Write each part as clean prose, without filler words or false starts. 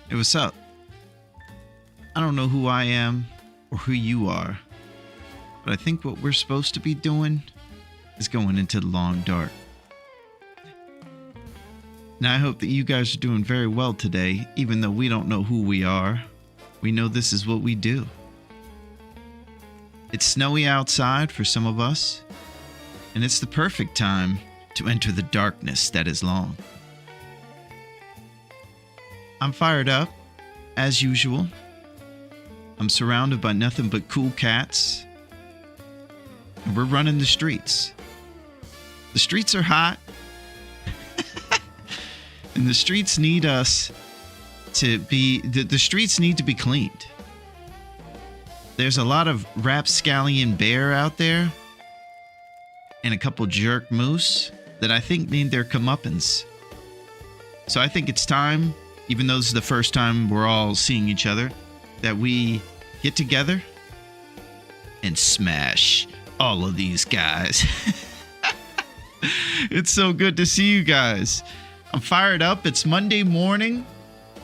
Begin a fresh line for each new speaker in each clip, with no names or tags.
Hey, what's up? I don't know who I am or who you are, but I think what we're supposed to be doing is going into the long dark. Now, I hope that you guys are doing very well today, even though we don't know who we are. We know this is what we do. It's snowy outside for some of us, and it's the perfect time to enter the darkness that is long. I'm fired up, as usual. I'm surrounded by nothing but cool cats, and we're running the streets. The streets are hot, and the streets need us to be, the streets need to be cleaned. There's a lot of rapscallion bear out there, and a couple jerk moose that I think need their comeuppance. So I think it's time, even though this is the first time we're all seeing each other, that we get together and smash all of these guys. It's so good to see you guys. I'm fired up. It's Monday morning.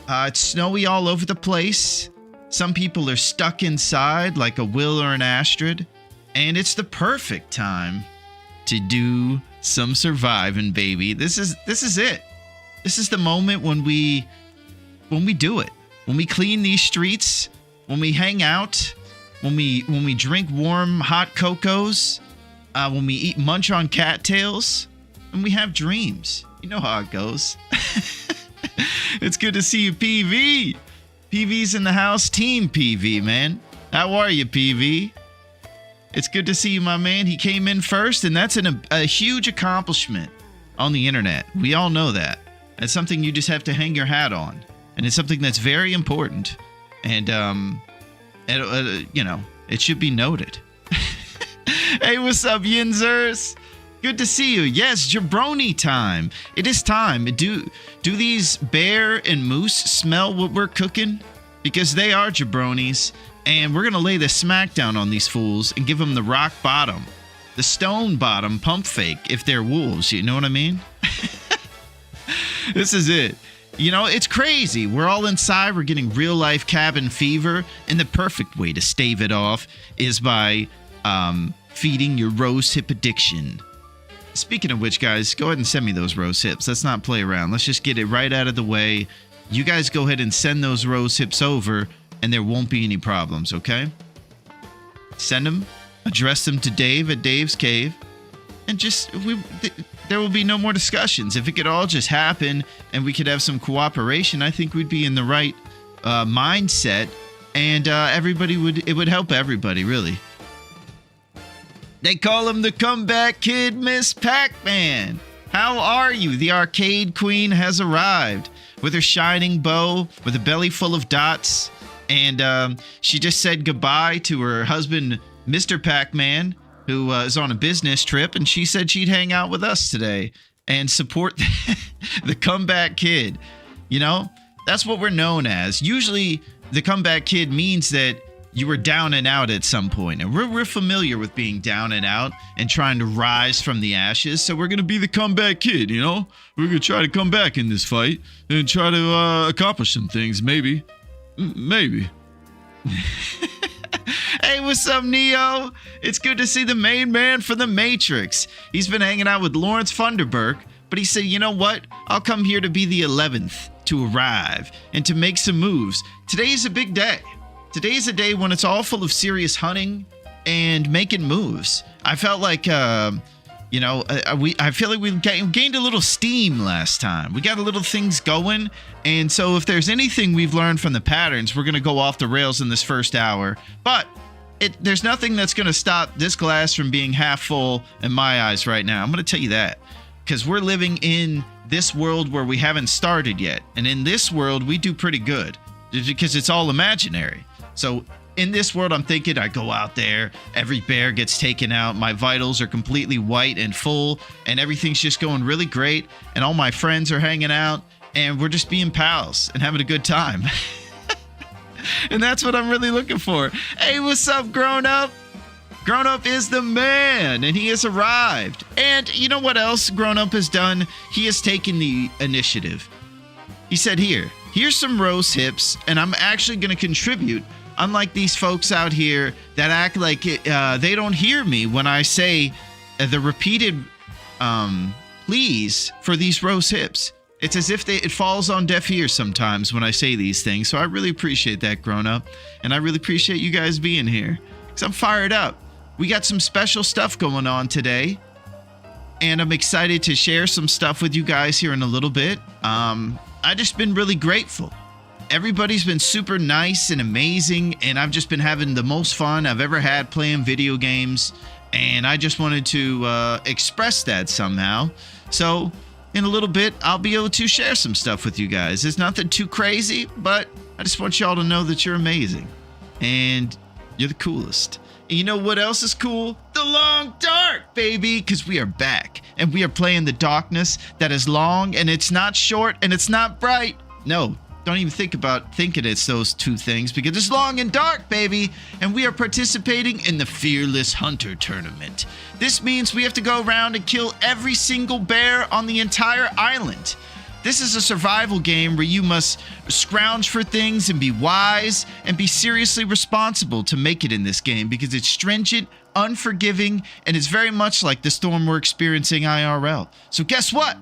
It's snowy all over the place. Some people are stuck inside like a Will or an Astrid. And it's the perfect time to do some surviving, baby. This is it. This is the moment when we do it. When we clean these streets, when we hang out, when we drink warm hot cocos, when we munch on cattails, and we have dreams. You know how it goes. It's good to see you, PV. PV's in the house. Team PV, man. How are you, PV? It's good to see you, my man. He came in first, and that's a huge accomplishment on the internet. We all know that. It's something you just have to hang your hat on. And it's something that's very important. And, it should be noted. Hey, what's up, Yinzers? Good to see you. Yes, jabroni time. It is time. Do these bear and moose smell what we're cooking? Because they are jabronis. And we're going to lay the smackdown on these fools and give them the rock bottom. The stone bottom pump fake if they're wolves. You know what I mean? This is it. You know, it's crazy. We're all inside. We're getting real life cabin fever. And the perfect way to stave it off is by feeding your rose hip addiction. Speaking of which, guys, go ahead and send me those rose hips. Let's not play around. Let's just get it right out of the way. You guys go ahead and send those rose hips over, and there won't be any problems, okay? Send them. Address them to Dave at Dave's Cave. And there will be no more discussions. If it could all just happen and we could have some cooperation, I think we'd be in the right mindset, and it would help everybody, really. They call him the comeback kid, Miss Pac-Man. How are you? The arcade queen has arrived with her shining bow, with a belly full of dots, and she just said goodbye to her husband, Mr. Pac-Man, who is on a business trip, and she said she'd hang out with us today and support the comeback kid. You know, that's what we're known as. Usually, the comeback kid means that you were down and out at some point, and we're familiar with being down and out and trying to rise from the ashes, so we're going to be the comeback kid, you know? We're going to try to come back in this fight and try to accomplish some things, maybe. Maybe. Hey, what's up, Neo? It's good to see the main man for the Matrix. He's been hanging out with Lawrence Funderburk, but he said, you know what? I'll come here to be the 11th to arrive and to make some moves. Today's a big day. Today's a day when it's all full of serious hunting and making moves. I felt like, I feel like we gained a little steam last time. We got a little things going. And so if there's anything we've learned from the patterns, we're going to go off the rails in this first hour. But there's nothing that's going to stop this glass from being half full in my eyes right now. I'm going to tell you that. Because we're living in this world where we haven't started yet. And in this world, we do pretty good. Because it's all imaginary. So in this world, I'm thinking I go out there, every bear gets taken out, my vitals are completely white and full, and everything's just going really great, and all my friends are hanging out, and we're just being pals and having a good time. And that's what I'm really looking for. Hey, what's up, Grown Up? Grown Up is the man, and he has arrived. And you know what else Grown Up has done? He has taken the initiative. He said, here's some rose hips, and I'm actually going to contribute. Unlike these folks out here that act like they don't hear me when I say the repeated please for these rose hips. It's as if it falls on deaf ears sometimes when I say these things. So I really appreciate that, grown up. And I really appreciate you guys being here, because I'm fired up. We got some special stuff going on today, and I'm excited to share some stuff with you guys here in a little bit. I just been really grateful. Everybody's been super nice and amazing, and I've just been having the most fun I've ever had playing video games, and I just wanted to express that somehow. So in a little bit, I'll be able to share some stuff with you guys. It's nothing too crazy, but I just want y'all to know that you're amazing, and you're the coolest. And you know what else is cool? The Long Dark, baby, because we are back, and we are playing the darkness that is long, and it's not short, and it's not bright. No. Don't even think about thinking it's those two things, because it's long and dark, baby. And we are participating in the Fearless Hunter Tournament. This means we have to go around and kill every single bear on the entire island. This is a survival game where you must scrounge for things and be wise and be seriously responsible to make it in this game, because it's stringent, unforgiving, and it's very much like the storm we're experiencing IRL. So guess what?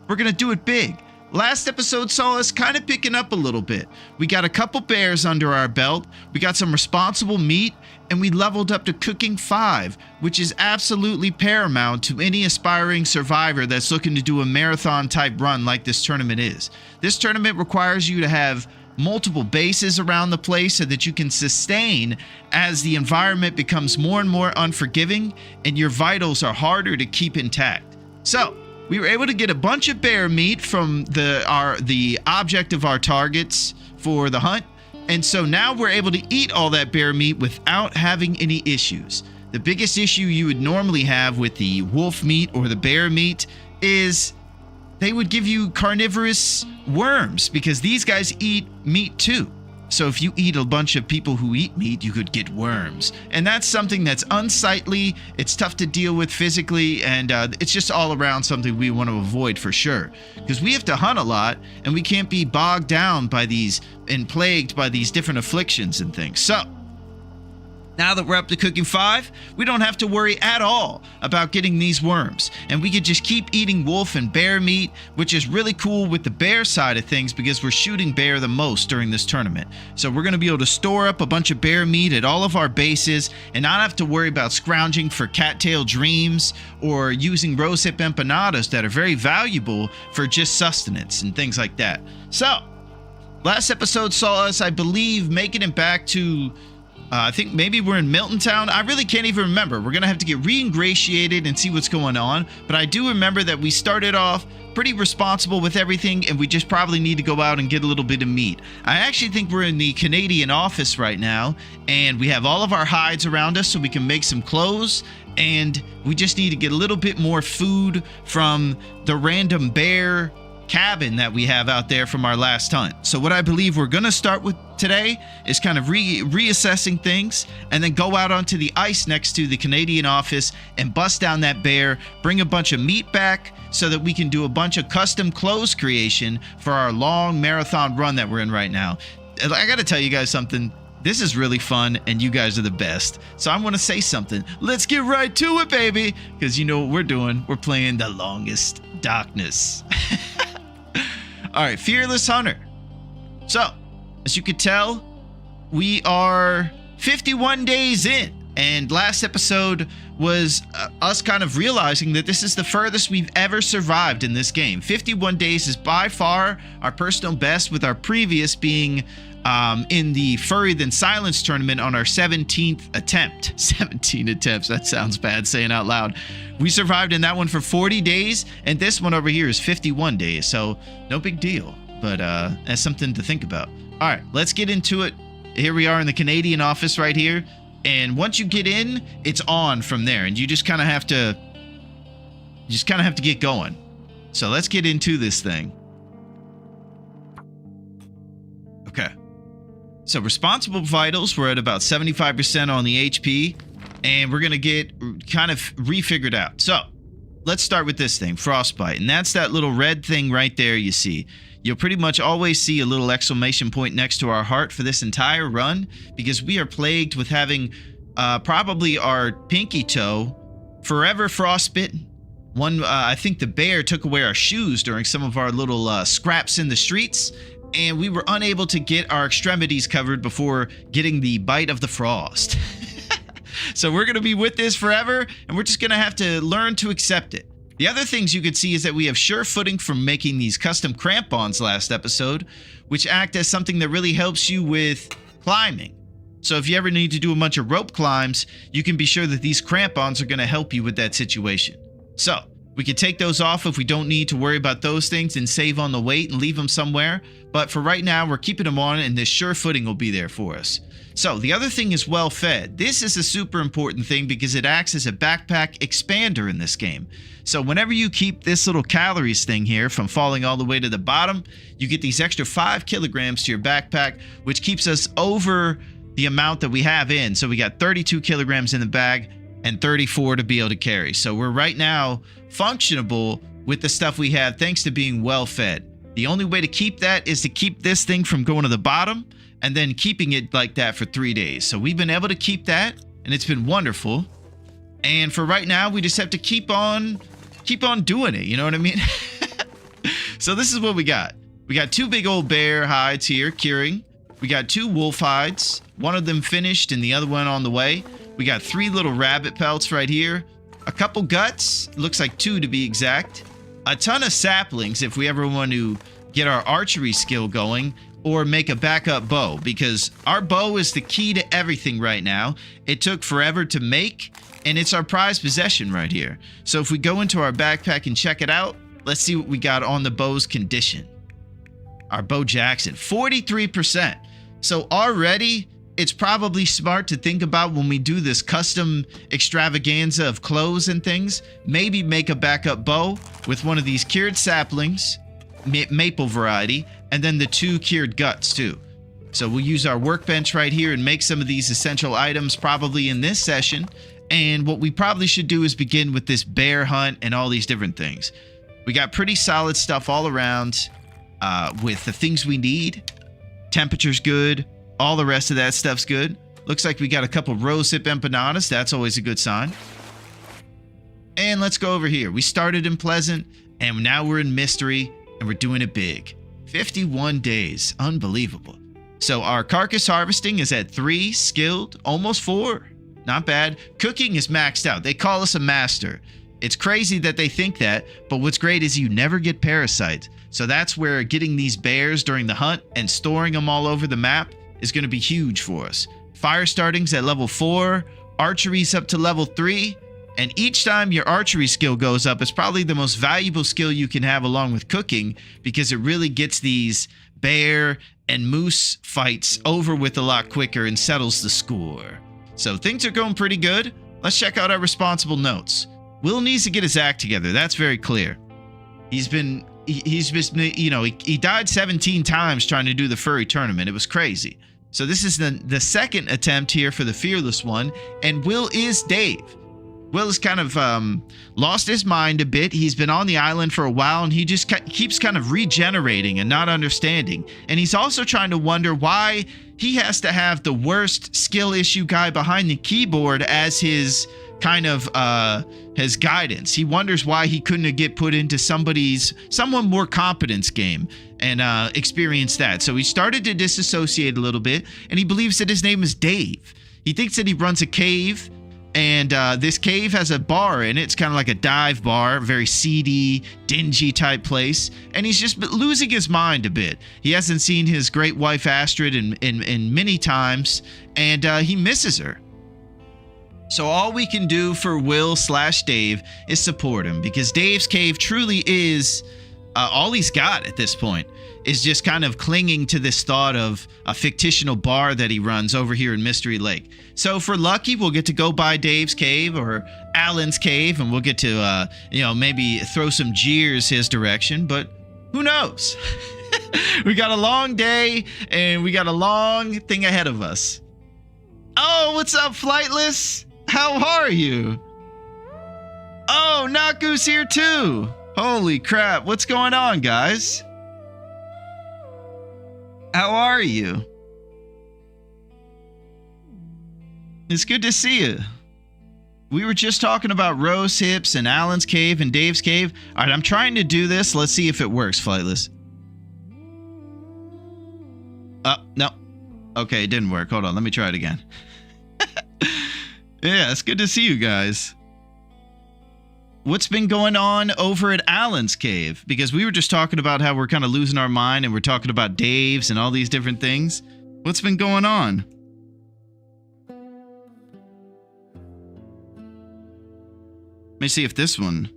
We're going to do it big. Last episode saw us kind of picking up a little bit. We got a couple bears under our belt, we got some responsible meat, and we leveled up to cooking 5, which is absolutely paramount to any aspiring survivor that's looking to do a marathon type run like this tournament is. This tournament requires you to have multiple bases around the place so that you can sustain as the environment becomes more and more unforgiving and your vitals are harder to keep intact. So we were able to get a bunch of bear meat from the object of our targets for the hunt, and so now we're able to eat all that bear meat without having any issues. The biggest issue you would normally have with the wolf meat or the bear meat is they would give you carnivorous worms, because these guys eat meat too. So if you eat a bunch of people who eat meat, you could get worms. And that's something that's unsightly, it's tough to deal with physically, and it's just all around something we want to avoid for sure. Because we have to hunt a lot, and we can't be bogged down by these and plagued by these different afflictions and things. So now that we're up to cooking 5, we don't have to worry at all about getting these worms. And we could just keep eating wolf and bear meat, which is really cool with the bear side of things, because we're shooting bear the most during this tournament. So we're going to be able to store up a bunch of bear meat at all of our bases and not have to worry about scrounging for cattail dreams or using rosehip empanadas that are very valuable for just sustenance and things like that. So last episode saw us, I believe, making it back to I think maybe we're in Milton Town. I really can't even remember. We're going to have to get re-ingratiated and see what's going on. But I do remember that we started off pretty responsible with everything, and we just probably need to go out and get a little bit of meat. I actually think we're in the Canadian office right now, and we have all of our hides around us so we can make some clothes, and we just need to get a little bit more food from the random bear cabin that we have out there from our last hunt. So what I believe we're going to start with today is kind of reassessing things, and then go out onto the ice next to the Canadian office and bust down that bear, bring a bunch of meat back so that we can do a bunch of custom clothes creation for our long marathon run that we're in right now. I got to tell you guys something. This is really fun, and you guys are the best. So I want to say something. Let's get right to it, baby, because you know what we're doing. We're playing the longest darkness. All right, Fearless Hunter. So, as you could tell, we are 51 days in. And last episode was us kind of realizing that this is the furthest we've ever survived in this game. 51 days is by far our personal best, with our previous being in the Furry Then Silence tournament on our 17th attempt. 17 attempts, that sounds bad saying out loud. We survived in that one for 40 days, and this one over here is 51 days, so no big deal, but that's something to think about. All right, let's get into it. Here we are in the Canadian office right here, and once you get in, it's on from there, and you just kind of have to get going. So let's get into this thing. Okay. So responsible vitals, we're at about 75% on the HP, and we're going to get kind of refigured out. So let's start with this thing, frostbite. And that's that little red thing right there you see. You'll pretty much always see a little exclamation point next to our heart for this entire run, because we are plagued with having probably our pinky toe forever frostbitten. I think the bear took away our shoes during some of our little scraps in the streets, and we were unable to get our extremities covered before getting the bite of the frost. So we're going to be with this forever, and we're just going to have to learn to accept it. The other things you could see is that we have sure footing from making these custom crampons last episode, which act as something that really helps you with climbing. So if you ever need to do a bunch of rope climbs, you can be sure that these crampons are going to help you with that situation. So we can take those off if we don't need to worry about those things and save on the weight and leave them somewhere. But for right now, we're keeping them on, and this sure footing will be there for us. So the other thing is well fed. This is a super important thing because it acts as a backpack expander in this game. So whenever you keep this little calories thing here from falling all the way to the bottom, you get these extra 5 kilograms to your backpack, which keeps us over the amount that we have in. So we got 32 kilograms in the bag and 34 to be able to carry. So we're right now functionable with the stuff we have thanks to being well fed. The only way to keep that is to keep this thing from going to the bottom and then keeping it like that for 3 days. So we've been able to keep that, and it's been wonderful. And for right now, we just have to keep on doing it. You know what I mean? So this is what we got. We got 2 big old bear hides here curing. We got 2 wolf hides, one of them finished and the other one on the way. We got 3 little rabbit pelts right here. A couple guts, looks like 2 to be exact. A ton of saplings if we ever want to get our archery skill going or make a backup bow, because our bow is the key to everything right now. It took forever to make, and it's our prized possession right here. So if we go into our backpack and check it out, let's see what we got on the bow's condition. Our Bo Jackson, 43%. So already, it's probably smart to think about when we do this custom extravaganza of clothes and things, maybe make a backup bow with one of these cured saplings, maple variety, and then the 2 cured guts too. So we'll use our workbench right here and make some of these essential items probably in this session. And what we probably should do is begin with this bear hunt and all these different things. We got pretty solid stuff all around with the things we need. Temperature's good. All the rest of that stuff's good. Looks like we got a couple rosehip empanadas. That's always a good sign. And let's go over here. We started in Pleasant, and now we're in Mystery, and we're doing it big. 51 days. Unbelievable. So our carcass harvesting is at 3, skilled, almost 4. Not bad. Cooking is maxed out. They call us a master. It's crazy that they think that, but what's great is you never get parasites. So that's where getting these bears during the hunt and storing them all over the map is going to be huge for us. Fire starting's at level 4, archery's up to level 3, and each time your archery skill goes up, it's probably the most valuable skill you can have along with cooking, because it really gets these bear and moose fights over with a lot quicker and settles the score. So things are going pretty good. Let's check out our responsible notes. Will needs to get his act together. That's very clear. He died 17 times trying to do the furry tournament. It was crazy. So this is the second attempt here for the fearless one, and Will is Dave. Will has kind of lost his mind a bit. He's been on the island for a while, and he just keeps kind of regenerating and not understanding. And he's also trying to wonder why he has to have the worst skill issue guy behind the keyboard as his kind of his guidance. He wonders why he couldn't get put into someone more competence game and experience that. So he started to disassociate a little bit, and he believes that his name is Dave. He thinks that he runs a cave, and this cave has a bar in it. It's kind of like a dive bar, very seedy, dingy type place. And he's just losing his mind a bit. He hasn't seen his great wife Astrid in many times, and he misses her. So all we can do for Will/Dave is support him, because Dave's cave truly is all he's got at this point, is just kind of clinging to this thought of a fictional bar that he runs over here in Mystery Lake. So if we're lucky, we'll get to go by Dave's cave or Alan's cave, and we'll get to, maybe throw some jeers his direction, but who knows? We got a long day, and we got a long thing ahead of us. Oh, what's up, Flightless? How are you? Oh, Naku's here too. Holy crap. What's going on, guys? How are you? It's good to see you. We were just talking about Rose Hips and Alan's Cave and Dave's Cave. All right, I'm trying to do this. Let's see if it works, Flightless. No. Okay, it didn't work. Hold on, let me try it again. Yeah, it's good to see you guys. What's been going on over at Alan's Cave? Because we were just talking about how we're kind of losing our mind and we're talking about Dave's and all these different things. What's been going on? Let me see if this one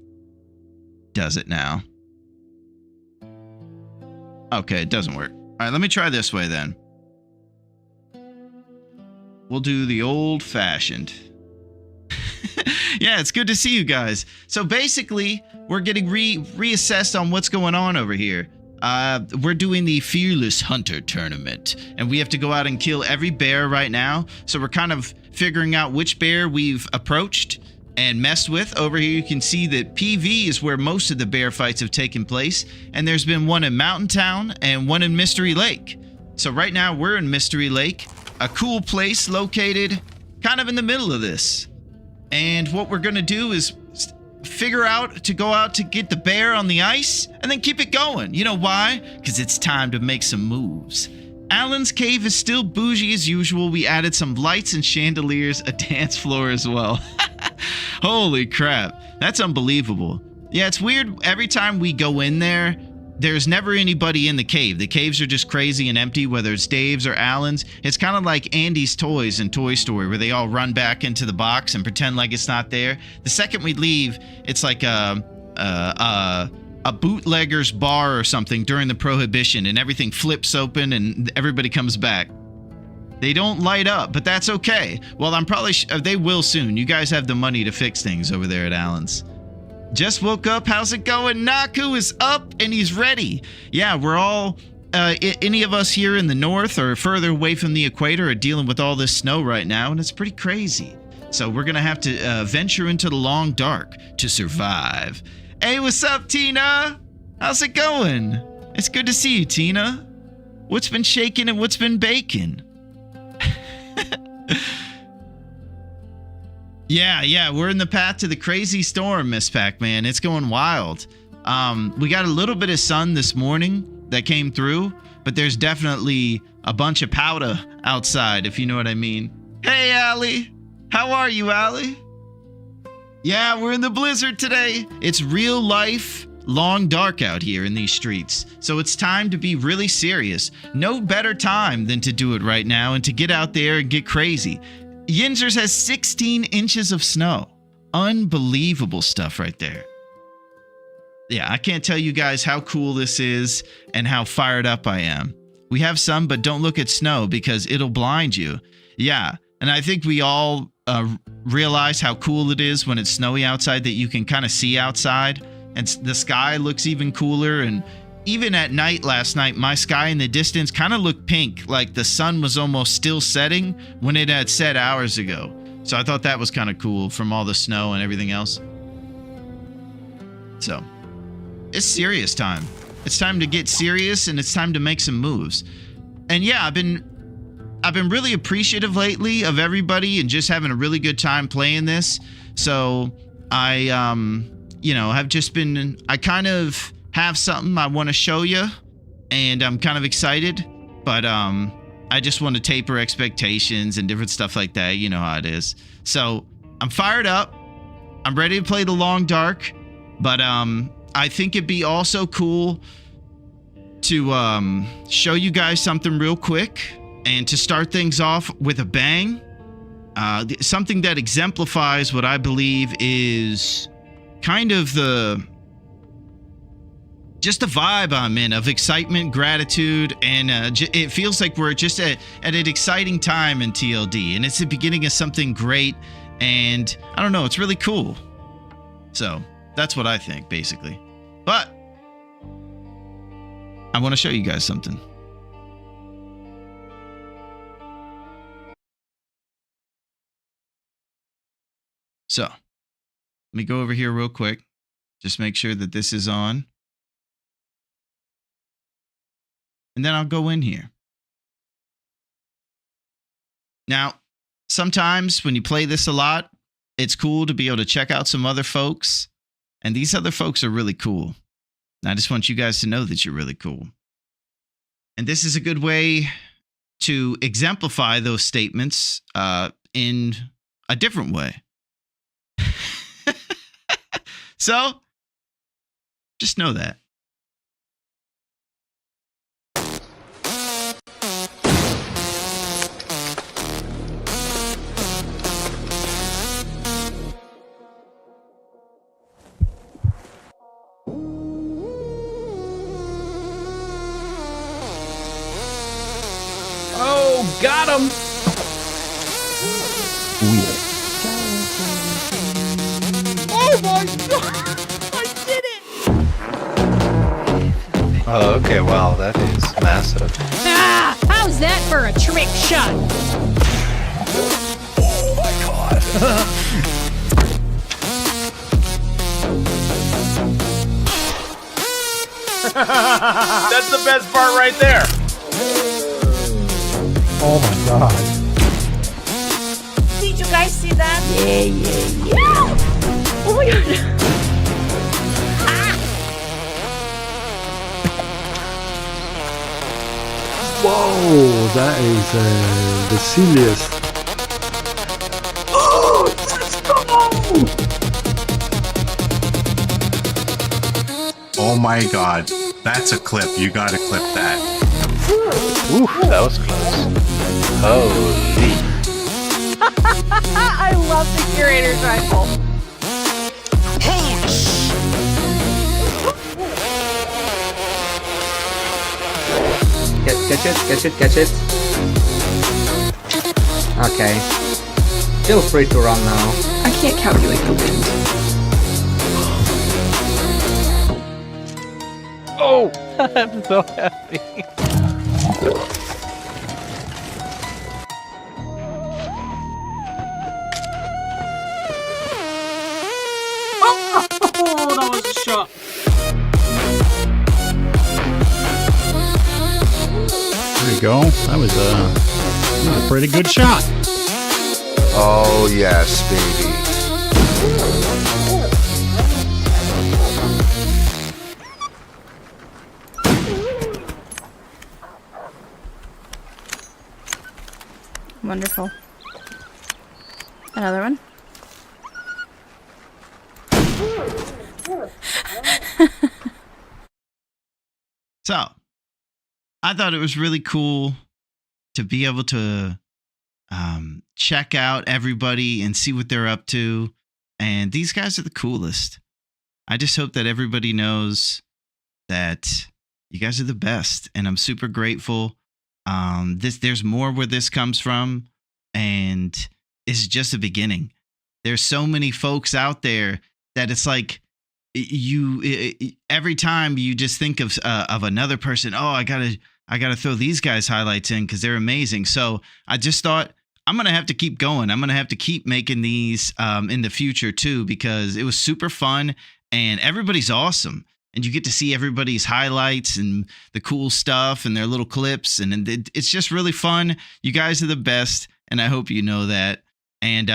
does it now. Okay, it doesn't work. All right, let me try this way then. We'll do the old-fashioned. Yeah, it's good to see you guys. So basically, we're getting reassessed on what's going on over here. We're doing the Fearless Hunter tournament, and we have to go out and kill every bear right now. So we're kind of figuring out which bear we've approached and messed with. Over here, you can see that PV is where most of the bear fights have taken place, and there's been one in Mountain Town and one in Mystery Lake. So right now, we're in Mystery Lake, a cool place located kind of in the middle of this. And what we're going to do is figure out to go out to get the bear on the ice and then keep it going. You know why? Because it's time to make some moves. Alan's Cave is still bougie as usual. We added some lights and chandeliers, a dance floor as well. Holy crap. That's unbelievable. Yeah, it's weird. Every time we go in there, there's never anybody in the cave. The caves are just crazy and empty, whether it's Dave's or Alan's. It's kind of like Andy's toys in Toy Story, where they all run back into the box and pretend like it's not there. The second we leave, it's like a bootlegger's bar or something during the Prohibition, and everything flips open and everybody comes back. They don't light up, but that's okay. Well, I'm probably they will soon. You guys have the money to fix things over there at Alan's. Just woke up. How's it going? Naku is up and he's ready. Yeah, we're all, any of us here in the north or further away from the equator are dealing with all this snow right now, and it's pretty crazy. So we're going to have to venture into the long dark to survive. Hey, what's up, Tina? How's it going? It's good to see you, Tina. What's been shaking and what's been baking? Yeah, we're in the path to the crazy storm, Miss Pac-Man. It's going wild. We got a little bit of sun this morning that came through, but there's definitely a bunch of powder outside, if you know what I mean. Hey, Allie. How are you, Allie? Yeah, we're in the blizzard today. It's real life, long dark out here in these streets. So it's time to be really serious. No better time than to do it right now and to get out there and get crazy. Yinzers has 16 inches of snow. Unbelievable stuff right there. Yeah, I can't tell you guys how cool this is and how fired up I am. We have some, but don't look at snow because it'll blind you. Yeah, and I think we all realize how cool it is when it's snowy outside, that you can kind of see outside. And the sky looks even cooler. And even at night last night, my sky in the distance kind of looked pink, like the sun was almost still setting when it had set hours ago. So I thought that was kind of cool from all the snow and everything else. So it's serious time. It's time to get serious, and it's time to make some moves. And yeah, I've been really appreciative lately of everybody and just having a really good time playing this. So I have just been, I kind of have something I want to show you, and I'm kind of excited, but I just want to taper expectations and different stuff like that. You know how it is. So I'm fired up. I'm ready to play the long dark, but I think it'd be also cool to show you guys something real quick and to start things off with a bang. Something that exemplifies what I believe is kind of just the vibe I'm in of excitement, gratitude, and it feels like we're just at an exciting time in TLD, and it's the beginning of something great, and I don't know, it's really cool. So that's what I think, basically. But I want to show you guys something. So Let me go over here real quick. Just make sure that this is on. And then I'll go in here. Now, sometimes when you play this a lot, it's cool to be able to check out some other folks. And these other folks are really cool. And I just want you guys to know that you're really cool. And this is a good way to exemplify those statements in a different way. So, just know that.
Oh, got him! Oh my god! I did it!
Oh, okay, wow, that is massive.
Ah! How's that for a trick shot?
Oh my god.
That's the best part right there!
Oh my god.
Did you guys see that?
Yeah.
Oh my god.
Whoa, that is the silliest. Oh, let's go!
Oh my god. That's a clip. You gotta clip that.
Ooh, that was close. Holy.
I love the curator's rifle.
Catch it. Okay. Feel free to run now.
I can't calculate the wind.
Oh, I'm so happy.
Oh, that was a shot.
There you go. That was a pretty good shot.
Oh yes, baby.
Wonderful. Another one.
So, I thought it was really cool to be able to check out everybody and see what they're up to. And these guys are the coolest. I just hope that everybody knows that you guys are the best. And I'm super grateful. There's more where this comes from. And it's just a beginning. There's so many folks out there that it's like, every time you just think of another person, oh, I gotta throw these guys highlights in because they're amazing. So I just thought I'm gonna have to keep going. I'm gonna have to keep making these in the future too, because it was super fun and everybody's awesome. And you get to see everybody's highlights and the cool stuff and their little clips, and it's just really fun. You guys are the best, and I hope you know that. And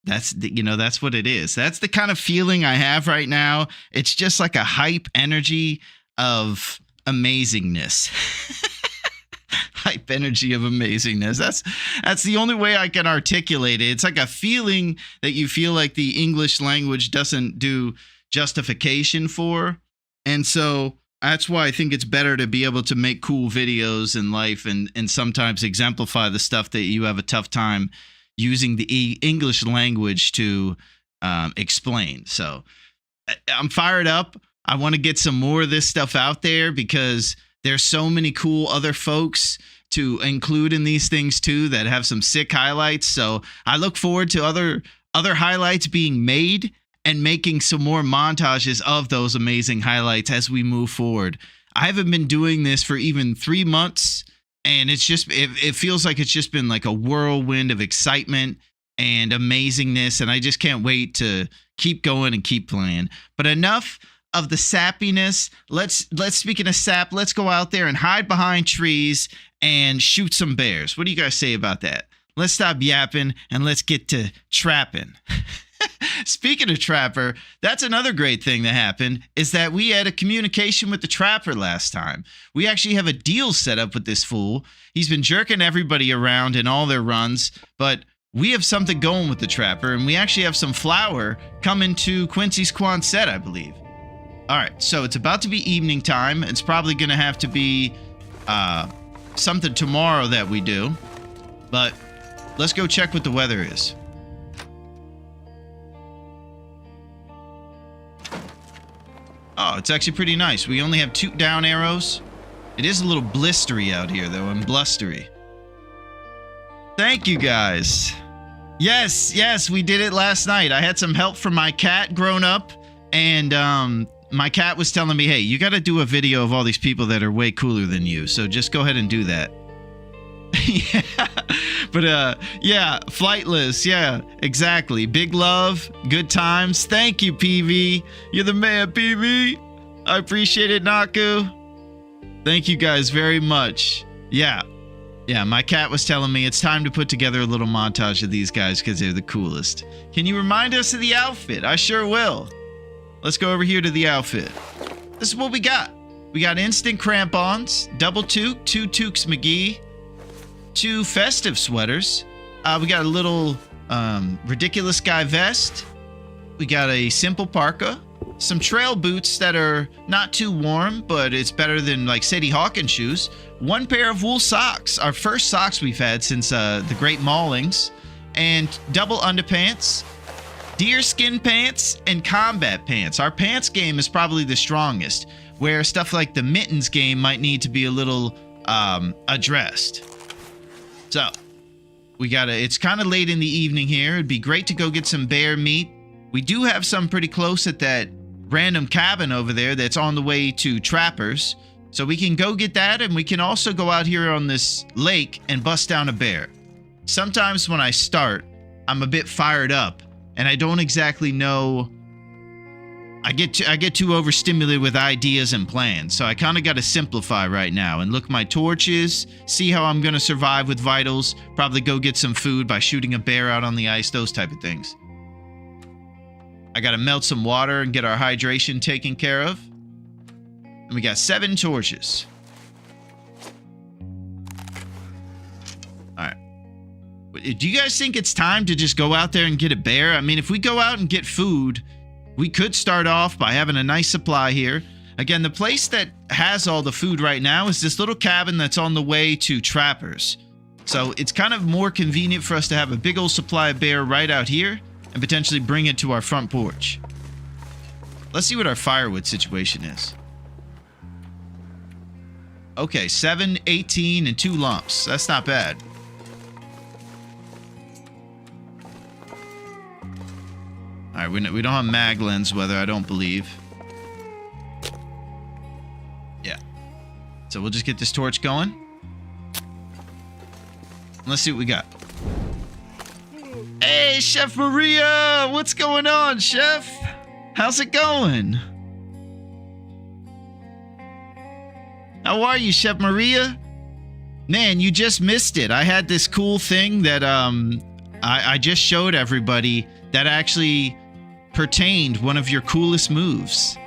that's what it is. That's the kind of feeling I have right now. It's just like a hype energy of amazingness. Hype energy of amazingness. That's the only way I can articulate it. It's like a feeling that you feel like the English language doesn't do justification for. And so that's why I think it's better to be able to make cool videos in life and sometimes exemplify the stuff that you have a tough time using the English language to explain. So I'm fired up. I want to get some more of this stuff out there because there's so many cool other folks to include in these things too that have some sick highlights. So I look forward to other highlights being made and making some more montages of those amazing highlights as we move forward. I haven't been doing this for even 3 months. And it's just, it feels like it's just been like a whirlwind of excitement and amazingness, and I just can't wait to keep going and keep playing. But enough of the sappiness. Let's speaking of sap, let's go out there and hide behind trees and shoot some bears. What do you guys say about that? Let's stop yapping and let's get to trapping. Speaking of trapper, that's another great thing that happened, is that we had a communication with the trapper last time. We actually have a deal set up with this fool. He's been jerking everybody around in all their runs, but we have something going with the trapper, and we actually have some flour coming to Quincy's Quonset, I believe. All right, so it's about to be evening time. It's probably going to have to be something tomorrow that we do, but let's go check what the weather is. Oh, it's actually pretty nice. We only have 2 down arrows. It is a little blistery out here, though, and blustery. Thank you, guys. Yes, we did it last night. I had some help from my cat grown up, and my cat was telling me, hey, you got to do a video of all these people that are way cooler than you, so just go ahead and do that. Yeah, but yeah, flightless, yeah, exactly. Big love, good times. Thank you, PV. You're the man, PV. I appreciate it, Naku. Thank you guys very much. Yeah, my cat was telling me it's time to put together a little montage of these guys because they're the coolest. Can you remind us of the outfit? I sure will. Let's go over here to the outfit. This is what we got. We got instant crampons, double toque, 2 toques McGee, 2 festive sweaters. We got a little ridiculous guy vest. We got a simple parka, some trail boots that are not too warm, but it's better than like Sadie Hawkins shoes. 1 pair of wool socks, our first socks we've had since the Great Maulings, and double underpants, deerskin pants, and combat pants. Our pants game is probably the strongest, where stuff like the mittens game might need to be a little addressed. So, it's kind of late in the evening here. It'd be great to go get some bear meat. We do have some pretty close at that random cabin over there that's on the way to Trappers. So we can go get that, and we can also go out here on this lake and bust down a bear. Sometimes when I start, I'm a bit fired up, and I don't exactly know. I get too overstimulated with ideas and plans, so I kind of got to simplify right now and look at my torches, see how I'm going to survive with vitals, probably go get some food by shooting a bear out on the ice, those type of things. I got to melt some water and get our hydration taken care of. And we got 7 torches. All right. Do you guys think it's time to just go out there and get a bear? I mean, if we go out and get food, we could start off by having a nice supply here. Again, the place that has all the food right now is this little cabin that's on the way to Trappers. So it's kind of more convenient for us to have a big old supply of bear right out here and potentially bring it to our front porch. Let's see what our firewood situation is. Okay, 7, 18, and 2 lumps. That's not bad. All right, we don't have mag lens weather, I don't believe. Yeah. So we'll just get this torch going. Let's see what we got. Hey, Chef Maria! What's going on, Chef? How's it going? How are you, Chef Maria? Man, you just missed it. I had this cool thing that I just showed everybody that actually pertained one of your coolest moves.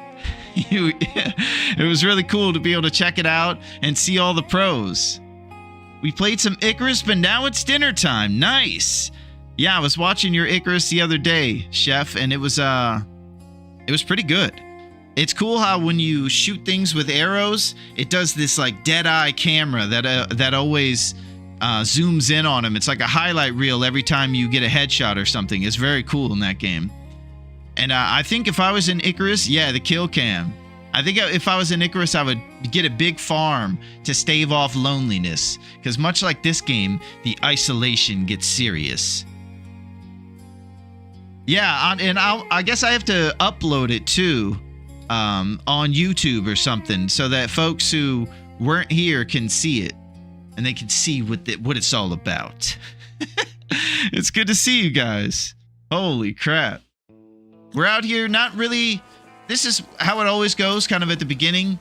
It was really cool to be able to check it out and see all the pros. We played some Icarus, but now it's dinner time. Nice. Yeah, I was watching your Icarus the other day, Chef, and it was pretty good. It's cool how when you shoot things with arrows, it does this like dead eye camera that always zooms in on them. It's like a highlight reel every time you get a headshot or something. It's very cool in that game. And I think if I was in Icarus, yeah, the kill cam. I think if I was in Icarus, I would get a big farm to stave off loneliness. Because much like this game, the isolation gets serious. Yeah, and I guess I have to upload it too on YouTube or something so that folks who weren't here can see it. And they can see what it's all about. It's good to see you guys. Holy crap. We're out here not really... This is how it always goes, kind of at the beginning.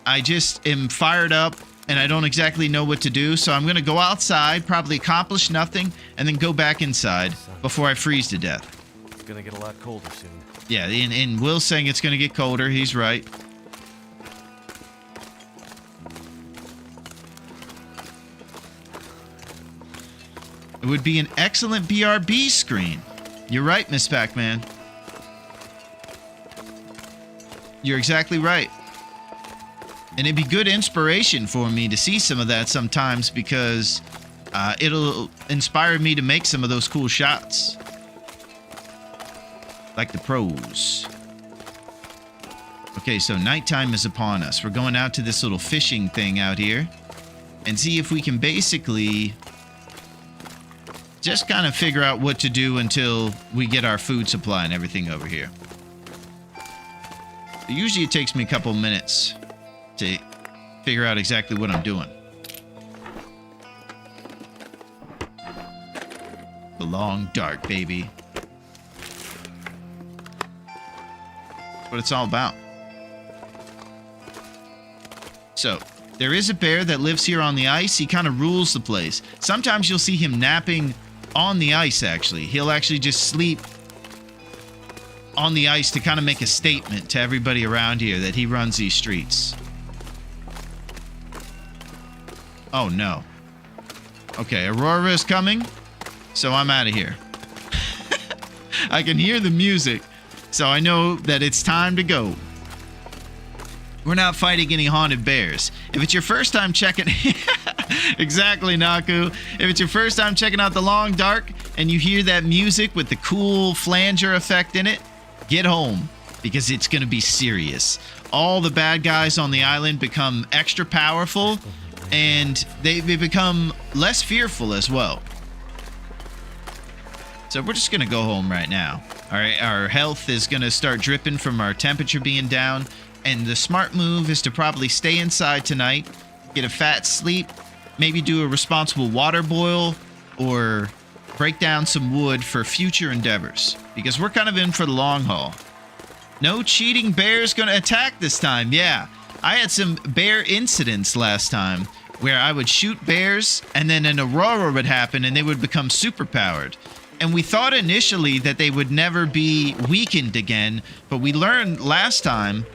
I just am fired up and I don't exactly know what to do. So I'm going to go outside, probably accomplish nothing, and then go back inside before I freeze to death.
It's gonna get a lot colder soon.
Yeah, and Will's saying it's going to get colder. He's right. It would be an excellent BRB screen. You're right, Miss Pac-Man. You're exactly right. And it'd be good inspiration for me to see some of that sometimes because it'll inspire me to make some of those cool shots. Like the pros. Okay, so nighttime is upon us. We're going out to this little fishing thing out here and see if we can basically just kind of figure out what to do until we get our food supply and everything over here. Usually it takes me a couple minutes to figure out exactly what I'm doing. The long dark, baby. That's what it's all about. So, there is a bear that lives here on the ice. He kind of rules the place. Sometimes you'll see him napping on the ice, actually. He'll actually just sleep on the ice to kind of make a statement to everybody around here that he runs these streets. Oh, no. Okay, Aurora is coming, so I'm out of here. I can hear the music, so I know that it's time to go. We're not fighting any haunted bears. If it's your first time checking... Exactly, Naku. If it's your first time checking out The Long Dark and you hear that music with the cool flanger effect in it, get home because it's going to be serious. All the bad guys on the island become extra powerful and they become less fearful as well. So we're just going to go home right now. All right, our health is going to start dripping from our temperature being down. And the smart move is to probably stay inside tonight, get a fat sleep, maybe do a responsible water boil, or break down some wood for future endeavors. Because we're kind of in for the long haul. No cheating bears gonna attack this time. Yeah, I had some bear incidents last time where I would shoot bears and then an aurora would happen and they would become superpowered. And we thought initially that they would never be weakened again, but we learned last time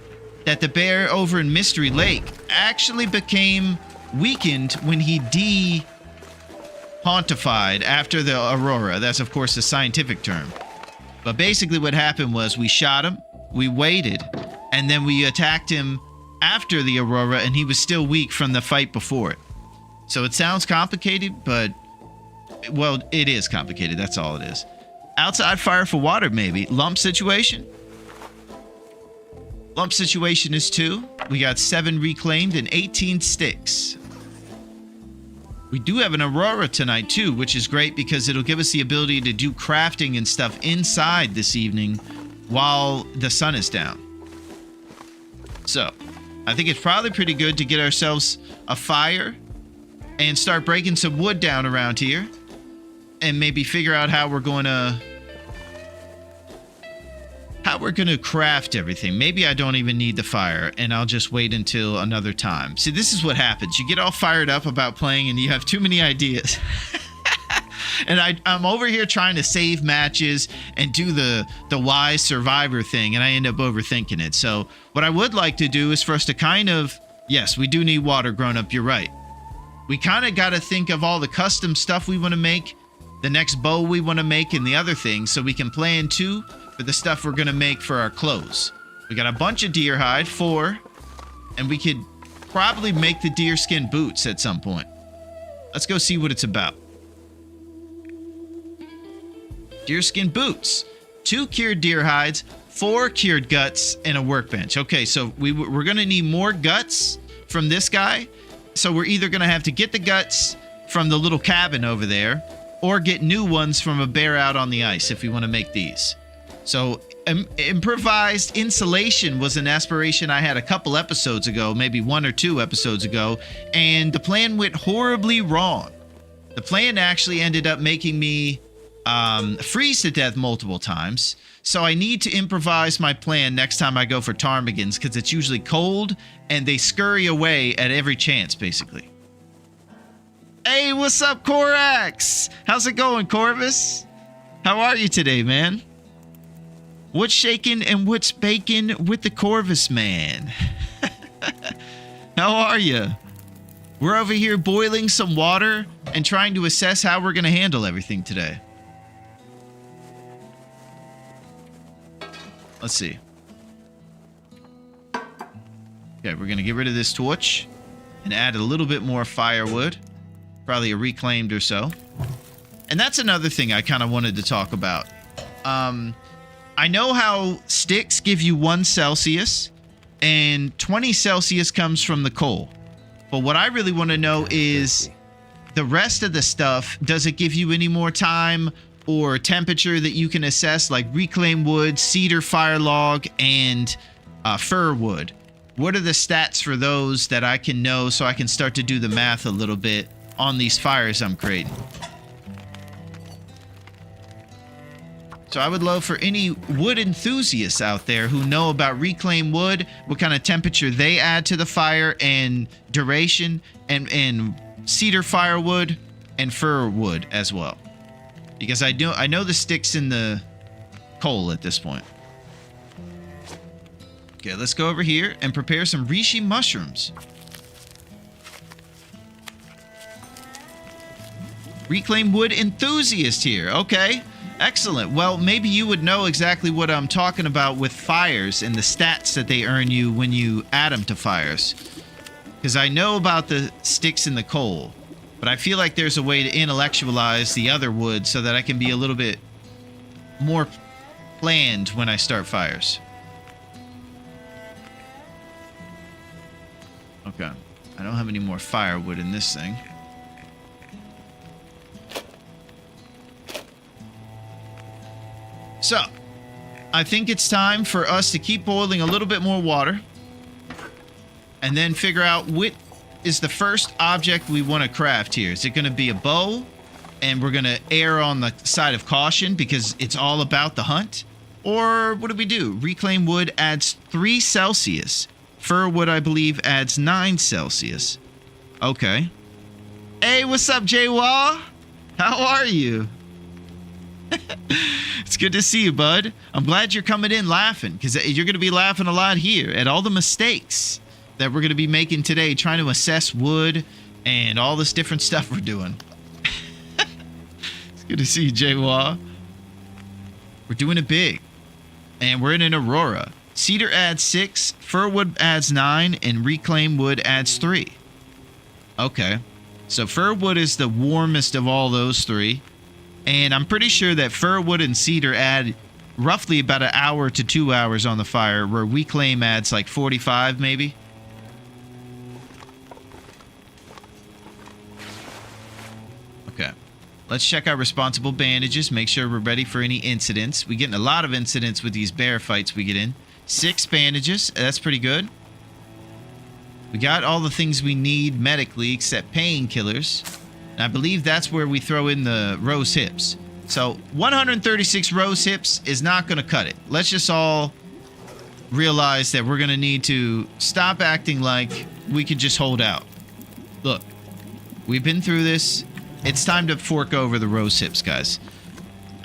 that the bear over in Mystery Lake actually became weakened when he de-hauntified after the aurora. That's, of course, a scientific term. But basically what happened was we shot him, we waited, and then we attacked him after the aurora, and he was still weak from the fight before it. So it sounds complicated, but, well, it is complicated. That's all it is. Outside fire for water, maybe. Lump situation? Lump situation is 2. We got 7 reclaimed and 18 sticks. We do have an aurora tonight too, which is great because it'll give us the ability to do crafting and stuff inside this evening while the sun is down. So, I think it's probably pretty good to get ourselves a fire and start breaking some wood down around here and maybe figure out how we're going to craft everything. Maybe I don't even need the fire and I'll just wait until another time. See, this is what happens. You get all fired up about playing and you have too many ideas. And I'm over here trying to save matches and do the wise survivor thing, and I end up overthinking it. So what I would like to do is for us to kind of... Yes, we do need water, grown up. You're right. We kind of got to think of all the custom stuff we want to make, the next bow we want to make, and the other things, so we can plan too for the stuff we're going to make for our clothes. We got a bunch of deer hide, 4, and we could probably make the deer skin boots at some point. Let's go see what it's about. Deerskin boots, 2 cured deer hides, 4 cured guts, and a workbench. Okay, so we're going to need more guts from this guy. So we're either going to have to get the guts from the little cabin over there or get new ones from a bear out on the ice if we want to make these. So improvised insulation was an aspiration I had a couple episodes ago, maybe 1 or 2 episodes ago, and the plan went horribly wrong. The plan actually ended up making me freeze to death multiple times. So I need to improvise my plan next time I go for ptarmigans, because it's usually cold and they scurry away at every chance, basically. Hey, what's up, Corax? How's it going, Corvus? How are you today, man? What's shaking and what's baking with the Corvus man? How are you? We're over here boiling some water and trying to assess how we're going to handle everything today. Let's see. Okay, we're going to get rid of this torch and add a little bit more firewood. Probably a reclaimed or so. And that's another thing I kind of wanted to talk about. I know how sticks give you 1 Celsius and 20 Celsius comes from the coal. But what I really want to know is the rest of the stuff, does it give you any more time or temperature that you can assess, like reclaimed wood, cedar fire log, and fir wood? What are the stats for those that I can know so I can start to do the math a little bit on these fires I'm creating? So I would love for any wood enthusiasts out there who know about reclaimed wood, what kind of temperature they add to the fire and duration, and cedar firewood and fir wood as well. Because I know the sticks in the coal at this point. Okay, let's go over here and prepare some reishi mushrooms. Reclaimed wood enthusiast here. Okay. Excellent. Well, maybe you would know exactly what I'm talking about with fires and the stats that they earn you when you add them to fires. Because I know about the sticks in the coal, but I feel like there's a way to intellectualize the other wood so that I can be a little bit more planned when I start fires. Okay. I don't have any more firewood in this thing. So, I think it's time for us to keep boiling a little bit more water and then figure out what is the first object we want to craft here. Is it going to be a bow? And we're going to err on the side of caution because it's all about the hunt? Or what do we do? Reclaimed wood adds 3 Celsius. Fir wood, I believe, adds 9 Celsius. Okay. Hey, what's up, Jaywa? How are you? It's good to see you, bud. I'm glad you're coming in laughing, because you're going to be laughing a lot here at all the mistakes that we're going to be making today, trying to assess wood and all this different stuff we're doing. It's good to see you, Jaywa. We're doing it big. And we're in an Aurora. Cedar adds 6, fir wood adds 9, and reclaimed wood adds 3. Okay. So fir wood is the warmest of all those 3. And I'm pretty sure that fir wood and cedar add roughly about an hour to 2 hours on the fire, where reclaim adds like 45 maybe. Okay. Let's check our responsible bandages, make sure we're ready for any incidents. We get in a lot of incidents with these bear fights we get in. 6 bandages, that's pretty good. We got all the things we need medically except painkillers. And I believe that's where we throw in the rose hips. So 136 rose hips is not going to cut it. Let's just all realize that we're going to need to stop acting like we could just hold out. Look, we've been through this. It's time to fork over the rose hips, guys.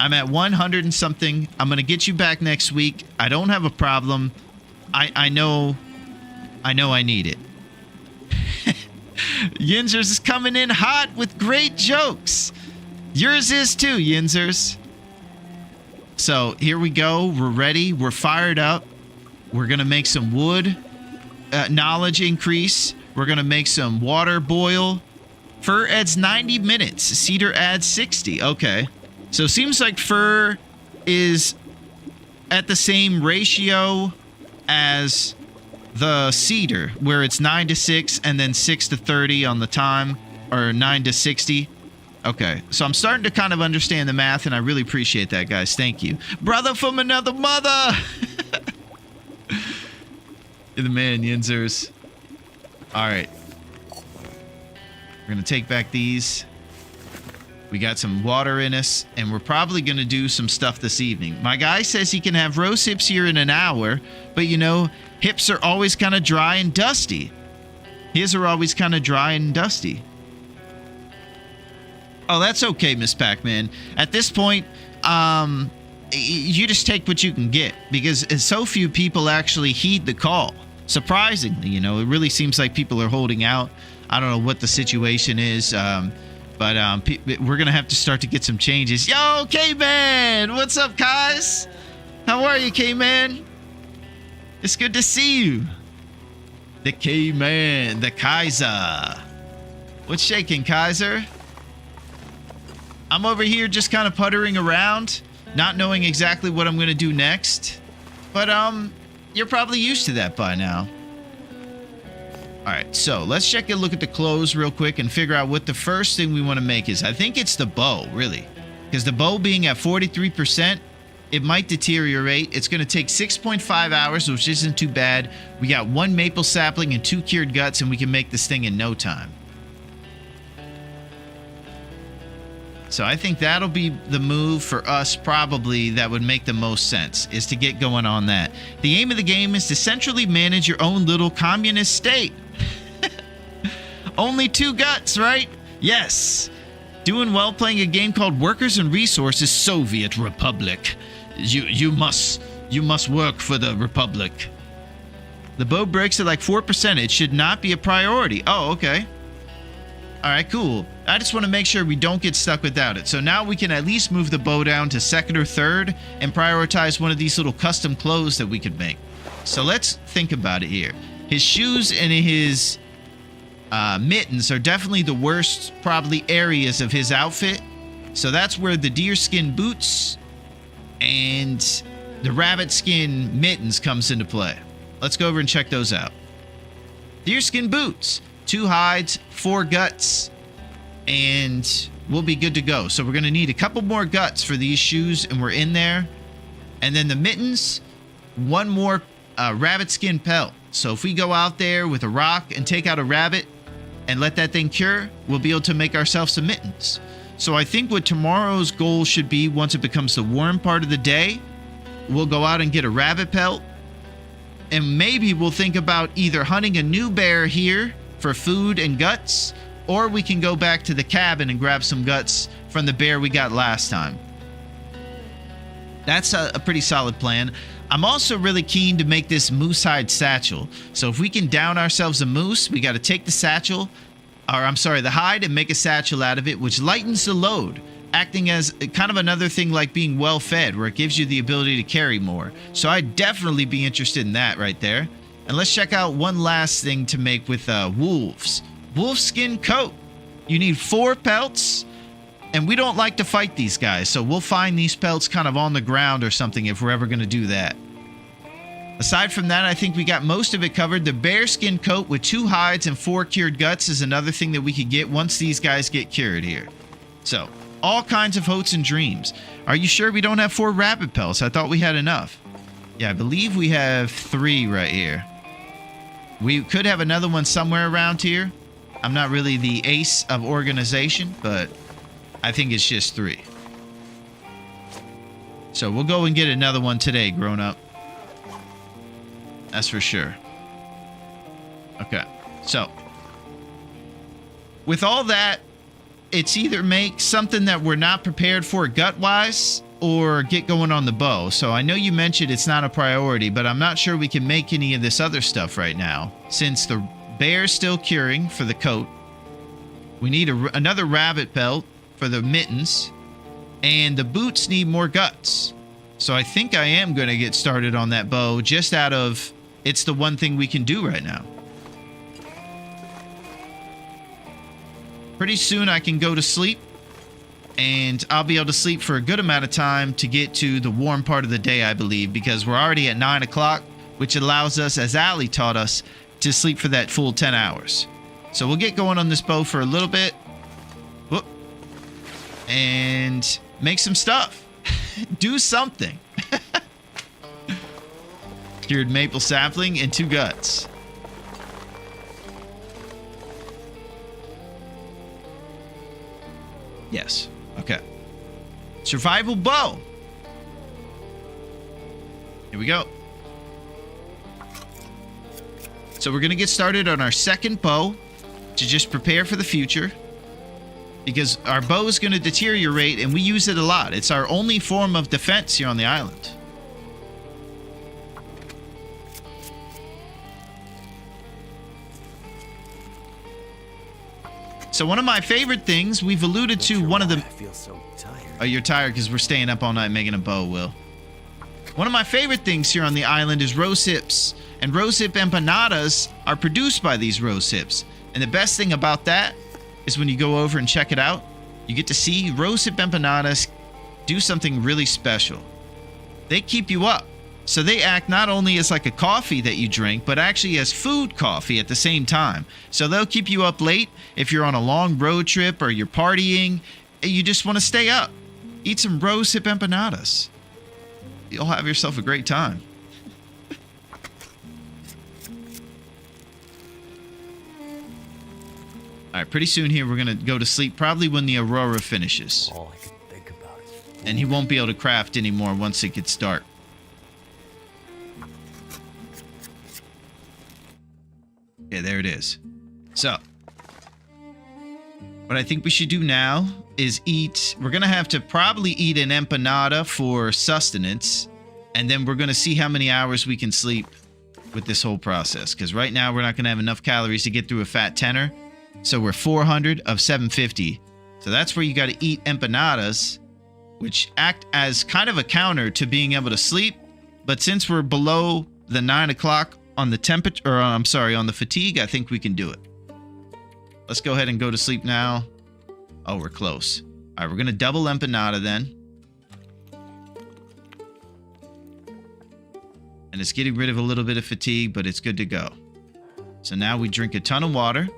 I'm at 100 and something. I'm going to get you back next week. I don't have a problem. I know I need it. Yinzers is coming in hot with great jokes. Yours is too, Yinzers. So here we go. We're ready. We're fired up. We're going to make some wood knowledge increase. We're going to make some water boil. Fir adds 90 minutes. Cedar adds 60. Okay. So it seems like fir is at the same ratio as the cedar, where it's 9 to 6 and then 6 to 30 on the time, or 9 to 60. Okay, so I'm starting to kind of understand the math, and I really appreciate that, guys. Thank you. Brother from another mother! You're the man, Yinzers. All right. We're going to take back these. We got some water in us, and we're probably going to do some stuff this evening. My guy says he can have roast hips here in an hour, but you know, hips are always kind of dry and dusty. His are always kind of dry and dusty. Oh, that's okay, Miss Pac-Man. At this point, you just take what you can get, because so few people actually heed the call. Surprisingly, you know, it really seems like people are holding out. I don't know what the situation is, but we're going to have to start to get some changes. Yo, K-Man! What's up, guys? How are you, K-Man? It's good to see you. The K-Man, the Kaiser. What's shaking, Kaiser? I'm over here just kind of puttering around, not knowing exactly what I'm going to do next. But, you're probably used to that by now. Alright, so let's check a look at the clothes real quick and figure out what the first thing we want to make is. I think it's the bow, really. Because the bow being at 43%, it might deteriorate. It's going to take 6.5 hours, which isn't too bad. We got 1 maple sapling and 2 cured guts, and we can make this thing in no time. So I think that'll be the move for us, probably, that would make the most sense, is to get going on that. The aim of the game is to centrally manage your own little communist state. Only 2 guts, right? Yes. Doing well playing a game called Workers and Resources Soviet Republic. You must work for the Republic. The bow breaks at like 4%. It should not be a priority. Oh, okay. All right, cool. I just want to make sure we don't get stuck without it. So now we can at least move the bow down to 2nd or 3rd and prioritize one of these little custom clothes that we could make. So let's think about it here. His shoes and his mittens are definitely the worst, probably, areas of his outfit. So that's where the deerskin boots and the rabbit skin mittens comes into play. Let's go over and check those out. Deerskin boots. 2 hides, 4 guts, and we'll be good to go. So we're going to need a couple more guts for these shoes, and we're in there. And then the mittens, 1 more rabbit skin pelt. So if we go out there with a rock and take out a rabbit and let that thing cure, we'll be able to make ourselves some mittens. So I think what tomorrow's goal should be, once it becomes the warm part of the day, we'll go out and get a rabbit pelt. And maybe we'll think about either hunting a new bear here for food and guts, or we can go back to the cabin and grab some guts from the bear we got last time. That's a pretty solid plan. I'm also really keen to make this moose hide satchel. So if we can down ourselves a moose, we got to take the satchel, or I'm sorry, the hide, and make a satchel out of it, which lightens the load, acting as kind of another thing like being well fed, where it gives you the ability to carry more. So I'd definitely be interested in that right there. And let's check out one last thing to make with wolves. Wolf skin coat. You need 4 pelts, and we don't like to fight these guys, so we'll find these pelts kind of on the ground or something if we're ever going to do that. Aside from that, I think we got most of it covered. The bear skin coat with 2 hides and 4 cured guts is another thing that we could get once these guys get cured here. So, all kinds of hopes and dreams. Are you sure we don't have 4 rabbit pelts? I thought we had enough. Yeah, I believe we have 3 right here. We could have another one somewhere around here. I'm not really the ace of organization, but I think it's just 3. So we'll go and get another one today, grown up. That's for sure. Okay, so with all that, it's either make something that we're not prepared for gut-wise, or get going on the bow. So I know you mentioned it's not a priority, but I'm not sure we can make any of this other stuff right now, since the bear's still curing for the coat. We need another rabbit pelt for the mittens, and the boots need more guts. So I think I am going to get started on that bow, just out of, it's the one thing we can do right now. Pretty soon I can go to sleep, and I'll be able to sleep for a good amount of time to get to the warm part of the day, I believe, because we're already at 9 o'clock, which allows us, as Allie taught us, to sleep for that full 10 hours. So we'll get going on this bow for a little bit. Whoop. And make some stuff. Do something. Cured maple sapling and 2 guts. Yes. Okay. Survival bow. Here we go. So we're going to get started on our second bow to just prepare for the future. Because our bow is going to deteriorate and we use it a lot. It's our only form of defense here on the island. So one of my favorite things, we've alluded to one of the... I feel so tired. Oh, you're tired because we're staying up all night making a bow, Will. One of my favorite things here on the island is rose hips. And rose hip empanadas are produced by these rose hips. And the best thing about that is when you go over and check it out, you get to see rose hip empanadas do something really special. They keep you up. So they act not only as like a coffee that you drink, but actually as food coffee at the same time. So they'll keep you up late if you're on a long road trip or you're partying and you just want to stay up. Eat some rose hip empanadas. You'll have yourself a great time. All right, pretty soon here we're going to go to sleep, probably when the aurora finishes.
All I can think about is...
And he won't be able to craft anymore once it gets dark. Yeah, there it is. So, what I think we should do now is eat... We're going to have to probably eat an empanada for sustenance. And then we're going to see how many hours we can sleep with this whole process. Because right now we're not going to have enough calories to get through a fat tenner. So we're 400 of 750. So that's where you got to eat empanadas, which act as kind of a counter to being able to sleep. But since we're below the 9 o'clock on the temperature, or I'm sorry, on the fatigue, I think we can do it. Let's go ahead and go to sleep now. Oh, we're close. All right, we're going to double empanada then. And it's getting rid of a little bit of fatigue, but it's good to go. So now we drink a ton of water.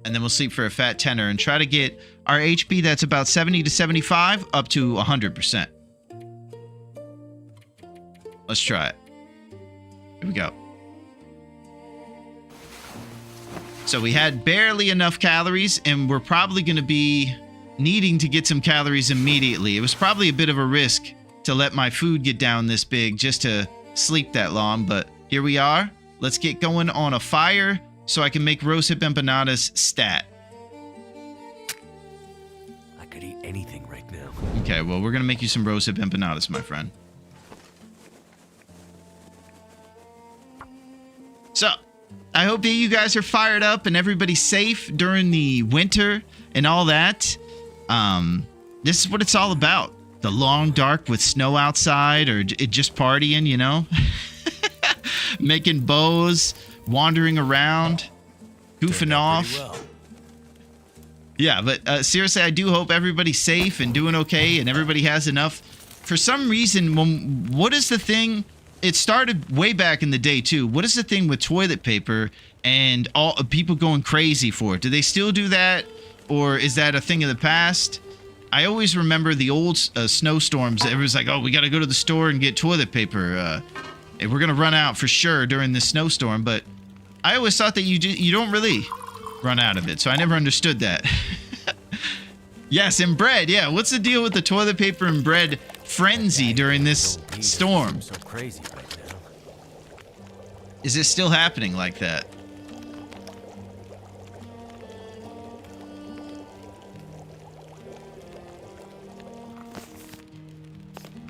And then we'll sleep for a fat tenner and try to get our HP that's about 70 to 75 up to 100%. Let's try it. Here we go. So we had barely enough calories, and we're probably going to be needing to get some calories immediately. It was probably a bit of a risk to let my food get down this big just to sleep that long, but here we are. Let's get going on a fire so I can make rose hip empanadas stat.
I could eat anything right now.
Okay, well, we're going to make you some rose hip empanadas, my friend. So, I hope that you guys are fired up and everybody's safe during the winter and all that. This is what it's all about. The long dark with snow outside, or just partying, you know? Making bows, wandering around, goofing off.
Well.
Yeah, but seriously, I do hope everybody's safe and doing okay and everybody has enough. For some reason, what is the thing? It started way back in the day, too. What is the thing with toilet paper and all people going crazy for it? Do they still do that? Or is that a thing of the past? I always remember the old snowstorms. Everyone's like, oh, we got to go to the store and get toilet paper. And we're going to run out for sure during this snowstorm. But I always thought that you don't really run out of it. So I never understood that. Yes, and bread. Yeah, what's the deal with the toilet paper and bread frenzy during this storm?
So crazy right now.
Is it still happening like that?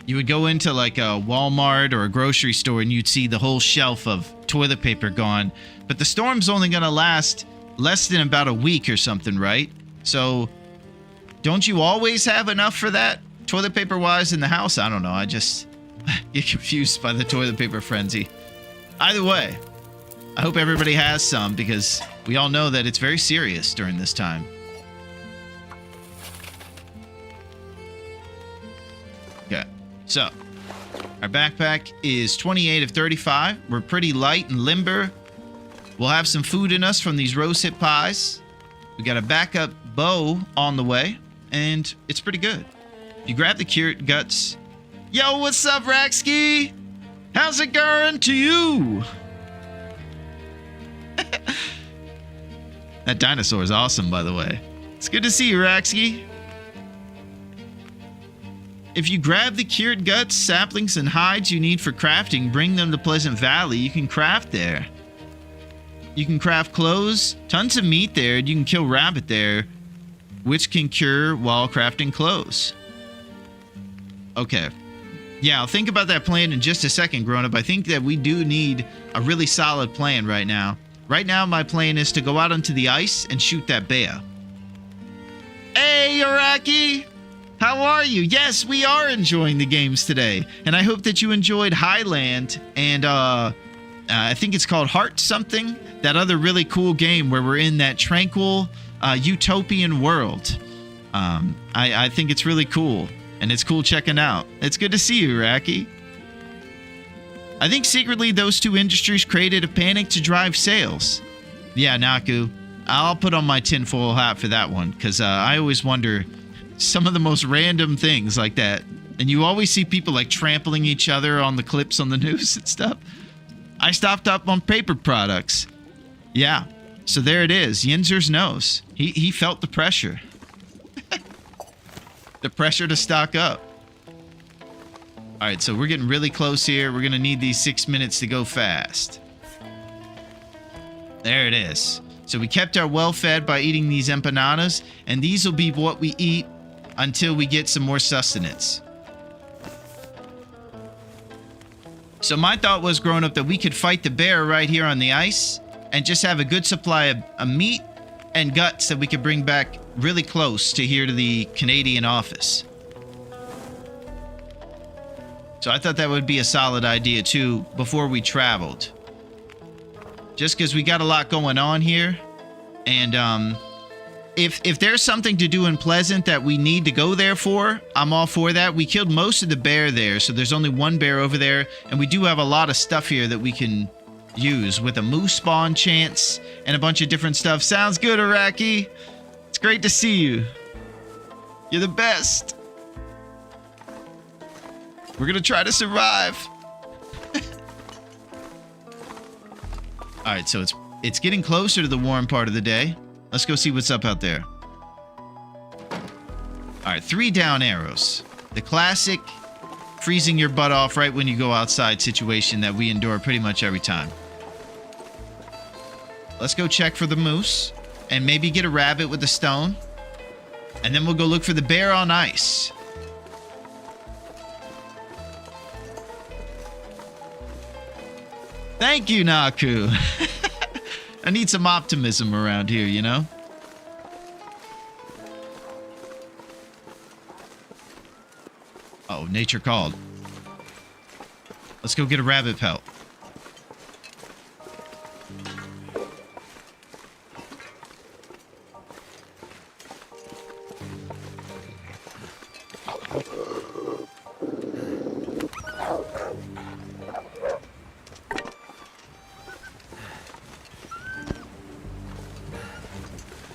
You would go into like a Walmart or a grocery store and you'd see the whole shelf of toilet paper gone. But the storm's only going to last less than about a week or something, right? So don't you always have enough for that toilet paper wise in the house? I don't know. I just get confused by the toilet paper frenzy. Either way, I hope everybody has some because we all know that it's very serious during this time. Okay. So, our backpack is 28 of 35. We're pretty light and limber. We'll have some food in us from these rose hip pies. We got a backup bow on the way, and it's pretty good. You grab the cured guts. Yo, what's up, Raxky? How's it going to you? That dinosaur is awesome, by the way. It's good to see you, Raxky. If you grab the cured guts, saplings, and hides you need for crafting, bring them to Pleasant Valley. You can craft there. You can craft clothes. Tons of meat there. You can kill rabbit there, which can cure while crafting clothes. Okay. Yeah, I'll think about that plan in just a second, grown up. I think that we do need a really solid plan right now. Right now, my plan is to go out onto the ice and shoot that bear. Hey, Iraqi! How are you? Yes, we are enjoying the games today. And I hope that you enjoyed Highland and I think it's called Heart something. That other really cool game where we're in that tranquil utopian world. I think it's really cool. And it's cool checking out. It's good to see you, Iraqi. I think secretly those two industries created a panic to drive sales. Yeah, Naku. I'll put on my tinfoil hat for that one. Because I always wonder some of the most random things like that. And you always see people like trampling each other on the clips on the news and stuff. I stocked up on paper products. Yeah. So there it is. Yinzer's knows. He felt the pressure. The pressure to stock up. All right, so we're getting really close here. We're going to need these 6 minutes to go fast. There it is. So we kept our well fed by eating these empanadas, and these will be what we eat until we get some more sustenance. So my thought was, growing up, that we could fight the bear right here on the ice and just have a good supply of meat and guts that we could bring back really close to here to the Canadian office. So I thought that would be a solid idea too before we traveled. Just because we got a lot going on here. And if there's something to do in Pleasant that we need to go there for, I'm all for that. We killed most of the bear there, so there's only one bear over there. And we do have a lot of stuff here that we can use with a moose spawn chance and a bunch of different stuff. Sounds good, Iraqi. It's great to see you. You're the best. We're gonna try to survive. All right, so it's getting closer to the warm part of the day. Let's go see what's up out there. All right, 3 down arrows. The classic freezing your butt off right when you go outside situation that we endure pretty much every time. Let's go check for the moose and maybe get a rabbit with a stone. And then we'll go look for the bear on ice. Thank you, Naku. I need some optimism around here, you know? Oh, nature called. Let's go get a rabbit pelt.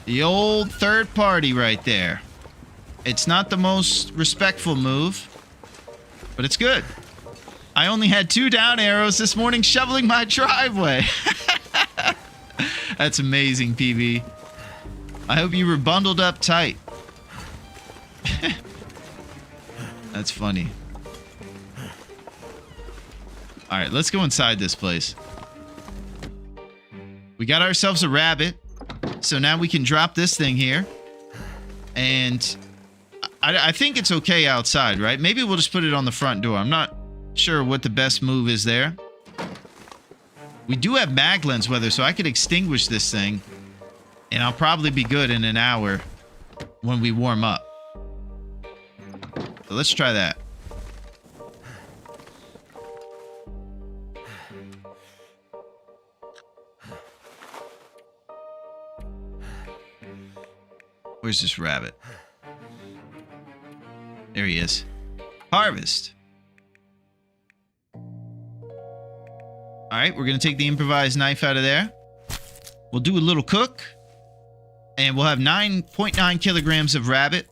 The old third party right there. It's not the most respectful move, but it's good. I only had 2 down arrows this morning shoveling my driveway. That's amazing, PB. I hope you were bundled up tight. That's funny. All right, let's go inside this place. We got ourselves a rabbit. So now we can drop this thing here. And I think it's okay outside, right? Maybe we'll just put it on the front door. I'm not sure what the best move is there. We do have mag lens weather, so I could extinguish this thing. And I'll probably be good in an hour when we warm up. So let's try that. Where's this rabbit? There he is. Harvest. All right, we're going to take the improvised knife out of there. We'll do a little cook. And we'll have 9.9 kilograms of rabbit.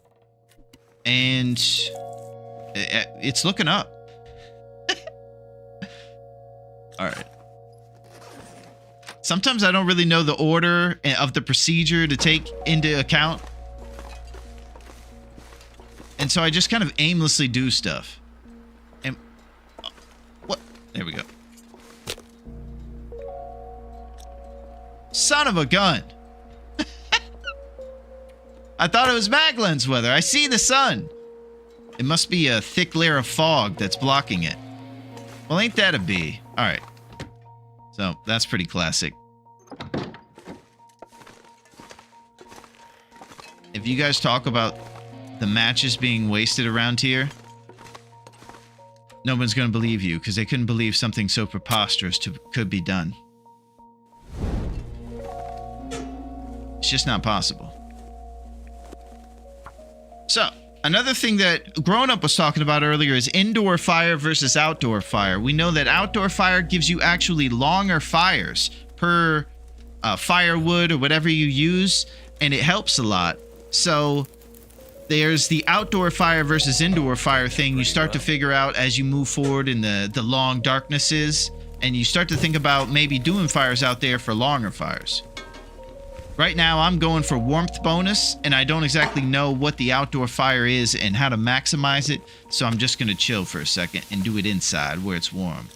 And it's looking up. All right. Sometimes I don't really know the order of the procedure to take into account And so I just kind of aimlessly do stuff. And what? There we go. Son of a gun. I thought it was mag lens weather. I see the sun. It must be a thick layer of fog that's blocking it. Well, ain't that a bee? All right. So that's pretty classic. If you guys talk about the matches being wasted around here, no one's going to believe you because they couldn't believe something so preposterous could be done. It's just not possible. So, another thing that Grown Up was talking about earlier is indoor fire versus outdoor fire. We know that outdoor fire gives you actually longer fires per firewood or whatever you use, and it helps a lot. So there's the outdoor fire versus indoor fire thing you start to figure out as you move forward in the long darknesses, and you start to think about maybe doing fires out there for longer fires. Right now, I'm going for warmth bonus, and I don't exactly know what the outdoor fire is and how to maximize it, so I'm just going to chill for a second and do it inside where it's warm.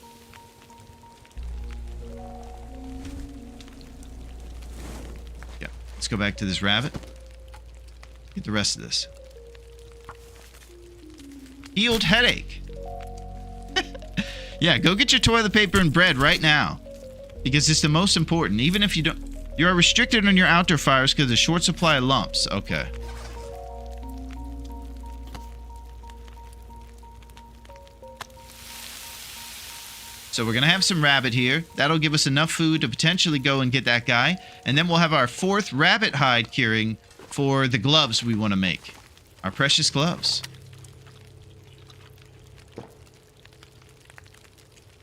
Yeah, let's go back to this rabbit. Get the rest of this. Healed headache. Yeah, go get your toilet paper and bread right now, because it's the most important. Even if you don't... You are restricted on your outdoor fires because of short supply of lumps. Okay. So we're going to have some rabbit here. That'll give us enough food to potentially go and get that guy. And then we'll have our 4th rabbit hide curing for the gloves we want to make. Our precious gloves.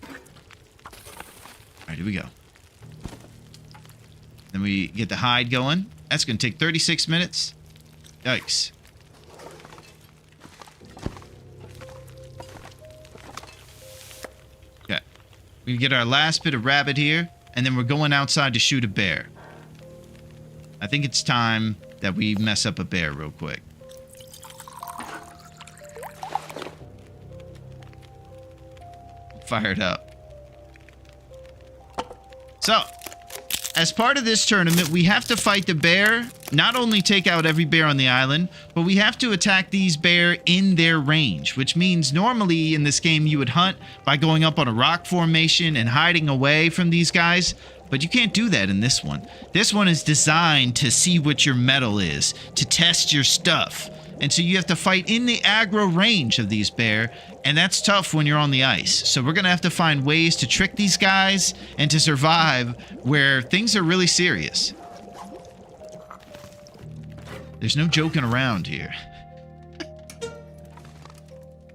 All right, here we go. Then we get the hide going. That's going to take 36 minutes. Yikes. Okay. We get our last bit of rabbit here, and then we're going outside to shoot a bear. I think it's time that we mess up a bear real quick. Fired up. So, as part of this tournament, we have to fight the bear, not only take out every bear on the island, but we have to attack these bear in their range, which means normally in this game you would hunt by going up on a rock formation and hiding away from these guys, but you can't do that in this one. This one is designed to see what your mettle is, to test your stuff. And so you have to fight in the aggro range of these bear, and that's tough when you're on the ice. So we're going to have to find ways to trick these guys and to survive where things are really serious. There's no joking around here.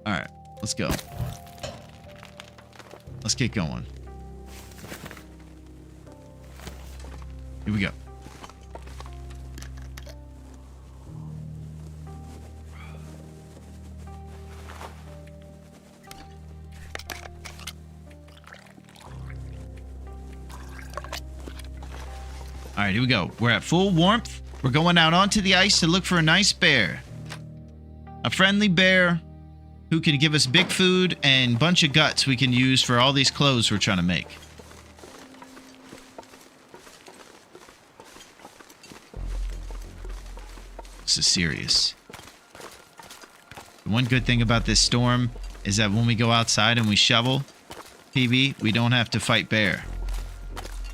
All right, let's go. Let's get going. Here we go. All right, here we go. We're at full warmth. We're going out onto the ice to look for a nice bear. A friendly bear who can give us big food and a bunch of guts we can use for all these clothes we're trying to make. This is serious. The one good thing about this storm is that when we go outside and we shovel, PB, we don't have to fight bear.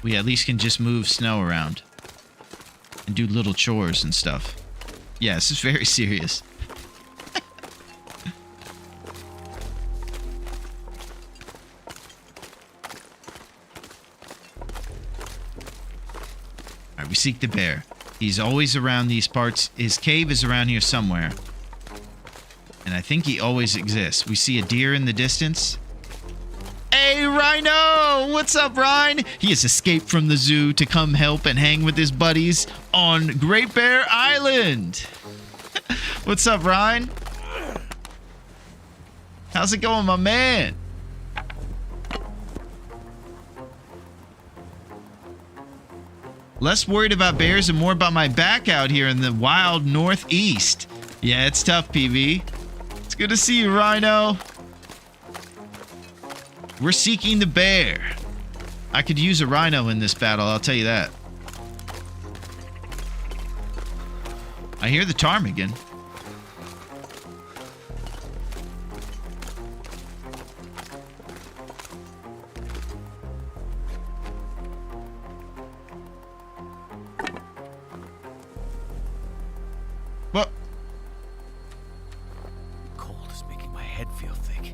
We at least can just move snow around and do little chores and stuff. Yeah, this is very serious. Alright, we seek the bear. He's always around these parts. His cave is around here somewhere. And I think he always exists. We see a deer in the distance. Hey, Rhino! What's up, Ryan? He has escaped from the zoo to come help and hang with his buddies on Great Bear Island. What's up, Ryan? How's it going, my man? Less worried about bears and more about my back out here in the wild northeast. Yeah, it's tough, PV. good to see you, Rhino. We're seeking the bear. I could use a rhino in this battle, I'll tell you that. I hear the ptarmigan. What?
Cold is making my head feel thick.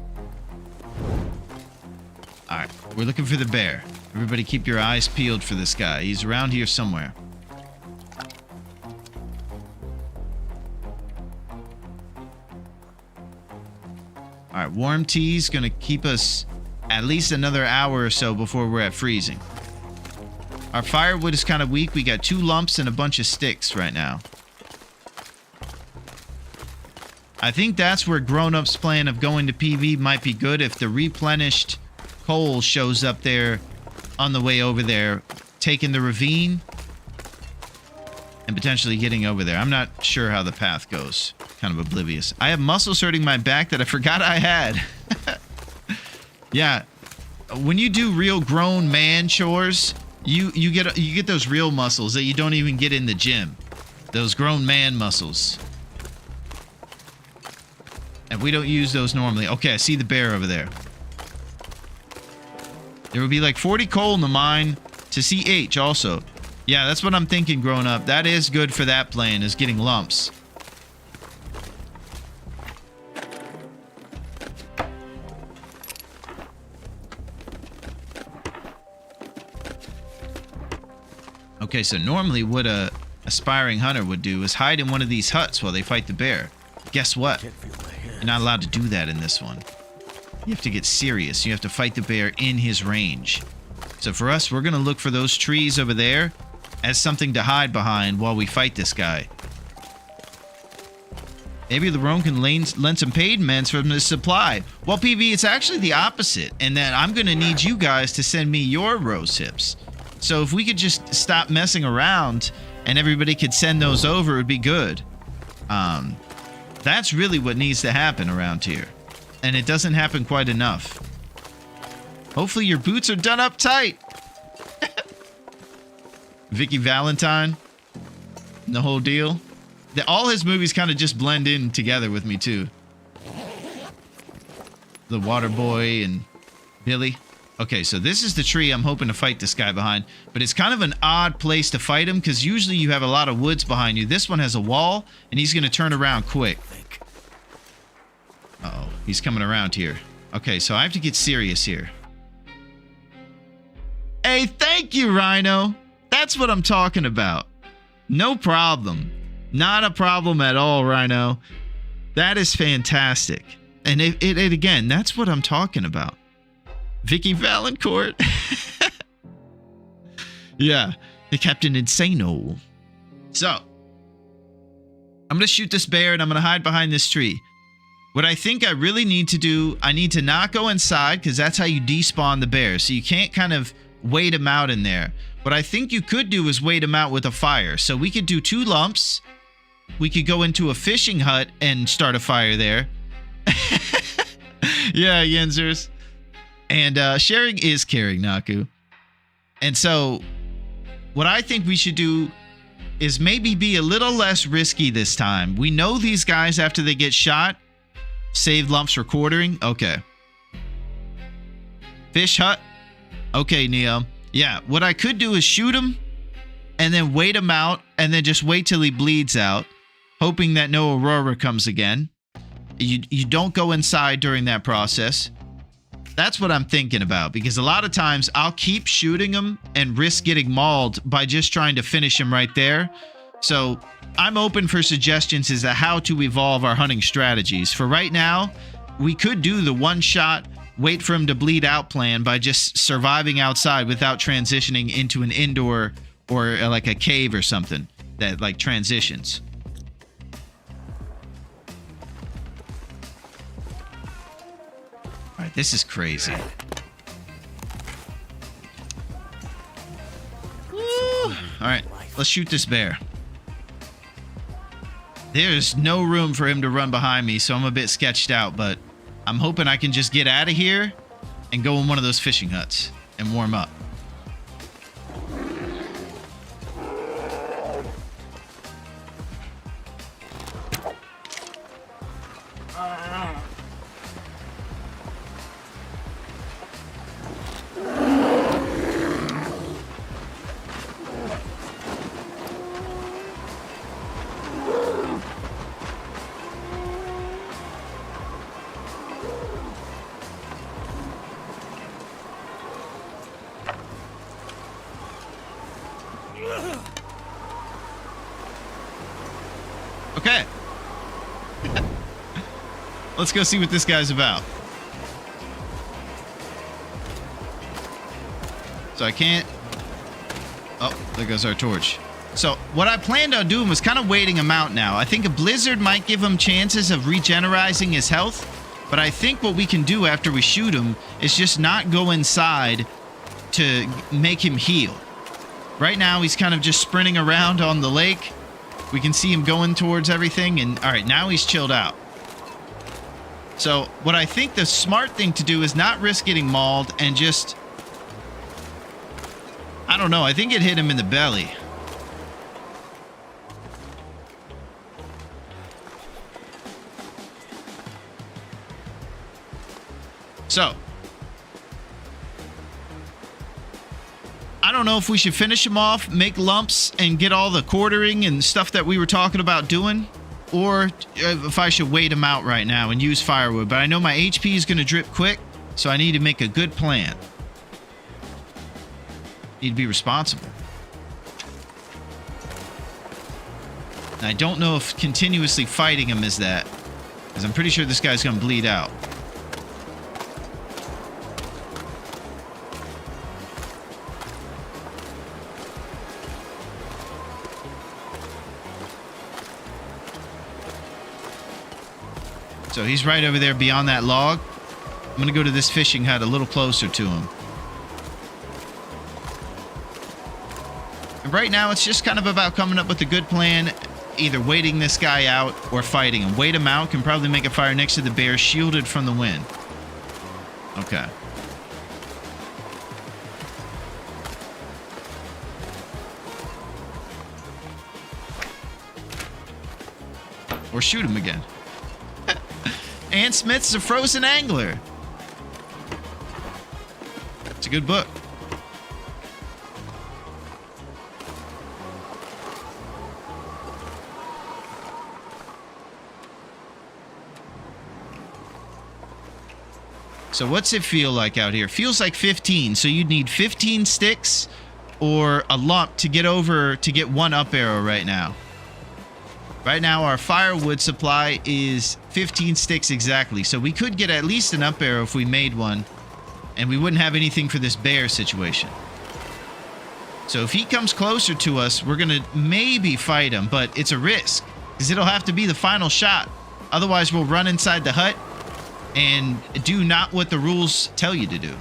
Alright, we're looking for the bear. Everybody keep your eyes peeled for this guy. He's around here somewhere. Alright, warm tea's gonna keep us at least another hour or so before we're at freezing. Our firewood is kind of weak. We got 2 lumps and a bunch of sticks right now. I think that's where grown-ups' plan of going to PV might be good if the replenished coal shows up there on the way over there, taking the ravine and potentially getting over there. I'm not sure how the path goes. Kind of oblivious. I have muscles hurting my back that I forgot I had. Yeah, when you do real grown man chores, you get those real muscles that you don't even get in the gym. Those grown man muscles. And we don't use those normally. Okay, I see the bear over there. There would be like 40 coal in the mine to CH also. Yeah, that's what I'm thinking growing up. That is good for that plane, is getting lumps. Okay, so normally what a aspiring hunter would do is hide in one of these huts while they fight the bear. Guess what? You're not allowed to do that in this one. You have to get serious. You have to fight the bear in his range. So for us, we're going to look for those trees over there as something to hide behind while we fight this guy. Maybe Larone can lend some pavements from his supply. Well, PV, it's actually the opposite. And that I'm going to need you guys to send me your rose hips. So if we could just stop messing around and everybody could send those over, it would be good. That's really what needs to happen around here. And it doesn't happen quite enough. Hopefully your boots are done up tight. Vicky Valentine. The whole deal. All his movies kind of just blend in together with me too. The Water Boy and Billy. Okay, so this is the tree I'm hoping to fight this guy behind. But it's kind of an odd place to fight him because usually you have a lot of woods behind you. This one has a wall and he's going to turn around quick. Uh-oh, he's coming around here. Okay, so I have to get serious here. Hey, thank you, Rhino. That's what I'm talking about. No problem. Not a problem at all, Rhino. That is fantastic. And it again, that's what I'm talking about. Vicky Valancourt. Yeah, the Captain Insano. So, I'm going to shoot this bear and I'm going to hide behind this tree. What I think I really need to do, I need to not go inside because that's how you despawn the bear. So you can't kind of wait him out in there. What I think you could do is wait him out with a fire. So we could do 2 lumps. We could go into a fishing hut and start a fire there. Yeah, Yenzers. And sharing is caring, Naku. And so what I think we should do is maybe be a little less risky this time. We know these guys after they get shot save lumps for quartering. Okay. Fish hut. Okay, Neo. Yeah, what I could do is shoot him and then wait him out and then just wait till he bleeds out, hoping that no Aurora comes again. You don't go inside during that process. That's what I'm thinking about because a lot of times I'll keep shooting him and risk getting mauled by just trying to finish him right there. So I'm open for suggestions as to how to evolve our hunting strategies. For right now, we could do the one shot, wait for him to bleed out plan by just surviving outside without transitioning into an indoor or like a cave or something that like transitions. All right, this is crazy. Woo. All right, let's shoot this bear. There's no room for him to run behind me, so I'm a bit sketched out, but I'm hoping I can just get out of here and go in one of those fishing huts and warm up. Okay. Let's go see what this guy's about. So I can't... Oh, there goes our torch. So what I planned on doing was kind of waiting him out now. I think a blizzard might give him chances of regenerizing his health. But I think what we can do after we shoot him is just not go inside to make him heal. Right now, he's kind of just sprinting around on the lake. We can see him going towards everything. And all right, now he's chilled out. So what I think the smart thing to do is not risk getting mauled and just... I don't know. I think it hit him in the belly. So, I don't know if we should finish him off, make lumps, and get all the quartering and stuff that we were talking about doing, or if I should wait him out right now and use firewood. But I know my HP is going to drip quick, so I need to make a good plan. Need to be responsible. And I don't know if continuously fighting him is that, because I'm pretty sure this guy's going to bleed out. So he's right over there beyond that log. I'm going to go to this fishing hut a little closer to him. And right now, it's just kind of about coming up with a good plan, either waiting this guy out or fighting him. Wait him out, can probably make a fire next to the bear, shielded from the wind. Okay. Or shoot him again. Ann Smith's A Frozen Angler. It's a good book. So what's it feel like out here? Feels like 15. So you'd need 15 sticks or a lump to get over to get one up arrow right now. Right now, our firewood supply is 15 sticks exactly. So we could get at least an up arrow if we made one. And we wouldn't have anything for this bear situation. So if he comes closer to us, we're going to maybe fight him. But it's a risk. Because it'll have to be the final shot. Otherwise, we'll run inside the hut and do not what the rules tell you to do.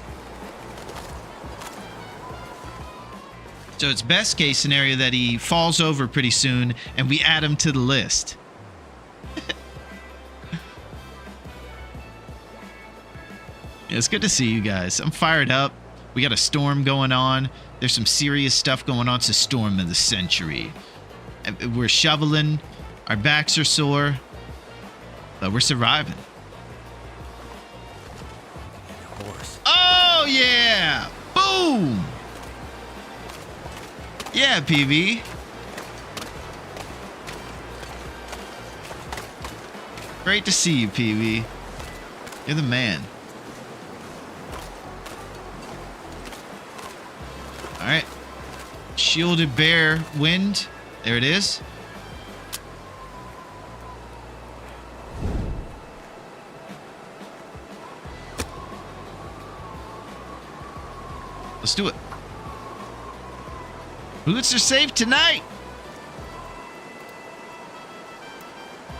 So it's best case scenario that he falls over pretty soon and we add him to the list. Yeah, it's good to see you guys. I'm fired up. We got a storm going on. There's some serious stuff going on. It's a storm of the century. We're shoveling. Our backs are sore. But we're surviving. Oh, yeah. Boom. Yeah, PB. Great to see you, PB. You're the man. All right. Shielded bear wind. There it is. Let's do it. Boots are safe tonight.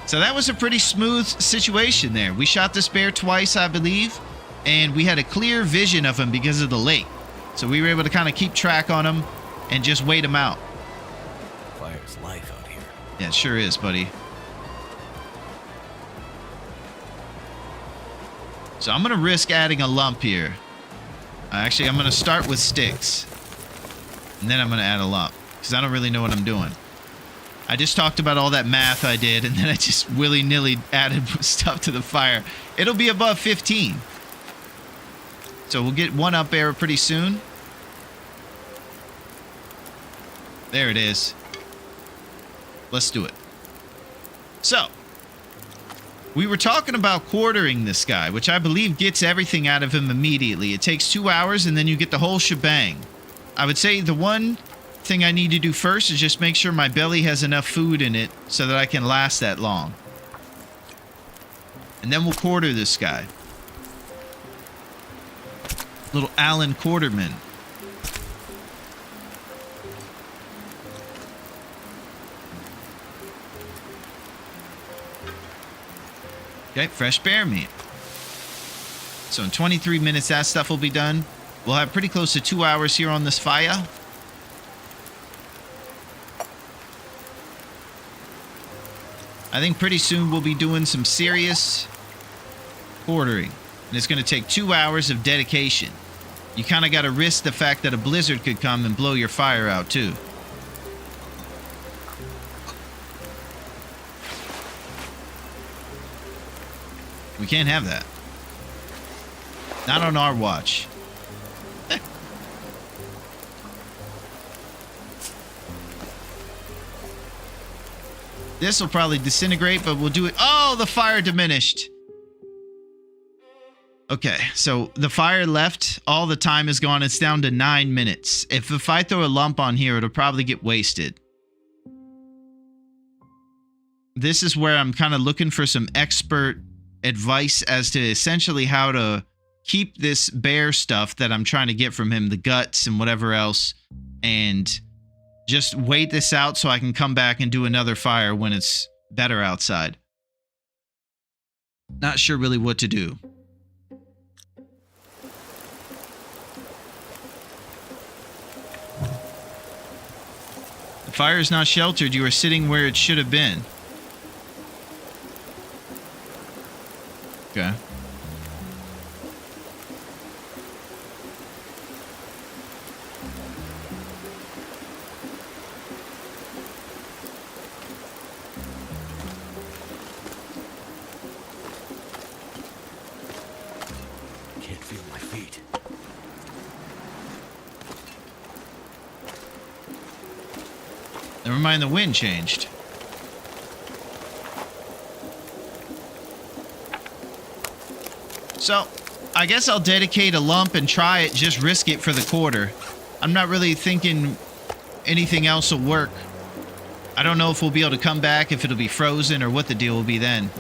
So that was a pretty smooth situation there. We shot this bear twice, I believe, and we had a clear vision of him because of the lake. So we were able to kind of keep track on him and just wait him out.
Fire's life out here.
Yeah, it sure is, buddy. So I'm going to risk adding a lump here. Actually, I'm going to start with sticks. And then I'm going to add a lump. Because I don't really know what I'm doing. I just talked about all that math I did. And then I just willy-nilly added stuff to the fire. It'll be above 15. So we'll get one up arrow pretty soon. There it is. Let's do it. So, we were talking about quartering this guy, which I believe gets everything out of him immediately. It takes 2 hours and then you get the whole shebang. I would say the one thing I need to do first is just make sure my belly has enough food in it so that I can last that long. And then we'll quarter this guy. Little Alan Quarterman. Okay, fresh bear meat. So in 23 minutes, that stuff will be done. We'll have pretty close to 2 hours here on this fire. I think pretty soon we'll be doing some serious quartering. And it's going to take 2 hours of dedication. You kind of got to risk the fact that a blizzard could come and blow your fire out too. We can't have that. Not on our watch. This will probably disintegrate, but we'll do it. Oh, the fire diminished. Okay, so the fire left. All the time is gone. It's down to 9 minutes. If I throw a lump on here, it'll probably get wasted. This is where I'm kind of looking for some expert advice as to essentially how to keep this bear stuff that I'm trying to get from him, the guts and whatever else, and just wait this out so I can come back and do another fire when it's better outside. Not sure really what to do. The fire is not sheltered. You are sitting where it should have been. Okay.
Can't feel my feet.
Never mind, the wind changed. So, I guess I'll dedicate a lump and try it, just risk it for the quarter. I'm not really thinking anything else will work. I don't know if we'll be able to come back, if it'll be frozen, or what the deal will be then.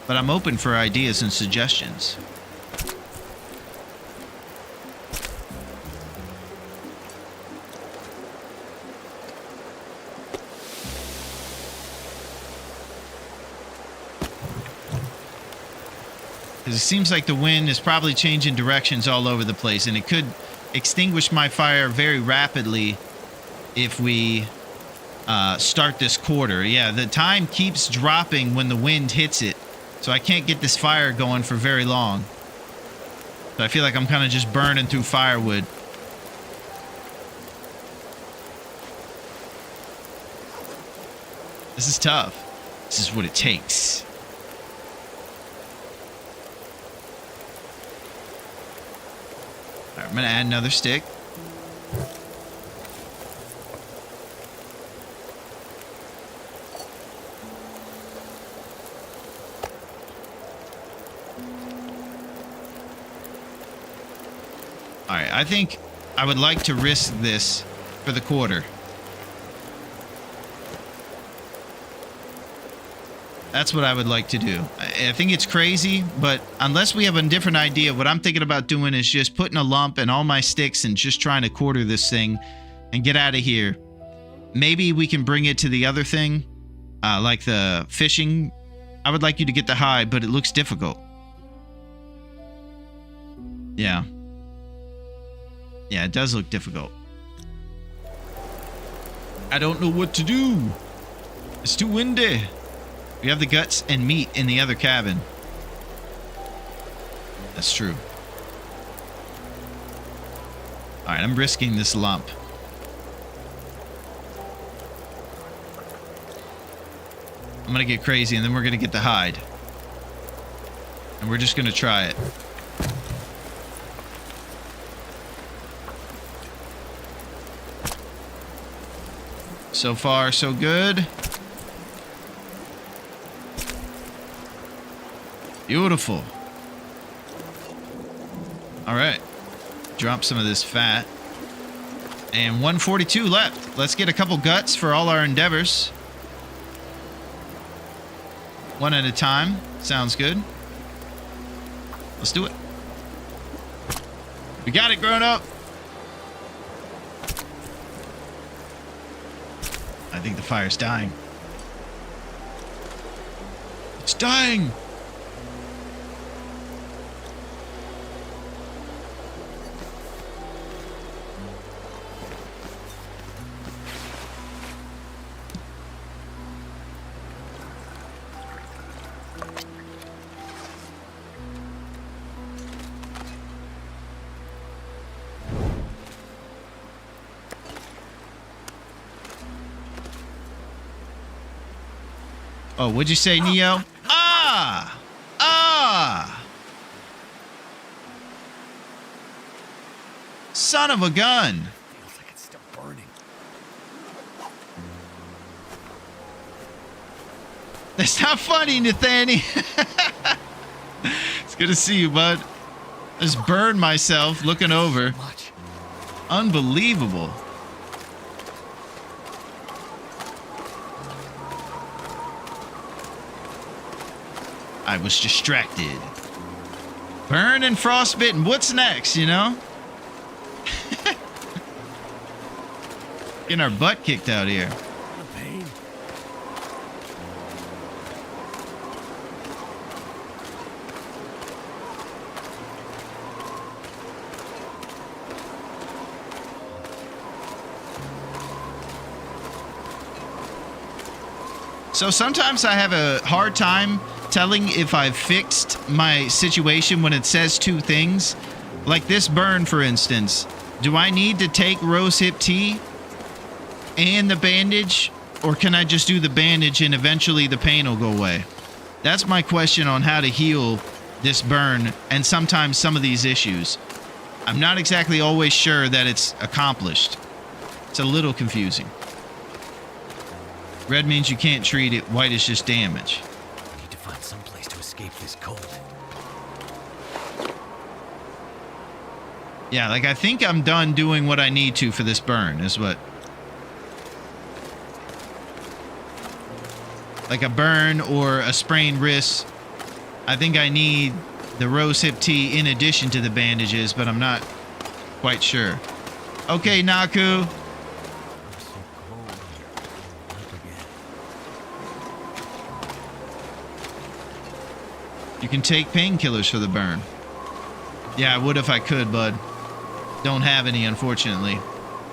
But I'm open for ideas and suggestions. Because it seems like the wind is probably changing directions all over the place, and it could extinguish my fire very rapidly if we start this quarter. Yeah, the time keeps dropping when the wind hits it, so I can't get this fire going for very long. So I feel like I'm kind of just burning through firewood. This is tough. This is what it takes. I'm going to add another stick. Alright, I think I would like to risk this for the quarter. That's what I would like to do. I think it's crazy, but unless we have a different idea, what I'm thinking about doing is just putting a lump in all my sticks and just trying to quarter this thing and get out of here. Maybe we can bring it to the other thing, like the fishing. I would like you to get the hide, but it looks difficult. Yeah. Yeah, it does look difficult. I don't know what to do. It's too windy. We have the guts and meat in the other cabin. That's true. All right, I'm risking this lump. I'm gonna get crazy, and then we're gonna get the hide. And we're just gonna try it. So far, so good. Beautiful. All right. Drop some of this fat. And 142 left. Let's get a couple guts for all our endeavors. One at a time. Sounds good. Let's do it. We got it, grown up. I think the fire's dying. It's dying. Oh, what'd you say, Neo? Ah! Ah! Son of a gun!
Feels like it's still burning.
That's not funny, Nathaniel. It's good to see you, bud. I just burned myself looking over.
Much.
Unbelievable. I was distracted. Burn and frostbitten. What's next, you know? Getting our butt kicked out here.
The pain.
So sometimes I have a hard time telling if I've fixed my situation when it says two things. Like this burn, for instance. Do I need to take rose hip tea and the bandage? Or can I just do the bandage and eventually the pain will go away? That's my question on how to heal this burn and sometimes some of these issues. I'm not exactly always sure that it's accomplished. It's a little confusing. Red means you can't treat it. White is just damage.
Need to find some place to escape this cold.
Yeah, like I think I'm done doing what I need to for this burn is what. Like a burn or a sprained wrist. I think I need the rose hip tea in addition to the bandages, but I'm not quite sure. Okay, Naku.
I'm so cold. Up again.
You can take painkillers for the burn. Yeah, I would if I could, bud. Don't have any, unfortunately.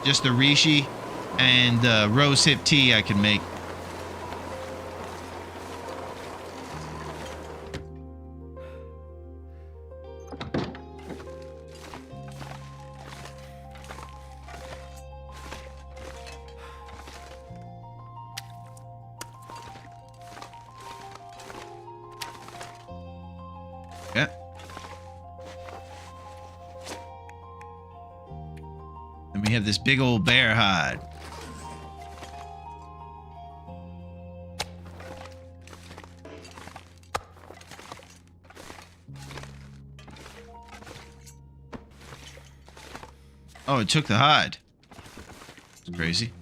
Just the reishi and the rose hip tea I can make. Yeah. And we have this big old bear hide. Oh, it took the hide. It's crazy.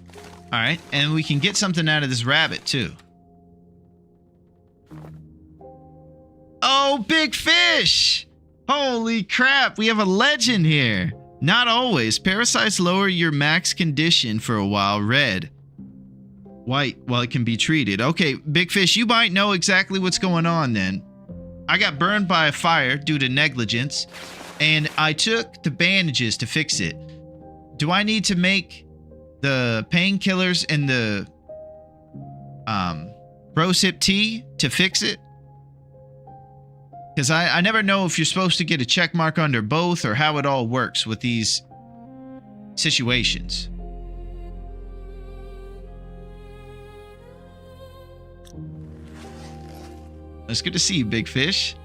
All right, and we can get something out of this rabbit too. Oh, big fish! Holy crap, we have a legend here. Not always. Parasites lower your max condition for a while. Red. White, while it can be treated. Okay, big fish, you might know exactly what's going on then. I got burned by a fire due to negligence, and I took the bandages to fix it. Do I need to make the painkillers and the rose hip tea to fix it? Because I never know if you're supposed to get a check mark under both or how it all works with these situations. It's good to see you, big fish.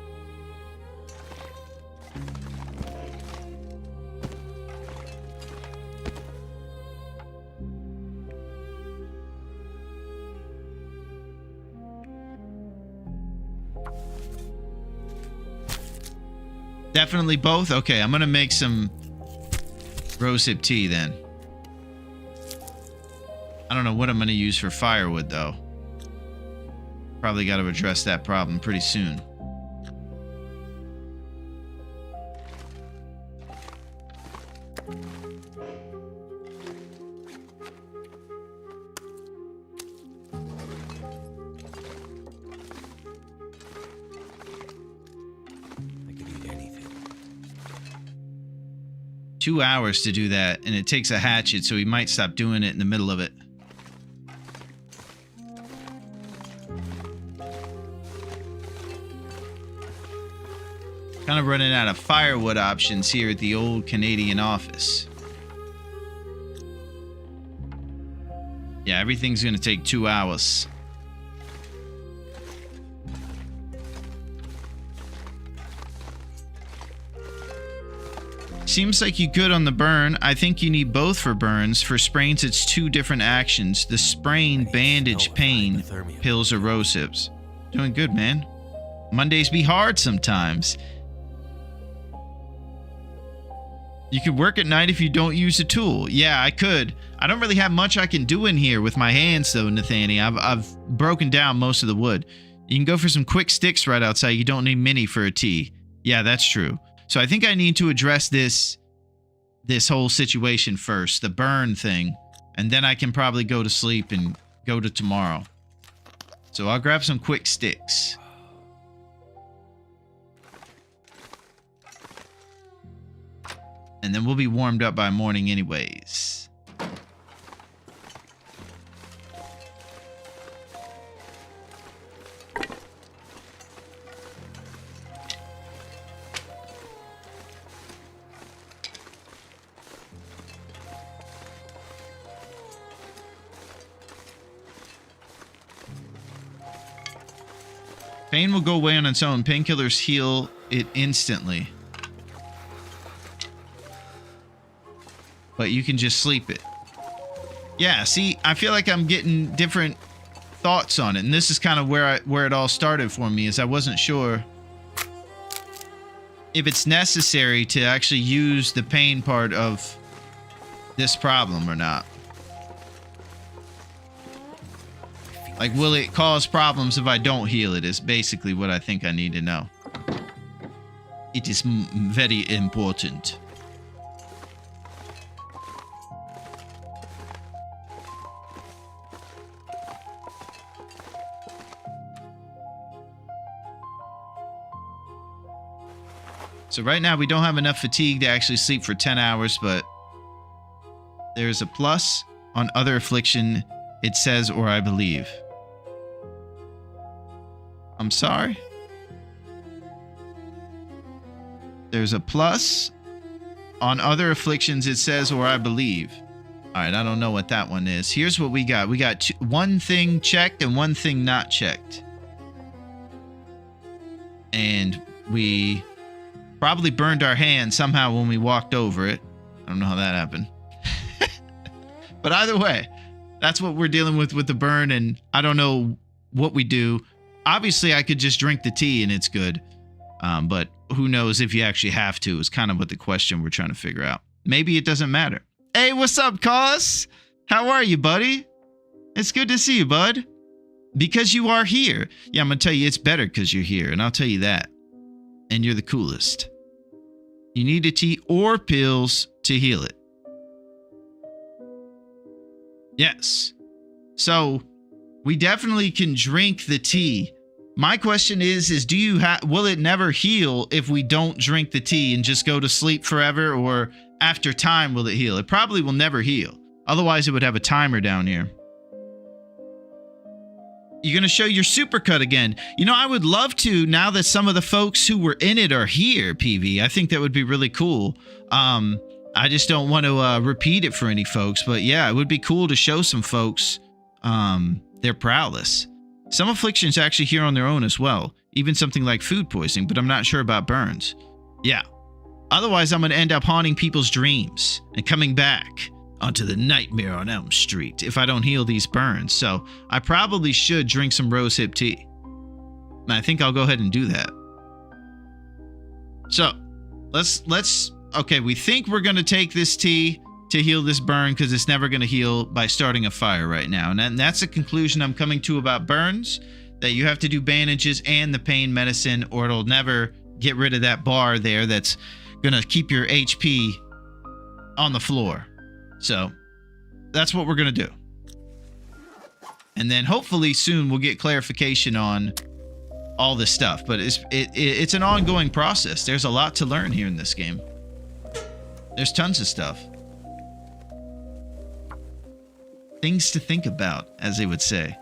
Definitely both? Okay, I'm gonna make some rosehip tea then. I don't know what I'm gonna use for firewood though. Probably got to address that problem pretty soon.
I could eat anything.
2 hours to do that, and it takes a hatchet, so he might stop doing it in the middle of it. Kind of running out of firewood options here at the old Canadian office. Yeah, everything's going to take 2 hours. Seems like you good on the burn. I think you need both for burns. For sprains, it's 2 different actions. The sprain, bandage, pain, pills, or rosehips. Doing good, man. Mondays be hard sometimes. You could work at night if you don't use a tool. Yeah, I could. I don't really have much I can do in here with my hands, though, Nathaniel. I've broken down most of the wood. You can go for some quick sticks right outside. You don't need many for a tea. Yeah, that's true. So I think I need to address this whole situation first, the burn thing, and then I can probably go to sleep and go to tomorrow. So I'll grab some quick sticks. And then we'll be warmed up by morning anyways. Pain will go away on its own. Painkillers heal it instantly. But you can just sleep it. Yeah, see, I feel like I'm getting different thoughts on it. And this is kind of where it all started for me, is I wasn't sure if it's necessary to actually use the pain part of this problem or not. Like, will it cause problems if I don't heal it, is basically what I think I need to know. It is very important. So right now we don't have enough fatigue to actually sleep for 10 hours, but there's a plus on other affliction. It says, or I believe. I'm sorry. There's a plus on other afflictions. It says, or I believe. All right, I don't know what that one is. Here's what we got. We got one thing checked and one thing not checked. And we probably burned our hand somehow when we walked over it. I don't know how that happened. But either way, that's what we're dealing with the burn, and I don't know what we do. Obviously, I could just drink the tea and it's good. But who knows if you actually have to, is kind of what the question we're trying to figure out. Maybe it doesn't matter. Hey, what's up, Cos? How are you, buddy? It's good to see you, bud. Because you are here. Yeah, I'm going to tell you it's better because you're here, and I'll tell you that. And you're the coolest. You need a tea or pills to heal it. Yes. So we definitely can drink the tea. My question is do you will it never heal if we don't drink the tea and just go to sleep forever, or after time will it heal? It probably will never heal. Otherwise it would have a timer down here. You're going to show your supercut again. You know, I would love to, now that some of the folks who were in it are here, PV. I think that would be really cool. I just don't want to repeat it for any folks. But yeah, it would be cool to show some folks their prowess. Some afflictions actually here on their own as well. Even something like food poisoning, but I'm not sure about burns. Yeah. Otherwise, I'm going to end up haunting people's dreams and coming back onto the nightmare on Elm Street if I don't heal these burns. So I probably should drink some rosehip tea. And I think I'll go ahead and do that. So let's okay, we think we're going to take this tea to heal this burn because it's never going to heal by starting a fire right now. And that's the conclusion I'm coming to about burns, that you have to do bandages and the pain medicine or it'll never get rid of that bar there that's going to keep your HP on the floor. So that's what we're going to do. And then hopefully soon we'll get clarification on all this stuff. But it's an ongoing process. There's a lot to learn here in this game. There's tons of stuff. Things to think about, as they would say.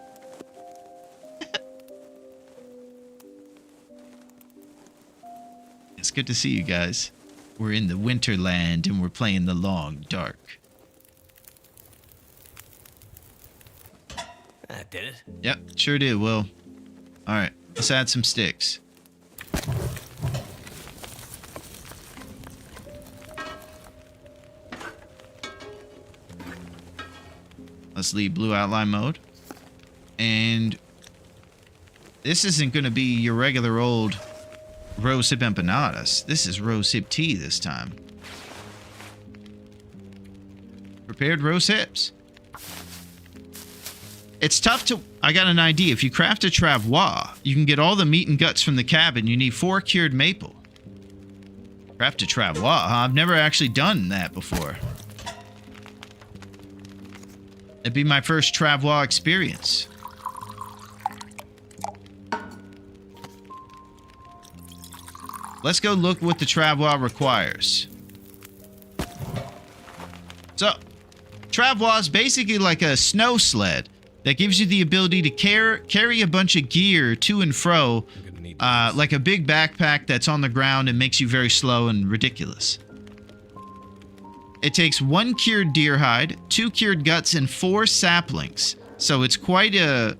It's good to see you guys. We're in the Winterland and we're playing the Long Dark.
That did it.
Yep, sure did, Will. Alright, let's add some sticks. Let's leave blue outline mode. And this isn't going to be your regular old rosehip empanadas. This is rosehip tea this time. Prepared rose hips. It's tough to... I got an idea. If you craft a travois, you can get all the meat and guts from the cabin. You need 4 cured maple. Craft a travois, huh? I've never actually done that before. It'd be my first travois experience. Let's go look what the travois requires. So, travois is basically like a snow sled that gives you the ability to carry a bunch of gear to and fro, like a big backpack that's on the ground and makes you very slow and ridiculous. It takes 1 cured deer hide, 2 cured guts, and 4 saplings. So it's quite a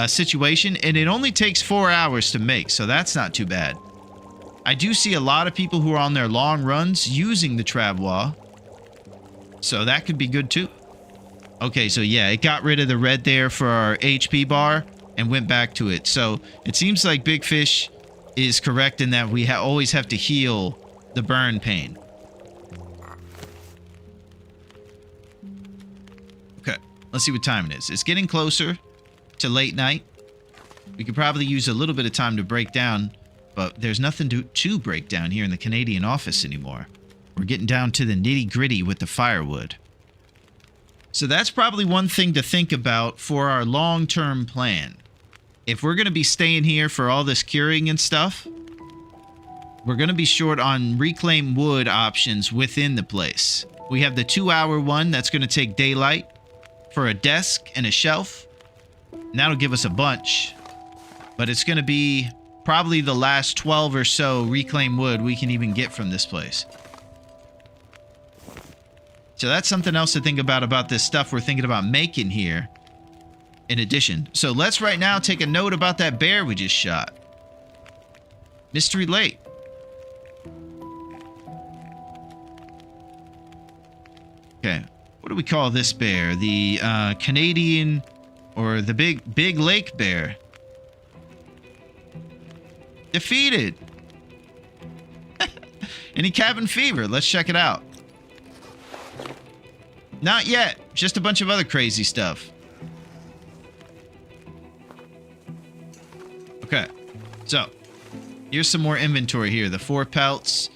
situation, and it only takes 4 hours to make, so that's not too bad. I do see a lot of people who are on their long runs using the travois, so that could be good too. Okay, so yeah, it got rid of the red there for our HP bar and went back to it. So it seems like Big Fish is correct in that we always have to heal the burn pain. Okay, let's see what time it is. It's getting closer to late night. We could probably use a little bit of time to break down, but there's nothing to break down here in the Canadian office anymore. We're getting down to the nitty-gritty with the firewood. So that's probably one thing to think about for our long-term plan. If we're going to be staying here for all this curing and stuff, we're going to be short on reclaimed wood options within the place. We have the 2-hour one that's going to take daylight for a desk and a shelf. And that'll give us a bunch. But it's going to be probably the last 12 or so reclaimed wood we can even get from this place. So that's something else to think about this stuff we're thinking about making here. In addition. So let's right now take a note about that bear we just shot. Mystery Lake. Okay. What do we call this bear? The Canadian or the big lake bear. Defeated. Any cabin fever? Let's check it out. Not yet. Just a bunch of other crazy stuff. Okay. So, here's some more inventory here. The 4 pelts.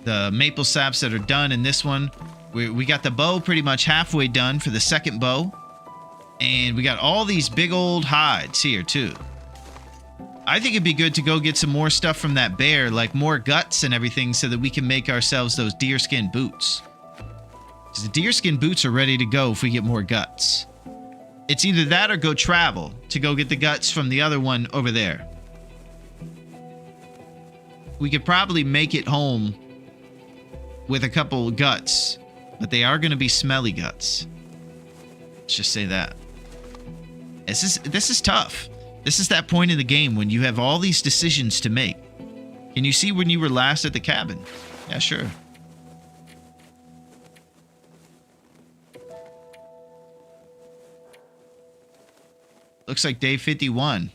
The maple saps that are done in this one. We got the bow pretty much halfway done for the second bow. And we got all these big old hides here, too. I think it'd be good to go get some more stuff from that bear, like more guts and everything, so that we can make ourselves those deerskin boots. Because the deerskin boots are ready to go if we get more guts. It's either that or go travel to go get the guts from the other one over there. We could probably make it home with a couple guts, but they are going to be smelly guts. Let's just say that. This is tough. This is that point in the game when you have all these decisions to make. Can you see when you were last at the cabin? Yeah, sure. Looks like day 51.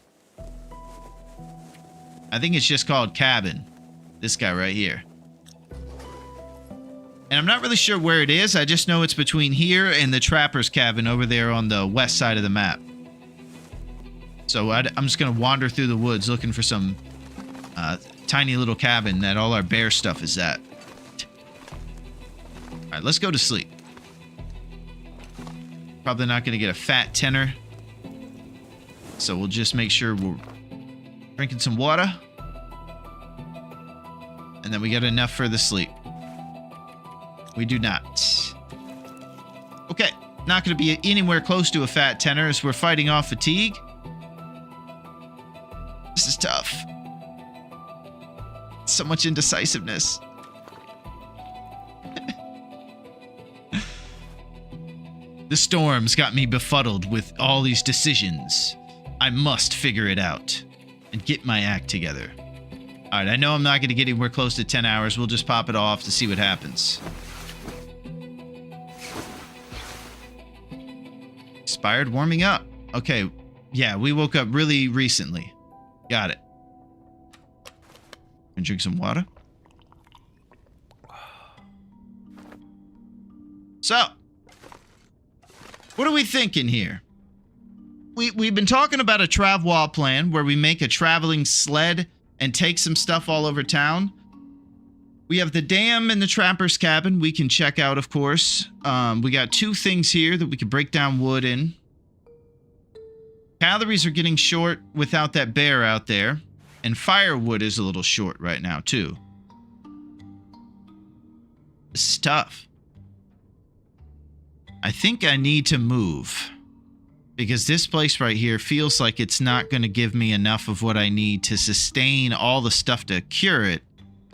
I think it's just called cabin. This guy right here. And I'm not really sure where it is. I just know it's between here and the trapper's cabin over there on the west side of the map. So I'm just going to wander through the woods looking for some tiny little cabin that all our bear stuff is at. All right, let's go to sleep. Probably not going to get a fat tenner. So we'll just make sure we're drinking some water. And then we got enough for the sleep. We do not. Okay, not going to be anywhere close to a fat tenner as we're fighting off fatigue. This is tough. So much indecisiveness. The storm's got me befuddled with all these decisions. I must figure it out and get my act together. All right, I know I'm not going to get anywhere close to 10 hours. We'll just pop it off to see what happens. Expired warming up. Okay, yeah, we woke up really recently. Got it. And drink some water. So, what are we thinking here? We've been talking about a travel plan where we make a traveling sled and take some stuff all over town. We have the dam and the trapper's cabin we can check out, of course. We got 2 things here that we can break down wood in. Calories are getting short without that bear out there. And firewood is a little short right now, too. This is tough. I think I need to move. Because this place right here feels like it's not going to give me enough of what I need to sustain all the stuff to cure it.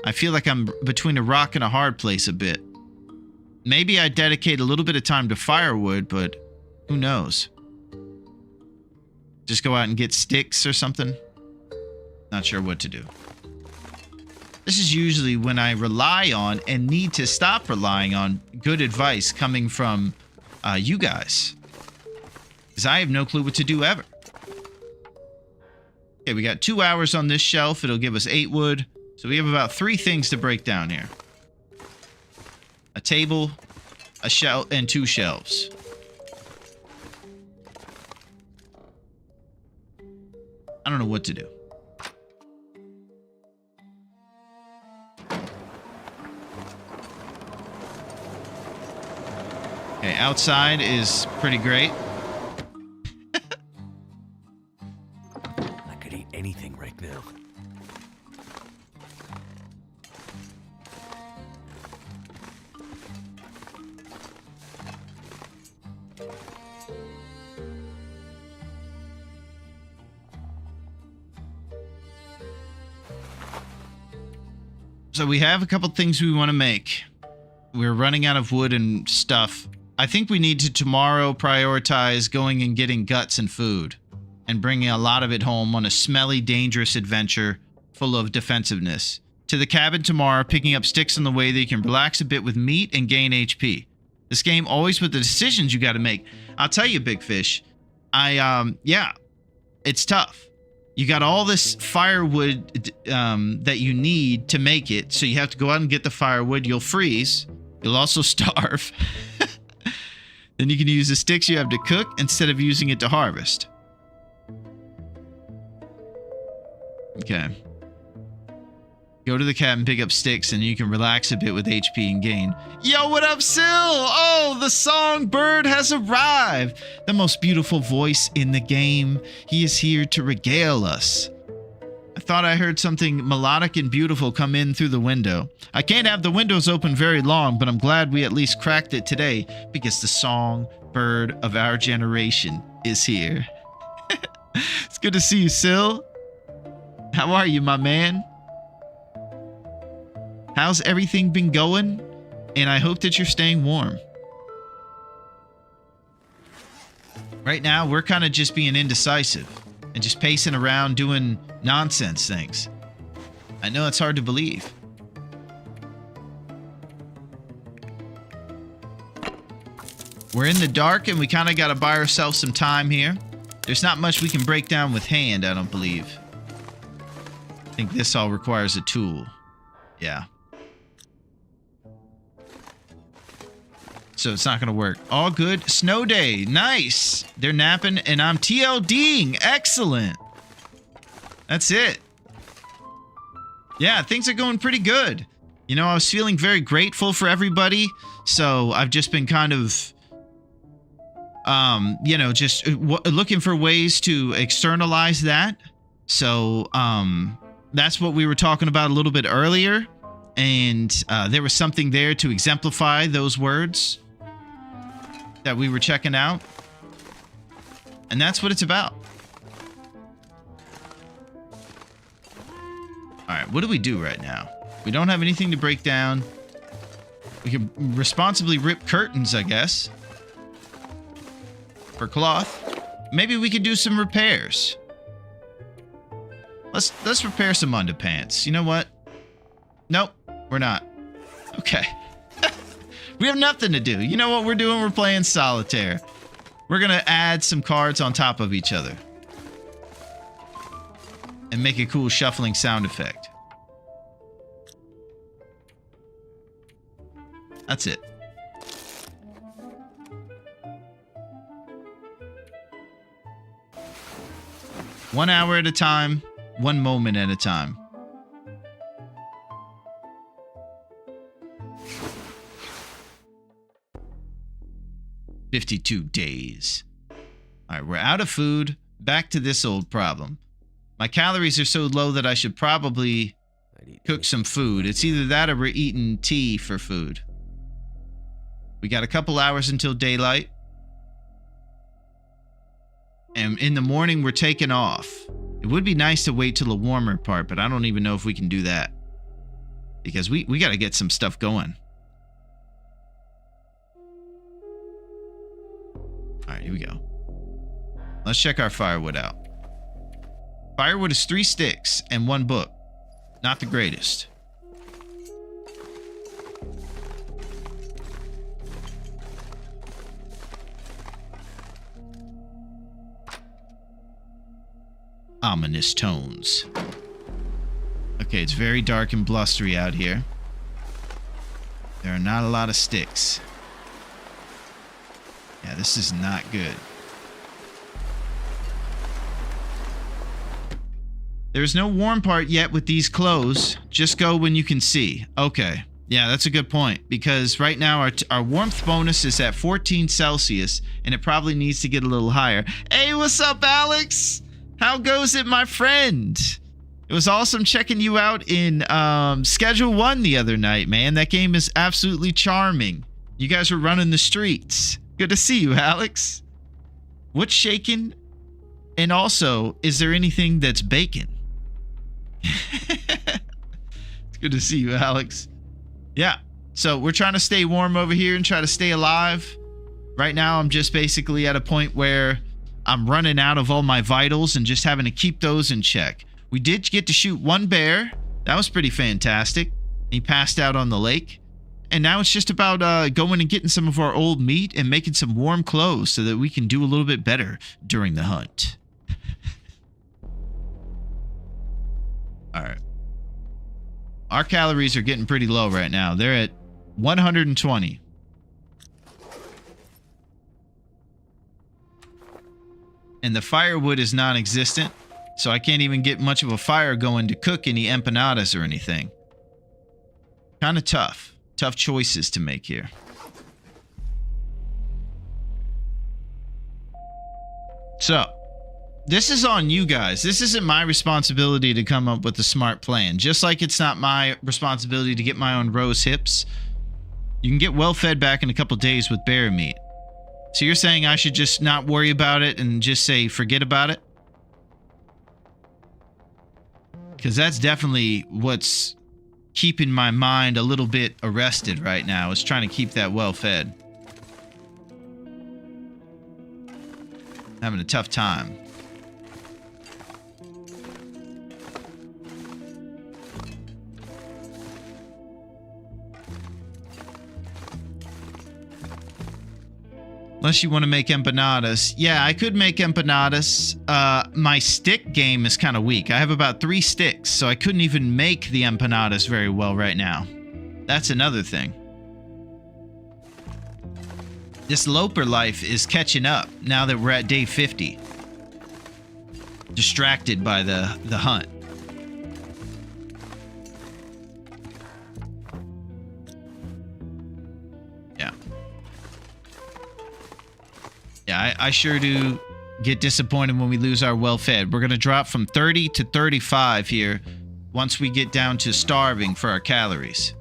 I feel like I'm between a rock and a hard place a bit. Maybe I dedicate a little bit of time to firewood, but who knows? Just go out and get sticks or something? Not sure what to do. This is usually when I rely on and need to stop relying on good advice coming from you guys. Because I have no clue what to do ever. Okay, we got 2 hours on this shelf. It'll give us 8 wood. So we have about 3 things to break down here. A table, a shelf, and 2 shelves. I don't know what to do. Okay, outside is pretty great.
I could eat anything right now.
So we have a couple things we want to make. We're running out of wood and stuff. I think we need to tomorrow prioritize going and getting guts and food and bringing a lot of it home on a smelly, dangerous adventure full of defensiveness. To the cabin tomorrow, picking up sticks on the way that you can relax a bit with meat and gain HP. This game always with the decisions you got to make. I'll tell you, Big Fish, yeah, it's tough. You got all this firewood that you need to make it, so you have to go out and get the firewood. You'll freeze. You'll also starve. Then you can use the sticks you have to cook instead of using it to harvest. Okay. Go to the cabin, pick up sticks, and you can relax a bit with HP and gain. Yo, what up, Syl? Oh, the songbird has arrived. The most beautiful voice in the game. He is here to regale us. I thought I heard something melodic and beautiful come in through the window. I can't have the windows open very long, but I'm glad we at least cracked it today because the songbird of our generation is here. It's good to see you, Syl. How are you, my man? How's everything been going? And I hope that you're staying warm. Right now, we're kind of just being indecisive and just pacing around doing nonsense things. I know it's hard to believe. We're in the dark and we kind of got to buy ourselves some time here. There's not much we can break down with hand, I don't believe. I think this all requires a tool. Yeah. So it's not going to work. All good. Snow day. Nice. They're napping and I'm TLDing. Excellent. That's it. Yeah, things are going pretty good. You know, I was feeling very grateful for everybody. So I've just been kind of, you know, just looking for ways to externalize that. So that's what we were talking about a little bit earlier. And there was something there to exemplify those words that we were checking out. And that's what it's about. All right, what do we do right now? We don't have anything to break down. We can responsibly rip curtains, I guess. For cloth. Maybe we could do some repairs. Let's repair some underpants. You know what? Nope, we're not. Okay. We have nothing to do. You know what we're doing? We're playing solitaire. We're going to add some cards on top of each other. And make a cool shuffling sound effect. That's it. One hour at a time, one moment at a time. "52 days. All right, we're out of food. Back to this old problem. My calories are so low that I should probably cook some food. It's either that or we're eating tea for food. We got a couple hours until daylight. And in the morning, we're taking off. It would be nice to wait till the warmer part, but I don't even know if we can do that. Because we got to get some stuff going. All right, here we go. Let's check our firewood out. Firewood is 3 sticks and 1 book. Not the greatest. Ominous tones. Okay, it's very dark and blustery out here. There are not a lot of sticks. Yeah, this is not good. There's no warm part yet with these clothes. Just go when you can see. Okay. Yeah, that's a good point. Because right now our warmth bonus is at 14 Celsius. And it probably needs to get a little higher. Hey, what's up, Alex? How goes it, my friend? It was awesome checking you out in Schedule 1 the other night, man. That game is absolutely charming. You guys were running the streets. Good to see you, Alex. What's shaking? And also, is there anything that's baking? It's good to see you, Alex. Yeah, so we're trying to stay warm over here and try to stay alive. Right now, I'm just basically at a point where I'm running out of all my vitals and just having to keep those in check. We did get to shoot 1 bear. That was pretty fantastic. He passed out on the lake. And now it's just about going and getting some of our old meat and making some warm clothes so that we can do a little bit better during the hunt. All right. Our calories are getting pretty low right now. They're at 120. And the firewood is non-existent, so I can't even get much of a fire going to cook any empanadas or anything. Kind of tough. Tough choices to make here. So, this is on you guys. This isn't my responsibility to come up with a smart plan. Just like it's not my responsibility to get my own rose hips. You can get well fed back in a couple days with bear meat. So you're saying I should just not worry about it and just say forget about it? Because that's definitely what's keeping my mind a little bit arrested right now, is trying to keep that well fed. Having a tough time. Unless you want to make empanadas. Yeah, I could make empanadas. My stick game is kind of weak. I have about 3 sticks, so I couldn't even make the empanadas very well right now. That's another thing. This Loper life is catching up now that we're at day 50. Distracted by the hunt. Yeah, I sure do get disappointed when we lose our well-fed. We're going to drop from 30 to 35 here once we get down to starving for our calories.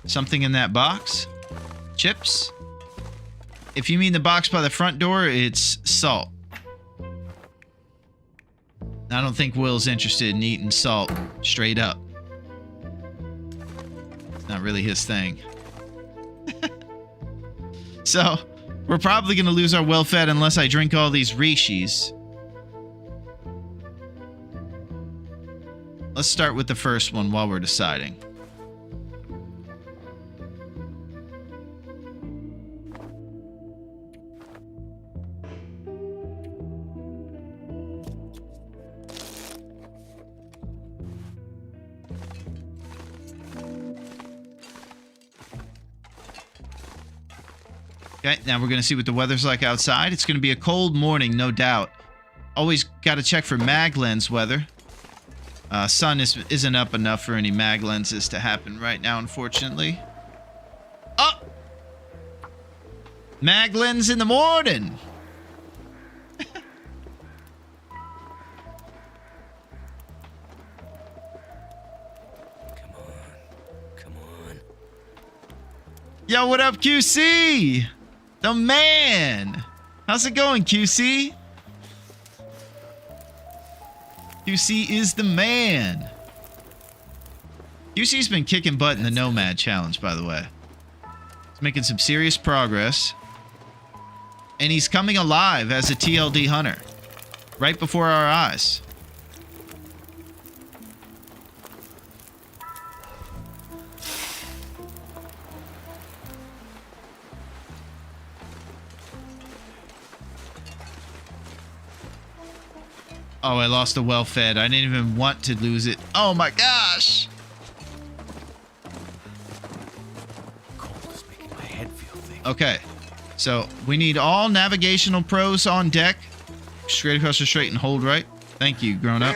Something in that box? Chips? If you mean the box by the front door, it's salt. I don't think Will's interested in eating salt straight up. It's not really his thing. So, we're probably going to lose our well-fed unless I drink all these Rishis. Let's start with the first one while we're deciding. Okay, now we're going to see what the weather's like outside. It's going to be a cold morning, no doubt. Always got to check for mag lens weather. Sun isn't up enough for any mag lenses to happen right now, unfortunately. Oh! Mag lens in the morning!
Come on.
Yo, what up, QC? The man! How's it going, QC? QC is the man. QC's been kicking butt in the Nomad Challenge, by the way. He's making some serious progress. And he's coming alive as a TLD hunter. Right before our eyes. Oh, I lost a well-fed. I didn't even want to lose it. Oh my gosh!
Cold is making my head feel thick.
Okay, so we need all navigational pros on deck. Straight across the straight and hold right. Thank you, grown up.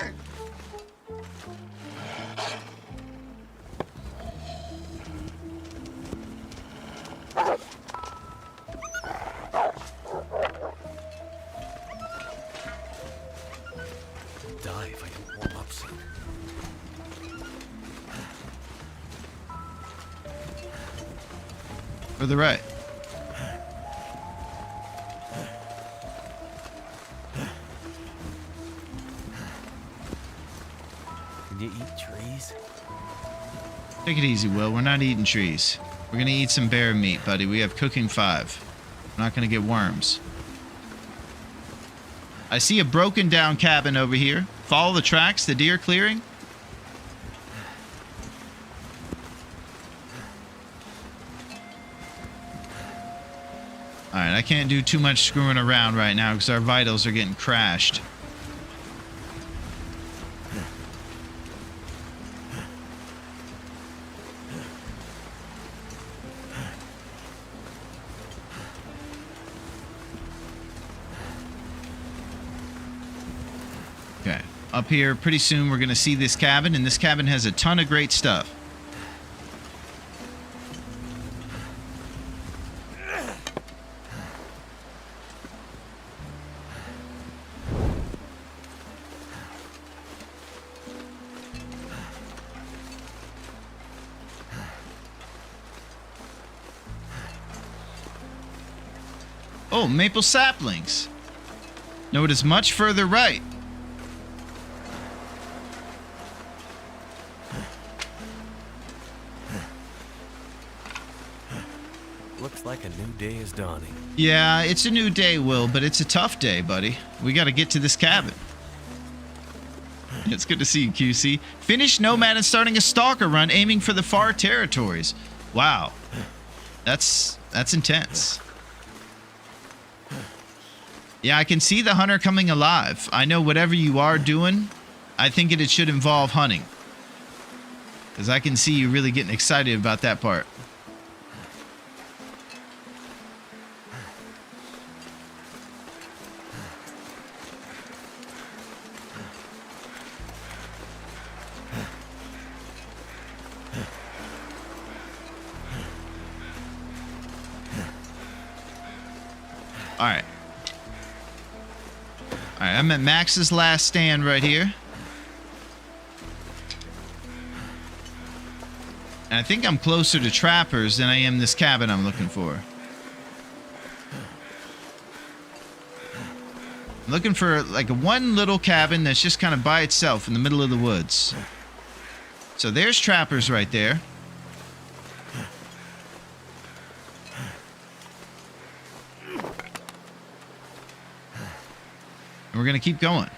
Die if I don't warm up soon.
For the right.
Can you eat trees?
Take it easy, Will. We're not eating trees. We're gonna eat some bear meat, buddy. We have cooking 5. We're not gonna get worms. I see a broken down cabin over here. Follow the tracks, the deer clearing. Alright, I can't do too much screwing around right now because our vitals are getting crashed. Okay, up here, pretty soon we're going to see this cabin, and this cabin has a ton of great stuff. Oh, maple saplings. No, it is much further right.
Looks like a new day is dawning.
Yeah, it's a new day, Will, but it's a tough day, buddy. We got to get to this cabin. It's good to see you, QC. Finish Nomad and starting a stalker run aiming for the far territories. Wow. That's intense. Yeah, I can see the hunter coming alive. I know whatever you are doing, I think it should involve hunting. Because I can see you really getting excited about that part. Alright. Alright, I'm at Max's last stand right here. And I think I'm closer to trappers than I am this cabin I'm looking for. I'm looking for like one little cabin that's just kind of by itself in the middle of the woods. So there's trappers right there. We're going to keep going.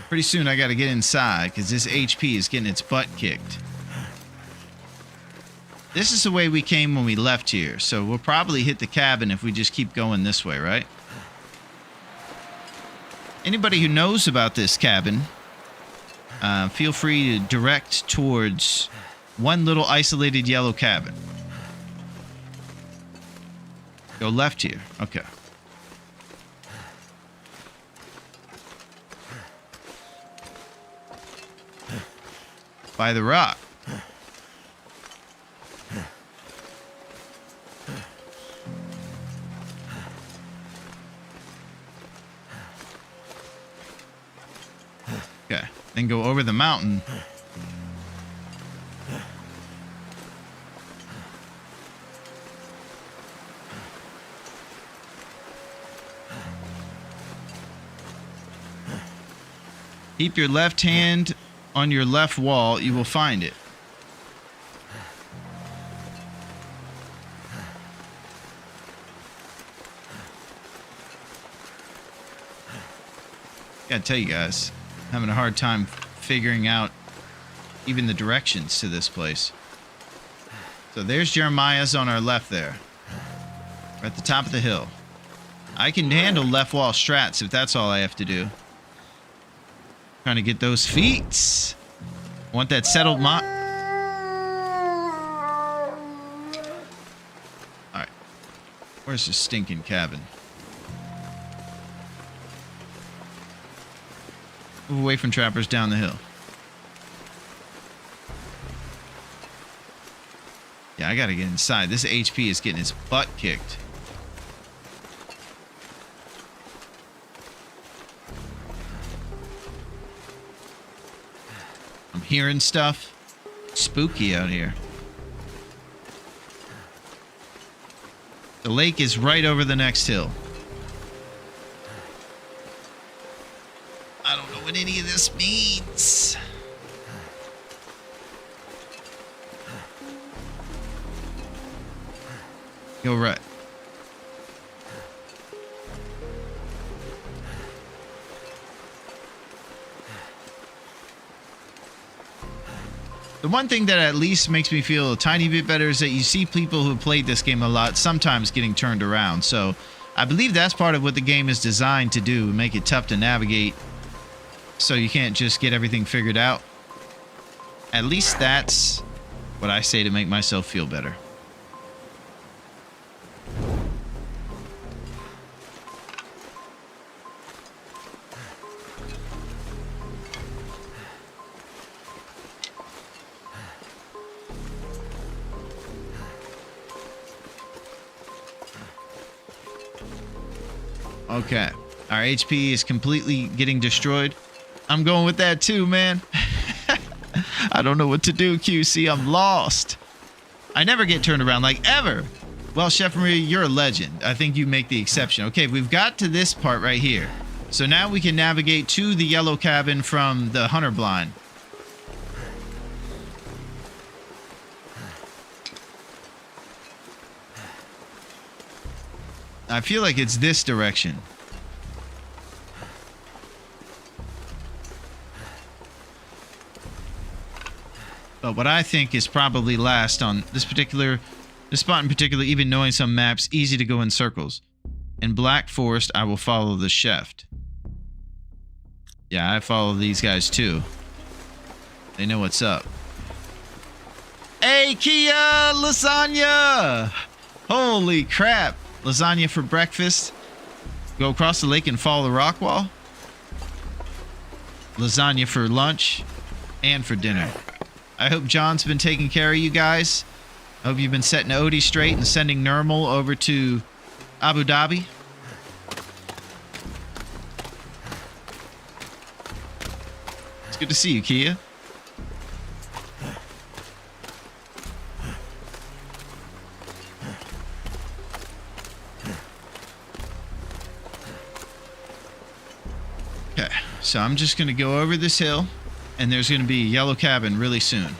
Pretty soon I got to get inside because this HP is getting its butt kicked. This is the way we came when we left here, so we'll probably hit the cabin if we just keep going this way, right? Anybody who knows about this cabin, feel free to direct towards one little isolated yellow cabin. Go left here. Okay. By the rock. Okay. Then go over the mountain. Keep your left hand on your left wall. You will find it. Gotta tell you guys, I'm having a hard time figuring out even the directions to this place. So there's Jeremiah's on our left there. We're at the top of the hill. I can handle left wall strats if that's all I have to do. Trying to get those feet. Want that settled Alright. Where's the stinking cabin? Move away from trappers down the hill. Yeah, I gotta get inside. This HP is getting its butt kicked. I'm hearing stuff. Spooky out here. The lake is right over the next hill. I don't know what any of this means. Go right. The one thing that at least makes me feel a tiny bit better is that you see people who played this game a lot sometimes getting turned around. So I believe that's part of what the game is designed to do, make it tough to navigate so you can't just get everything figured out. At least that's what I say to make myself feel better. Okay. Our HP is completely getting destroyed. I'm going with that too, man. I don't know what to do, QC. I'm lost. I never get turned around, like, ever. Well, Chef Maria, you're a legend. I think you make the exception. Okay, we've got to this part right here. So now we can navigate to the yellow cabin from the hunter blind. I feel like it's this direction. But what I think is probably last on this spot in particular, even knowing some maps, easy to go in circles. In Black Forest, I will follow the chef. Yeah, I follow these guys too. They know what's up. Hey, Kia! Lasagna! Holy crap. Lasagna for breakfast. Go across the lake and follow the rock wall. Lasagna for lunch and for dinner. I hope John's been taking care of you guys. I hope you've been setting Odie straight and sending Nermal over to Abu Dhabi. It's good to see you, Kia. Okay, so I'm just going to go over this hill, and there's going to be a yellow cabin really soon.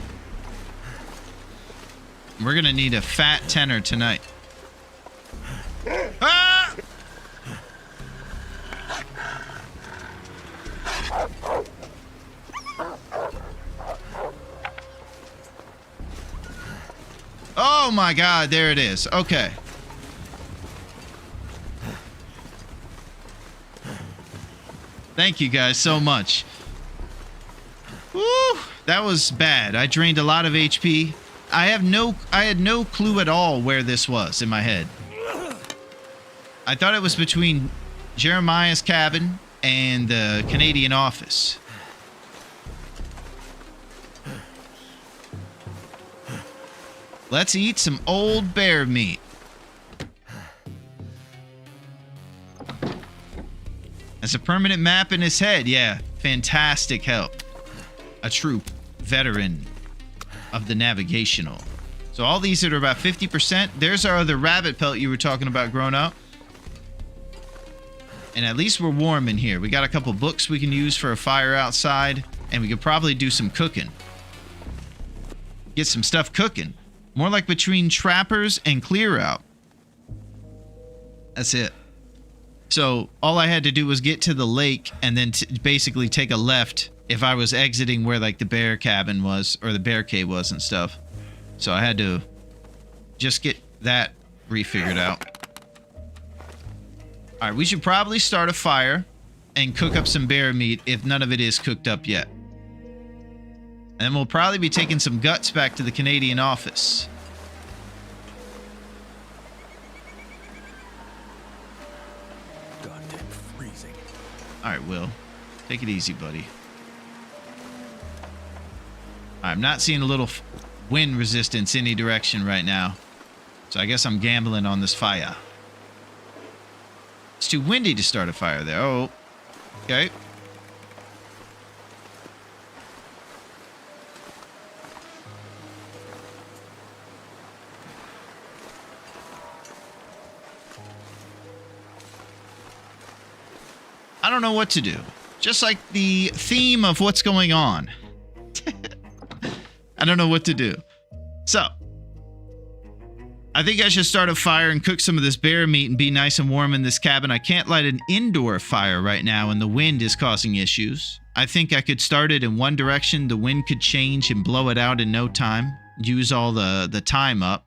We're going to need a fat tenor tonight. Ah! Oh my God, there it is. Okay. Thank you guys so much. Woo! That was bad. I drained a lot of HP. I had no clue at all where this was in my head. I thought it was between Jeremiah's cabin and the Canadian office. Let's eat some old bear meat. That's a permanent map in his head. Yeah, fantastic help. A true veteran of the navigational. So all these are about 50%. There's our other rabbit pelt you were talking about growing up. And at least we're warm in here. We got a couple books we can use for a fire outside. And we could probably do some cooking. Get some stuff cooking. More like between trappers and clear out. That's it. So all I had to do was get to the lake and then basically take a left if I was exiting where like the bear cabin was or the bear cave was and stuff. So I had to just get that refigured out. All right, we should probably start a fire and cook up some bear meat if none of it is cooked up yet. And we'll probably be taking some guts back to the Canadian office.
Goddamn freezing.
All right, Will. Take it easy, buddy. I'm not seeing a little wind resistance any direction right now. So I guess I'm gambling on this fire. It's too windy to start a fire there. Oh, okay. I don't know what to do. Just like the theme of what's going on. I don't know what to do. So, I think I should start a fire and cook some of this bear meat and be nice and warm in this cabin. I can't light an indoor fire right now and the wind is causing issues. I think I could start it in one direction. The wind could change and blow it out in no time. Use all the time up.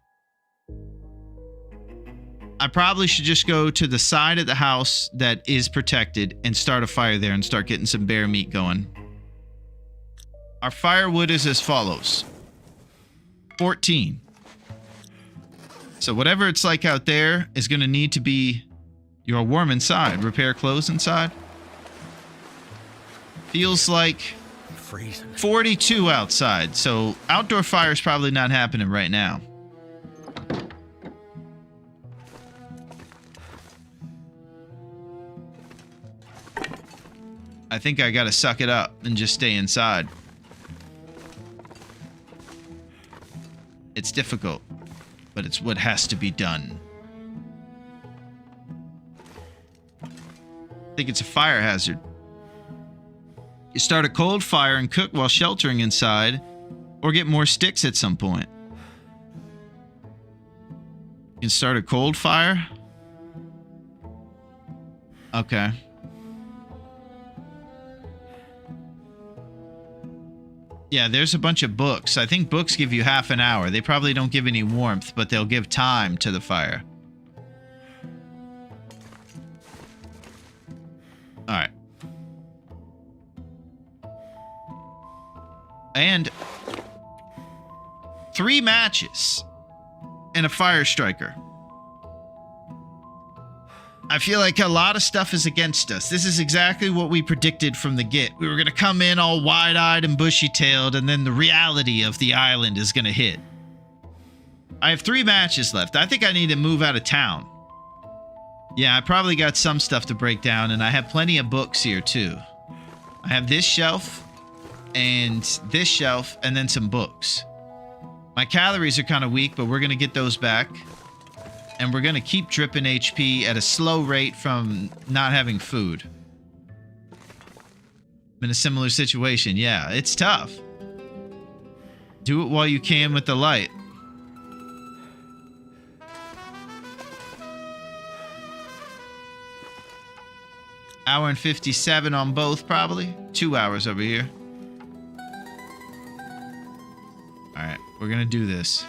I probably should just go to the side of the house that is protected and start a fire there and start getting some bear meat going. Our firewood is as follows. 14. So whatever it's like out there is going to need to be... You're warm inside. Repair clothes inside. Feels like
I'm freezing.
42 outside. So outdoor fire is probably not happening right now. I think I gotta suck it up and just stay inside. It's difficult. but it's what has to be done. I think it's a fire hazard. You start a cold fire and cook while sheltering inside, or get more sticks at some point. You can start a cold fire? Okay. Yeah, there's a bunch of books. I think books give you half an hour. They probably don't give any warmth, but they'll give time to the fire. Alright. And 3 matches and a fire striker. I feel like a lot of stuff is against us. This is exactly what we predicted from the get. We were going to come in all wide-eyed and bushy-tailed, and then the reality of the island is going to hit. I have 3 matches left. I think I need to move out of town. Yeah, I probably got some stuff to break down, and I have plenty of books here, too. I have this shelf, and this shelf, and then some books. My calories are kind of weak, but we're going to get those back. And we're going to keep dripping HP at a slow rate from not having food. I'm in a similar situation. Yeah, it's tough. Do it while you can with the light. Hour and 57 on both, probably. 2 hours over here. Alright, we're going to do this.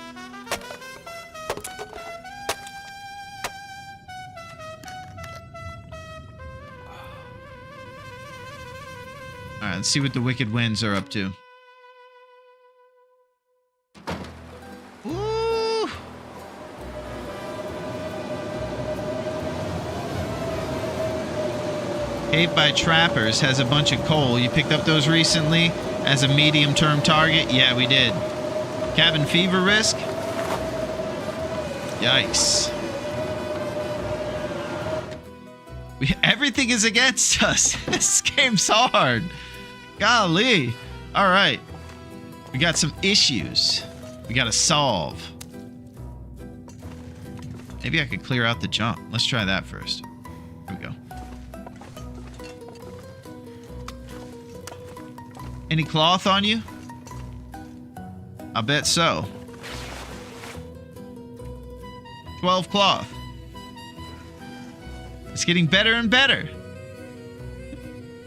Alright, let's see what the Wicked Winds are up to. Woo! Cave by Trappers has a bunch of coal. You picked up those recently as a medium-term target? Yeah, we did. Cabin fever risk? Yikes. Everything is against us. This game's hard. Golly. All right. We got some issues we got to solve. Maybe I could clear out the junk. Let's try that first. Here we go. Any cloth on you? I bet so. 12 cloth. It's getting better and better.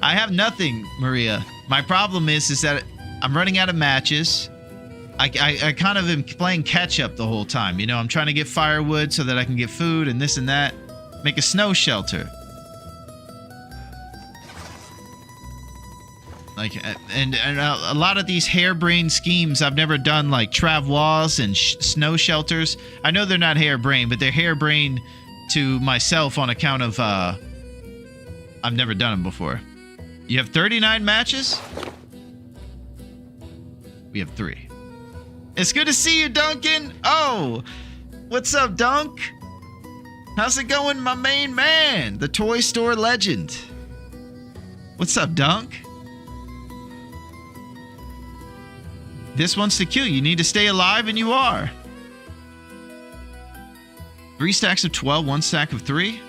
I have nothing, Maria. My problem is that I'm running out of matches. I kind of am playing catch up the whole time. You know, I'm trying to get firewood so that I can get food and this and that. Make a snow shelter. Like, and a lot of these harebrained schemes I've never done, like travois and snow shelters. I know they're not harebrained, but they're harebrained to myself on account of I've never done them before. You have 39 matches? We have 3. It's good to see you, Duncan. Oh, what's up, Dunk? How's it going, my main man, the toy store legend? What's up, Dunk? This wants to kill you. You need to stay alive, and you are. 3 stacks of 12, 1 stack of 3.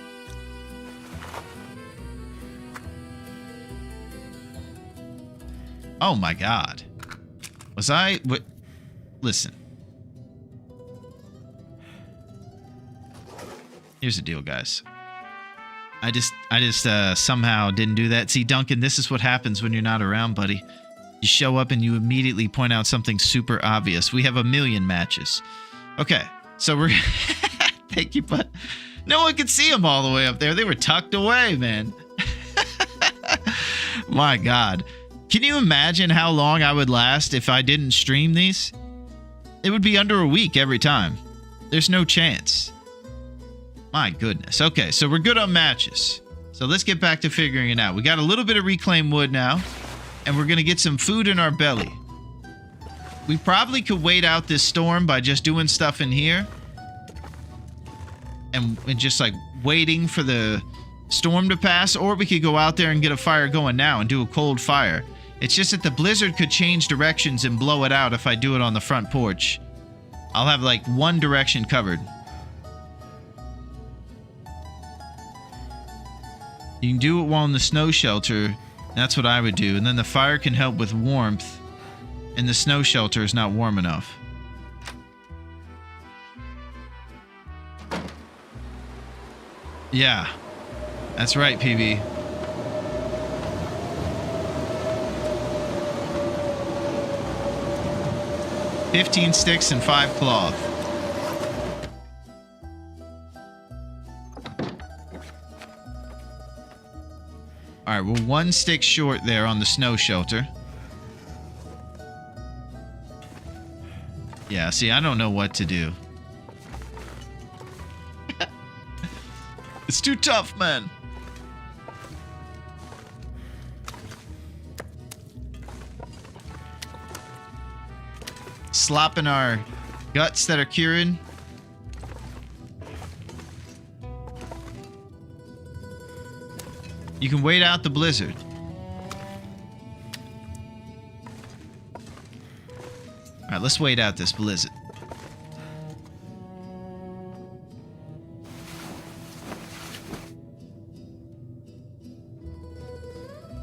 Oh my god. Was I... What? Listen. Here's the deal, guys. I just somehow didn't do that. See, Duncan, this is what happens when you're not around, buddy. You show up and you immediately point out something super obvious. We have 1,000,000 matches. Okay, so we're... Thank you, but no one could see them all the way up there. They were tucked away, man. My god. Can you imagine how long I would last if I didn't stream these? It would be under a week every time. There's no chance. My goodness. Okay, so we're good on matches. So let's get back to figuring it out. We got a little bit of reclaimed wood now, and we're going to get some food in our belly. We probably could wait out this storm by just doing stuff in here. And just like waiting for the storm to pass, or we could go out there and get a fire going now and do a cold fire. It's just that the blizzard could change directions and blow it out if I do it on the front porch. I'll have like one direction covered. You can do it while in the snow shelter. That's what I would do. And then the fire can help with warmth. And the snow shelter is not warm enough. Yeah. That's right, PB. "15 sticks and 5 cloth." All right, we're 1 stick short there on the snow shelter. Yeah, see, I don't know what to do. It's too tough, man. Slopping our guts that are curing. You can wait out the blizzard. All right, let's wait out this blizzard.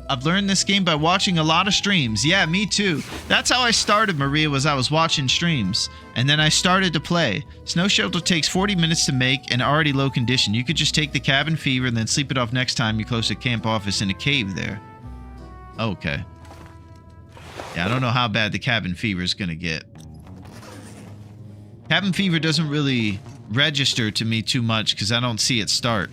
I've learned this game by watching a lot of streams. Yeah, me too. That's how I started, Maria, was I was watching streams. And then I started to play. Snow shelter takes 40 minutes to make and already low condition. You could just take the cabin fever and then sleep it off next time you close the camp office in a cave there. Okay. Yeah, I don't know how bad the cabin fever is going to get. Cabin fever doesn't really register to me too much because I don't see it start.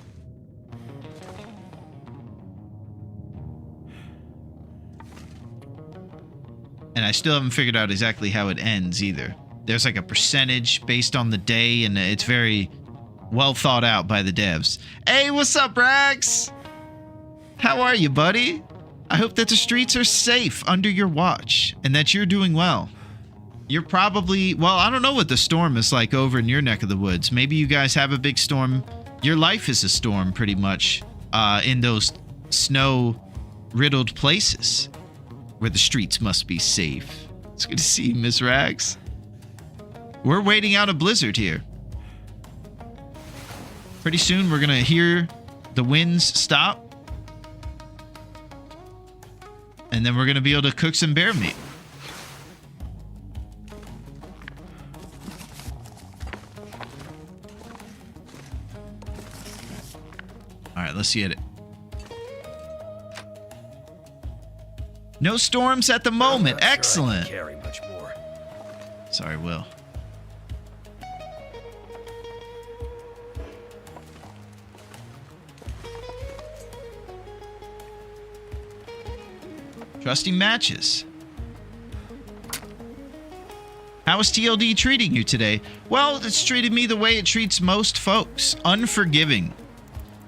And I still haven't figured out exactly how it ends either. There's like a percentage based on the day, and it's very well thought out by the devs. Hey, what's up, Rags? How are you, buddy? I hope that the streets are safe under your watch, and that you're doing well. You're probably... Well, I don't know what the storm is like over in your neck of the woods. Maybe you guys have a big storm. Your life is a storm, pretty much, in those snow-riddled places where the streets must be safe. It's good to see you, Miss Rags. We're waiting out a blizzard here. Pretty soon we're gonna hear the winds stop. And then we're gonna be able to cook some bear meat. Alright, let's see it. No storms at the moment. Excellent.
Carry much more.
Sorry, Will. Trusty matches. How is TLD treating you today? Well, it's treated me the way it treats most folks. Unforgiving.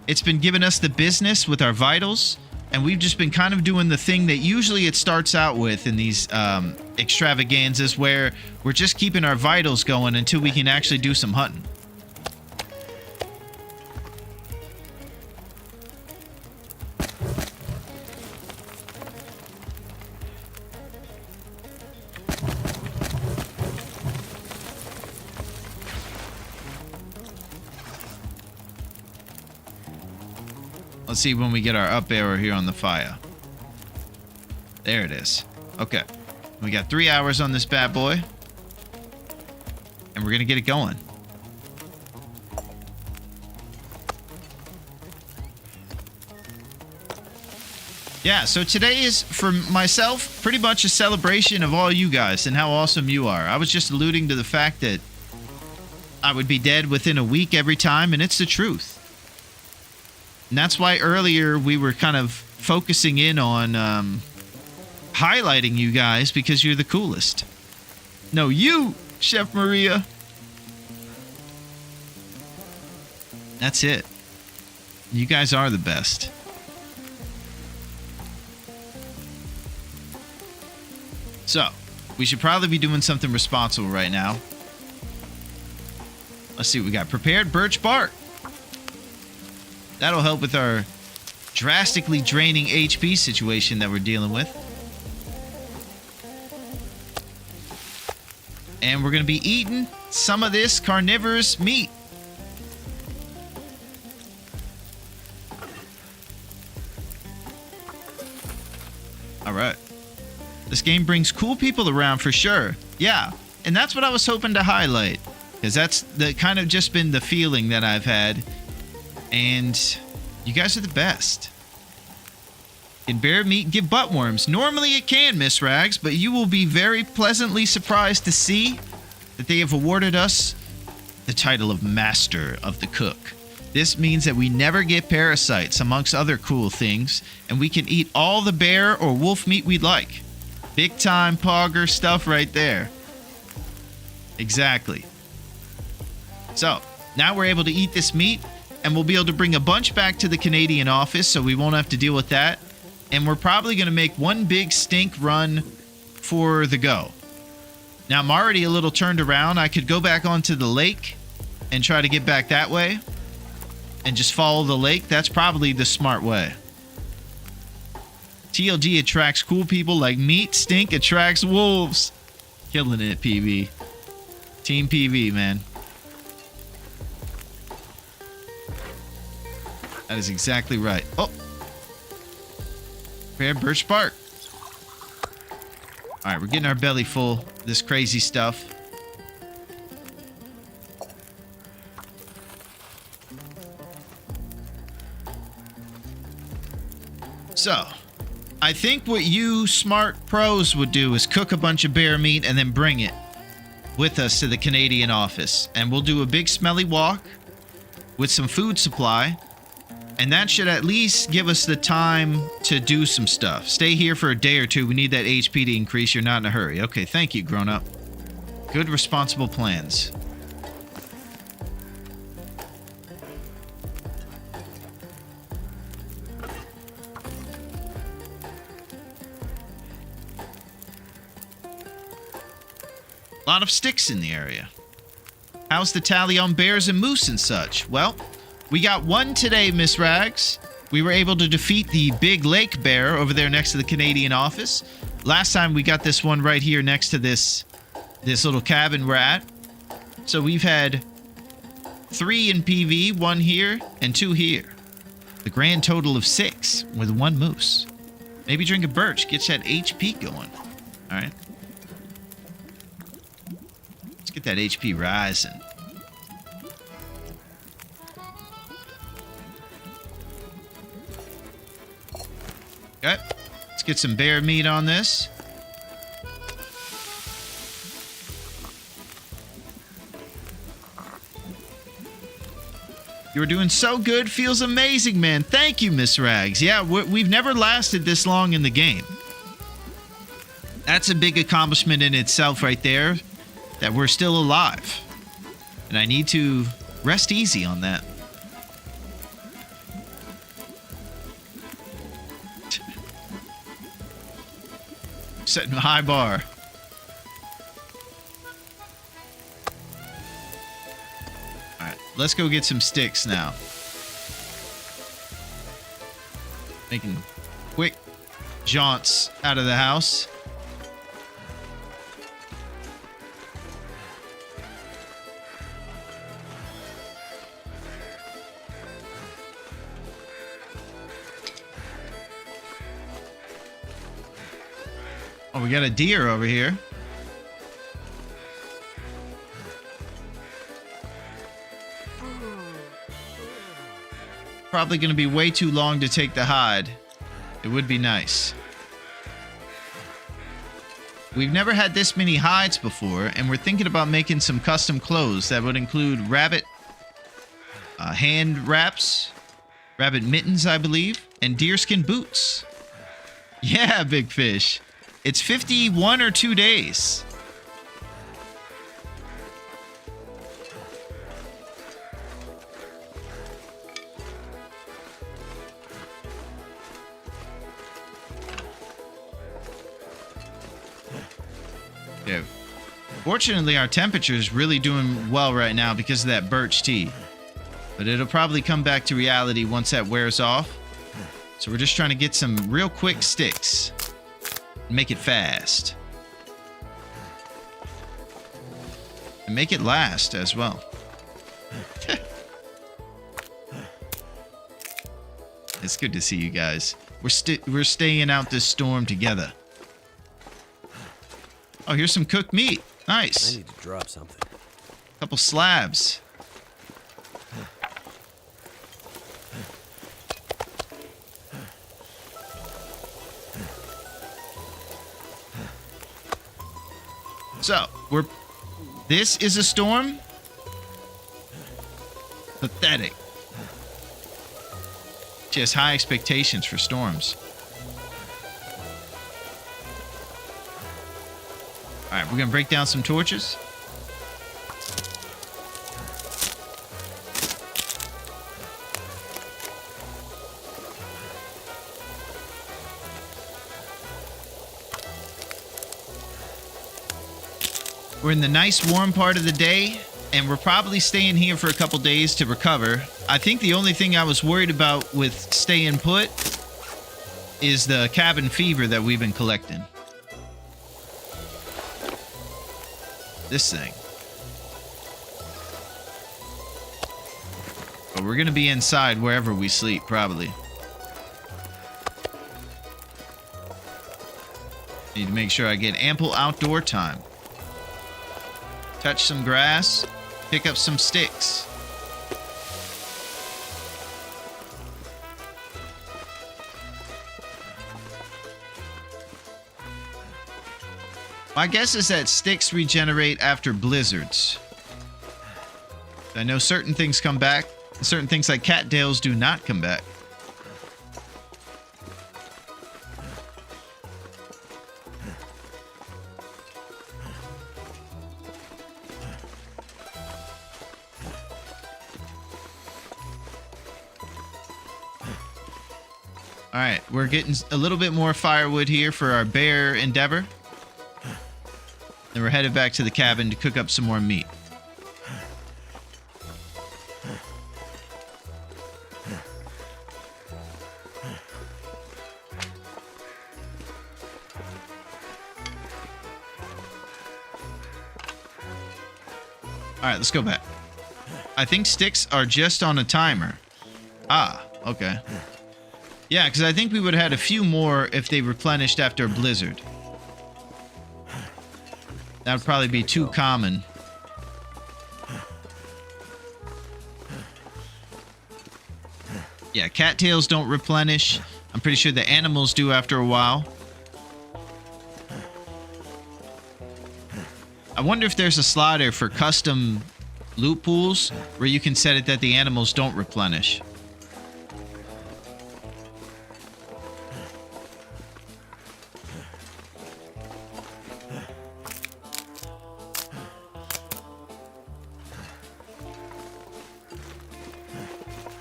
It's been giving us the business with our vitals, and we've just been kind of doing the thing that usually it starts out with in these extravaganzas, where we're just keeping our vitals going until we can actually do some hunting. Let's see when we get our up arrow here on the fire. There it is. Okay. We got 3 hours on this bad boy. And we're going to get it going. Yeah, so today is, for myself, pretty much a celebration of all you guys and how awesome you are. I was just alluding to the fact that I would be dead within a week every time, and it's the truth. And that's why earlier we were kind of focusing in on highlighting you guys because you're the coolest. No, you, Chef Maria. That's it. You guys are the best. So, we should probably be doing something responsible right now. Let's see what we got. Prepared birch bark. That'll help with our drastically draining HP situation that we're dealing with. And we're going to be eating some of this carnivorous meat. All right. This game brings cool people around for sure. Yeah. And that's what I was hoping to highlight. Because that's the kind of just been the feeling that I've had. And you guys are the best. Can bear meat give butt worms? Normally it can, Miss Rags, but you will be very pleasantly surprised to see that they have awarded us the title of Master of the Cook. This means that we never get parasites, amongst other cool things, and we can eat all the bear or wolf meat we'd like. Big time pogger stuff right there. Exactly. So, now we're able to eat this meat, and we'll be able to bring a bunch back to the Canadian office, so we won't have to deal with that. And we're probably going to make one big stink run for the go. Now, I'm already a little turned around. I could go back onto the lake and try to get back that way and just follow the lake. That's probably the smart way. TLG attracts cool people like meat. Stink attracts wolves. Killing it, PV. Team PV, man. That is exactly right. Oh. Fair birch bark. All right, we're getting our belly full of this crazy stuff. So, I think what you smart pros would do is cook a bunch of bear meat and then bring it with us to the Canadian office. And we'll do a big smelly walk with some food supply. And that should at least give us the time to do some stuff. Stay here for a day or two. We need that HP to increase. You're not in a hurry. Okay, thank you, grown-up. Good, responsible plans. A lot of sticks in the area. How's the tally on bears and moose and such? Well, we got one today, Miss Rags. We were able to defeat the big lake bear over there next to the Canadian office. Last time we got this one right here next to this little cabin we're at. So we've had 3 in PV, 1 here, and 2 here. The grand total of 6 with 1 moose. Maybe drink a birch, gets that HP going. All right. Let's get that HP rising. Okay, let's get some bear meat on this. You're doing so good. Feels amazing, man. Thank you, Miss Rags. Yeah, we've never lasted this long in the game. That's a big accomplishment in itself right there, that we're still alive. And I need to rest easy on that. Setting a high bar. Alright, let's go get some sticks now. Making quick jaunts out of the house. Oh, we got a deer over here. Probably going to be way too long to take the hide. It would be nice. We've never had this many hides before, and we're thinking about making some custom clothes that would include rabbit hand wraps, rabbit mittens, I believe, and deerskin boots. Yeah, big fish. It's 51 or 2 days. Okay. Fortunately, our temperature is really doing well right now because of that birch tea. But it'll probably come back to reality once that wears off. So we're just trying to get some real quick sticks. Make it fast. And make it last as well. It's good to see you guys. We're staying out this storm together. Oh, here's some cooked meat. Nice.
I need to drop something.
Couple slabs. So, this is a storm? Pathetic. She has high expectations for storms. Alright, we're gonna break down some torches. We're in the nice warm part of the day, and we're probably staying here for a couple days to recover. I think the only thing I was worried about with staying put is the cabin fever that we've been collecting. This thing. But we're gonna be inside wherever we sleep, probably. Need to make sure I get ample outdoor time. Touch some grass, pick up some sticks. My guess is that sticks regenerate after blizzards. I know certain things come back, and certain things like cattails do not come back. Alright, we're getting a little bit more firewood here for our bear endeavor. Then we're headed back to the cabin to cook up some more meat. Alright, let's go back. I think sticks are just on a timer. Ah, okay. Yeah, because I think we would have had a few more if they replenished after a blizzard. That would probably be too common. Yeah, cattails don't replenish. I'm pretty sure the animals do after a while. I wonder if there's a slider for custom loot pools where you can set it that the animals don't replenish.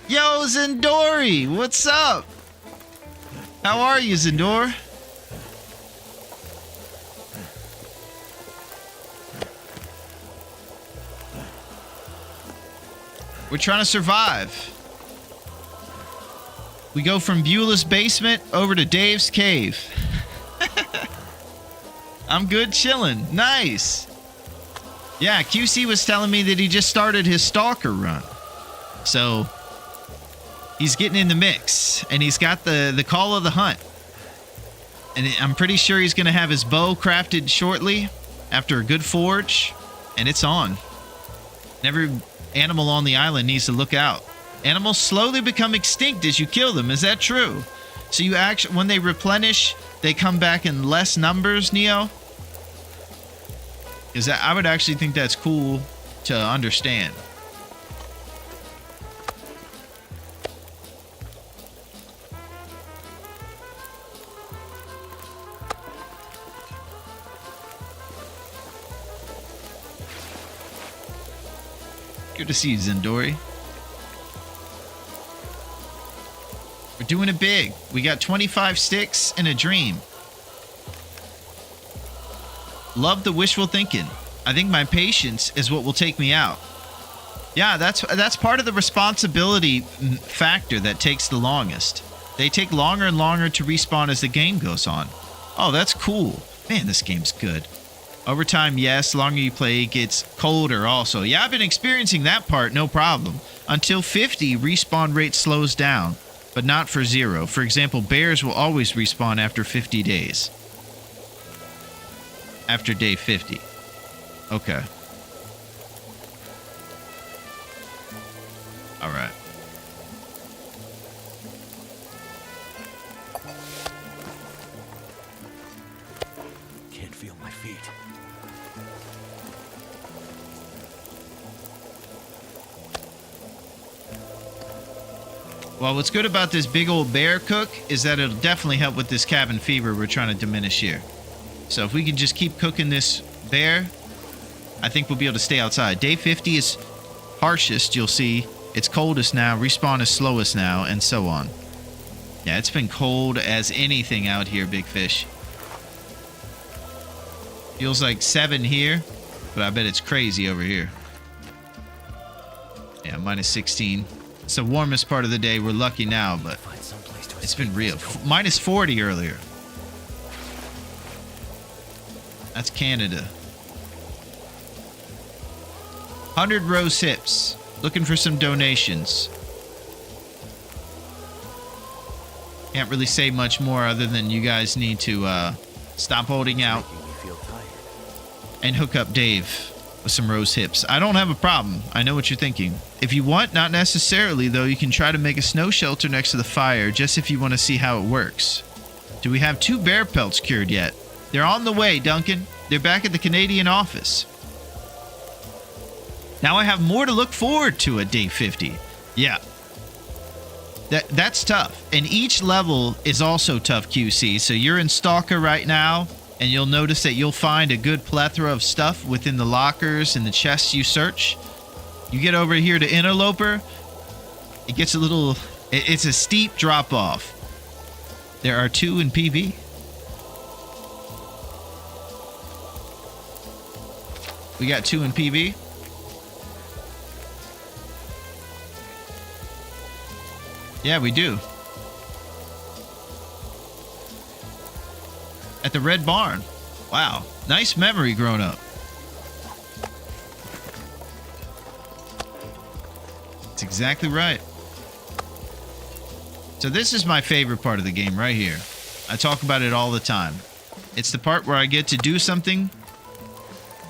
Yo, Zendori, what's up? How are you, Zendor? We're trying to survive. We go from Beulah's basement over to Dave's cave. I'm good chilling. Nice. Yeah, QC was telling me that he just started his stalker run. So he's getting in the mix, and he's got the call of the hunt. And I'm pretty sure he's going to have his bow crafted shortly after a good forge, and it's on. And every animal on the island needs to look out. Animals slowly become extinct as you kill them. Is that true? So you actually, when they replenish, they come back in less numbers, Neo? Because I would actually think that's cool to understand. Good to see you, Zendori. We're doing it big. We got 25 sticks and a dream. Love the wishful thinking. I think my patience is what will take me out. Yeah, that's part of the responsibility factor that takes the longest. They take longer and longer to respawn as the game goes on. Oh, that's cool. Man, this game's good. Over time, yes. Longer you play, it gets colder also. Yeah, I've been experiencing that part, no problem. Until 50, respawn rate slows down, but not for 0. For example, bears will always respawn after 50 days. After day 50. Okay. All right.
Can't feel my feet.
Well, what's good about this big old bear cook is that it'll definitely help with this cabin fever we're trying to diminish here. So if we can just keep cooking this bear, I think we'll be able to stay outside. Day 50 is harshest, you'll see. It's coldest now. Respawn is slowest now, and so on. Yeah, it's been cold as anything out here, big fish. Feels like 7 here, but I bet it's crazy over here. Yeah, minus 16. It's the warmest part of the day. We're lucky now, but it's been real. Minus 40 earlier. That's Canada. 100 rose hips. Looking for some donations. Can't really say much more other than you guys need to stop holding out and hook up Dave with some rose hips. I don't have a problem. I know what you're thinking. If you want, not necessarily, though, you can try to make a snow shelter next to the fire just if you want to see how it works. Do we have 2 bear pelts cured yet? They're on the way, Duncan. They're back at the Canadian office. Now I have more to look forward to at day 50. Yeah. That's tough. And each level is also tough, QC. So you're in Stalker right now, and you'll notice that you'll find a good plethora of stuff within the lockers and the chests you search. You get over here to Interloper, it gets a little... It's a steep drop-off. There are 2 in PB. We got 2 in PB. Yeah, we do. At the Red Barn. Wow. Nice memory grown up. That's exactly right. So this is my favorite part of the game right here. I talk about it all the time. It's the part where I get to do something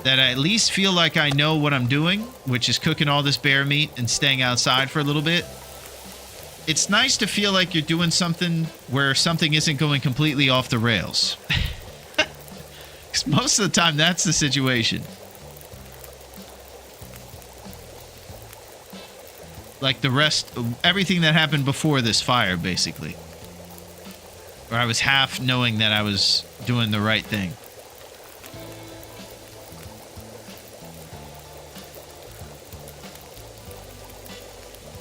that I at least feel like I know what I'm doing, which is cooking all this bear meat and staying outside for a little bit. It's nice to feel like you're doing something where something isn't going completely off the rails. Because most of the time, that's the situation. Like the rest, everything that happened before this fire, basically. Where I was half knowing that I was doing the right thing.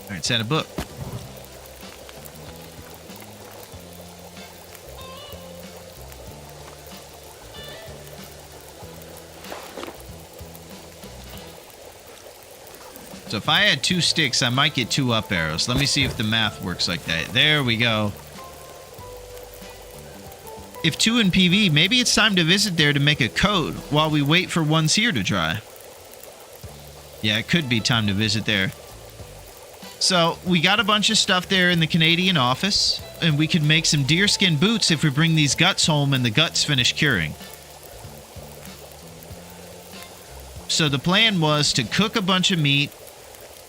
All right, set a book. So if I had 2 sticks, I might get 2 up arrows. Let me see if the math works like that. There we go. If 2 in PV, maybe it's time to visit there to make a code while we wait for one's here to dry. Yeah, it could be time to visit there. So we got a bunch of stuff there in the Canadian office, and we could make some deerskin boots if we bring these guts home and the guts finish curing. So the plan was to cook a bunch of meat,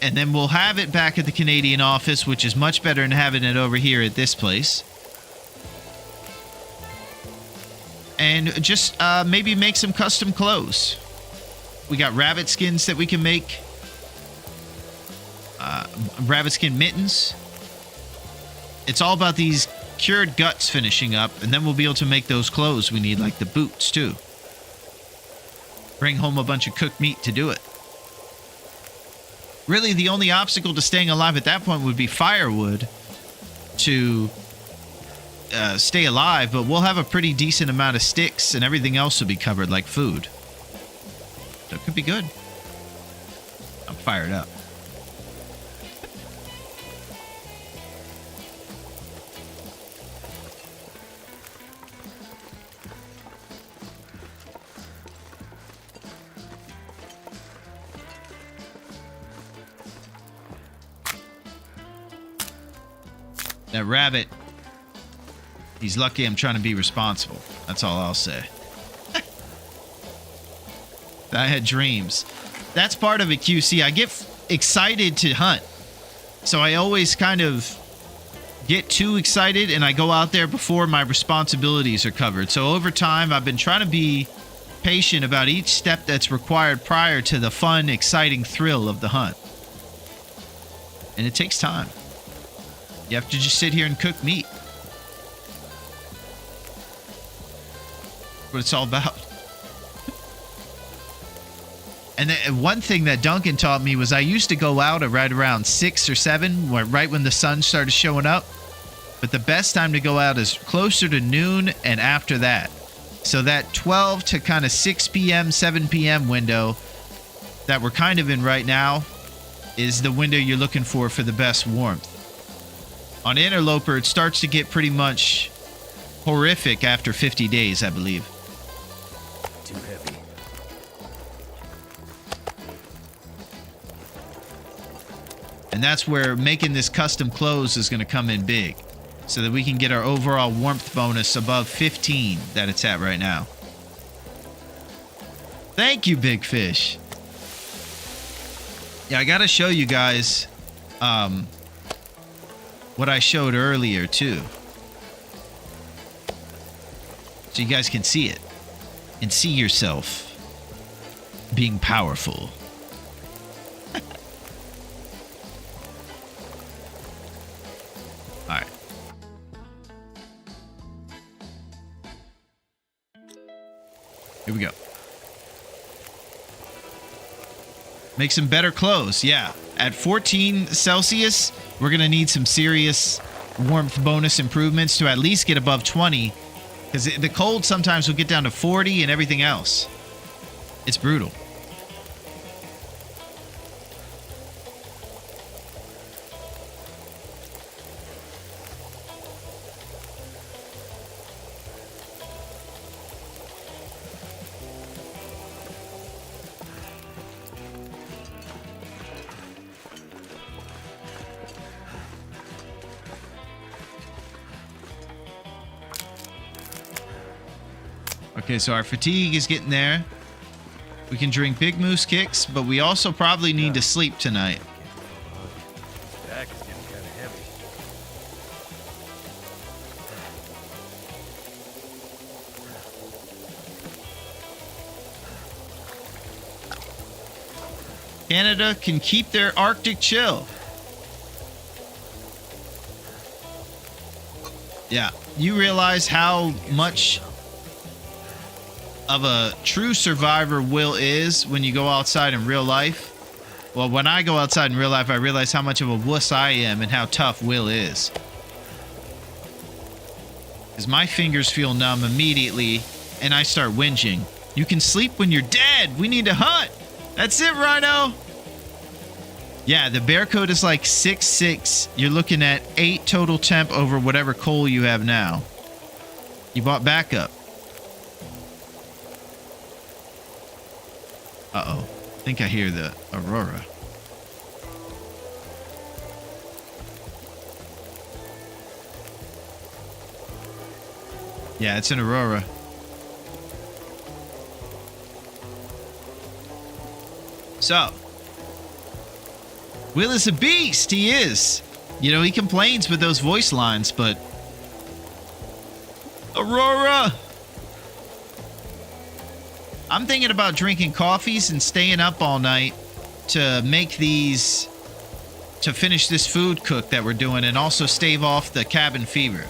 and then we'll have it back at the Canadian office, which is much better than having it over here at this place. And just maybe make some custom clothes. We got rabbit skins that we can make. Rabbit skin mittens. It's all about these cured guts finishing up, and then we'll be able to make those clothes we need, like the boots, too. Bring home a bunch of cooked meat to do it. Really, the only obstacle to staying alive at that point would be firewood to stay alive, but we'll have a pretty decent amount of sticks, and everything else will be covered, like food. So it could be good. I'm fired up. That rabbit, he's lucky I'm trying to be responsible. That's all I'll say. I had dreams. That's part of it, QC. I get excited to hunt. So I always kind of get too excited and I go out there before my responsibilities are covered. So over time, I've been trying to be patient about each step that's required prior to the fun, exciting thrill of the hunt. And it takes time. You have to just sit here and cook meat. What it's all about. And one thing that Duncan taught me was I used to go out at right around 6 or 7, right when the sun started showing up. But the best time to go out is closer to noon and after that. So that 12 to kind of 6 p.m., 7 p.m. window that we're kind of in right now is the window you're looking for the best warmth. On Interloper, it starts to get pretty much horrific after 50 days, I believe.
Too heavy.
And that's where making this custom clothes is going to come in big. So that we can get our overall warmth bonus above 15 that it's at right now. Thank you, Big Fish. Yeah, I got to show you guys what I showed earlier, too. So you guys can see it. And see yourself being powerful. Alright. Here we go. Make some better clothes. Yeah. At 14 Celsius, we're going to need some serious warmth bonus improvements to at least get above 20. Because the cold sometimes will get down to 40 and everything else. It's brutal. Okay, so our fatigue is getting there. We can drink Big Moose Kicks, but we also probably need to sleep tonight.
Back is getting kind of heavy.
Canada can keep their Arctic chill. Yeah, you realize how much of a true survivor Will is when you go outside in real life? Well, when I go outside in real life, I realize how much of a wuss I am and how tough Will is. Because my fingers feel numb immediately, and I start whinging. You can sleep when you're dead. We need to hunt. That's it, Rhino. Yeah, the bear code is like 6'6". You're looking at 8 total temp over whatever coal you have now. You bought backup. Uh-oh. I think I hear the Aurora. Yeah, it's an Aurora. So, Will is a beast. He is. You know, he complains with those voice lines, but... Aurora! I'm thinking about drinking coffees and staying up all night to make these, to finish this food cook that we're doing and also stave off the cabin fever.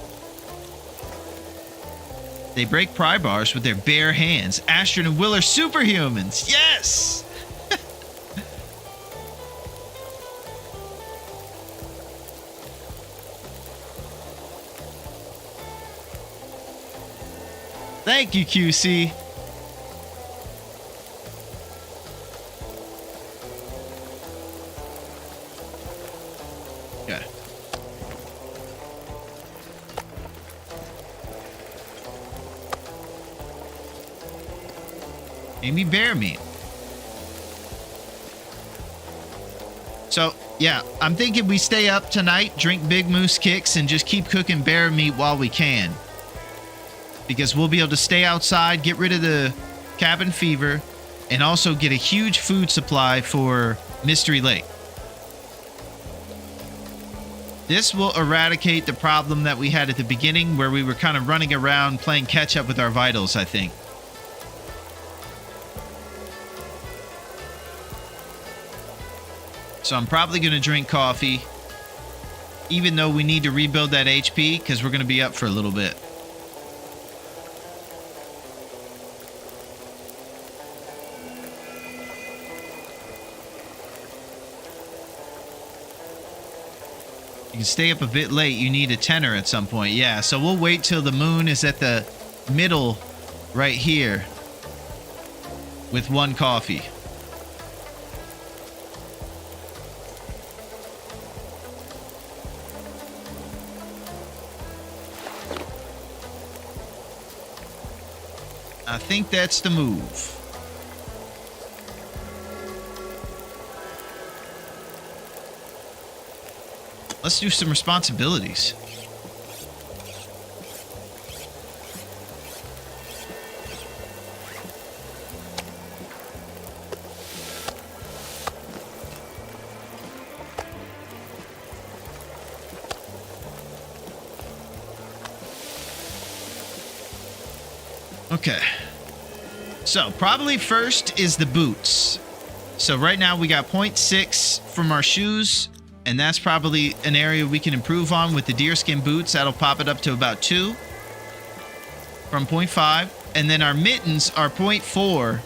They break pry bars with their bare hands. Astrid and Will are superhumans. Yes! Thank you, QC. Okay. Amy bear meat. So, yeah, I'm thinking we stay up tonight, drink Big Moose Kicks, and just keep cooking bear meat while we can. Because we'll be able to stay outside, get rid of the cabin fever, and also get a huge food supply for Mystery Lake. This will eradicate the problem that we had at the beginning where we were kind of running around playing catch up with our vitals, I think. So I'm probably going to drink coffee, even though we need to rebuild that HP because we're going to be up for a little bit. You can stay up a bit late. You need a tenner at some point. Yeah, so we'll wait till the moon is at the middle right here with one coffee. I think that's the move. Let's do some responsibilities. Okay. So, probably first is the boots. So, right now we got 0.6 from our shoes, and that's probably an area we can improve on with the deerskin boots. That'll pop it up to about 2 from 0.5. And then our mittens are 0.4,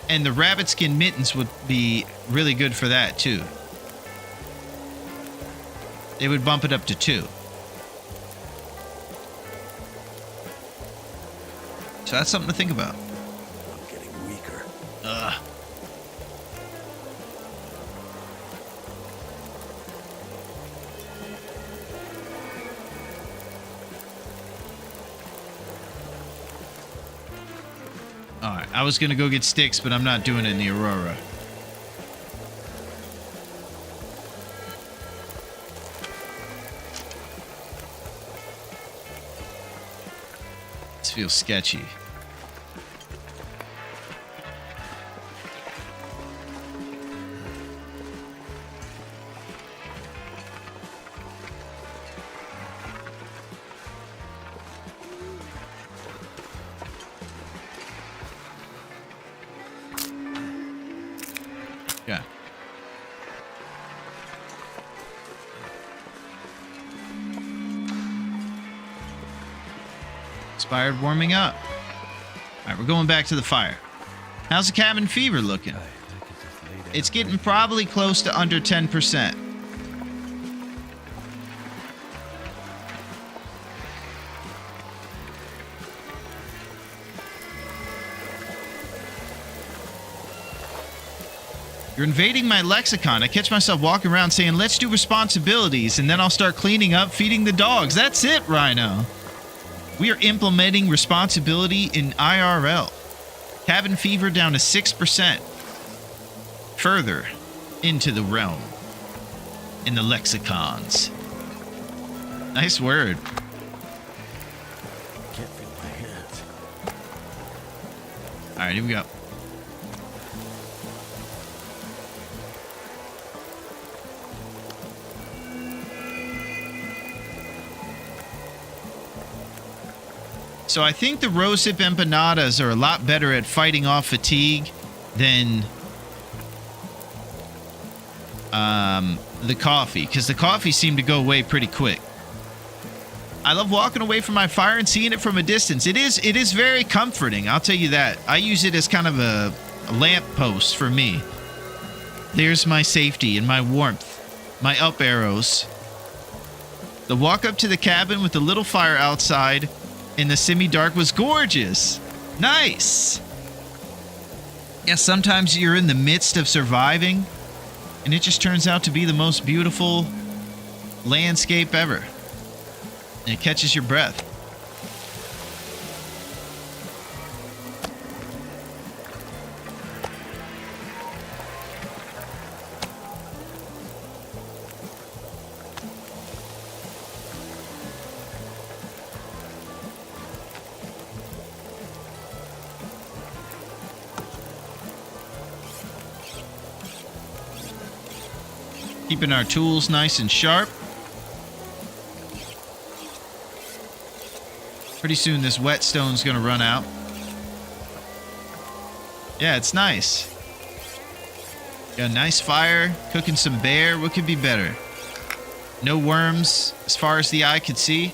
and the rabbit skin mittens would be really good for that, too. They would bump it up to 2. So that's something to think about.
I'm getting weaker.
Alright, I was gonna go get sticks, but I'm not doing it in the Aurora. This feels sketchy. Yeah. Inspired warming up. All right, we're going back to the fire. How's the cabin fever looking? It's getting probably close to under 10%. You're invading my lexicon. I catch myself walking around saying, let's do responsibilities, and then I'll start cleaning up, feeding the dogs. That's it, Rhino. We are implementing responsibility in IRL. Cabin fever down to 6%. Further into the realm. In the lexicons. Nice word.
Can't feel my hands.
All right, here we go. So I think the rosehip empanadas are a lot better at fighting off fatigue than the coffee, because the coffee seemed to go away pretty quick. I love walking away from my fire and seeing it from a distance. It is very comforting, I'll tell you that. I use it as kind of a lamp post for me. There's my safety and my warmth, my up arrows. The walk up to the cabin with the little fire outside in the semi-dark was gorgeous. Nice. Yeah, sometimes you're in the midst of surviving, and it just turns out to be the most beautiful landscape ever. And it catches your breath. Keeping our tools nice and sharp. Pretty soon this whetstone's gonna run out. Yeah, it's nice. Got a nice fire, cooking some bear. What could be better? No worms as far as the eye could see.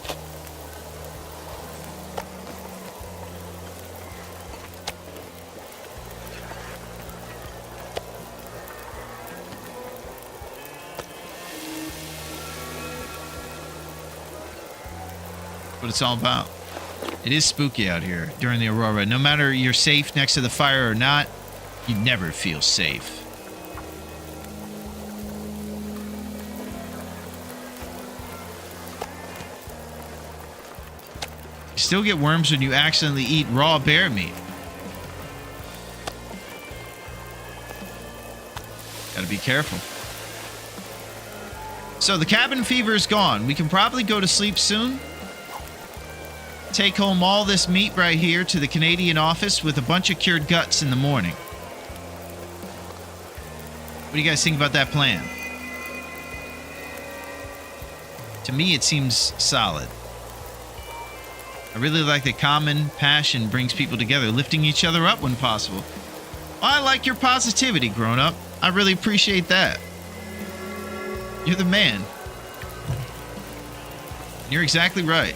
What it's all about. It is spooky out here during the aurora. No matter you're safe next to the fire or not, you never feel safe. You still get worms when you accidentally eat raw bear meat. Gotta be careful. So the cabin fever is gone. We can probably go to sleep soon. Take home all this meat right here to the Canadian office with a bunch of cured guts in the morning. What do you guys think about that plan? To me, it seems solid. I really like that common passion brings people together, lifting each other up when possible. Well, I like your positivity, grown-up. I really appreciate that. You're the man. You're exactly right.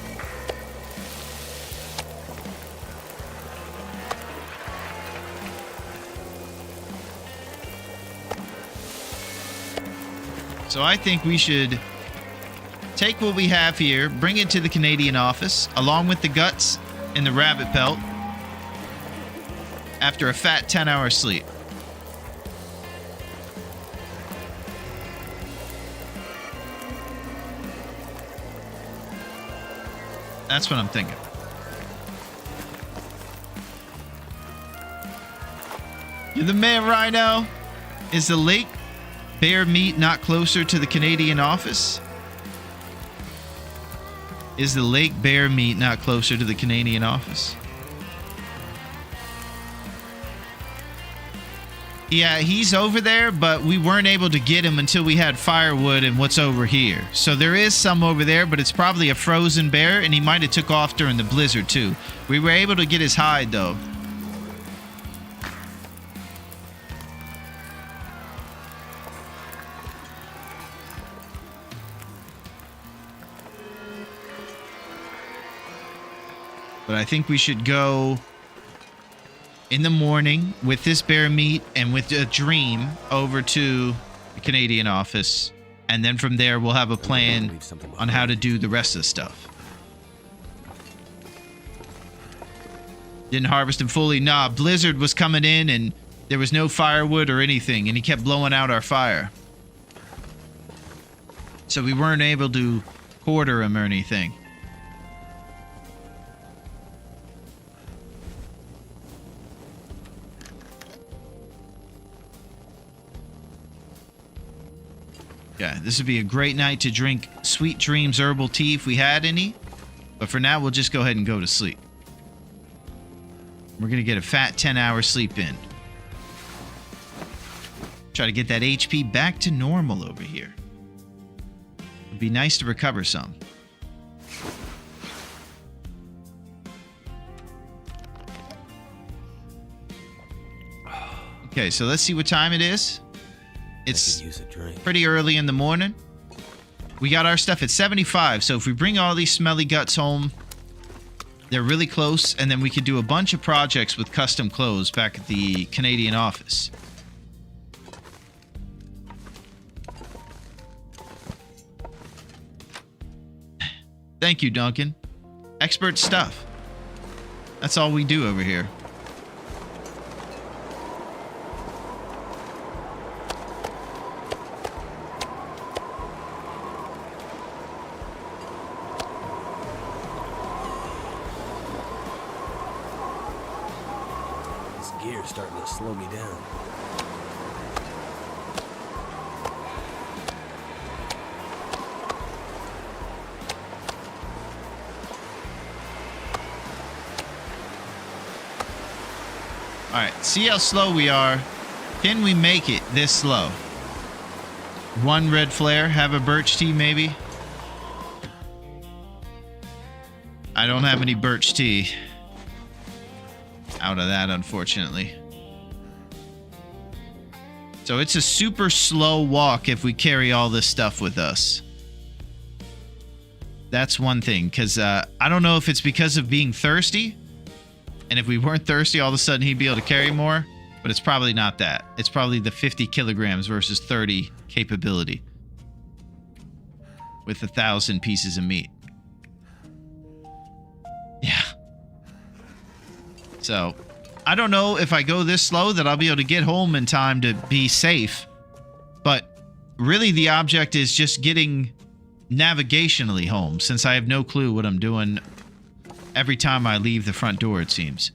So I think we should take what we have here, bring it to the Canadian office, along with the guts and the rabbit pelt, after a fat 10-hour sleep. That's what I'm thinking. You're the man, Rhino. Is the lake bear meat not closer to the Canadian office? Is the lake bear meat not closer to the Canadian office? Yeah, he's over there, but we weren't able to get him until we had firewood and what's over here. So there is some over there, but it's probably a frozen bear, and he might have took off during the blizzard too. We were able to get his hide though. But I think we should go in the morning with this bear meat and with a dream over to the Canadian office. And then from there, we'll have a plan on how to do the rest of the stuff. Didn't harvest him fully. Nah, blizzard was coming in and there was no firewood or anything. And he kept blowing out our fire. So we weren't able to quarter him or anything. Yeah, this would be a great night to drink Sweet Dreams herbal tea if we had any. But for now, we'll just go ahead and go to sleep. We're going to get a fat 10-hour sleep in. Try to get that HP back to normal over here. It'd be nice to recover some. Okay, so let's see what time it is. It's pretty early in the morning. We got our stuff at 75, so if we bring all these smelly guts home, they're really close, and then we could do a bunch of projects with custom clothes back at the Canadian office. Thank you, Duncan. Expert stuff. That's all we do over here.
Gear's starting to slow me down.
Alright, see how slow we are. Can we make it this slow? One red flare. Have a birch tea, maybe. I don't have any birch tea. Out of that, unfortunately. So it's a super slow walk if we carry all this stuff with us. That's one thing, because I don't know if it's because of being thirsty. And if we weren't thirsty, all of a sudden he'd be able to carry more. But it's probably not that. It's probably the 50 kilograms versus 30 capability. With 1,000 pieces of meat. Yeah. So, I don't know if I go this slow that I'll be able to get home in time to be safe. But really the object is just getting navigationally home, since I have no clue what I'm doing every time I leave the front door, it seems.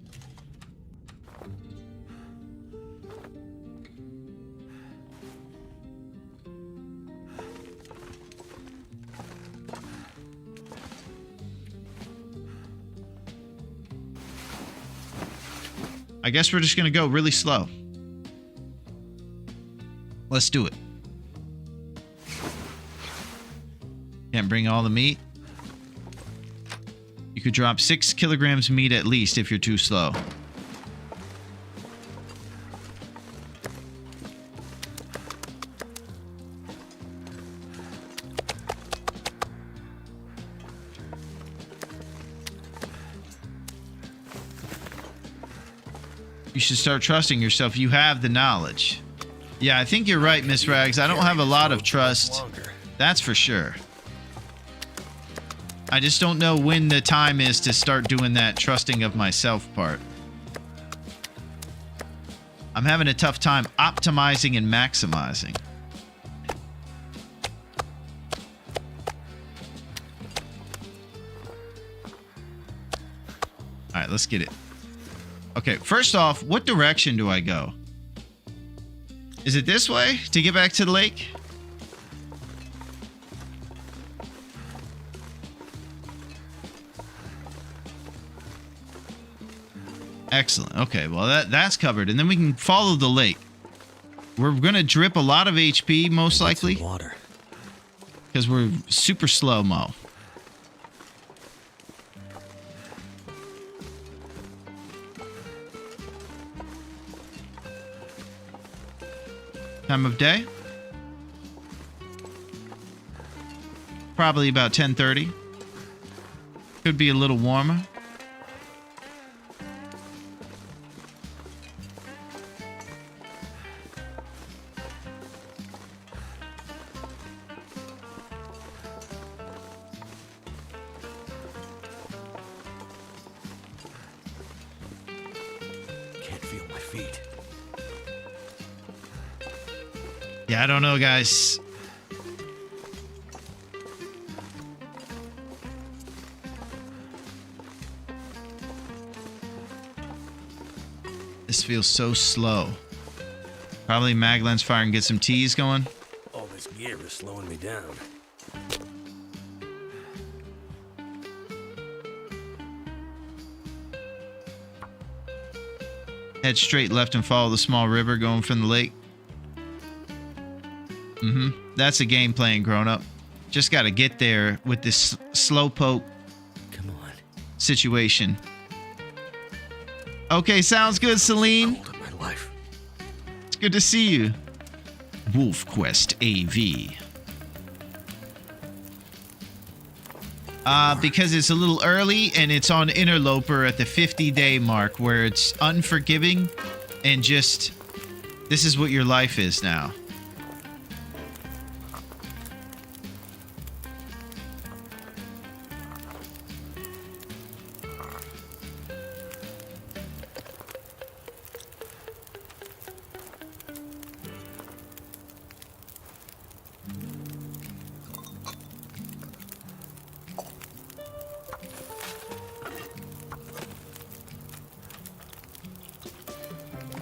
I guess we're just going to go really slow. Let's do it. Can't bring all the meat. You could drop 6 kilograms of meat at least if you're too slow. You should start trusting yourself. You have the knowledge. Yeah, I think you're right, Miss Rags. I don't have a lot of trust. That's for sure. I just don't know when the time is to start doing that trusting of myself part. I'm having a tough time optimizing and maximizing. All right, let's get it. Okay, first off, what direction do I go? Is it this way to get back to the lake? Excellent. Okay, well that's covered. And then we can follow the lake. We're going to drip a lot of HP, most likely.
Water.
Because we're super slow-mo. Time of day? Probably about 10:30. Could be a little warmer.
Can't feel my feet.
Yeah, I don't know, guys. This feels so slow. Probably Maglan's fire and get some teas going.
All this gear is slowing me down.
Head straight left and follow the small river going from the lake. That's a game plan, grown up. Just got to get there with this slowpoke
Come on.
situation. Okay, sounds good, Celine.
Cold in my life.
It's good to see you. Wolf Quest AV. Because it's a little early and it's on Interloper at the 50-day mark where it's unforgiving and just, this is what your life is now.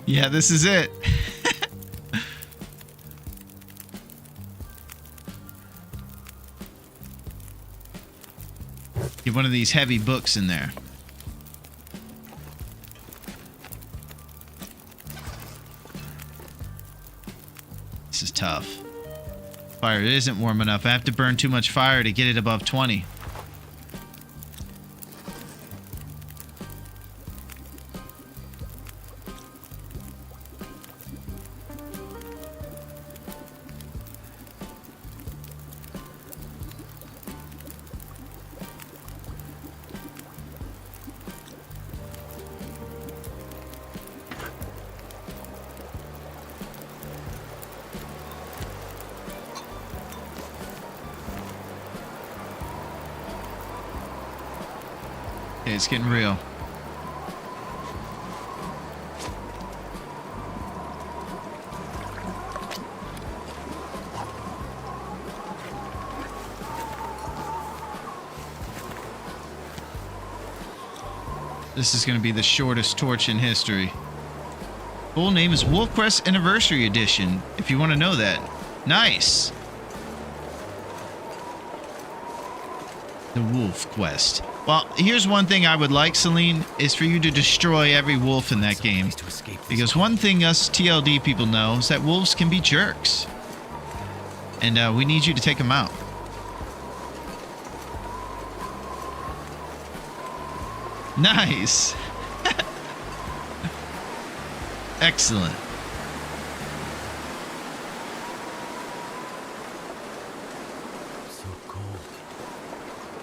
Yeah, this is it. Get one of these heavy books in there. This is tough. Fire isn't warm enough. I have to burn too much fire to get it above 20. Okay, it's getting real. This is going to be the shortest torch in history. Full name is Wolf Quest Anniversary Edition, if you want to know that. Nice. The Wolf Quest. Well, here's one thing I would like, Celine, is for you to destroy every wolf in that game. Because one thing us TLD people know is that wolves can be jerks. And we need you to take them out. Nice. Excellent.
So cold.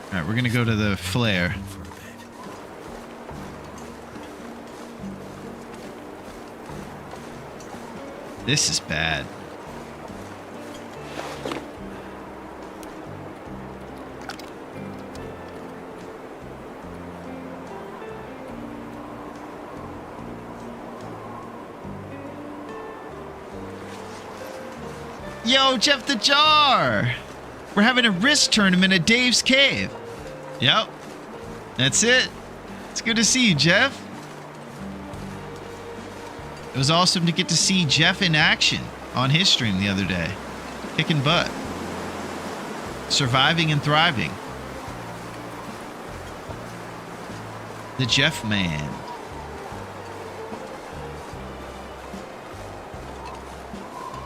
All right, we're going to go to the flare.
For a bit.
This is bad. Yo, Jeff the Jar! We're having a wrist tournament at Dave's Cave. Yep. That's it. It's good to see you, Jeff. It was awesome to get to see Jeff in action on his stream the other day. Kicking butt. Surviving and thriving. The Jeff Man.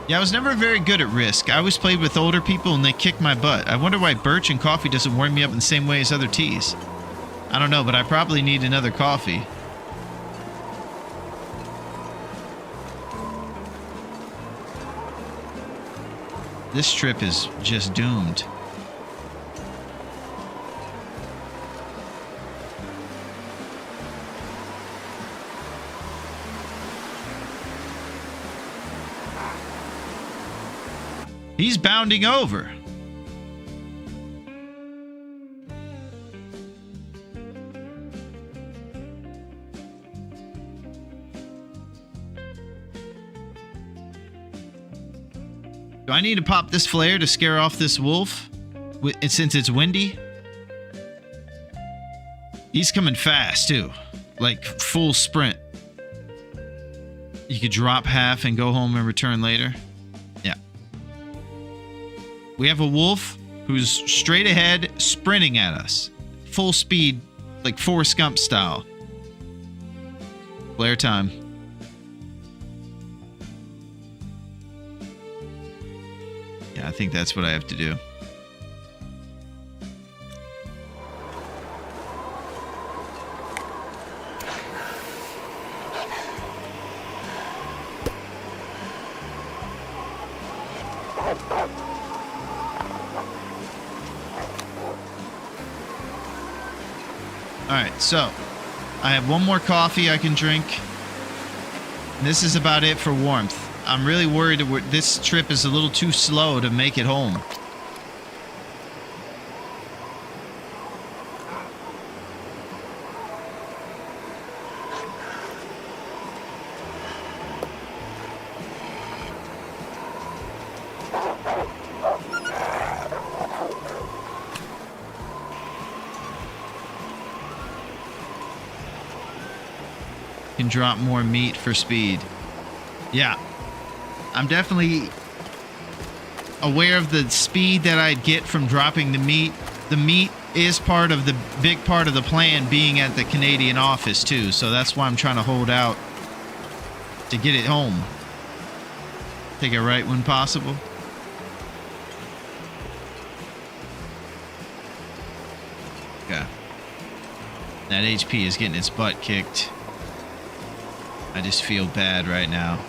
Yeah, I was never very good at Risk. I always played with older people and they kicked my butt. I wonder why Birch and coffee doesn't warm me up in the same way as other teas. I don't know, but I probably need another coffee. This trip is just doomed. He's bounding over. Do I need to pop this flare to scare off this wolf? Since it's windy? He's coming fast, too. Like, full sprint. You could drop half and go home and return later. Yeah. We have a wolf who's straight ahead, sprinting at us. Full speed, like Forrest Gump style. Flare time. Yeah, I think that's what I have to do. Alright, so I have one more coffee I can drink. And this is about it for warmth. I'm really worried that this trip is a little too slow to make it home. Can drop more meat for speed. Yeah. I'm definitely aware of the speed that I'd get from dropping the meat. The meat is part of the big part of the plan being at the Canadian office too, so that's why I'm trying to hold out to get it home. Take it right when possible. Okay. That HP is getting its butt kicked. I just feel bad right now.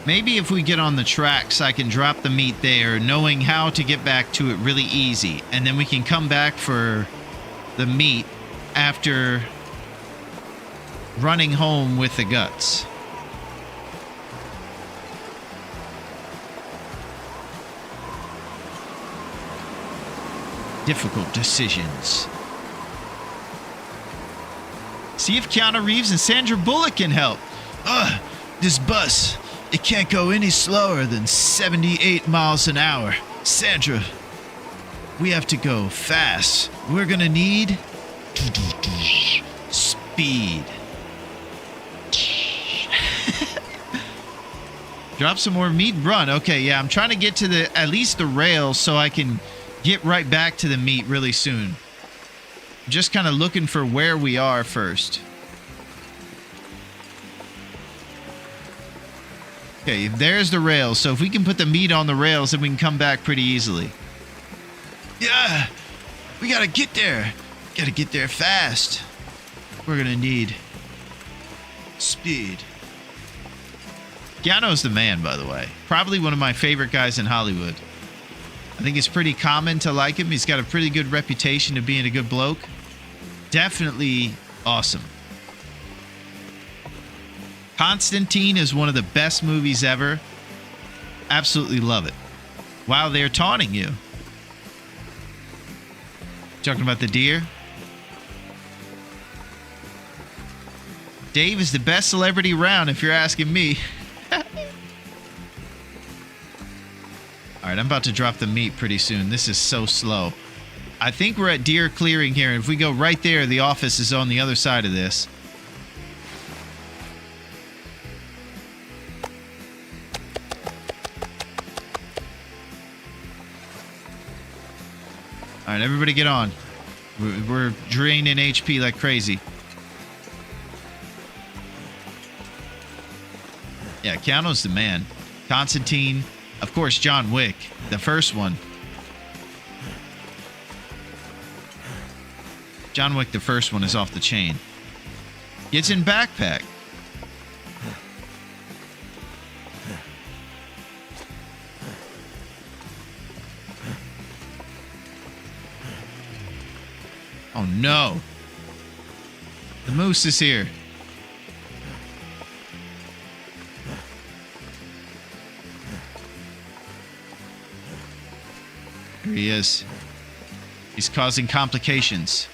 Maybe if we get on the tracks, I can drop the meat there, knowing how to get back to it really easy. And then we can come back for the meat after running home with the guts. Difficult decisions. See if Keanu Reeves and Sandra Bullock can help. Ugh, this bus, it can't go any slower than 78 miles an hour. Sandra, we have to go fast. We're gonna need speed. Drop some more meat and run. Okay, yeah, I'm trying to get to at least the rails so I can get right back to the meat really soon. Just kind of looking for where we are first. Okay, there's the rails. So if we can put the meat on the rails, then we can come back pretty easily. Yeah, we gotta get there. Gotta get there fast. We're gonna need speed. Keanu's the man, by the way. Probably one of my favorite guys in Hollywood. I think it's pretty common to like him. He's got a pretty good reputation of being a good bloke. Definitely awesome. Constantine is one of the best movies ever. Absolutely love it. Wow, they're taunting you. Talking about the deer? Dave is the best celebrity around, if you're asking me. Alright, I'm about to drop the meat pretty soon. This is so slow. I think we're at deer clearing here. If we go right there, the office is on the other side of this. Alright, everybody get on. We're draining HP like crazy. Yeah, Keanu's the man. Constantine. Of course, John Wick, the first one. John Wick, the first one, is off the chain. Gets in backpack. Oh no. The moose is here. Here he is. He's causing complications.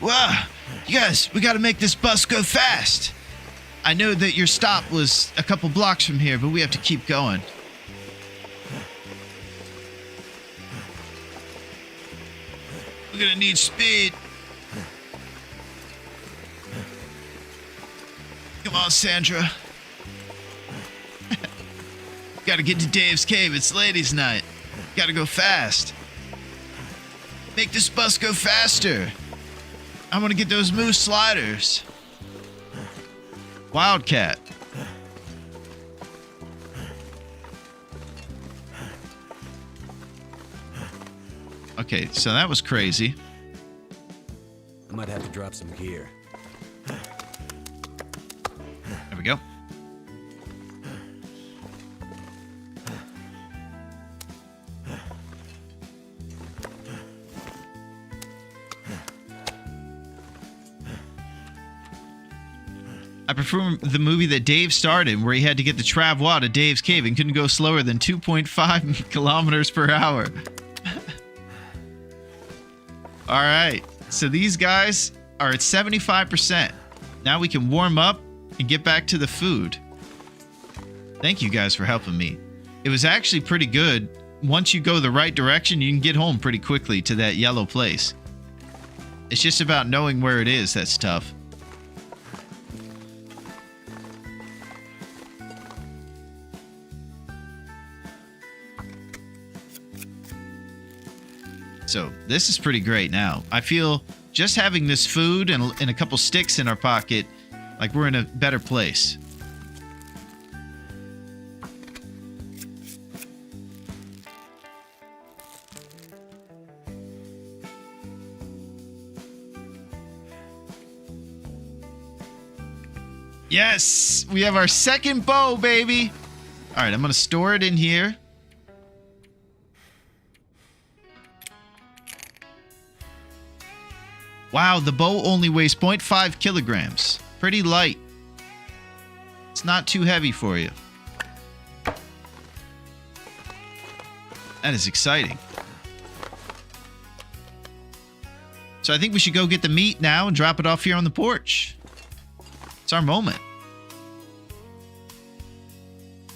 Wow, you guys, we gotta make this bus go fast. I know that your stop was a couple blocks from here, but we have to keep going. We're gonna need speed. Come on, Sandra. Gotta get to Dave's cave. It's ladies' night. Gotta go fast. Make this bus go faster. I want to get those moose sliders. Wildcat. Okay, so that was crazy.
I might have to drop some gear.
There we go. I prefer the movie that Dave starred in, where he had to get the travois to Dave's cave and couldn't go slower than 2.5 kilometers per hour. All right, so these guys are at 75%. Now we can warm up and get back to the food. Thank you guys for helping me. It was actually pretty good. Once you go the right direction, you can get home pretty quickly to that yellow place. It's just about knowing where it is that's tough. So this is pretty great now. I feel just having this food and a couple sticks in our pocket, like we're in a better place. Yes, we have our second bow, baby. All right, I'm going to store it in here. Wow, the bow only weighs 0.5 kilograms. Pretty light. It's not too heavy for you. That is exciting. So I think we should go get the meat now and drop it off here on the porch. It's our moment.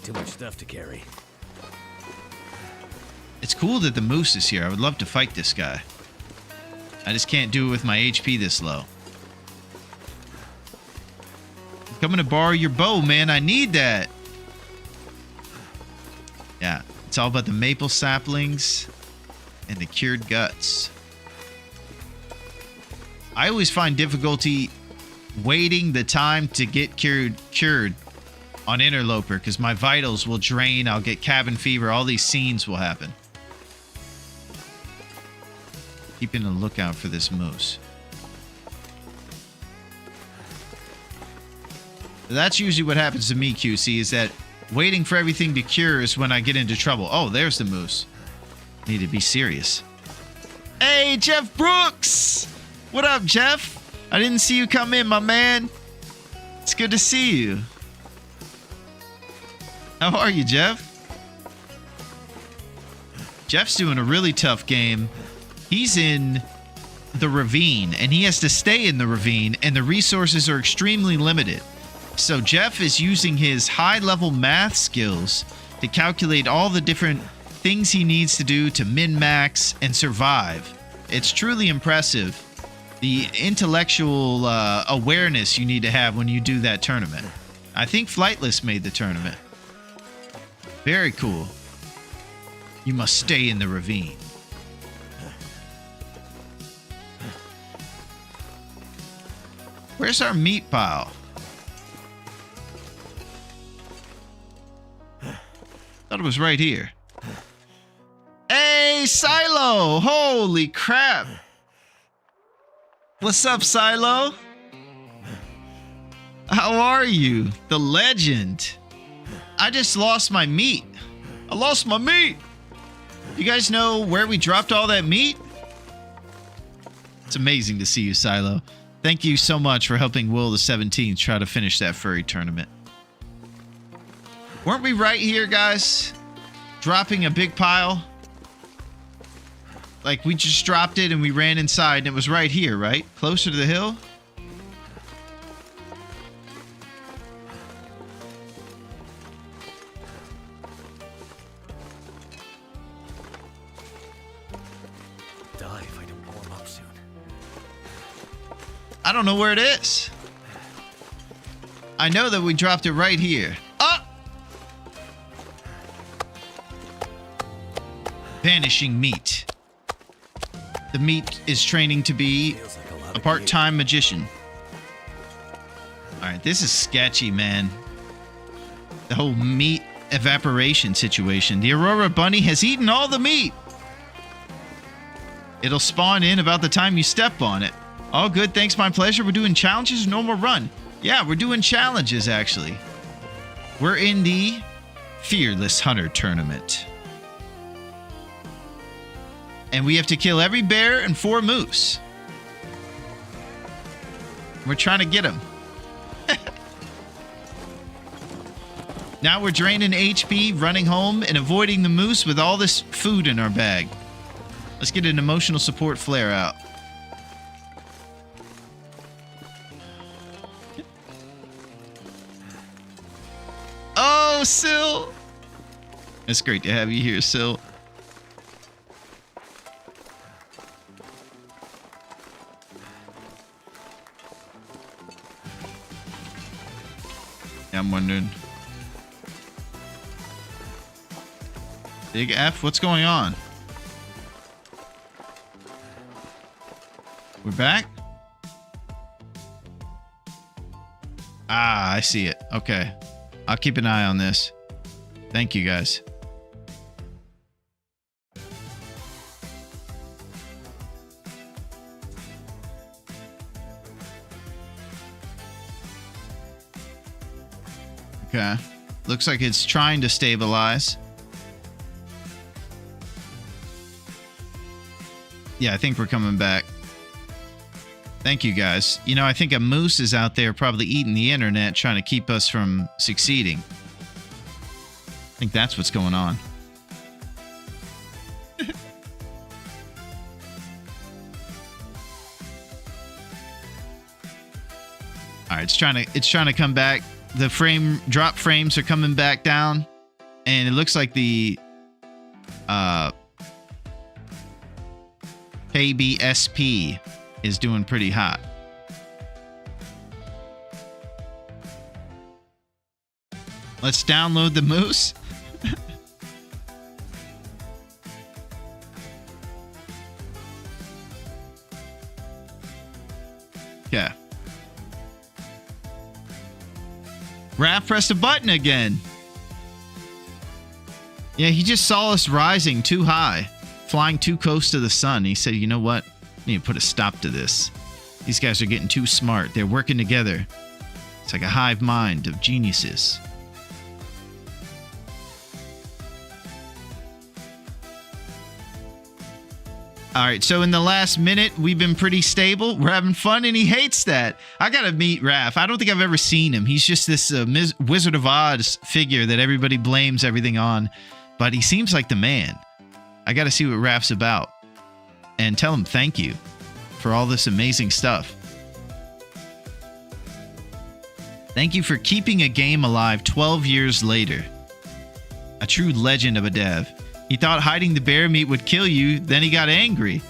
Too much stuff to carry.
It's cool that the moose is here. I would love to fight this guy. I just can't do it with my HP this low. I'm coming to borrow your bow, man. I need that. Yeah, it's all about the maple saplings and the cured guts. I always find difficulty waiting the time to get cured on Interloper because my vitals will drain. I'll get cabin fever. All these scenes will happen. Keeping a lookout for this moose. That's usually what happens to me, QC, is that waiting for everything to cure is when I get into trouble. Oh, there's the moose. Need to be serious. Hey, Jeff Brooks! What up, Jeff? I didn't see you come in, my man. It's good to see you. How are you, Jeff? Jeff's doing a really tough game. He's in the ravine, and he has to stay in the ravine, and the resources are extremely limited. So Jeff is using his high-level math skills to calculate all the different things he needs to do to min-max and survive. It's truly impressive. The intellectual awareness you need to have when you do that tournament. I think Flightless made the tournament. Very cool. You must stay in the ravine. Where's our meat pile? Thought it was right here. Hey, Silo! Holy crap! What's up, Silo? How are you? The legend. I just lost my meat. I lost my meat! You guys know where we dropped all that meat? It's amazing to see you, Silo. Thank you so much for helping Will the 17th try to finish that furry tournament. Weren't we right here, guys? Dropping a big pile? Like, we just dropped it and we ran inside and it was right here, right? Closer to the hill?
Die if I don't warm up soon.
I don't know where it is. I know that we dropped it right here. Ah! Vanishing meat. The meat is training to be a part-time magician. Alright, this is sketchy, man. The whole meat evaporation situation. The Aurora Bunny has eaten all the meat. It'll spawn in about the time you step on it. All good, thanks, my pleasure. We're doing challenges, normal run. Yeah, we're doing challenges, actually. We're in the Fearless Hunter Tournament. And we have to kill every bear and 4 moose. We're trying to get them. Now we're draining HP, running home, and avoiding the moose with all this food in our bag. Let's get an emotional support flare out. Oh, Syl! It's great to have you here, Syl. I'm wondering. Big F, what's going on? We're back? Ah, I see it. Okay. I'll keep an eye on this. Thank you, guys. Okay. Looks like it's trying to stabilize. Yeah, I think we're coming back. Thank you, guys. You know, I think a moose is out there probably eating the internet, trying to keep us from succeeding. I think that's what's going on. All right, it's trying to come back. The drop frames are coming back down, and it looks like the KBSP is doing pretty hot. Let's download the moose. Yeah. Raph pressed a button again. Yeah, he just saw us rising too high, flying too close to the sun. He said, you know what? I need to put a stop to this. These guys are getting too smart. They're working together. It's like a hive mind of geniuses. All right, so in the last minute, we've been pretty stable. We're having fun, and he hates that. I got to meet Raph. I don't think I've ever seen him. He's just this Wizard of Oz figure that everybody blames everything on, but he seems like the man. I got to see what Raph's about and tell him thank you for all this amazing stuff. Thank you for keeping a game alive 12 years later. A true legend of a dev. He thought hiding the bear meat would kill you, then he got angry.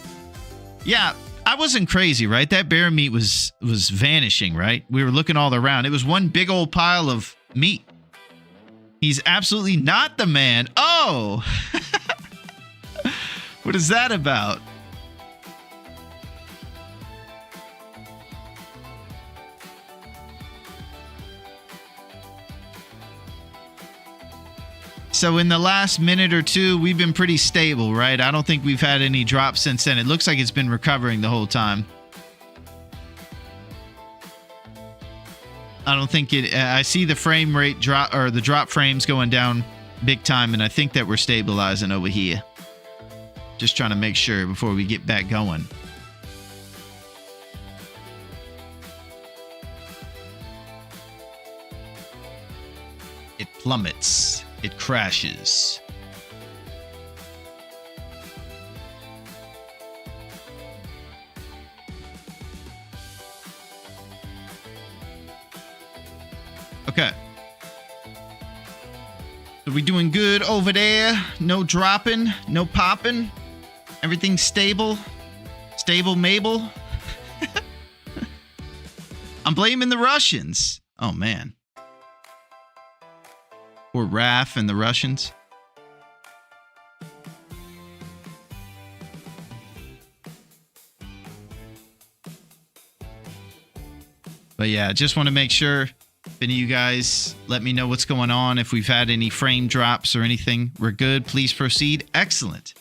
Yeah, I wasn't crazy, right? That bear meat was vanishing, right? We were looking all around. It was one big old pile of meat. He's absolutely not the man. Oh! What is that about? So in the last minute or two, we've been pretty stable, right? I don't think we've had any drops since then. It looks like it's been recovering the whole time. I don't think it... I see the frame rate drop, or the drop frames going down big time, and I think that we're stabilizing over here. Just trying to make sure before we get back going. It plummets. It crashes. Okay. So we doing good over there? No dropping, no popping. Everything's stable. Stable Mabel. I'm blaming the Russians. Oh man. Or Raph and the Russians. But yeah, just want to make sure if any of you guys let me know what's going on. If we've had any frame drops or anything, we're good. Please proceed. Excellent.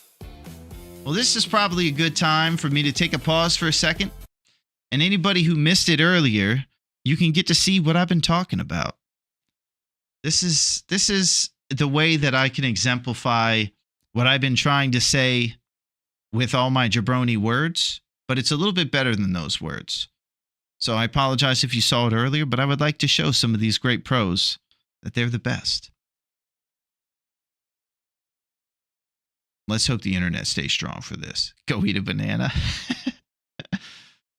Well, this is probably a good time for me to take a pause for a second. And anybody who missed it earlier, you can get to see what I've been talking about. This is the way that I can exemplify what I've been trying to say with all my jabroni words, but it's a little bit better than those words. So I apologize if you saw it earlier, but I would like to show some of these great pros that they're the best. Let's hope the internet stays strong for this. Go eat a banana.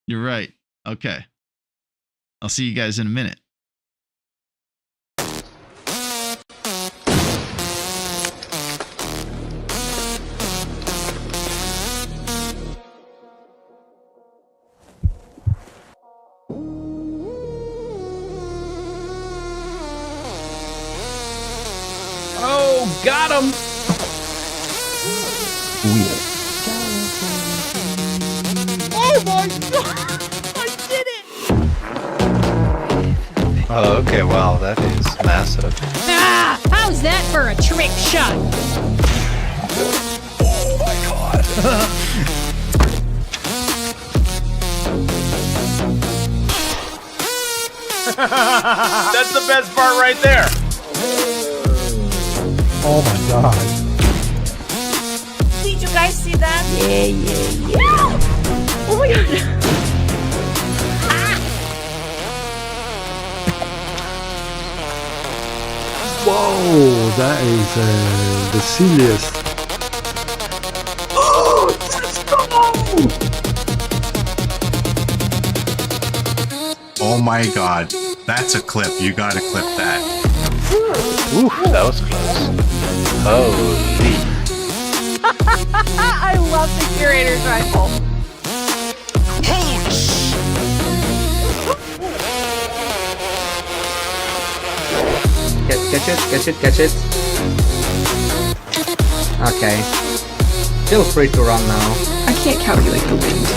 You're right. Okay. I'll see you guys in a minute.
Oh, got him!
Oh my god!
Oh, okay, wow, that is massive.
Ah! How's that for a trick shot?
Oh my god.
That's the best part right there.
Oh my god.
Did you guys see that? Yeah. Oh my god.
Whoa, that is the silliest.
Oh my god. That's a clip. You gotta clip that.
Ooh, that was close. Holy.
I love the curator's rifle.
Catch it. Okay. Feel free to run now.
I can't calculate the wind.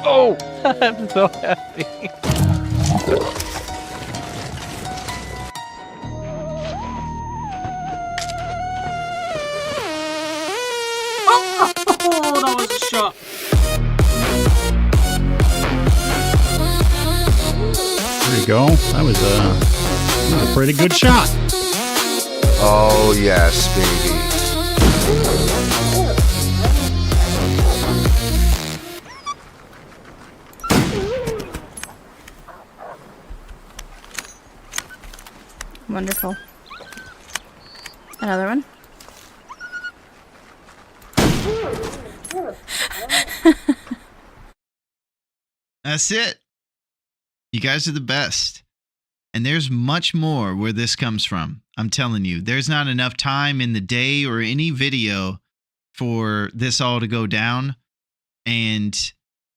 Oh, I'm so happy.
Oh, that was a shot.
There you go. That was a pretty good shot.
Oh yes, baby.
Wonderful. Another one.
That's it. You guys are the best. And there's much more where this comes from. I'm telling you, there's not enough time in the day or any video for this all to go down. And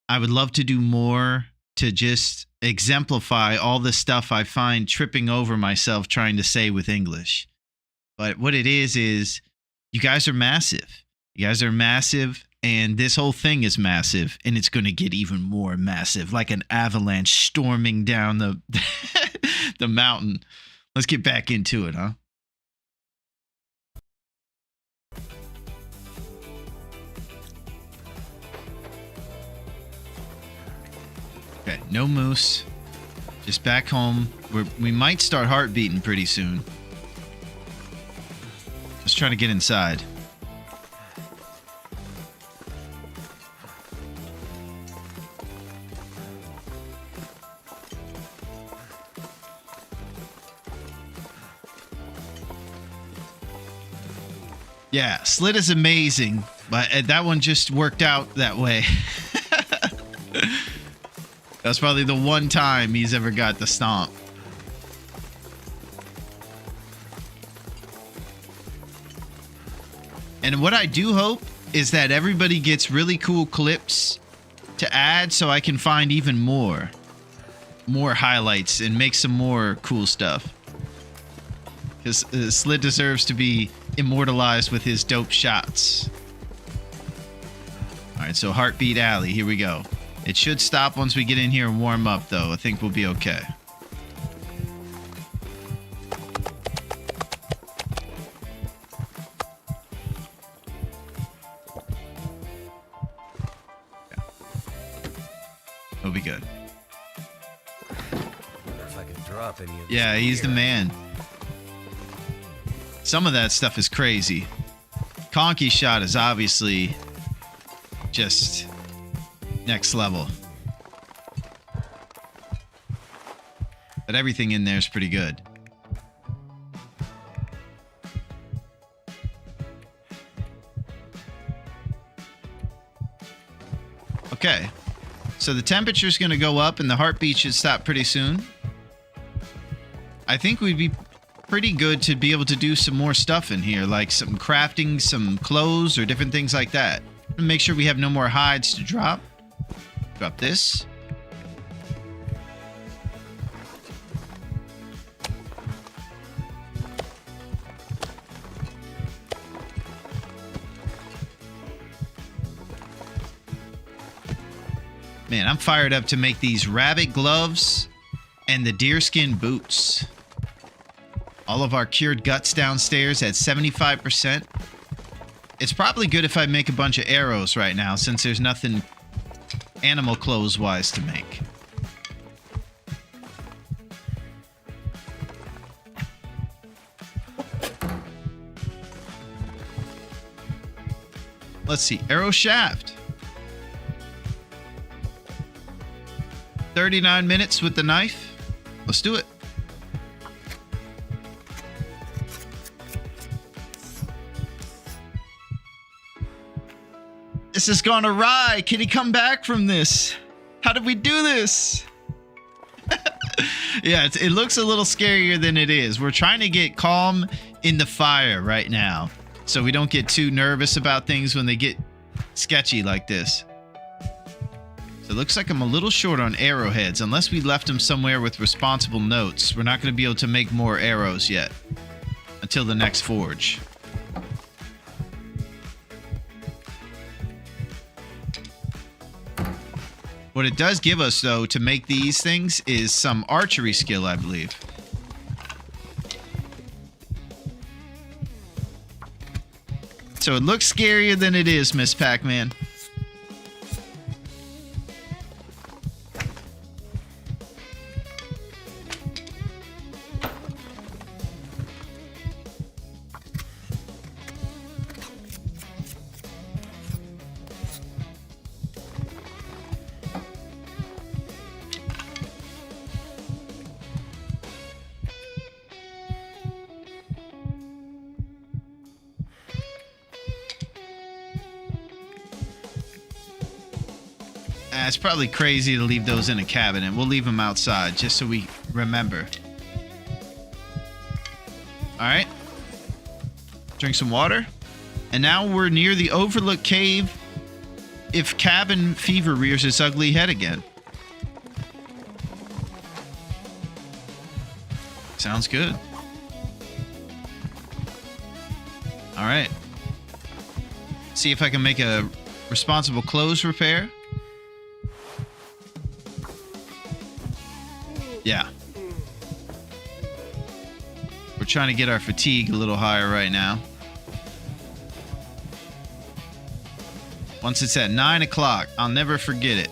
I would love to do more to just exemplify all the stuff I find tripping over myself trying to say with English. But what it is you guys are massive. You guys are massive. And this whole thing is massive, and it's going to get even more massive, like an avalanche storming down the the mountain. Let's get back into it, huh? Okay, no moose. Just back home. We might start heart beating pretty soon. Let's try to get inside. Yeah, Slit is amazing, but that one just worked out that way. That's probably the one time he's ever got the stomp. And what I do hope is that everybody gets really cool clips to add so I can find even more highlights and make some more cool stuff. Because Slit deserves to be immortalized with his dope shots. All right, so Heartbeat Alley, here we go. It should stop once we get in here and warm up, though. I think we'll be okay. We'll be good.
Wonder if I can drop any of this
Yeah, he's the
gear.
man. Some of that stuff is crazy. Conky's shot is obviously just next level. But everything in there is pretty good. Okay. So the temperature is going to go up and the heartbeat should stop pretty soon. I think we'd be pretty good to be able to do some more stuff in here, like some crafting, some clothes, or different things like that. Make sure we have no more hides to drop. Drop this. Man, I'm fired up to make these rabbit gloves and the deerskin boots. All of our cured guts downstairs at 75%. It's probably good if I make a bunch of arrows right now, since there's nothing animal clothes-wise to make. Let's see. Arrow shaft. 39 minutes with the knife. Let's do it. This has gone awry. Can he come back from this? How did we do this? Yeah, it looks a little scarier than it is. We're trying to get calm in the fire right now, so we don't get too nervous about things when they get sketchy like this. So it looks like I'm a little short on arrowheads. Unless we left them somewhere with responsible notes, we're not going to be able to make more arrows yet until the next forge. What it does give us, though, to make these things is some archery skill, I believe. So it looks scarier than it is, Miss Pac-Man. It's probably crazy to leave those in a cabinet. We'll leave them outside just so we remember. All right. Drink some water. And now we're near the Overlook Cave if cabin fever rears its ugly head again. Sounds good. All right. See if I can make a responsible clothes repair. Yeah. We're trying to get our fatigue a little higher right now. Once it's at 9 o'clock, I'll never forget it.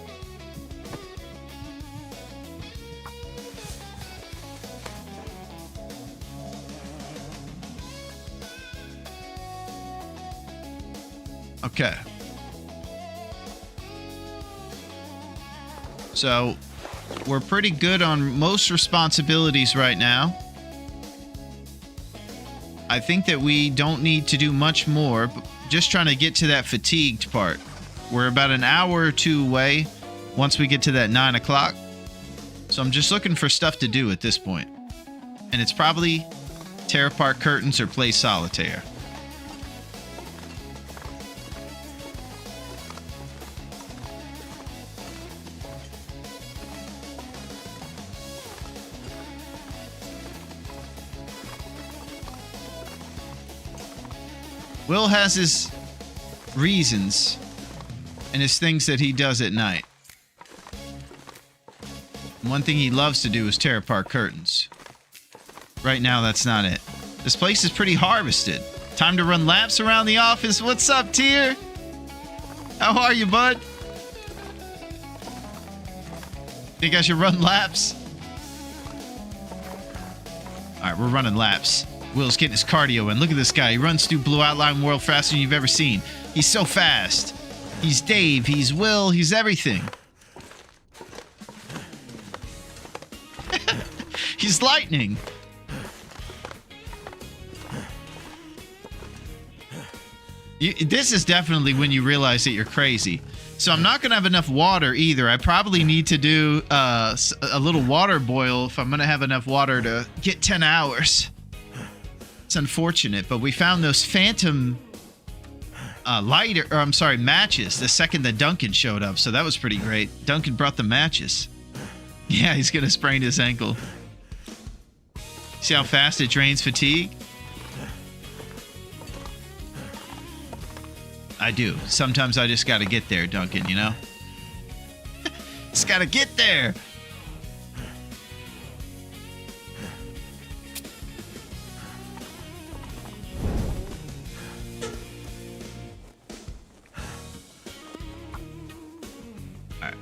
Okay. So we're pretty good on most responsibilities right now. I think that we don't need to do much more, but just trying to get to that fatigued part. We're about an hour or two away once we get to that 9 o'clock. So I'm just looking for stuff to do at this point. And it's probably tear apart curtains or play solitaire. Will has his reasons and his things that he does at night. One thing he loves to do is tear apart curtains. Right now, that's not it. This place is pretty harvested. Time to run laps around the office. What's up, Tier? How are you, bud? Think I should run laps? All right, we're running laps. Will's getting his cardio in. Look at this guy. He runs through Blue Outline World faster than you've ever seen. He's so fast. He's Dave. He's Will. He's everything. He's lightning. This is definitely when you realize that you're crazy. So I'm not going to have enough water either. I probably need to do a little water boil if I'm going to have enough water to get 10 hours. It's unfortunate, but we found those phantom matches the second that Duncan showed up, so that was pretty great. Duncan brought the matches. Yeah, he's gonna sprain his ankle. See how fast it drains fatigue? I do. Sometimes I just gotta get there, Duncan, you know? Just gotta get there. Alright.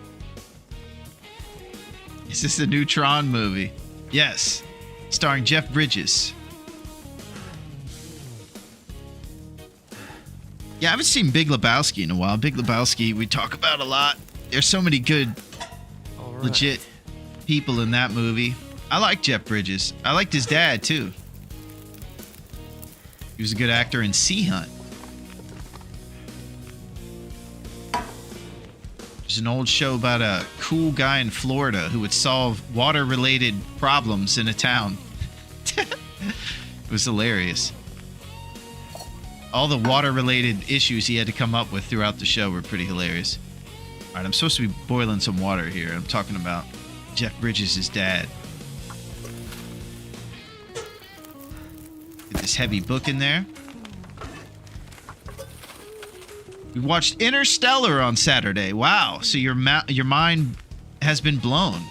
Is this the new Tron movie? Yes. Starring Jeff Bridges. Yeah, I haven't seen Big Lebowski in a while. Big Lebowski, we talk about a lot. There's so many good, legit people in that movie. I like Jeff Bridges. I liked his dad, too. He was a good actor in Sea Hunt. There's an old show about a cool guy in Florida who would solve water-related problems in a town. It was hilarious. All the water-related issues he had to come up with throughout the show were pretty hilarious. All right, I'm supposed to be boiling some water here. I'm talking about Jeff Bridges' dad. Get this heavy book in there. We watched Interstellar on Saturday. Wow, so your mind has been blown.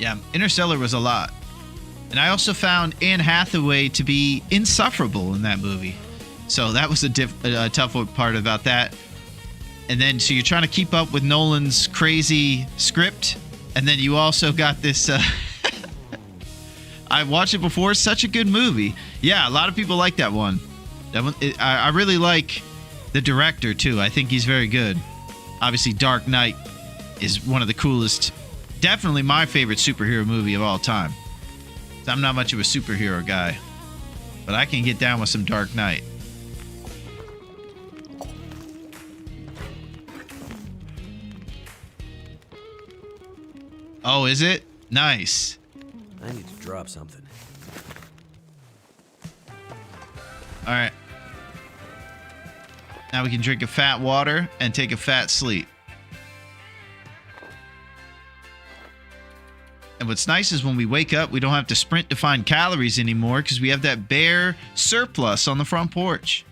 Yeah, Interstellar was a lot. And I also found Anne Hathaway to be insufferable in that movie. So that was a tough part about that. And then, so you're trying to keep up with Nolan's crazy script. And then you also got this... I watched it before. Such a good movie. Yeah, a lot of people like that one. I really like the director, too. I think he's very good. Obviously, Dark Knight is one of the coolest... Definitely my favorite superhero movie of all time. I'm not much of a superhero guy, but I can get down with some Dark Knight. Oh, is it? Nice.
I need to drop something.
All right. Now we can drink a fat water and take a fat sleep. And what's nice is when we wake up, we don't have to sprint to find calories anymore because we have that bare surplus on the front porch.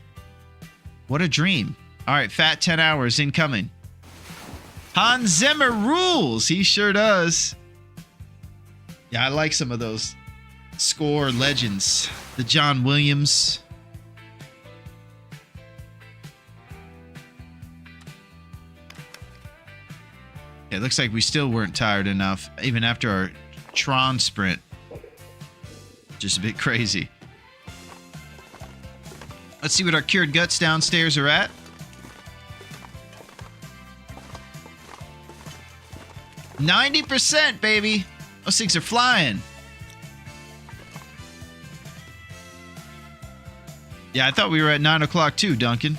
What a dream. All right, fat 10 hours incoming. Hans Zimmer rules. He sure does. Yeah, I like some of those score legends. The John Williams. It looks like we still weren't tired enough, even after our Tron sprint. Just a bit crazy. Let's see what our cured guts downstairs are at. %, baby. Those things are flying. Yeah, I thought we were at 9 o'clock too, Duncan.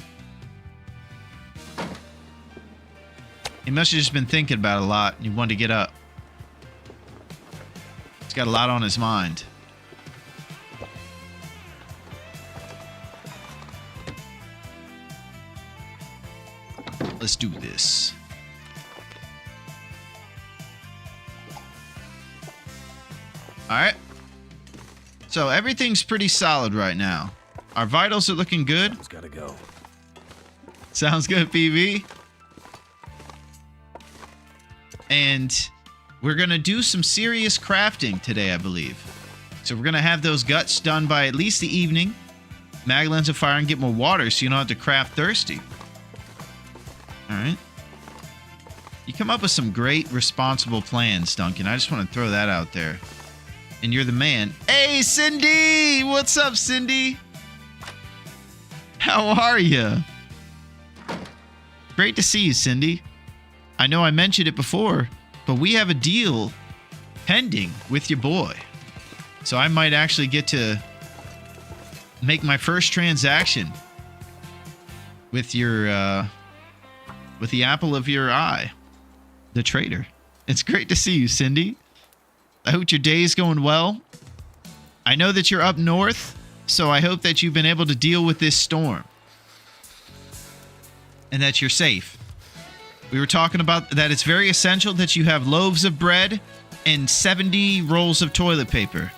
He must have just been thinking about it a lot and he wanted to get up. He's got a lot on his mind. Let's do this. All right. So everything's pretty solid right now. Our vitals are looking good.
It's gotta go.
Sounds good, PV. And we're going to do some serious crafting today, I believe. So we're going to have those guts done by at least the evening. Maglens of fire and get more water so you don't have to craft thirsty. All right. You come up with some great, responsible plans, Duncan. I just want to throw that out there. And you're the man. Hey, Cindy! What's up, Cindy? How are you? Great to see you, Cindy. I know I mentioned it before, but we have a deal pending with your boy. So I might actually get to make my first transaction with your with the apple of your eye, the trader. It's great to see you, Cindy. I hope your day is going well. I know that you're up north, so I hope that you've been able to deal with this storm and that you're safe. We were talking about that it's very essential that you have loaves of bread and 70 rolls of toilet paper.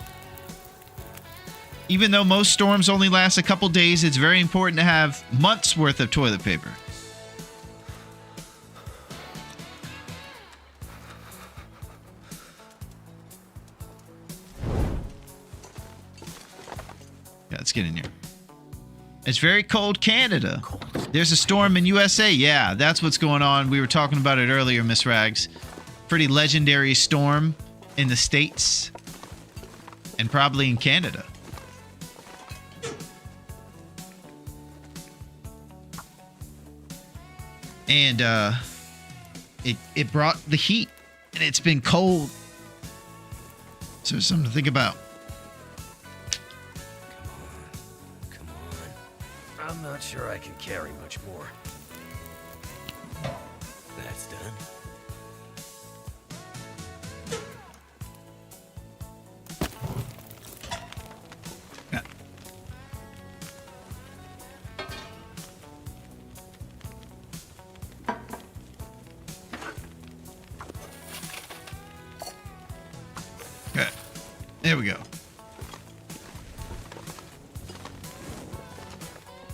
Even though most storms only last a couple days, it's very important to have months worth of toilet paper. Yeah, let's get in here. It's very cold Canada. There's a storm in USA. Yeah, that's what's going on. We were talking about it earlier, Miss Rags. Pretty legendary storm in the States and probably in Canada. And it brought the heat, and it's been cold. So there's something to think about.
Come on. I'm not sure I can carry much more. That's done.
Okay. There we go.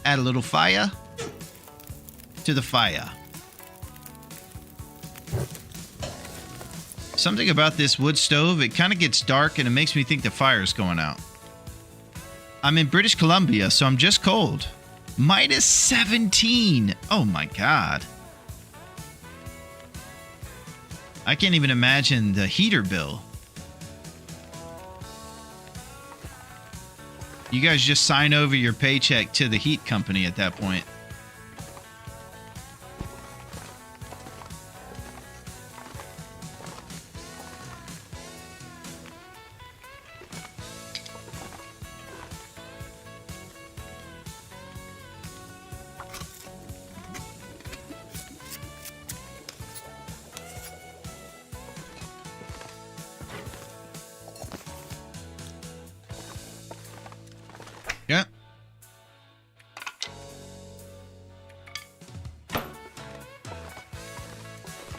Add a little fire to the fire. Something about this wood stove, it kind of gets dark and it makes me think the fire's going out. I'm in British Columbia, so I'm just cold. Minus 17. Oh my God. I can't even imagine the heater bill. You guys just sign over your paycheck to the heat company at that point. Yeah.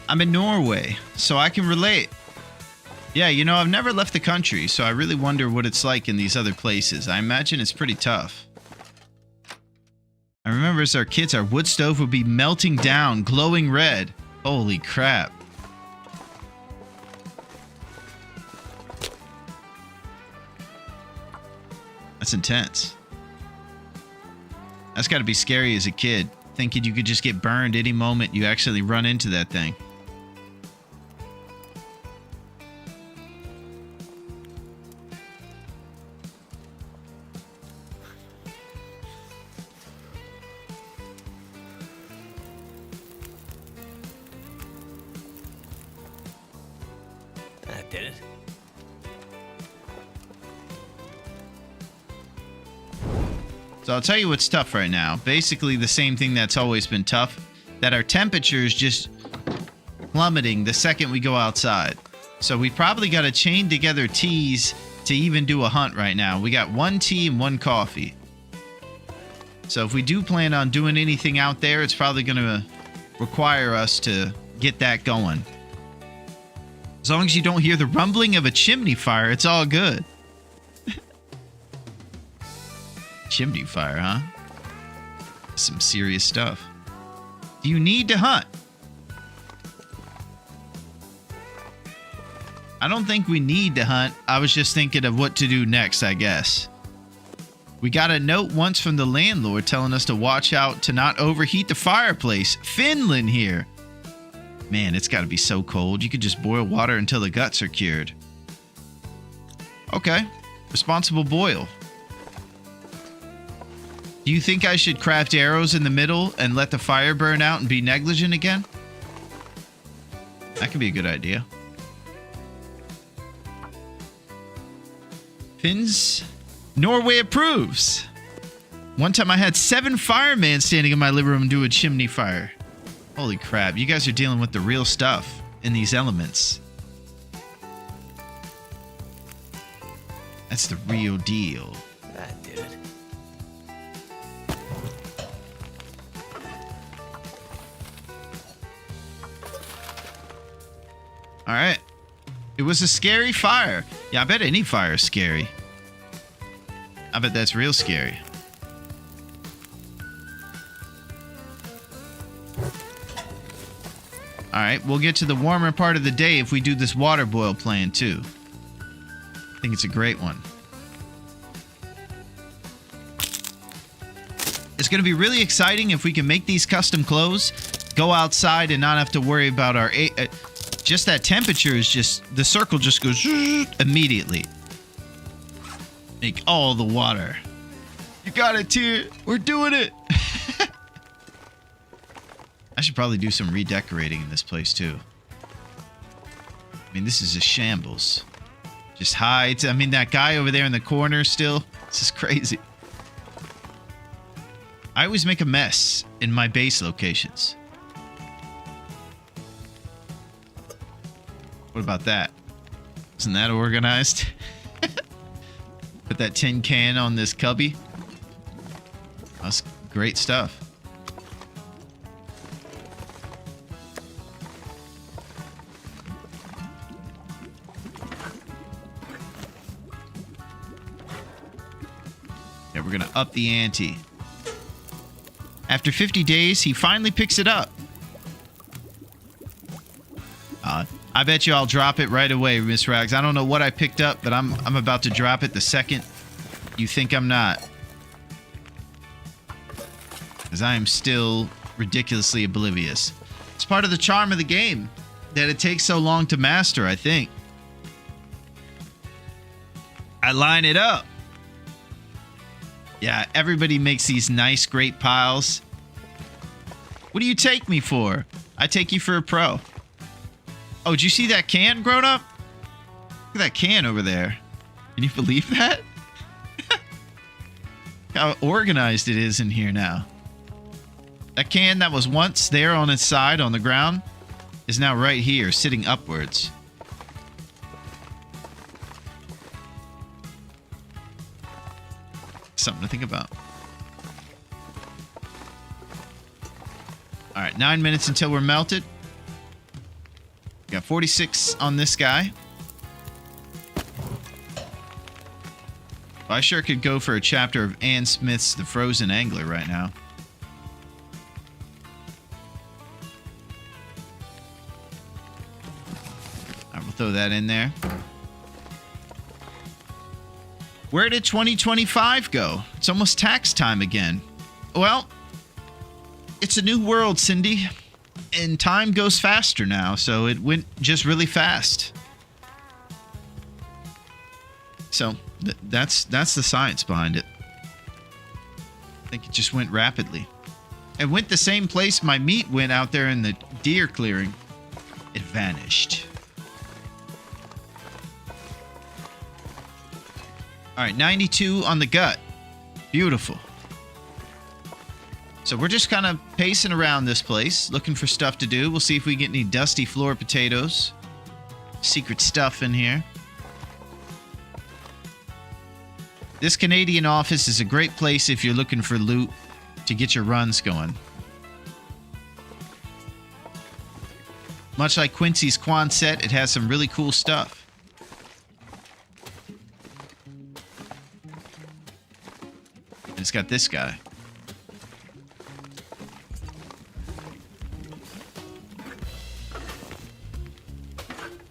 I'm in Norway, so I can relate. Yeah, you know, I've never left the country, so I really wonder what it's like in these other places. I imagine it's pretty tough. I remember as our kids, our wood stove would be melting down, glowing red. Holy crap. That's intense. That's got to be scary as a kid, thinking you could just get burned any moment you actually run into that thing.
That did it.
So I'll tell you what's tough right now. Basically the same thing that's always been tough. That our temperature is just plummeting the second we go outside. So we probably got to chain together teas to even do a hunt right now. We got 1 tea and 1 coffee. So if we do plan on doing anything out there, it's probably going to require us to get that going. As long as you don't hear the rumbling of a chimney fire, it's all good. Chimney fire, huh? Some serious stuff. Do you need to hunt? I don't think we need to hunt. I was just thinking of what to do next, I guess. We got a note once from the landlord telling us to watch out to not overheat the fireplace. Finland here. Man, it's got to be so cold. You could just boil water until the guts are cured. Okay. Responsible boil. Do you think I should craft arrows in the middle and let the fire burn out and be negligent again? That could be a good idea. Pins. Norway approves. One time I had 7 firemen standing in my living room doing chimney fire. Holy crap, you guys are dealing with the real stuff in these elements. That's the real deal.
That did it.
All right. It was a scary fire. Yeah, I bet any fire is scary. I bet that's real scary. Alright, we'll get to the warmer part of the day if we do this water boil plan too. I think it's a great one. It's going to be really exciting if we can make these custom clothes, go outside and not have to worry about our... just that temperature is just... The circle just goes immediately. Make all the water. You got it, Tyr. We're doing it. I should probably do some redecorating in this place too. I mean, this is a shambles. Just hides. I mean, that guy over there in the corner still. This is crazy. I always make a mess in my base locations. What about that? Isn't that organized? Put that tin can on this cubby. That's great stuff. Yeah, we're gonna up the ante. After 50 days, he finally picks it up. I bet you I'll drop it right away, Miss Rags. I don't know what I picked up, but I'm about to drop it the second you think I'm not. Because I am still ridiculously oblivious. It's part of the charm of the game that it takes so long to master, I think. I line it up. Yeah, everybody makes these nice, great piles. What do you take me for? I take you for a pro. Oh, did you see that can, grown up? Look at that can over there. Can you believe that? How organized it is in here now. That can that was once there on its side on the ground is now right here, sitting upwards. Something to think about. All right, 9 minutes until we're melted. Got 46 on this guy. I sure could go for a chapter of Anne Smith's The Frozen Angler right now. All right, we'll throw that in there. Where did 2025 go? It's almost tax time again. Well, it's a new world, Cindy. And time goes faster now, so it went just really fast. So, that's the science behind it. I think it just went rapidly. It went the same place my meat went out there in the deer clearing. It vanished. All right, 92 on the gut. Beautiful. So we're just kind of pacing around this place, looking for stuff to do. We'll see if we get any dusty floor potatoes. Secret stuff in here. This Canadian office is a great place if you're looking for loot to get your runs going. Much like Quincy's Quonset, it has some really cool stuff. And it's got this guy.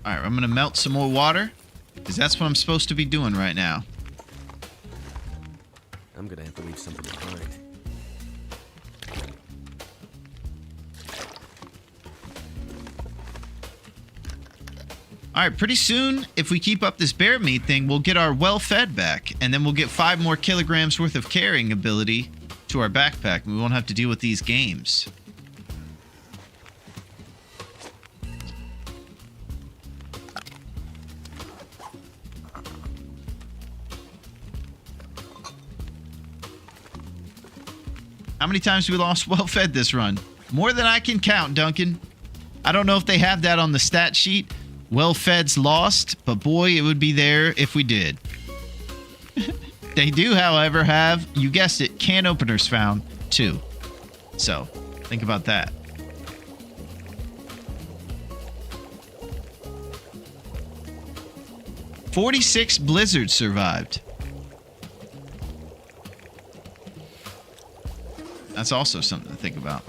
All right, I'm going to melt some more water because that's what I'm supposed to be doing right now.
I'm gonna have to leave something behind.
All right, pretty soon, if we keep up this bear meat thing, we'll get our well-fed back, and then we'll get 5 more kilograms worth of carrying ability to our backpack, and we won't have to deal with these games. How many times have we lost well-fed this run? More than I can count, Duncan. I don't know if they have that on the stat sheet. Well-fed's lost, but boy, it would be there if we did. They do, however, have, you guessed it, can openers found, too. So, think about that. "46 blizzards survived." That's also something to think about.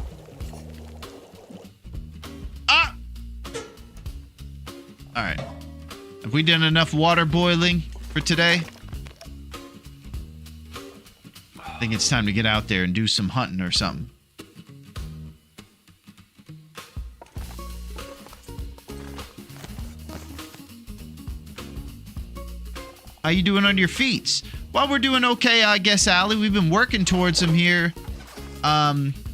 Ah! Alright. Have we done enough water boiling for today? I think it's time to get out there and do some hunting or something. How you doing on your feet? Well, we're doing okay, I guess, Allie. We've been working towards them here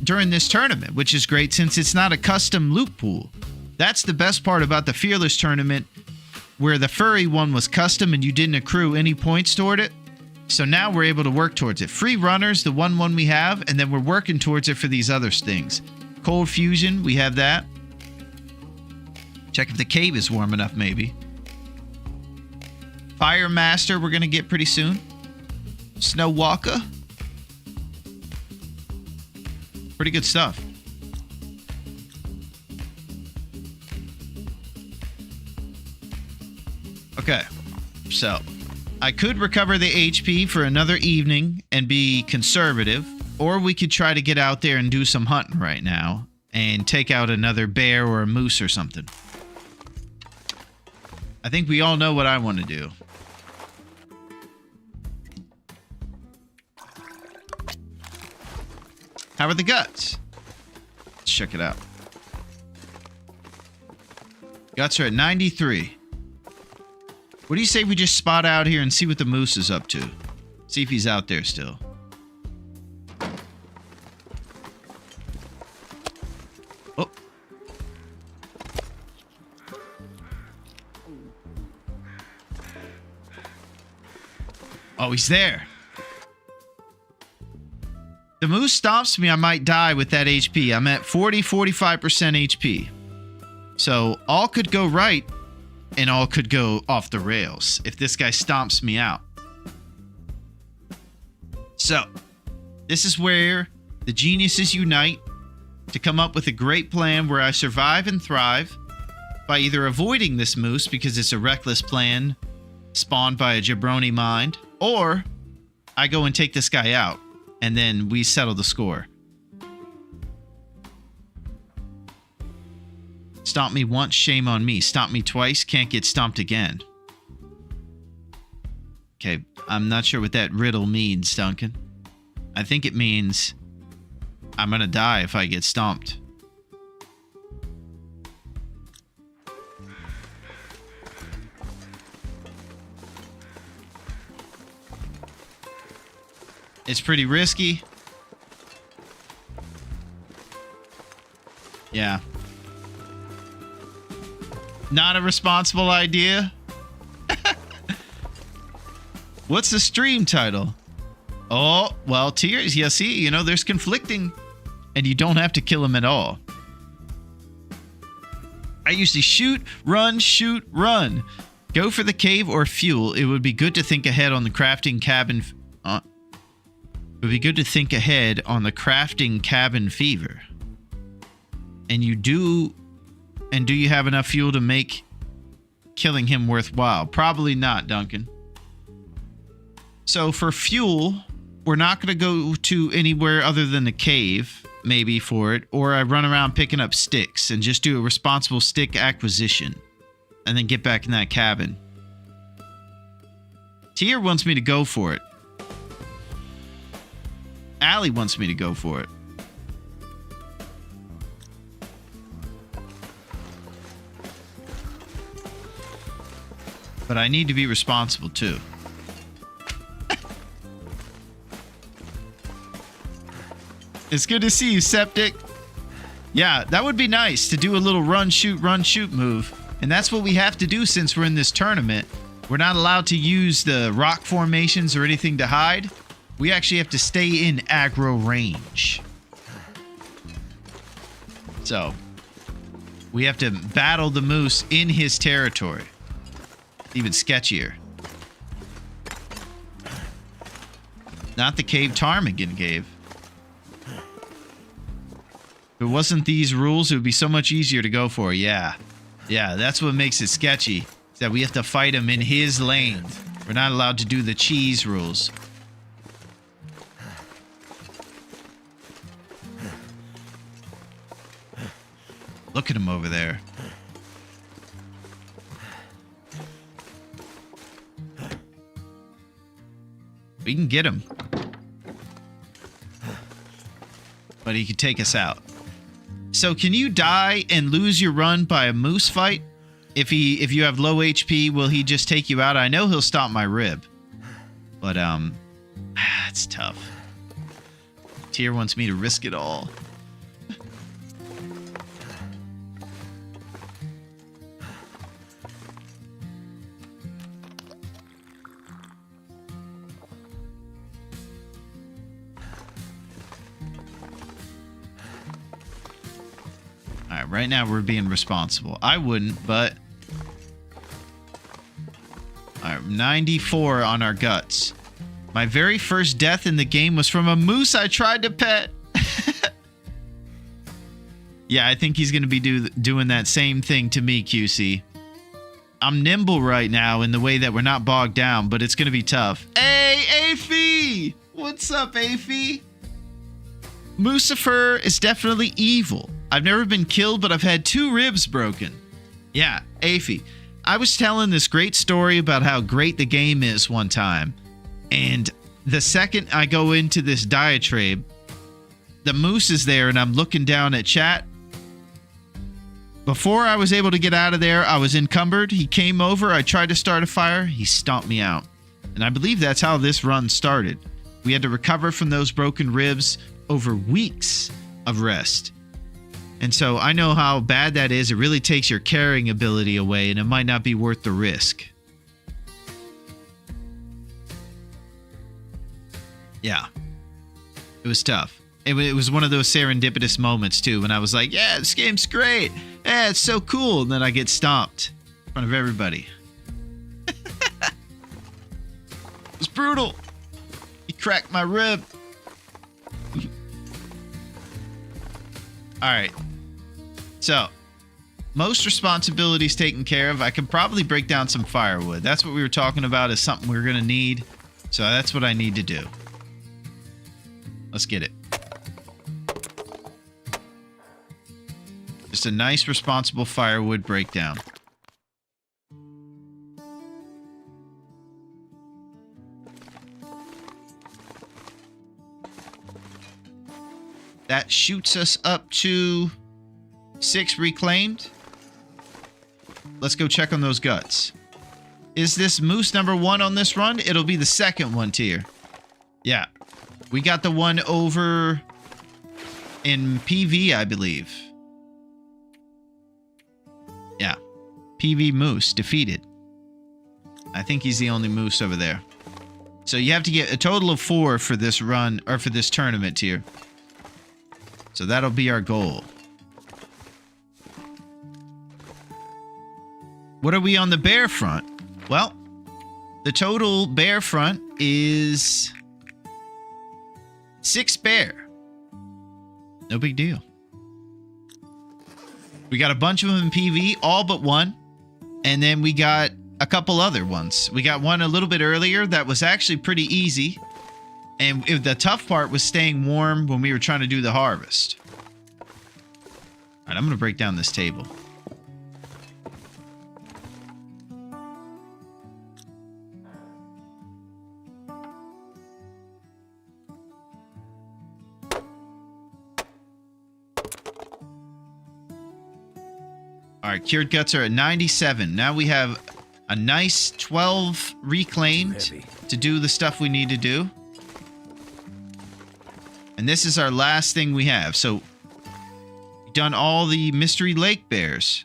during this tournament, which is great since it's not a custom loot pool. That's the best part about the Fearless tournament, where the furry one was custom and you didn't accrue any points toward it. So now we're able to work towards it. Free runners, the one we have, and then we're working towards it for these other things. Cold fusion, we have that. Check if the cave is warm enough, maybe. Fire Master, we're going to get pretty soon. Snow Walker. Pretty good stuff. Okay, so I could recover the HP for another evening and be conservative, or we could try to get out there and do some hunting right now and take out another bear or a moose or something. I think we all know what I want to do. How are the guts? Let's check it out. Guts are at 93. What do you say we just spot out here and see what the moose is up to? See if he's out there still. Oh. Oh, he's there. The moose stomps me, I might die with that HP. I'm at 45% HP. So all could go right and all could go off the rails if this guy stomps me out. So this is where the geniuses unite to come up with a great plan where I survive and thrive by either avoiding this moose because it's a reckless plan spawned by a jabroni mind, or I go and take this guy out. And then we settle the score. Stomp me once, shame on me. Stomp me twice, can't get stomped again. Okay, I'm not sure what that riddle means, Duncan. I think it means I'm gonna die if I get stomped. It's pretty risky. Yeah. Not a responsible idea. What's the stream title? Oh, well, tears. Yeah, see, you know, there's conflicting. And you don't have to kill him at all. I usually shoot, run, Go for the cave or fuel. It would be good to think ahead on the crafting cabin... It would be good to think ahead on the crafting cabin fever. And do you have enough fuel to make killing him worthwhile? Probably not, Duncan. So for fuel, we're not going to go to anywhere other than the cave, maybe, for it. Or I run around picking up sticks and just do a responsible stick acquisition. And then get back in that cabin. Tier wants me to go for it. Allie wants me to go for it. But I need to be responsible too. It's good to see you, Septic. Yeah, that would be nice to do a little run, shoot move. And that's what we have to do since we're in this tournament. We're not allowed to use the rock formations or anything to hide. We actually have to stay in aggro range. So, we have to battle the moose in his territory. Even sketchier. Not the cave Ptarmigan gave. If it wasn't these rules, it would be so much easier to go for. Yeah. Yeah, that's what makes it sketchy. Is that we have to fight him in his lane. We're not allowed to do the cheese rules. Look at him over there. We can get him. But he could take us out. So can you die and lose your run by a moose fight? If you have low HP, will he just take you out? I know he'll stop my rib. But it's tough. Tyr wants me to risk it all. Alright, right now we're being responsible. I wouldn't, but... Alright, 94 on our guts. My very first death in the game was from a moose I tried to pet. Yeah, I think he's going to be doing that same thing to me, QC. I'm nimble right now in the way that we're not bogged down, but it's going to be tough. Hey, Afy! What's up, Afy? Lucifer is definitely evil. I've never been killed, but I've had 2 ribs broken. Yeah, Afy. I was telling this great story about how great the game is one time. And the second I go into this diatribe, the moose is there and I'm looking down at chat. Before I was able to get out of there, I was encumbered. He came over. I tried to start a fire. He stomped me out. And I believe that's how this run started. We had to recover from those broken ribs over weeks of rest. And so I know how bad that is. It really takes your carrying ability away, and it might not be worth the risk. Yeah. It was tough. It was one of those serendipitous moments, too, when I was like, yeah, this game's great. Yeah, it's so cool. And then I get stomped in front of everybody. It was brutal. He cracked my rib. All right. So, most responsibilities taken care of. I could probably break down some firewood. That's what we were talking about is something we're going to need. So that's what I need to do. Let's get it. Just a nice, responsible firewood breakdown. That shoots us up to 6 reclaimed. Let's go check on those guts. Is this moose number 1 on this run? It'll be the second one, Tyr. Yeah. We got the one over in PV, I believe. Yeah. PV moose defeated. I think he's the only moose over there. So you have to get a total of 4 for this run, or for this tournament, Tyr. So that'll be our goal. What are we on the bear front? Well, the total bear front is 6 bear. No big deal. We got a bunch of them in PV, all but one. And then we got a couple other ones. We got one a little bit earlier that was actually pretty easy. And the tough part was staying warm when we were trying to do the harvest. All right, I'm going to break down this table. All right, cured guts are at 97. Now we have a nice 12 reclaimed to do the stuff we need to do. And this is our last thing we have. So, we've done all the Mystery Lake bears.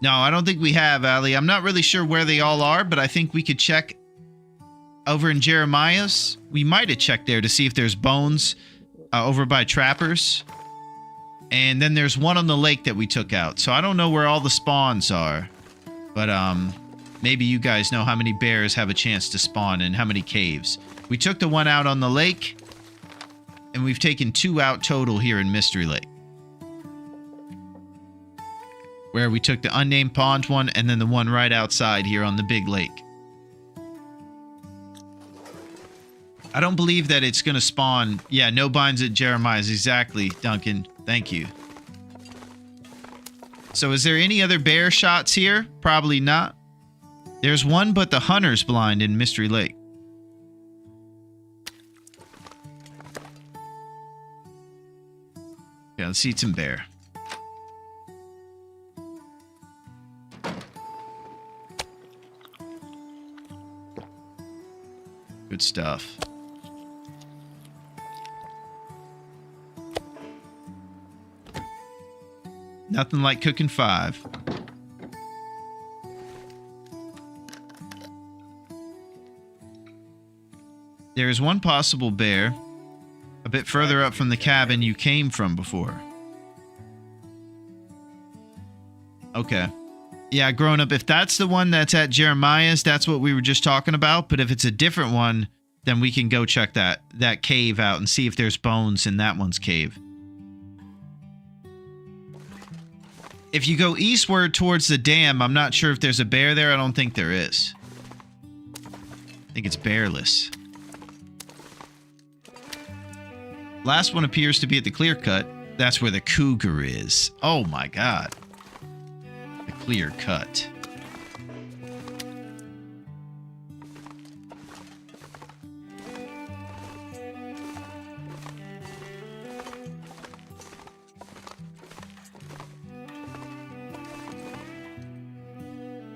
No, I don't think we have, Ali. I'm not really sure where they all are, but I think we could check over in Jeremiah's. We might have checked there to see if there's bones over by Trappers. And then there's one on the lake that we took out. So I don't know where all the spawns are. But maybe you guys know how many bears have a chance to spawn and how many caves. We took the one out on the lake. And we've taken 2 out total here in Mystery Lake. Where we took the unnamed pond one and then the one right outside here on the big lake. I don't believe that it's going to spawn. Yeah, no binds at Jeremiah's. Exactly, Duncan. Thank you. So is there any other bear shots here? Probably not. There's one, but the hunter's blind in Mystery Lake. Yeah, let's eat some bear. Good stuff. Nothing like cooking 5. There is one possible bear a bit further up from the cabin you came from before. Okay. Yeah, grown up, if that's the one that's at Jeremiah's, that's what we were just talking about. But if it's a different one, then we can go check that cave out and see if there's bones in that one's cave. If you go eastward towards the dam, I'm not sure if there's a bear there. I don't think there is. I think it's bearless. Last one appears to be at the clear cut. That's where the cougar is. Oh my god. The clear cut.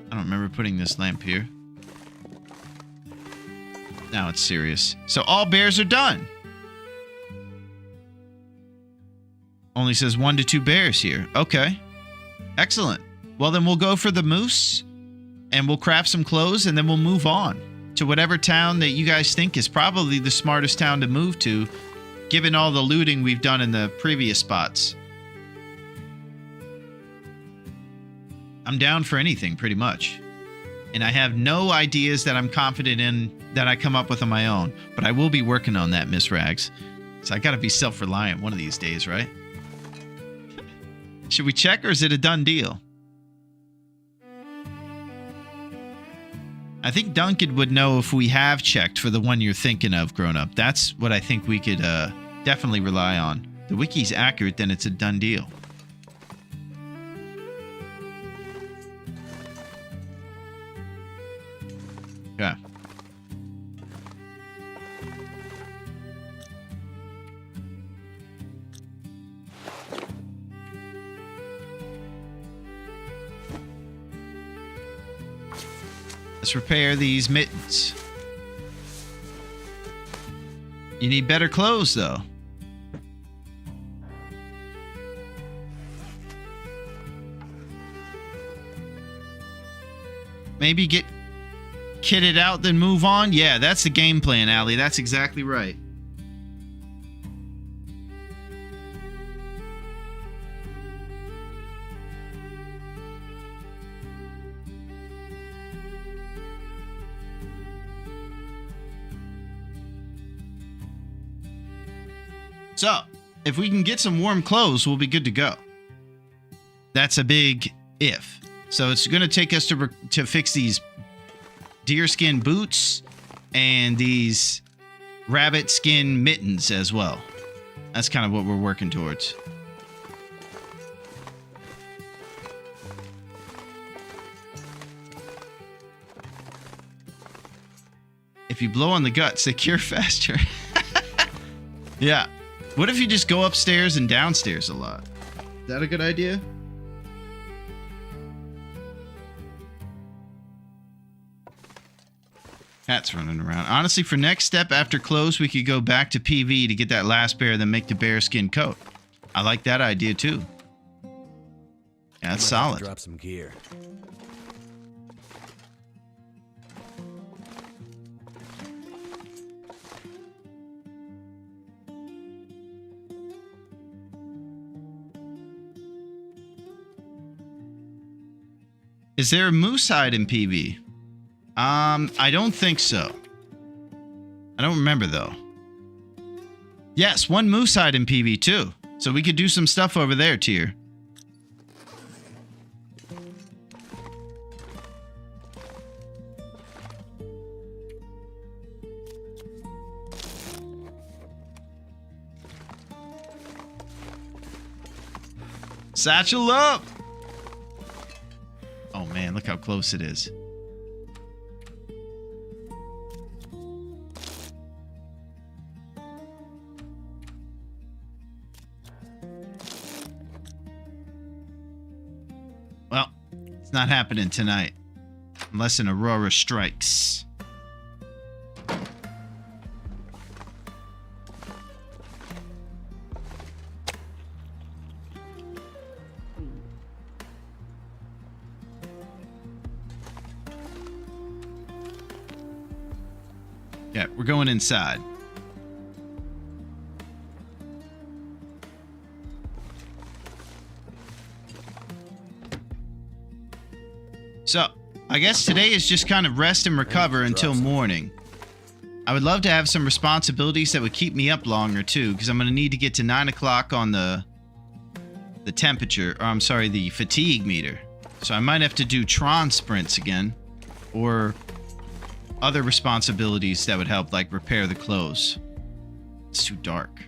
I don't remember putting this lamp here. Now it's serious. So all bears are done. Only says 1 to 2 bears here. Okay. Excellent. Well, then we'll go for the moose, and we'll craft some clothes, and then we'll move on to whatever town that you guys think is probably the smartest town to move to, given all the looting we've done in the previous spots. I'm down for anything, pretty much. And I have no ideas that I'm confident in that I come up with on my own, but I will be working on that, Miss Rags. So I gotta be self-reliant one of these days, right? Should we check, or is it a done deal? I think Duncan would know if we have checked for the one you're thinking of, grown up. That's what I think we could definitely rely on. The wiki's accurate, then it's a done deal. Okay. Let's repair these mittens. You need better clothes, though. Maybe get kitted out, then move on? Yeah, that's the game plan, Allie. That's exactly right. So, if we can get some warm clothes, we'll be good to go. That's a big if. So it's going to take us to fix these deerskin boots and these rabbit skin mittens as well. That's kind of what we're working towards. If you blow on the guts, they cure faster. Yeah. What if you just go upstairs and downstairs a lot? Is that a good idea? Cat's running around. Honestly, for next step after close, we could go back to PV to get that last bear, then make the bearskin coat. I like that idea too. Yeah, that's solid.
Drop some gear.
Is there a moose hide in PV? I don't think so. I don't remember though. Yes, one moose hide in PV too. So we could do some stuff over there, Tyr. Satchel up! close it is. Well, it's not happening tonight. Unless an Aurora strikes. Yeah, we're going inside. So, I guess today is just kind of rest and recover until morning. I would love to have some responsibilities that would keep me up longer too, because I'm going to need to get to 9 o'clock on the temperature, or I'm sorry, the fatigue meter. So I might have to do Tron sprints again, or other responsibilities that would help, like repair the clothes. It's too dark.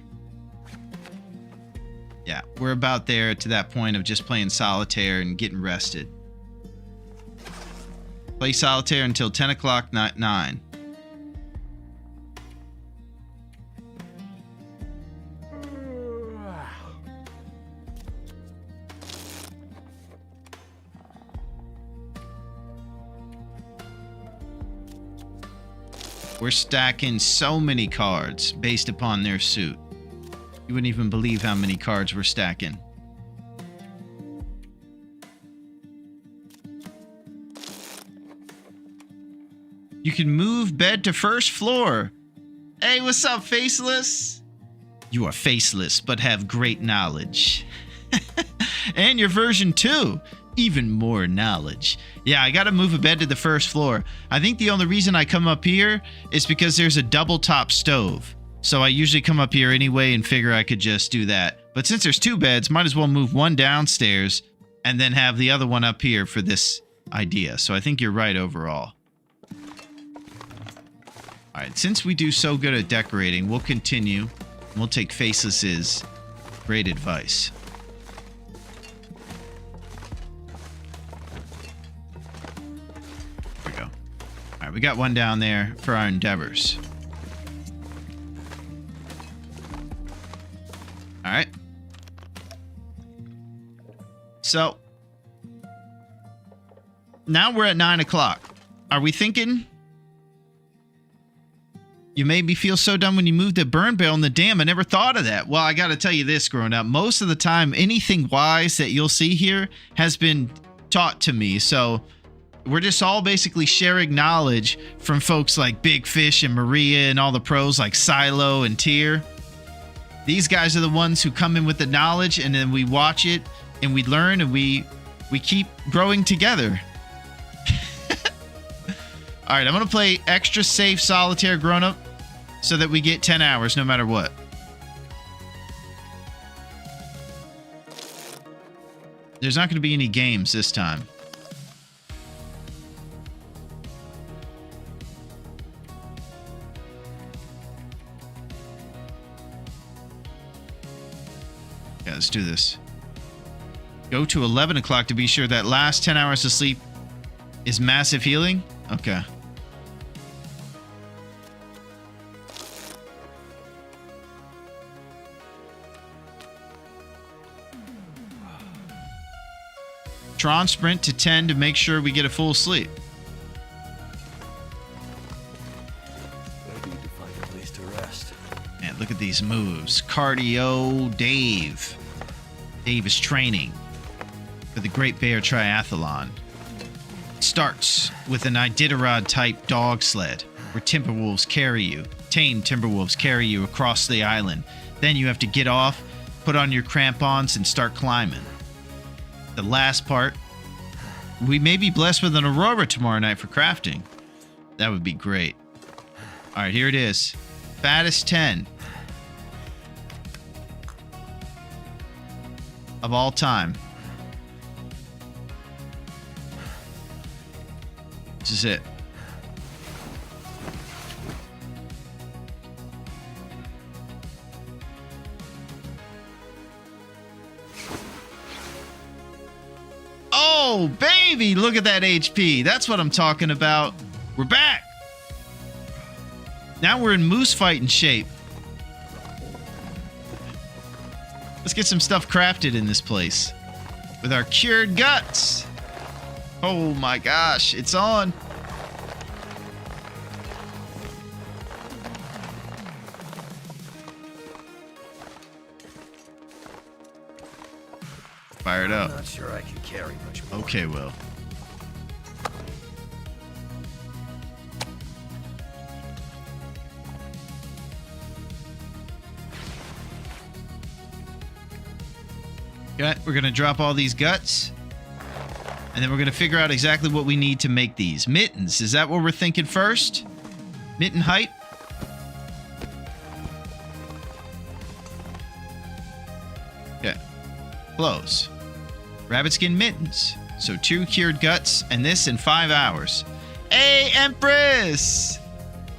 Yeah, we're about there to that point of just playing solitaire and getting rested. Play solitaire until 10 o'clock, not 9. We're stacking so many cards based upon their suit. You wouldn't even believe how many cards we're stacking. You can move bed to first floor. Hey, what's up, Faceless? You are faceless, but have great knowledge. And your version 2. Even more knowledge. Yeah, I gotta move a bed to the first floor. I think the only reason I come up here is because there's a double top stove. So I usually come up here anyway and figure I could just do that. But since there's 2 beds, might as well move one downstairs and then have the other one up here for this idea. So I think you're right overall. Alright, since we do so good at decorating, we'll continue. We'll take Faceless's great advice. There we go. Alright, we got one down there for our endeavors. Alright. So, now we're at 9 o'clock. Are we thinking... You made me feel so dumb when you moved the burn barrel in the dam. I never thought of that. Well, I got to tell you this, growing up. Most of the time, anything wise that you'll see here has been taught to me. So we're just all basically sharing knowledge from folks like Big Fish and Maria and all the pros like Silo and Tyr. These guys are the ones who come in with the knowledge, and then we watch it and we learn and we keep growing together. All right, I'm going to play extra safe solitaire grown-up so that we get 10 hours no matter what. There's not going to be any games this time. Yeah, let's do this. Go to 11 o'clock to be sure that last 10 hours of sleep is massive healing. Okay. Tron sprint to 10 to make sure we get a full sleep.
I need to find a place to rest.
Man, look at these moves. Cardio Dave. Dave is training for the Great Bear Triathlon. Starts with an Iditarod-type dog sled, where timberwolves carry you. Tame timberwolves carry you across the island. Then you have to get off, put on your crampons, and start climbing. The last part, we may be blessed with an Aurora tomorrow night for crafting. That would be great. All right, here it is. Fattest 10 of all time. This is it. Oh, baby, look at that HP. That's what I'm talking about. We're back. Now we're in moose fighting shape. Let's get some stuff crafted in this place. With our cured guts. Oh my gosh, it's on. Fire it up.
I'm not sure I can carry much more.
Okay, Will. Okay, we're gonna drop all these guts. And then we're gonna figure out exactly what we need to make these. Mittens, is that what we're thinking first? Mitten height? Okay. Close. Rabbit skin mittens. So 2 cured guts and this in 5 hours. Hey, Empress!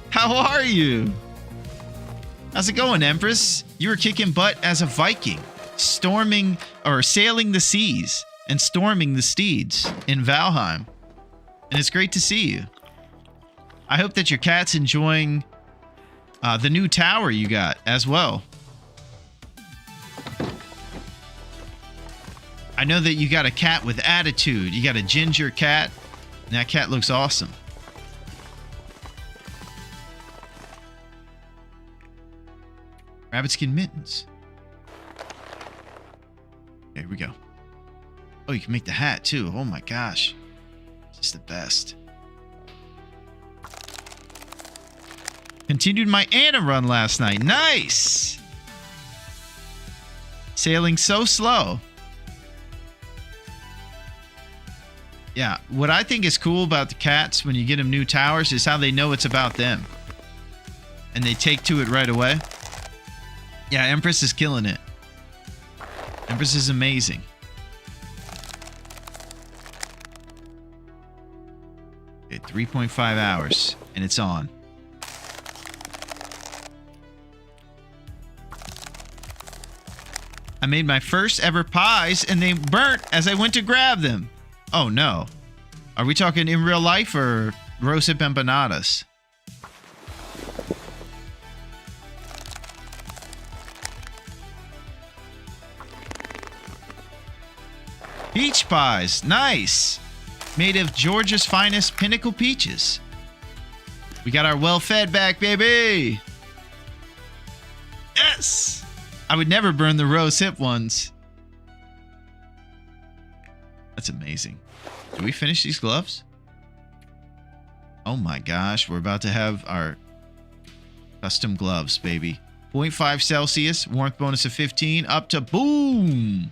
How are you? How's it going, Empress? You were kicking butt as a Viking, storming or sailing the seas and storming the steeds in Valheim. And it's great to see you. I hope that your cat's enjoying the new tower you got as well. I know that you got a cat with attitude. You got a ginger cat, and that cat looks awesome. Rabbit skin mittens. Here we go. Oh, you can make the hat too. Oh my gosh. Just the best. Continued my Anna run last night. Nice! Sailing so slow. Yeah, what I think is cool about the cats when you get them new towers is how they know it's about them. And they take to it right away. Yeah, Empress is killing it. Empress is amazing. Okay, 3.5 hours, and it's on. I made my first ever pies, and they burnt as I went to grab them. Oh no. Are we talking in real life or rosip empanadas? Peach pies. Nice. Made of Georgia's finest pinnacle peaches. We got our well-fed back, baby. Yes. I would never burn the rose hip ones. That's amazing. Did we finish these gloves? Oh my gosh, we're about to have our custom gloves, baby. 0.5 Celsius, warmth bonus of 15, up to boom.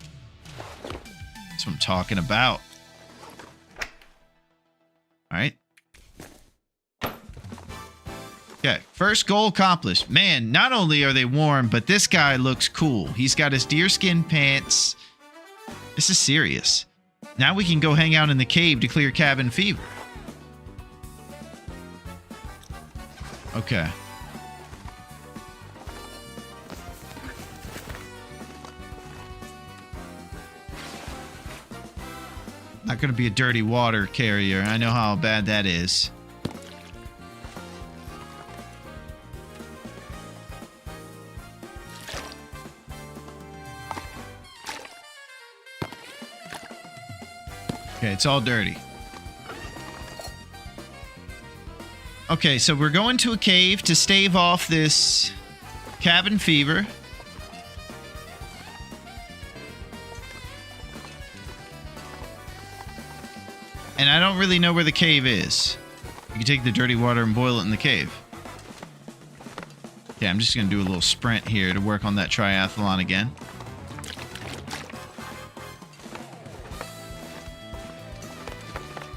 That's what I'm talking about. All right. Okay, first goal accomplished. Man, not only are they warm, but this guy looks cool. He's got his deerskin pants. This is serious. Now we can go hang out in the cave to clear cabin fever. Okay. Not going to be a dirty water carrier. I know how bad that is. Okay, it's all dirty. Okay, so we're going to a cave to stave off this cabin fever. And I don't really know where the cave is. You can take the dirty water and boil it in the cave. Okay, I'm just going to do a little sprint here to work on that triathlon again.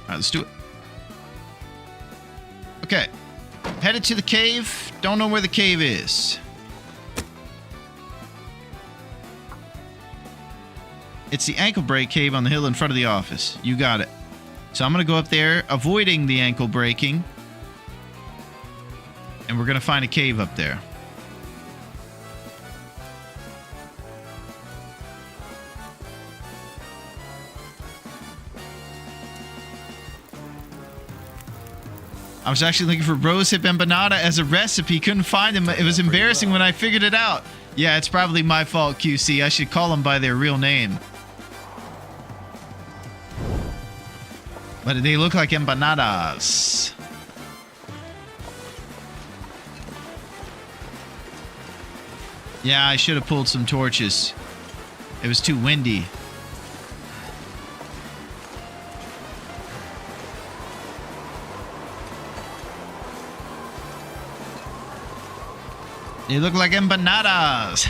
Alright, let's do it. Okay. Headed to the cave. Don't know where the cave is. It's the ankle break cave on the hill in front of the office. You got it. So I'm going to go up there, avoiding the ankle breaking. And we're going to find a cave up there. I was actually looking for rosehip empanada as a recipe. Couldn't find them. It was embarrassing when I figured it out. Yeah, it's probably my fault, QC. I should call them by their real name. But they look like empanadas. Yeah, I should have pulled some torches. It was too windy. They look like empanadas.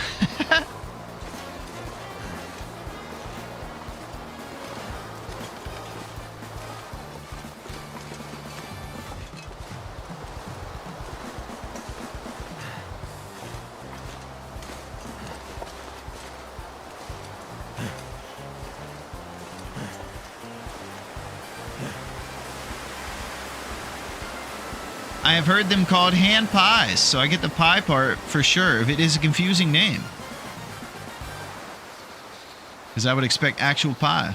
I have heard them called hand pies, so I get the pie part for sure if it is a confusing name. Because I would expect actual pie.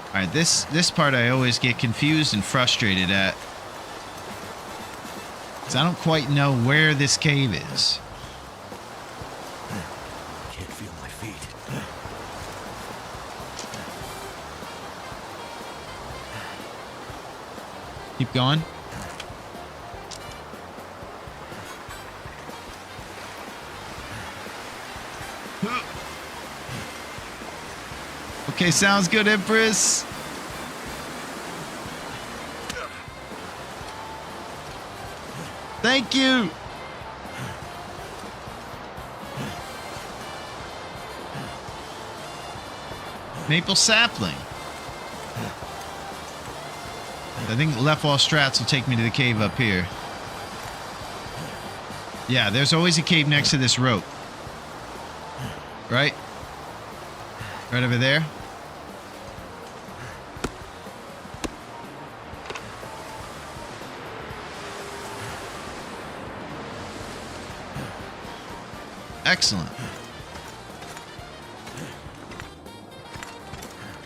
Alright, this part I always get confused and frustrated at. Because I don't quite know where this cave is.
Can't feel my feet.
Keep going. Okay, sounds good, Empress. Thank you. Maple sapling. I think left wall strats will take me to the cave up here. Yeah, there's always a cave next to this rope. Right? Right over there. Excellent.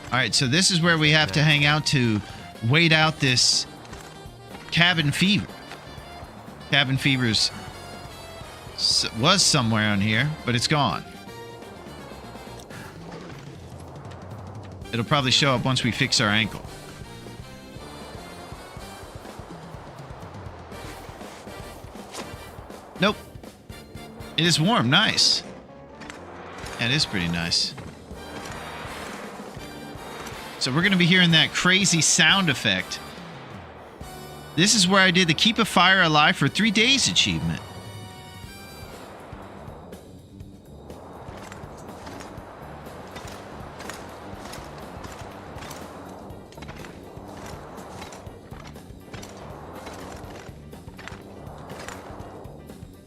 All right, so this is where we have to hang out to wait out this cabin fever. Cabin fever's was somewhere on here, but it's gone. It'll probably show up once we fix our ankle. Nope. It is warm. Nice. Yeah, it is pretty nice. So we're going to be hearing that crazy sound effect. This is where I did the Keep a Fire Alive for 3 days achievement.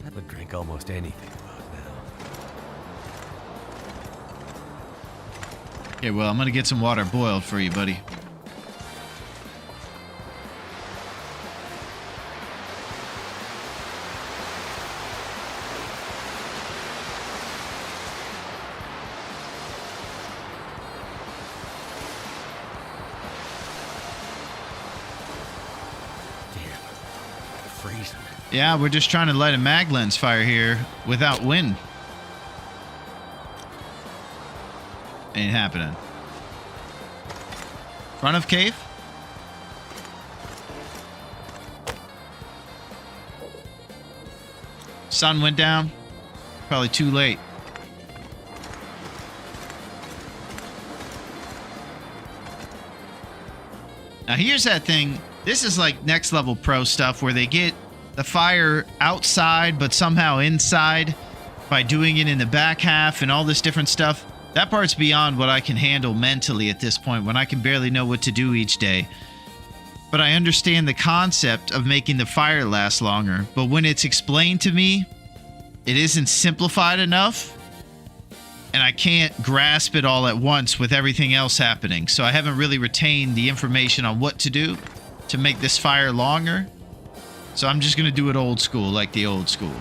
I would drink almost anything about now.
Okay, well, I'm going to get some water boiled for you, buddy.
Freezing.
Yeah, we're just trying to light a mag lens fire here without wind. Ain't happening. Front of cave? Sun went down. Probably too late. Now here's that thing. This is like next level pro stuff where they get the fire outside but somehow inside by doing it in the back half and all this different stuff. That part's beyond what I can handle mentally at this point when I can barely know what to do each day. But I understand the concept of making the fire last longer. But when it's explained to me, it isn't simplified enough. And I can't grasp it all at once with everything else happening. So I haven't really retained the information on what to do to make this fire longer. So I'm just going to do it old school, like the old school.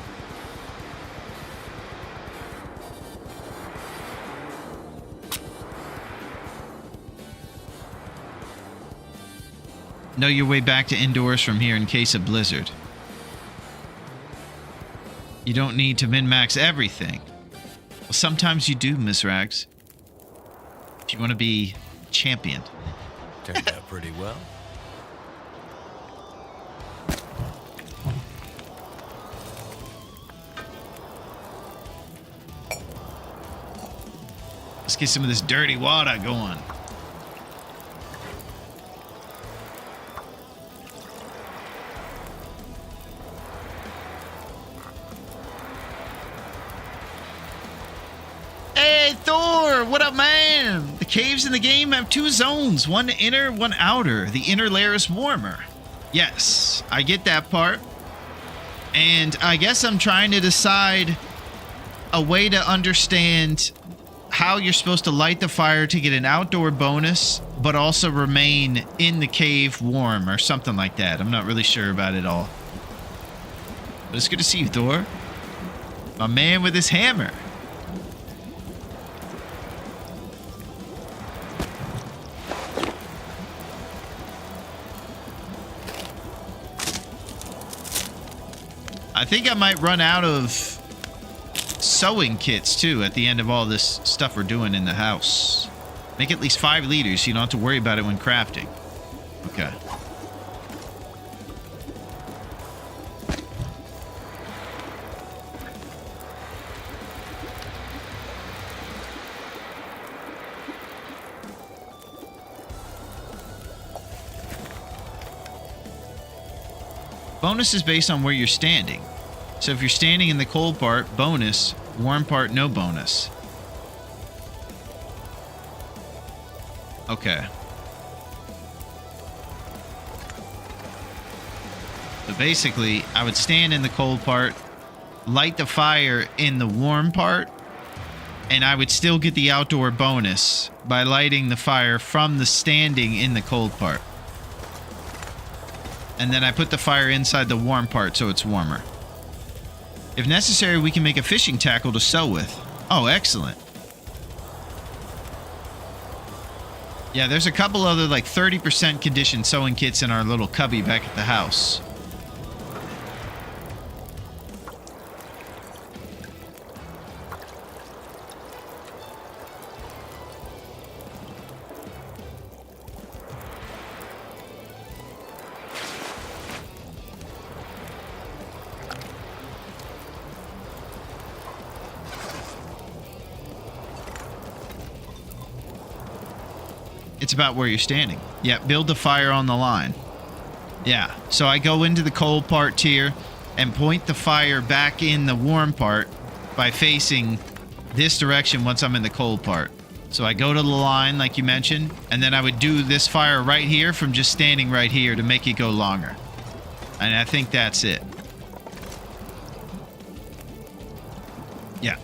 Know your way back to indoors from here in case of blizzard. You don't need to min-max everything. Well, sometimes you do, Miss Rags. If you want to be championed.
Turned out pretty well.
Let's get some of this dirty water going. Hey, Thor! What up, man? The caves in the game have 2 zones. One inner, one outer. The inner layer is warmer. Yes, I get that part. And I guess I'm trying to decide a way to understand how you're supposed to light the fire to get an outdoor bonus, but also remain in the cave warm or something like that. I'm not really sure about it all. But it's good to see you, Thor. My man with his hammer. I think I might run out of sewing kits too at the end of all this stuff we're doing in the house. Make at least 5 liters so you don't have to worry about it when crafting. Okay. Bonus is based on where you're standing. So if you're standing in the cold part, bonus. Warm part, no bonus. Okay. So basically, I would stand in the cold part, light the fire in the warm part, and I would still get the outdoor bonus by lighting the fire from the standing in the cold part. And then I put the fire inside the warm part so it's warmer. If necessary, we can make a fishing tackle to sew with. Oh, excellent. Yeah, there's a couple other like 30% condition sewing kits in our little cubby back at the house. It's about where you're standing. Yeah, build the fire on the line. Yeah, so I go into the cold part tier and point the fire back in the warm part by facing this direction once I'm in the cold part. So I go to the line like you mentioned, and then I would do this fire right here from just standing right here to make it go longer. And I think that's it. Yeah.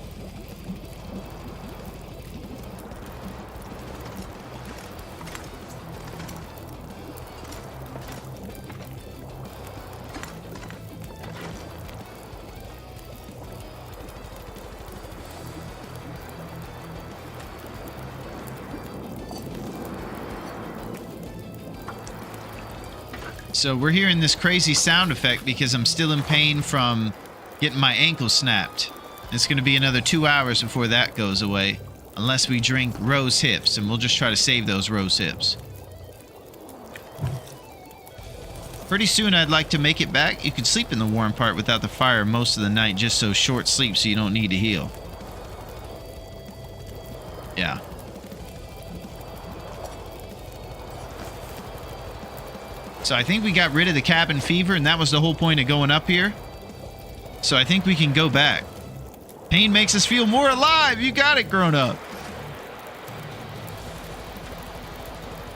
So we're hearing this crazy sound effect because I'm still in pain from getting my ankle snapped. It's going to be another 2 hours before that goes away, unless we drink rose hips, and we'll just try to save those rose hips. Pretty soon I'd like to make it back. You could sleep in the warm part without the fire most of the night, just so short sleep so you don't need to heal. Yeah. So I think we got rid of the cabin fever, and that was the whole point of going up here. So I think we can go back. Pain makes us feel more alive. You got it, grown up.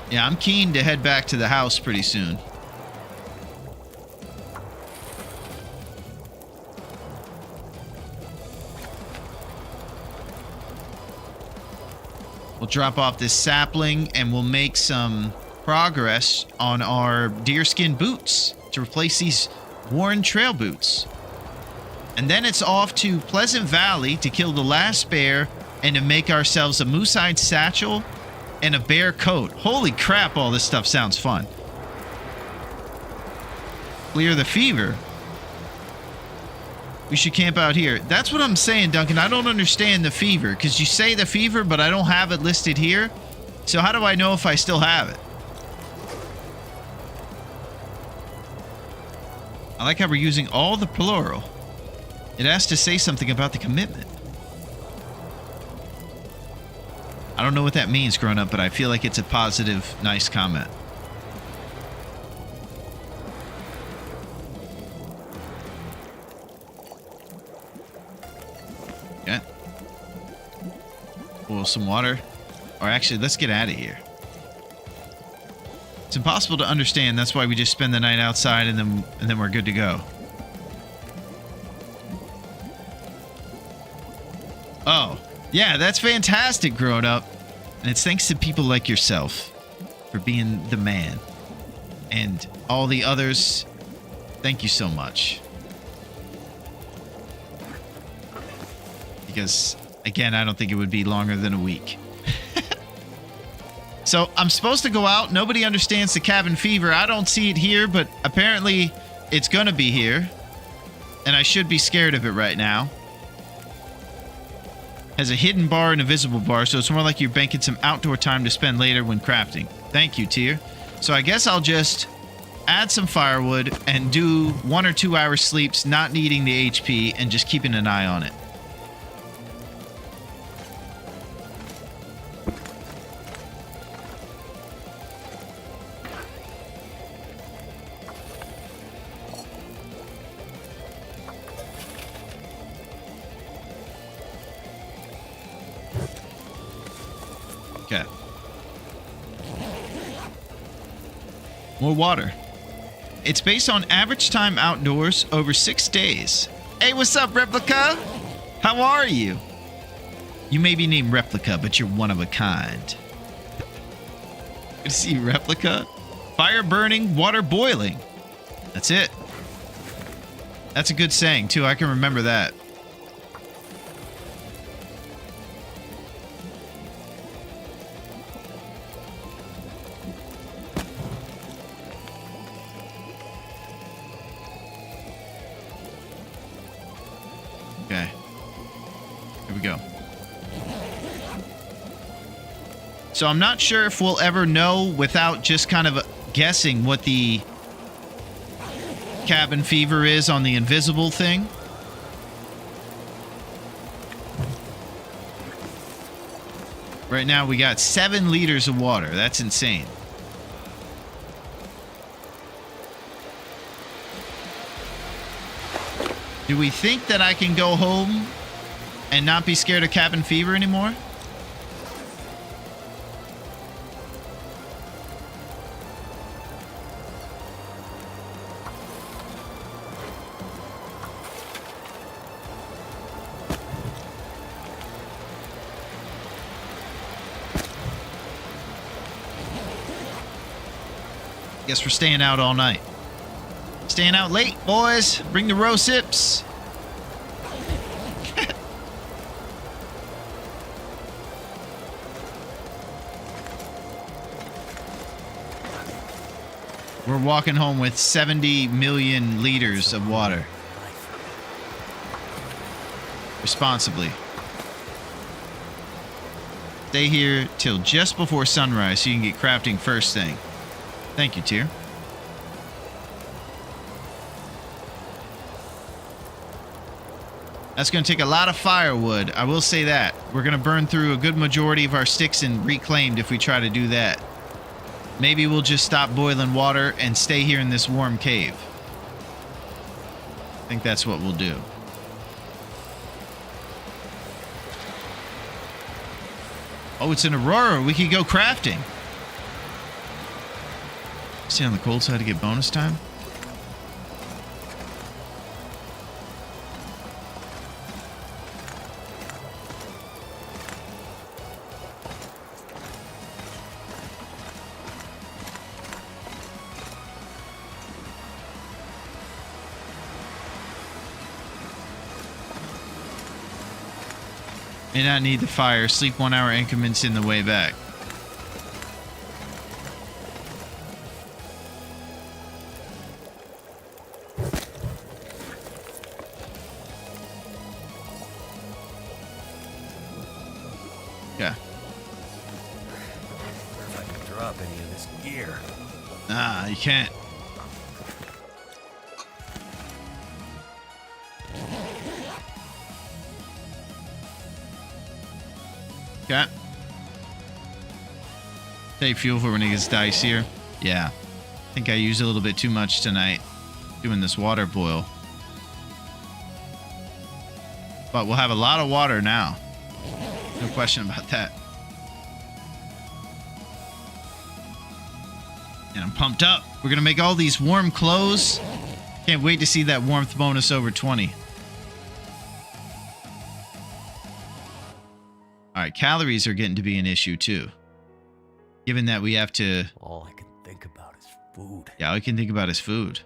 Yeah, I'm keen to head back to the house pretty soon. We'll drop off this sapling, and we'll make some progress on our deerskin boots to replace these worn trail boots. And then it's off to Pleasant Valley to kill the last bear and to make ourselves a moose-hide satchel and a bear coat. Holy crap, all this stuff sounds fun. clear the fever. We should camp out here. That's what I'm saying, Duncan. I don't understand the fever, because you say the fever, but I don't have it listed here. So how do I know if I still have it? I like how we're using all the plural. It has to say something about the commitment. I don't know what that means, grown up, but I feel like it's a positive, nice comment. Okay. Boil some water. Or actually, let's get out of here. It's impossible to understand. That's why we just spend the night outside and then we're good to go. Oh, yeah, that's fantastic, grown up. And it's thanks to people like yourself for being the man. And all the others, thank you so much. Because, again, I don't think it would be longer than a week. So I'm supposed to go out. Nobody understands the cabin fever. I don't see it here, but apparently it's going to be here. And I should be scared of it right now. Has a hidden bar and a visible bar, so it's more like you're banking some outdoor time to spend later when crafting. Thank you, Tyr. So I guess I'll just add some firewood and do 1 or 2 hours sleeps, not needing the HP, and just keeping an eye on it. Okay. More water. It's based on average time outdoors over 6 days. Hey, what's up, Replica? How are you? You may be named Replica, but you're one of a kind. Good to see you, Replica. Fire burning, water boiling. That's it. That's a good saying, too. I can remember that. Okay. Here we go. So I'm not sure if we'll ever know without just kind of guessing what the cabin fever is on the invisible thing. Right now we got 7 liters of water. That's insane. Do we think that I can go home and not be scared of cabin fever anymore? Guess we're staying out all night. Staying out late, boys. Bring the row sips. We're walking home with 70 million liters of water. Responsibly. Stay here till just before sunrise so you can get crafting first thing. Thank you, Tyr. That's going to take a lot of firewood. I will say that. We're going to burn through a good majority of our sticks and reclaimed if we try to do that. Maybe we'll just stop boiling water and stay here in this warm cave. I think that's what we'll do. Oh, it's an Aurora. We could go crafting. Stay on the cold side to get bonus time. May not need the fire. Sleep 1 hour increments in the way back.
gear.
Nah, you can't. Okay. Save fuel for when it gets dicier. Yeah. I think I used a little bit too much tonight doing this water boil. But we'll have a lot of water now. No question about that. And I'm pumped up. We're going to make all these warm clothes. Can't wait to see that warmth bonus over 20. All right, calories are getting to be an issue too. Given that we have to...
All I can think about is food.
Yeah, all I can think about is food.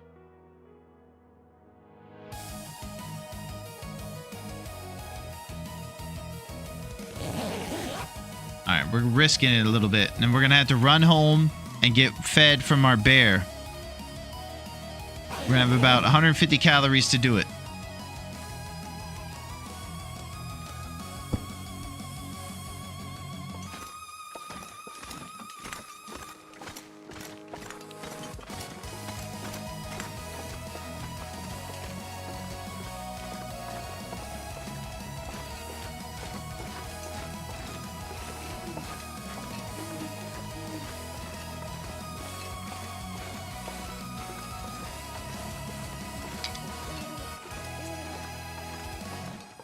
All right, we're risking it a little bit. And then we're going to have to run home and get fed from our bear. We're going to have about 150 calories to do it.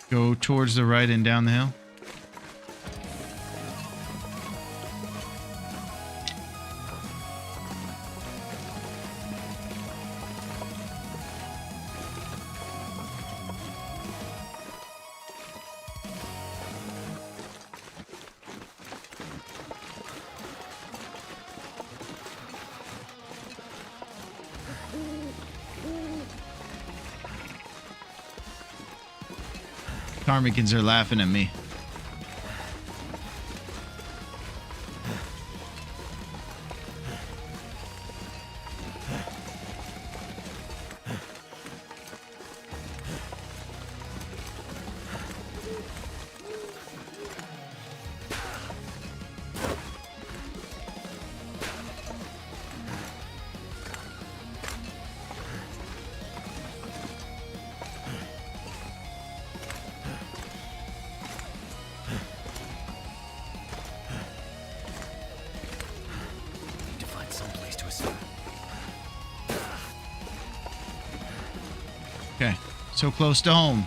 Go towards the right and down the hill. Ptarmigans are laughing at me. Okay, so close to home.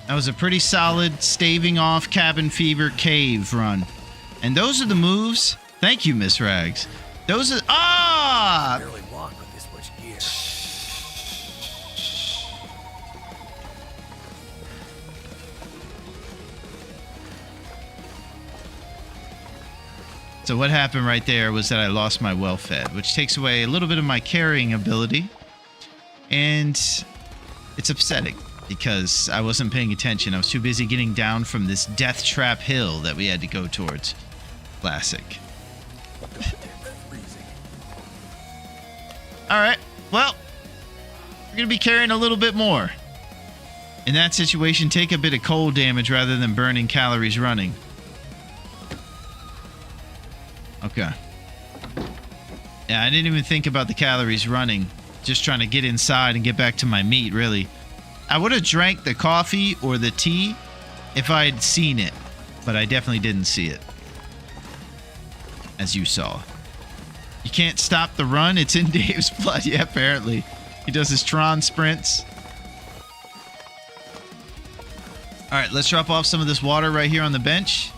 That was a pretty solid staving off cabin fever cave run. And those are the moves. Thank you, Miss Rags. Those are... Ah!
Barely walk with this much gear.
So what happened right there was that I lost my well fed, which takes away a little bit of my carrying ability. And it's upsetting because I wasn't paying attention. I was too busy getting down from this death trap hill that we had to go towards. Classic. All right. Well, we're going to be carrying a little bit more. In that situation, take a bit of cold damage rather than burning calories running. Okay. Yeah, I didn't even think about the calories running. Just trying to get inside and get back to my meat, really. I would have drank the coffee or the tea if I had seen it, but I definitely didn't see it. As you saw. You can't stop the run. It's in Dave's blood. Yeah, apparently. He does his Tron sprints. All right, let's drop off some of this water right here on the bench.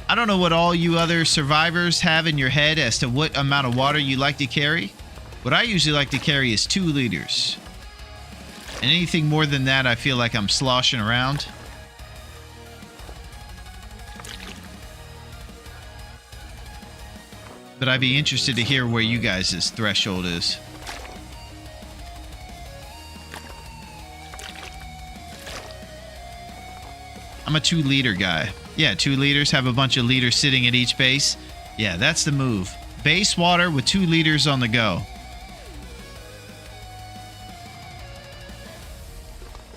I don't know what all you other survivors have in your head as to what amount of water you like to carry. What I usually like to carry is 2 liters. And anything more than that, I feel like I'm sloshing around. But I'd be interested to hear where you guys' threshold is. I'm a 2-liter guy. Yeah, 2 liters, have a bunch of liters sitting at each base. Yeah, that's the move. Base water with 2 liters on the go.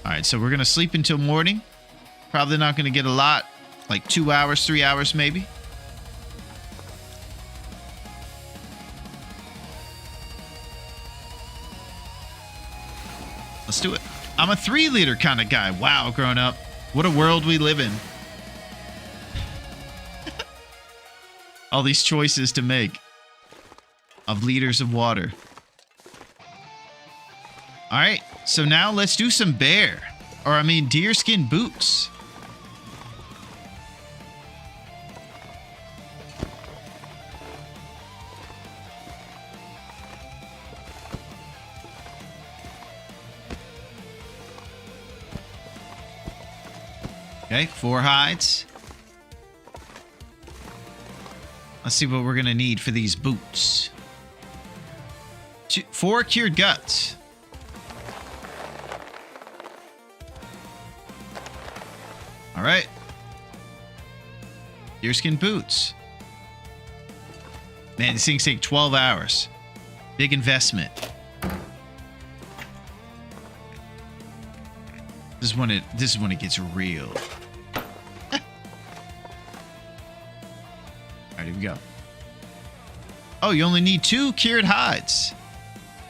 Alright, so we're going to sleep until morning. Probably not going to get a lot. Like 2 hours, 3 hours maybe. Let's do it. I'm a 3-liter kind of guy. Wow, grown up. What a world we live in. All these choices to make of liters of water. All right, so now let's do some deerskin boots. Okay, 4 hides. Let's see what we're going to need for these boots. 4 cured guts. All right. Deerskin boots. Man, these things take 12 hours. Big investment. This is when it gets real. All right, here we go. Oh, you only need 2 cured hides.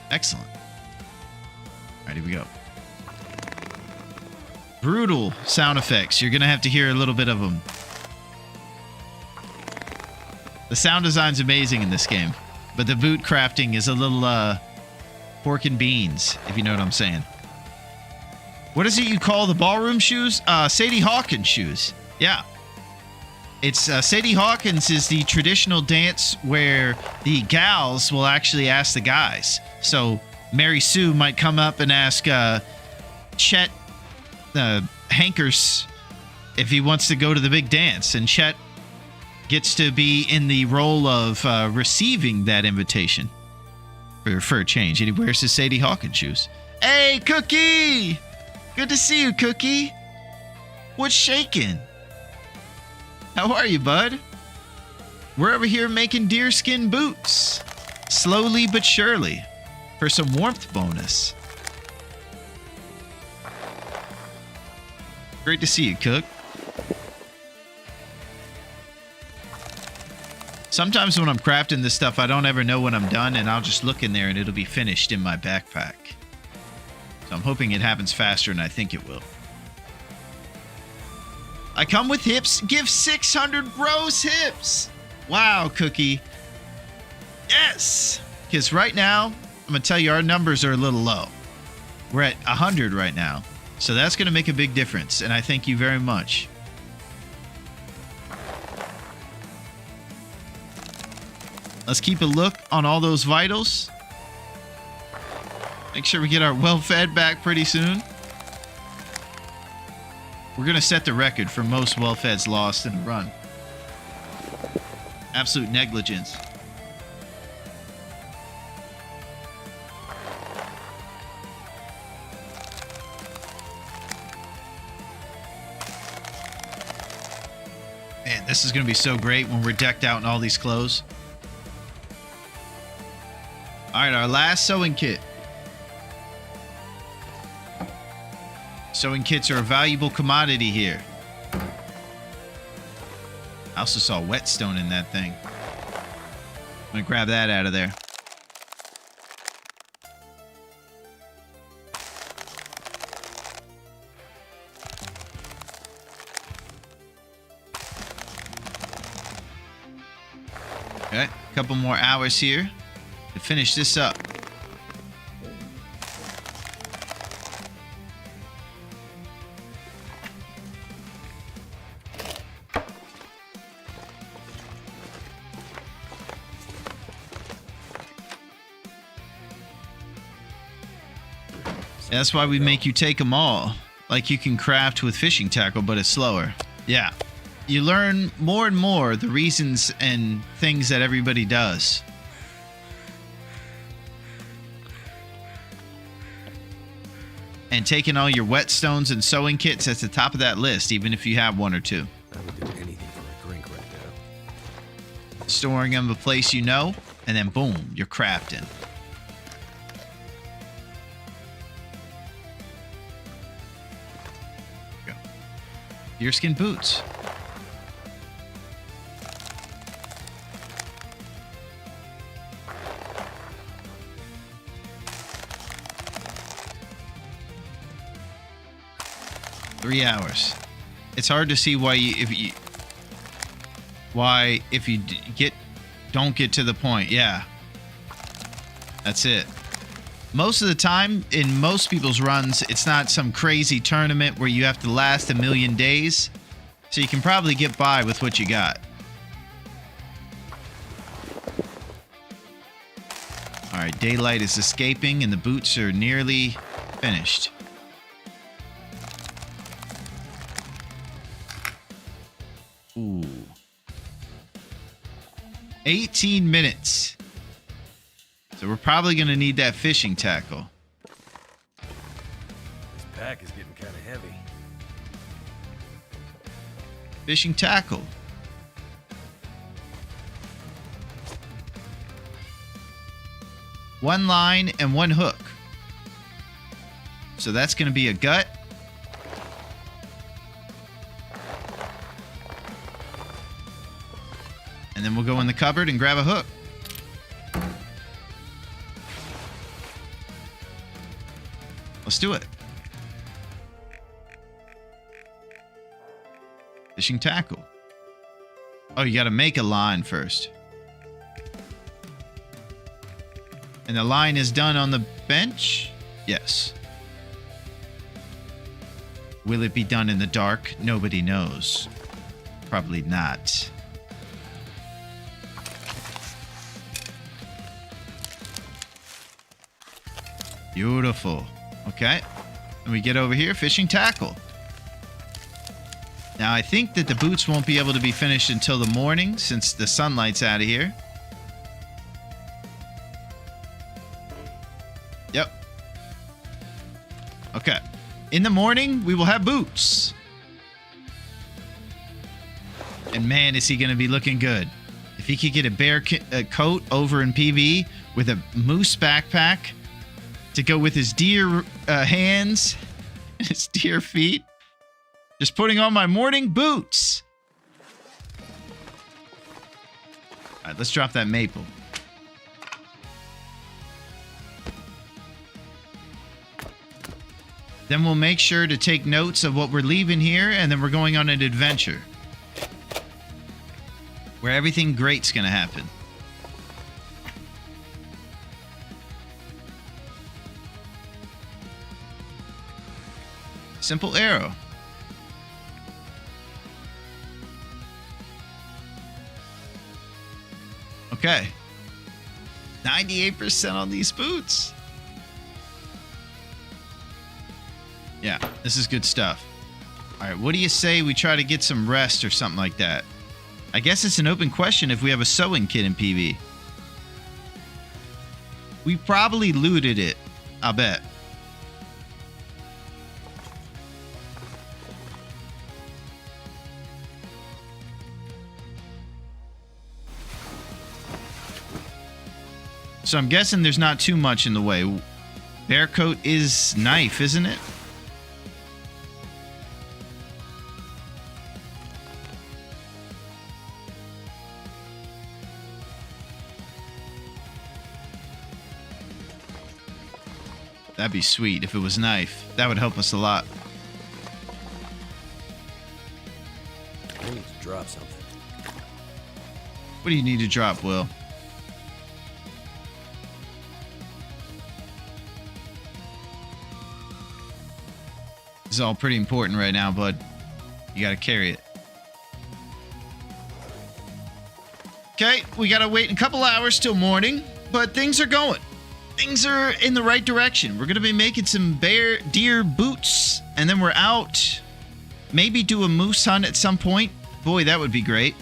Excellent. All right, here we go. Brutal sound effects. You're going to have to hear a little bit of them. The sound design's amazing in this game, but the boot crafting is a little pork and beans, if you know what I'm saying. What is it you call the ballroom shoes? Sadie Hawkins shoes. Yeah. It's Sadie Hawkins is the traditional dance where the gals will actually ask the guys. So Mary Sue might come up and ask Chet Hankers if he wants to go to the big dance, and Chet gets to be in the role of receiving that invitation for a change. And he wears his Sadie Hawkins shoes. Hey, Cookie! Good to see you, Cookie. What's shaking? How are you, bud? We're over here making deerskin boots. Slowly but surely. For some warmth bonus. Great to see you, Cook. Sometimes when I'm crafting this stuff, I don't ever know when I'm done, and I'll just look in there and it'll be finished in my backpack. So I'm hoping it happens faster than I think it will. I come with hips. Give 600 bros hips. Wow, Cookie. Yes. Because right now, I'm going to tell you our numbers are a little low. We're at 100 right now. So that's going to make a big difference. And I thank you very much. Let's keep a look on all those vitals. Make sure we get our well-fed back pretty soon. We're going to set the record for most well-feds lost in a run. Absolute negligence. Man, this is going to be so great when we're decked out in all these clothes. All right, our last sewing kit. Sewing kits are a valuable commodity here. I also saw whetstone in that thing. I'm going to grab that out of there. Okay, a couple more hours here to finish this up. That's why we make you take them all. Like you can craft with fishing tackle, but it's slower. Yeah. You learn more and more the reasons and things that everybody does. And taking all your whetstones and sewing kits at the top of that list, even if you have 1 or 2.
I would do anything for a drink right now.
Storing them a place you know, and then boom, you're crafting. Deerskin boots. Three hours. It's hard to see why if you don't get to the point. Yeah. That's it. Most of the time, in most people's runs, it's not some crazy tournament where you have to last a million days. So you can probably get by with what you got. Alright, daylight is escaping and the boots are nearly finished. Ooh. 18 minutes. So we're probably going to need that fishing tackle.
This pack is getting kind of heavy.
Fishing tackle. One line and one hook. So that's going to be a gut. And then we'll go in the cupboard and grab a hook. Let's do it. Fishing tackle. Oh, you got to make a line first. And the line is done on the bench? Yes. Will it be done in the dark? Nobody knows. Probably not. Beautiful. Okay. And we get over here, fishing tackle. Now, I think that the boots won't be able to be finished until the morning since the sunlight's out of here. Yep. Okay. In the morning, we will have boots. And man, is he going to be looking good. If he could get a bear coat over in PB with a moose backpack to go with his deer hands and his deer feet. Just putting on my morning boots. All right, let's drop that maple. Then we'll make sure to take notes of what we're leaving here, and then we're going on an adventure where everything great's gonna happen. Simple arrow. Okay. 98% on these boots. Yeah, this is good stuff. All right, what do you say we try to get some rest or something like that? I guess it's an open question if we have a sewing kit in PV. We probably looted it, I'll bet. So I'm guessing there's not too much in the way. Bear coat is knife, isn't it? That'd be sweet if it was knife. That would help us a lot.
I need to drop something.
What do you need to drop, Will? This is all pretty important right now, bud. You gotta carry it. Okay, we gotta wait a couple hours till morning, but things are going. Things are in the right direction. We're gonna be making some deer boots, and then we're out. Maybe do a moose hunt at some point. Boy, that would be great.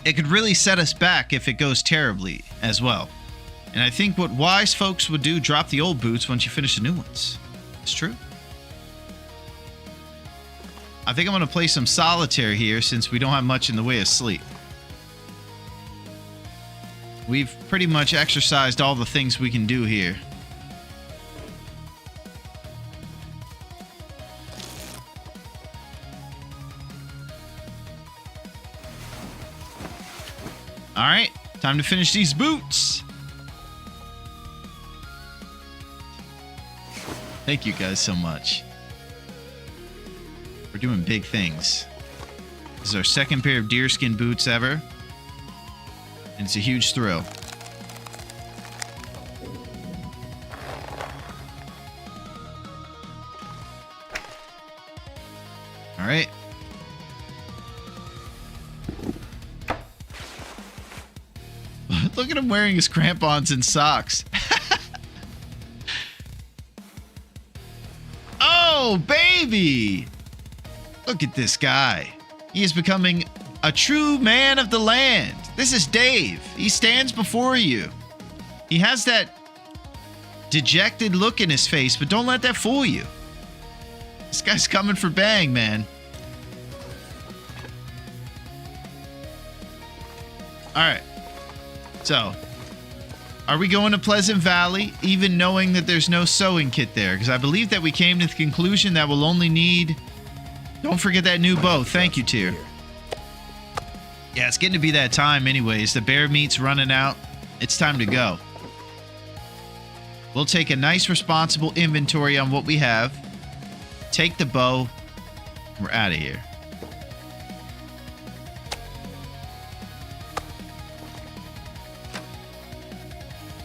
It could really set us back if it goes terribly as well. And I think what wise folks would do, drop the old boots once you finish the new ones. It's true. I think I'm going to play some solitaire here since we don't have much in the way of sleep. We've pretty much exercised all the things we can do here. All right, time to finish these boots. Thank you guys so much. We're doing big things. This is our second pair of deerskin boots ever. And it's a huge thrill. All right. Look at him wearing his crampons and socks. Oh, baby! Look at this guy. He is becoming a true man of the land. This is Dave. He stands before you. He has that dejected look in his face, but don't let that fool you. This guy's coming for bang, man. All right. So, are we going to Pleasant Valley, even knowing that there's no sewing kit there? Because I believe that we came to the conclusion that we'll only need... Don't forget that new bow. Thank you, Tyr. Yeah, it's getting to be that time anyways. The bear meat's running out. It's time to go. We'll take a nice, responsible inventory on what we have. Take the bow. We're out of here.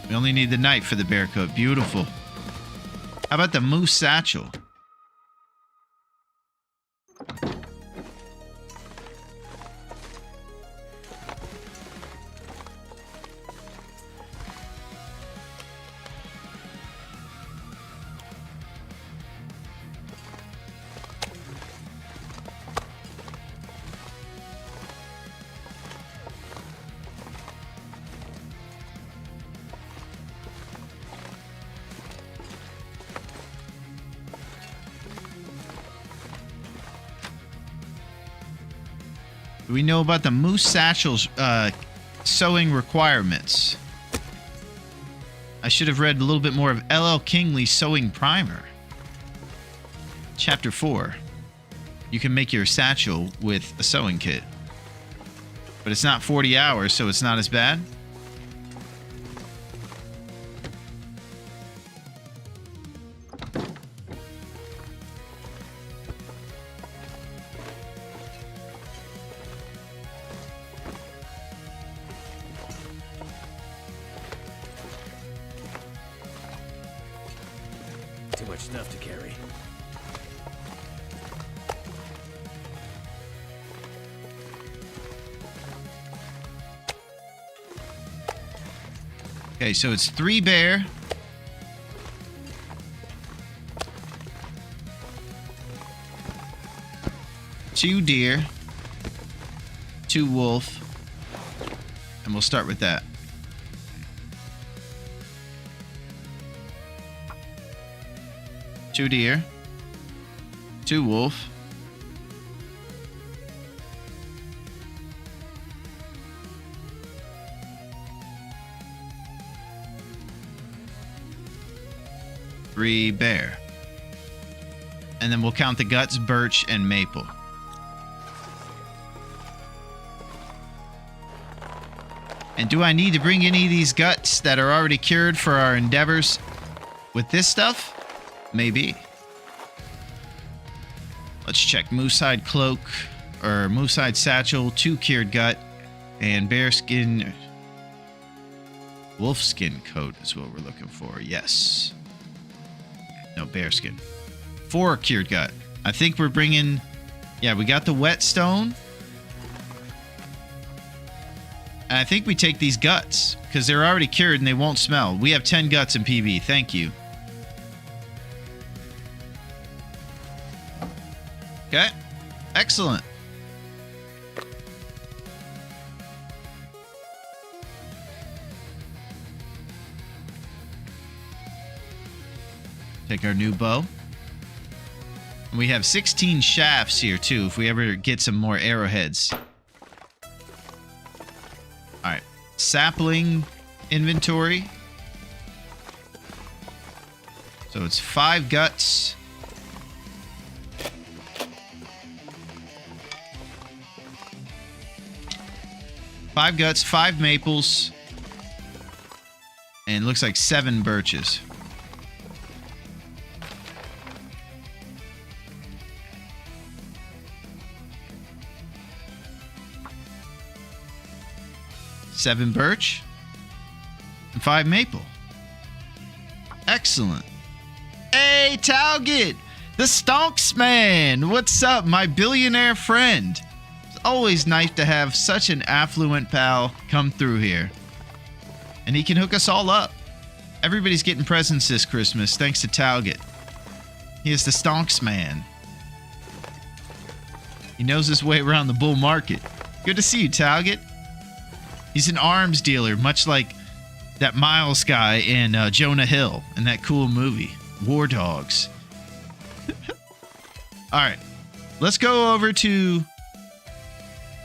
We only need the knife for the bear coat. Beautiful. How about the moose satchel? Do we know about the moose satchel's sewing requirements? I should have read a little bit more of L.L. Kingley's Sewing Primer. Chapter 4. You can make your satchel with a sewing kit. But it's not 40 hours, so it's not as bad.
Too much stuff to carry.
Okay, so it's 3 bear. Two deer. 2 wolf. And we'll start with that. Two deer. 2 wolf. Three bear. And then we'll count the guts, birch, and maple. And do I need to bring any of these guts that are already cured for our endeavors with this stuff? Maybe. Let's check moosehide cloak or moosehide satchel, 2 cured gut, and bearskin, wolfskin coat is what we're looking for. Yes. No, bearskin. 4 cured gut. I think we're bringing... Yeah, we got the whetstone. And I think we take these guts because they're already cured and they won't smell. We have 10 guts in PB. Thank you. Okay. Excellent. Take our new bow. And we have 16 shafts here too if we ever get some more arrowheads. Alright. Sapling inventory. So it's 5 guts. 5 guts, 5 maples, and looks like 7 birches. Seven birch and 5 maple. Excellent. Hey, Talgit, the Stonks man. What's up, my billionaire friend? It's always nice to have such an affluent pal come through here. And he can hook us all up. Everybody's getting presents this Christmas thanks to Talgit. He is the Stonks man. He knows his way around the bull market. Good to see you, Talgit. He's an arms dealer, much like that Miles guy in Jonah Hill in that cool movie, War Dogs. All right, let's go over to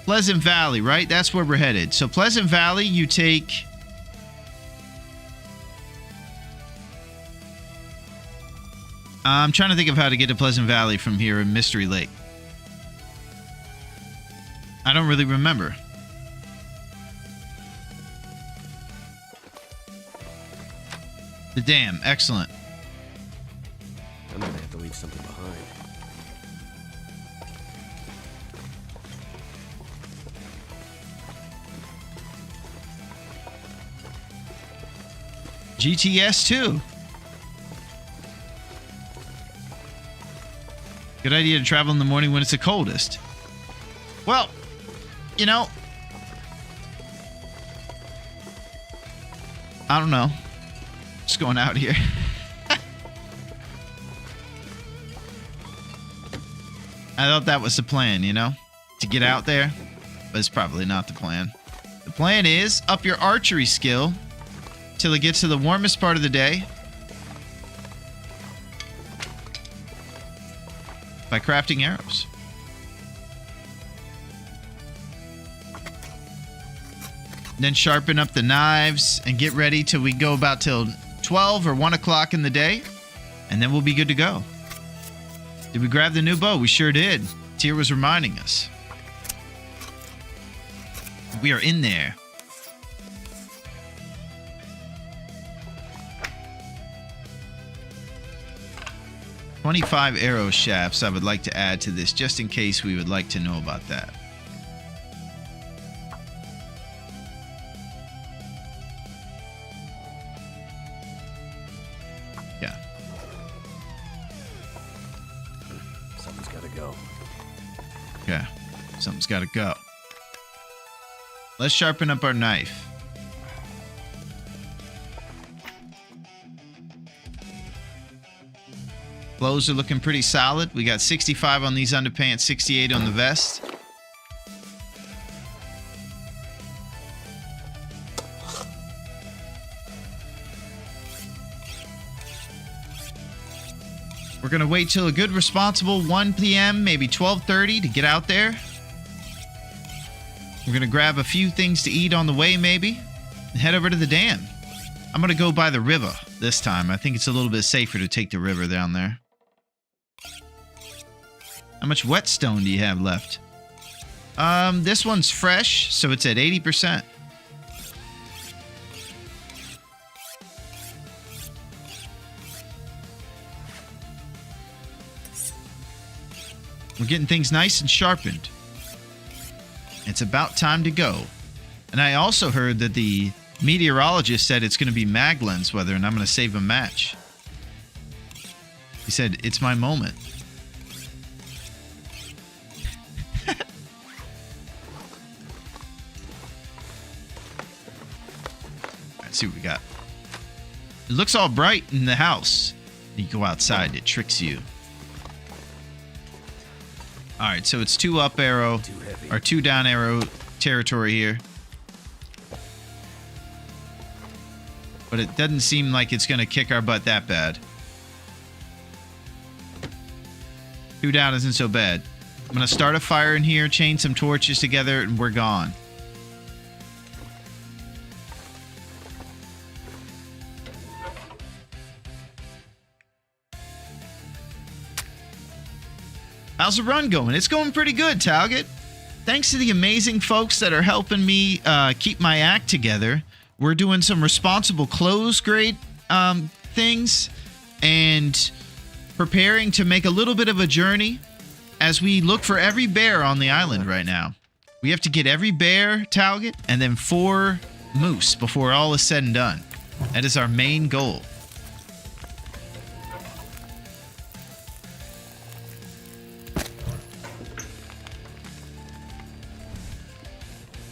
Pleasant Valley, right? That's where we're headed. So Pleasant Valley, you take... I'm trying to think of how to get to Pleasant Valley from here in Mystery Lake. I don't really remember. The dam, excellent.
I'm gonna have to leave something behind.
GTS 2. Good idea to travel in the morning when it's the coldest. Well, you know, I don't know. Just going out here. I thought that was the plan, you know, to get out there, but it's probably not the plan. The plan is up your archery skill till it gets to the warmest part of the day by crafting arrows. Then sharpen up the knives and get ready till we go about till 12 or 1 o'clock in the day, and then we'll be good to go. Did we grab the new bow? We sure did. Tyr was reminding us. We are in there. "25 arrow shafts I would like to add to this, just in case we would like to know about that." Yeah.
Something's gotta go.
Okay. Something's got to go. Let's sharpen up our knife. Clothes are looking pretty solid. We got 65 on these underpants, 68 on the vest. We're going to wait till a good responsible 1 p.m., maybe 12:30 to get out there. We're going to grab a few things to eat on the way, maybe, and head over to the dam. I'm going to go by the river this time. I think it's a little bit safer to take the river down there. How much whetstone do you have left? This one's fresh, so it's at 80%. We're getting things nice and sharpened. It's about time to go. And I also heard that the meteorologist said it's going to be Maglens weather, and I'm going to save a match. He said, "It's my moment." Let's see what we got. It looks all bright in the house. You go outside, it tricks you. Alright, so it's 2 up arrow, or 2 down arrow territory here. But it doesn't seem like it's going to kick our butt that bad. 2 down isn't so bad. I'm going to start a fire in here, chain some torches together, and we're gone. How's the run going? It's going pretty good, Talgit. thanks to the amazing folks that are helping me keep my act together, we're doing some responsible clothes grade things and preparing to make a little bit of a journey as we look for every bear on the island right now. We have to get every bear target and then 4 moose before all is said and done. That is our main goal.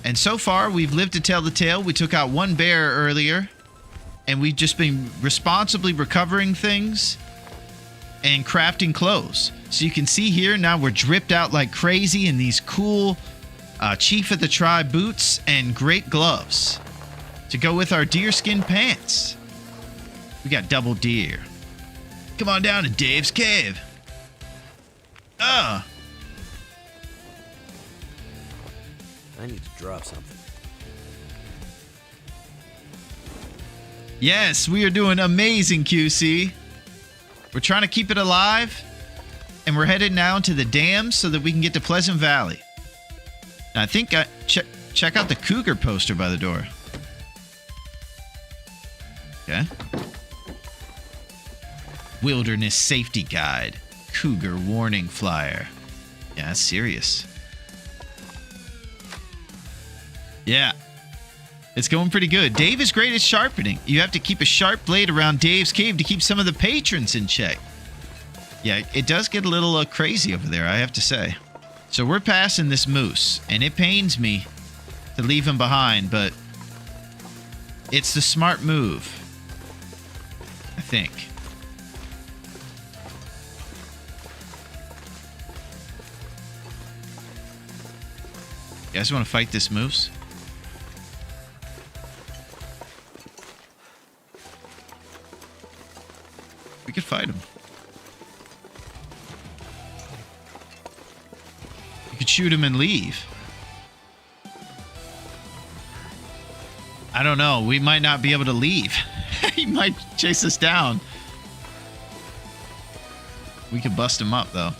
And so far, we've lived to tell the tale. We took out 1 bear earlier, and we've just been responsibly recovering things and crafting clothes. So you can see here, now we're dripped out like crazy in these cool Chief of the Tribe boots and great gloves to go with our deerskin pants. We got double deer. Come on down to Dave's Cave.
I need to drop something.
Yes, we are doing amazing, QC. We're trying to keep it alive, and we're headed now to the dam so that we can get to Pleasant Valley. And I think check out the cougar poster by the door. Okay. Wilderness Safety Guide. Cougar Warning Flyer. Yeah, that's serious. Yeah. It's going pretty good. Dave is great at sharpening. You have to keep a sharp blade around Dave's cave to keep some of the patrons in check. Yeah, it does get a little crazy over there, I have to say. So we're passing this moose, and it pains me to leave him behind, but it's the smart move, I think. You guys want to fight this moose? We could fight him. You could shoot him and leave. I don't know. We might not be able to leave. He might chase us down. We could bust him up, though.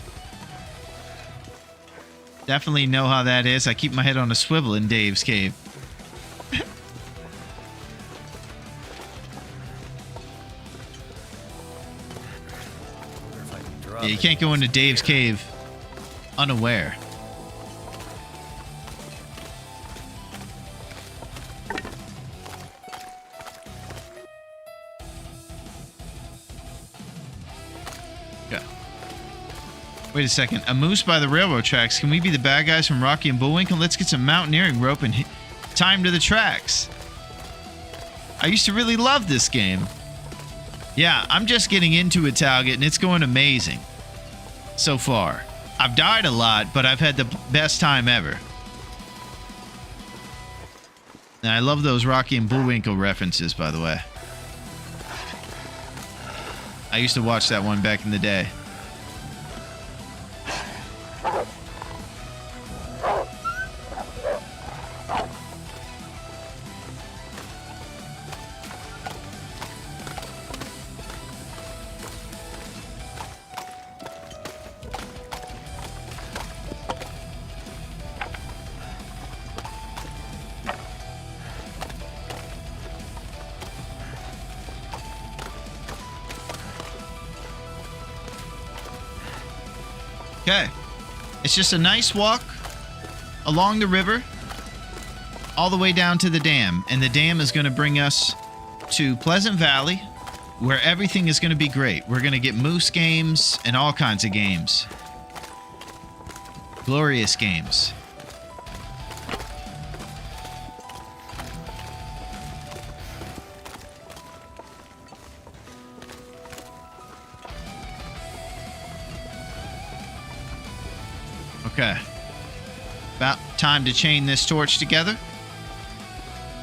Definitely know how that is. I keep my head on a swivel in Dave's cave. Yeah, you can't go into Dave's cave unaware. Okay. Wait a second. A moose by the railroad tracks. Can we be the bad guys from Rocky and Bullwinkle? Let's get some mountaineering rope and time to the tracks. I used to really love this game. Yeah, I'm just getting into it, Talget, and it's going amazing so far. I've died a lot, but I've had the best time ever. And I love those Rocky and Bullwinkle references, by the way. I used to watch that one back in the day. Okay. It's just a nice walk along the river all the way down to the dam. And the dam is going to bring us to Pleasant Valley, where everything is going to be great. We're going to get moose games and all kinds of games. Glorious games. Okay. About time to chain this torch together.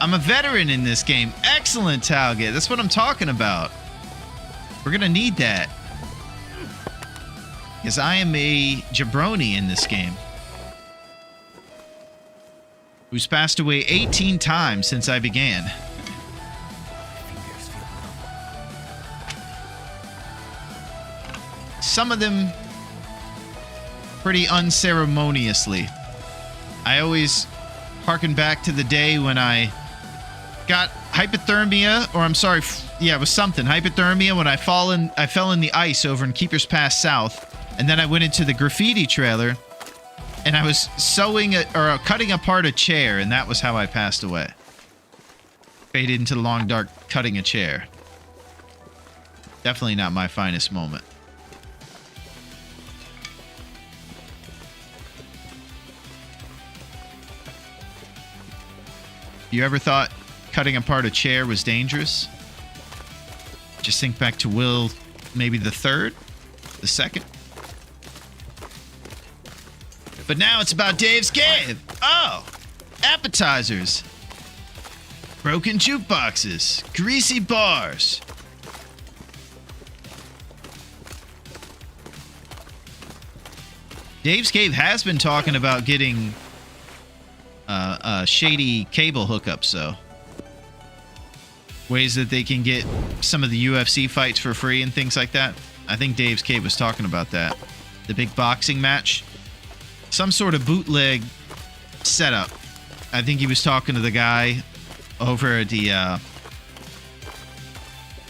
I'm a veteran in this game. Excellent, Talget. That's what I'm talking about. We're going to need that. Because I am a jabroni in this game. Who's passed away 18 times since I began. Some of them pretty unceremoniously. I always harken back to the day when I got hypothermia, or I'm sorry, yeah, it was something. Hypothermia when I fell in the ice over in Keepers Pass South, and then I went into the graffiti trailer, and I was cutting apart a chair, and that was how I passed away. Faded into the long dark, cutting a chair. Definitely not my finest moment. You ever thought cutting apart a chair was dangerous? Just think back to Will, maybe the third, the second. But now it's about Dave's Cave. Oh, appetizers. Broken jukeboxes. Greasy bars. Dave's Cave has been talking about getting shady cable hookups, though. Ways that they can get some of the UFC fights for free and things like that. I think Dave's Cave was talking about that. The big boxing match. Some sort of bootleg setup. I think he was talking to the guy over at the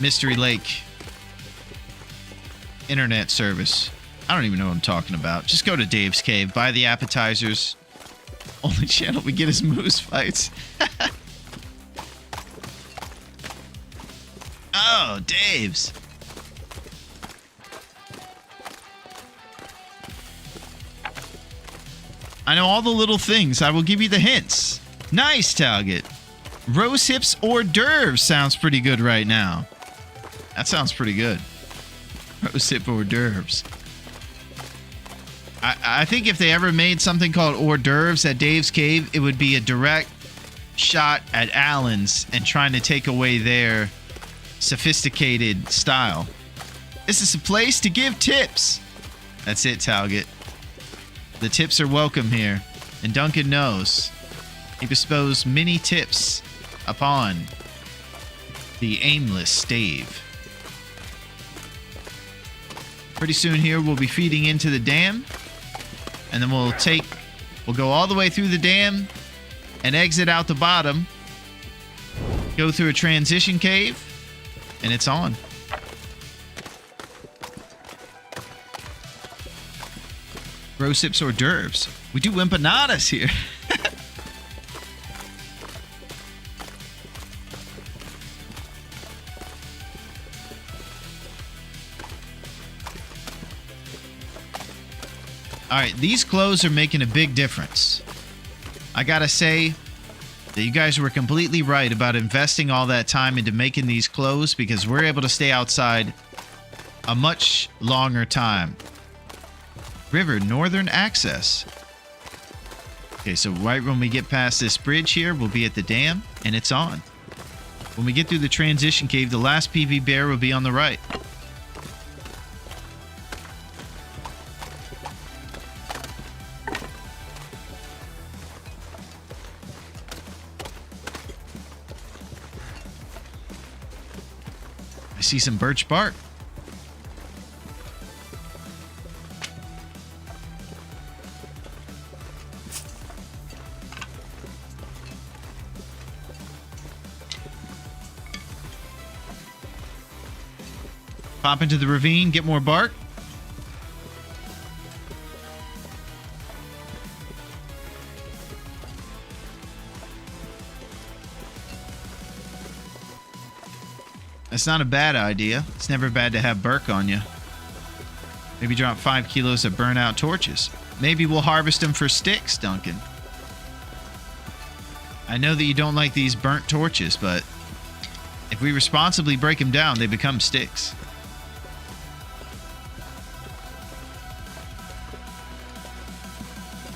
Mystery Lake internet service. I don't even know what I'm talking about. Just go to Dave's Cave, buy the appetizers. Only channel we get is moose fights. Oh, Dave's. I know all the little things. I will give you the hints. Nice, Talget. Rose hips hors d'oeuvres sounds pretty good right now. That sounds pretty good. Rose hip hors d'oeuvres. I think if they ever made something called hors d'oeuvres at Dave's Cave, it would be a direct shot at Allen's and trying to take away their sophisticated style. This is a place to give tips. That's it, Talget. The tips are welcome here, and Duncan knows. He bestows many tips upon the aimless Dave. Pretty soon here, we'll be feeding into the dam, and then we'll go all the way through the dam and exit out the bottom, go through a transition cave, and it's on. Rose hips hors d'oeuvres. We do empanadas here. All right, these clothes are making a big difference. I gotta say that you guys were completely right about investing all that time into making these clothes, because we're able to stay outside a much longer time. River Northern Access. Okay, so right when we get past this bridge here, we'll be at the dam, and it's on. When we get through the transition cave, the last PV bear will be on the right. I see some birch bark. Pop into the ravine, get more bark. That's not a bad idea. It's never bad to have bark on you. Maybe drop 5 kilos of burnout torches. Maybe we'll harvest them for sticks, Duncan. I know that you don't like these burnt torches, but if we responsibly break them down, they become sticks.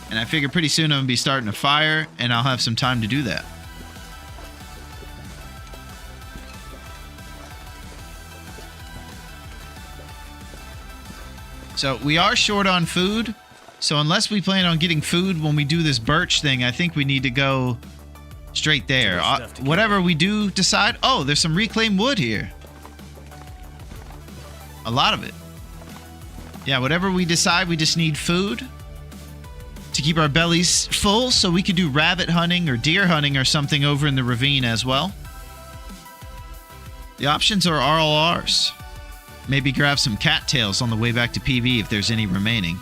And I figure pretty soon I'm going to be starting a fire, and I'll have some time to do that. So we are short on food. So unless we plan on getting food when we do this birch thing, I think we need to go straight there. Whatever we do decide. Oh, there's some reclaimed wood here. A lot of it. Yeah, whatever we decide, we just need food. to keep our bellies full so we could do rabbit hunting or deer hunting or something over in the ravine as well. The options are all ours. Maybe grab some cattails on the way back to PB if there's any remaining.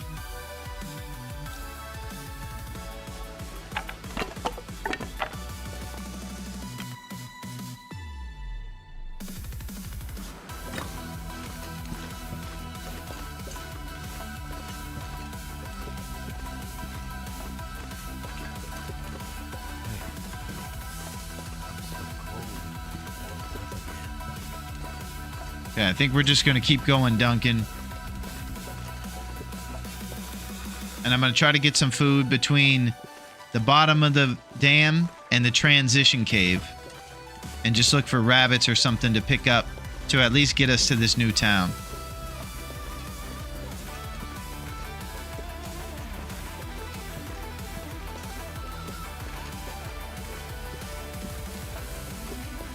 Okay, I think we're just going to keep going, Duncan. And I'm going to try to get some food between the bottom of the dam and the transition cave. And just look for rabbits or something to pick up to at least get us to this new town.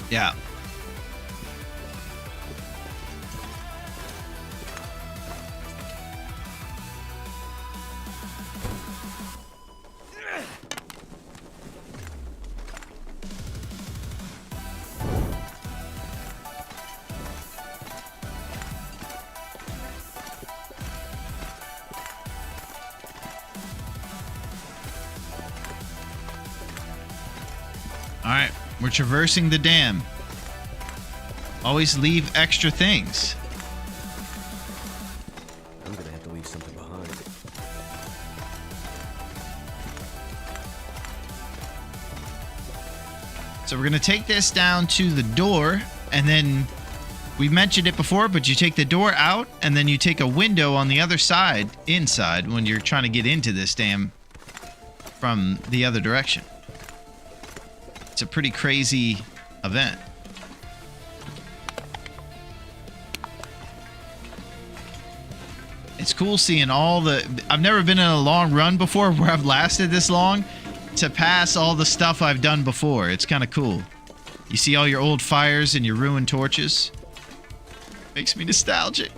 Yeah. Alright, we're traversing the dam. Always leave extra things.
I'm gonna have to leave something behind.
So we're going to take this down to the door, and then we mentioned it before, but you take the door out, and then you take a window on the other side, inside, when you're trying to get into this dam from the other direction. It's a pretty crazy event. It's cool seeing all the... I've never been in a long run before where I've lasted this long to pass all the stuff I've done before. It's kind of cool. You see all your old fires and your ruined torches. Makes me nostalgic.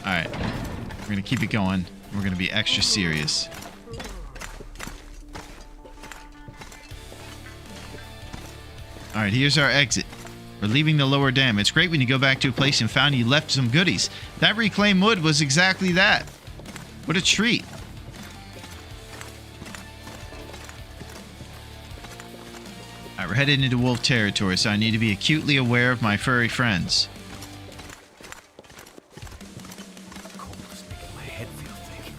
Alright, we're going to keep it going. We're going to be extra serious. Alright, here's our exit. We're leaving the lower dam. It's great when you go back to a place and found you left some goodies. That reclaimed wood was exactly that. What a treat. Alright, we're headed into wolf territory, so I need to be acutely aware of my furry friends.
Cold's making my head feel thick.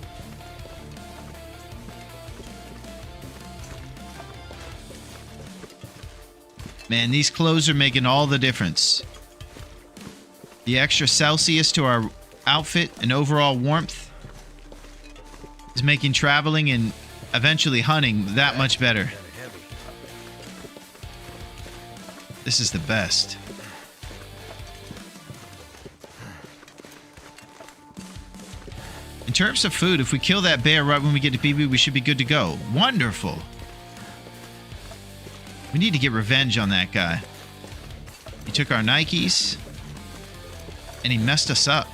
Man, these clothes are making all the difference. The extra Celsius to our outfit and overall warmth is making traveling and eventually hunting that much better. This is the best. In terms of food, if we kill that bear right when we get to PB, we should be good to go. Wonderful. We need to get revenge on that guy. He took our Nikes, and he messed us up.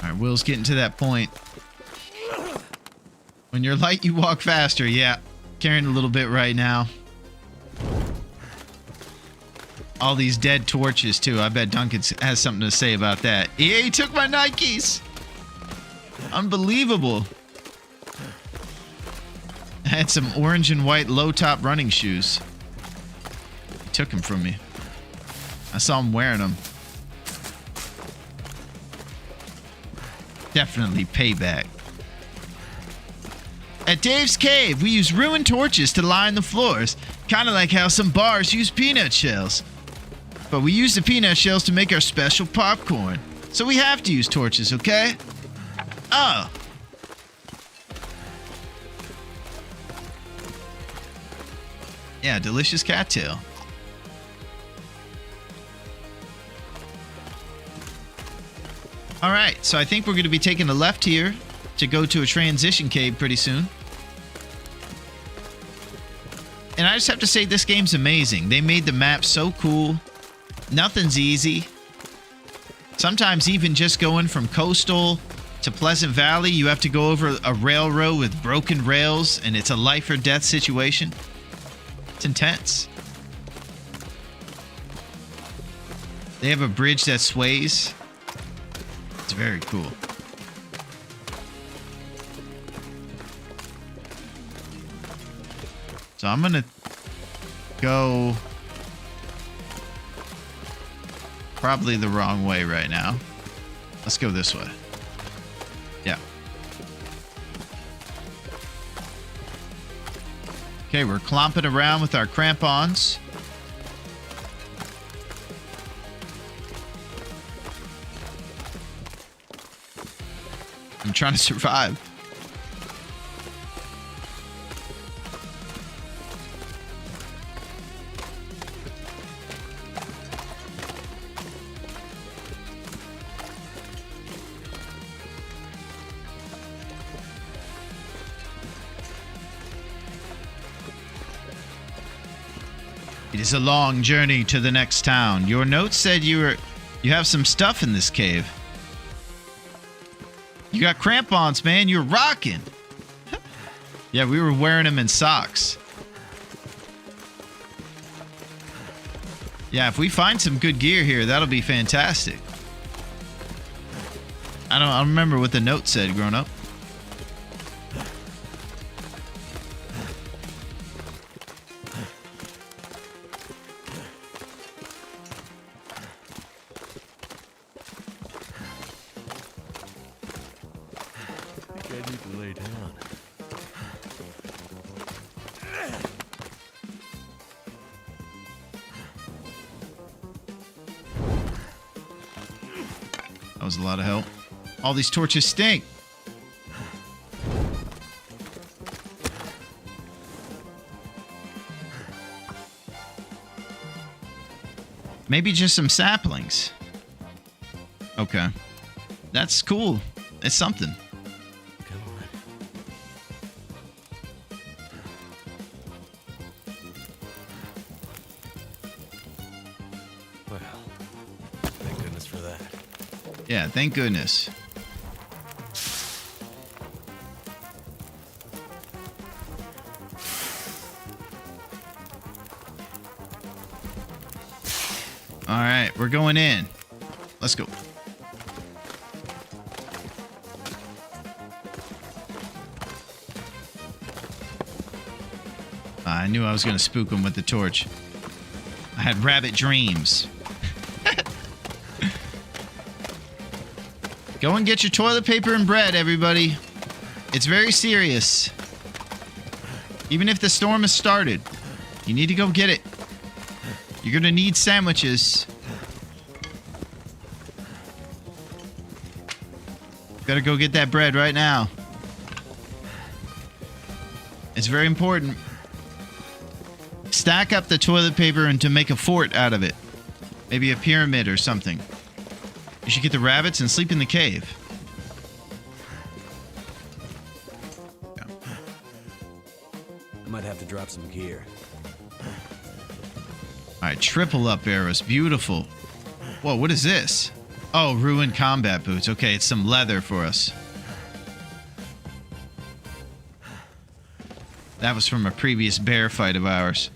Alright, Will's getting to that point. When you're light, you walk faster. Yeah, carrying a little bit right now. All these dead torches, too. I bet Duncan has something to say about that. Yeah, he took my Nikes! Unbelievable. I had some orange and white low-top running shoes. He took them from me. I saw him wearing them. Definitely payback. At Dave's Cave, we use ruined torches to line the floors. Kind of like how some bars use peanut shells. But we use the peanut shells to make our special popcorn. So we have to use torches, okay? Oh. Yeah, delicious cattail. All right, so I think we're going to be taking a left here to go to a transition cave pretty soon. And I just have to say, this game's amazing. They made the map so cool. Nothing's easy. Sometimes even just going from Coastal to Pleasant Valley, you have to go over a railroad with broken rails, and it's a life or death situation. It's intense. They have a bridge that sways. It's very cool. So I'm gonna go probably the wrong way right now. Let's go this way. Yeah. Okay, we're clomping around with our crampons. I'm trying to survive. It is a long journey to the next town. Your note said you have some stuff in this cave. You got crampons, man. You're rocking. Yeah, we were wearing them in socks. Yeah, if we find some good gear here, that'll be fantastic. I don't remember what the note said growing up. That was a lot of help. All these torches stink. Maybe just some saplings. Okay. That's cool. It's something.
Come on. Well, thank goodness for that.
Yeah, thank goodness. All right, we're going in. Let's go. I knew I was going to spook him with the torch. I had rabbit dreams. Go and get your toilet paper and bread, everybody. It's very serious. Even if the storm has started, you need to go get it. You're going to need sandwiches. Gotta go get that bread right now. It's very important. Stack up the toilet paper and to make a fort out of it. Maybe a pyramid or something. You should get the rabbits and sleep in the cave. Yeah.
I might have to drop some gear.
Alright, triple up arrows. Beautiful. Whoa, what is this? Oh, ruined combat boots. Okay, it's some leather for us. That was from a previous bear fight of ours.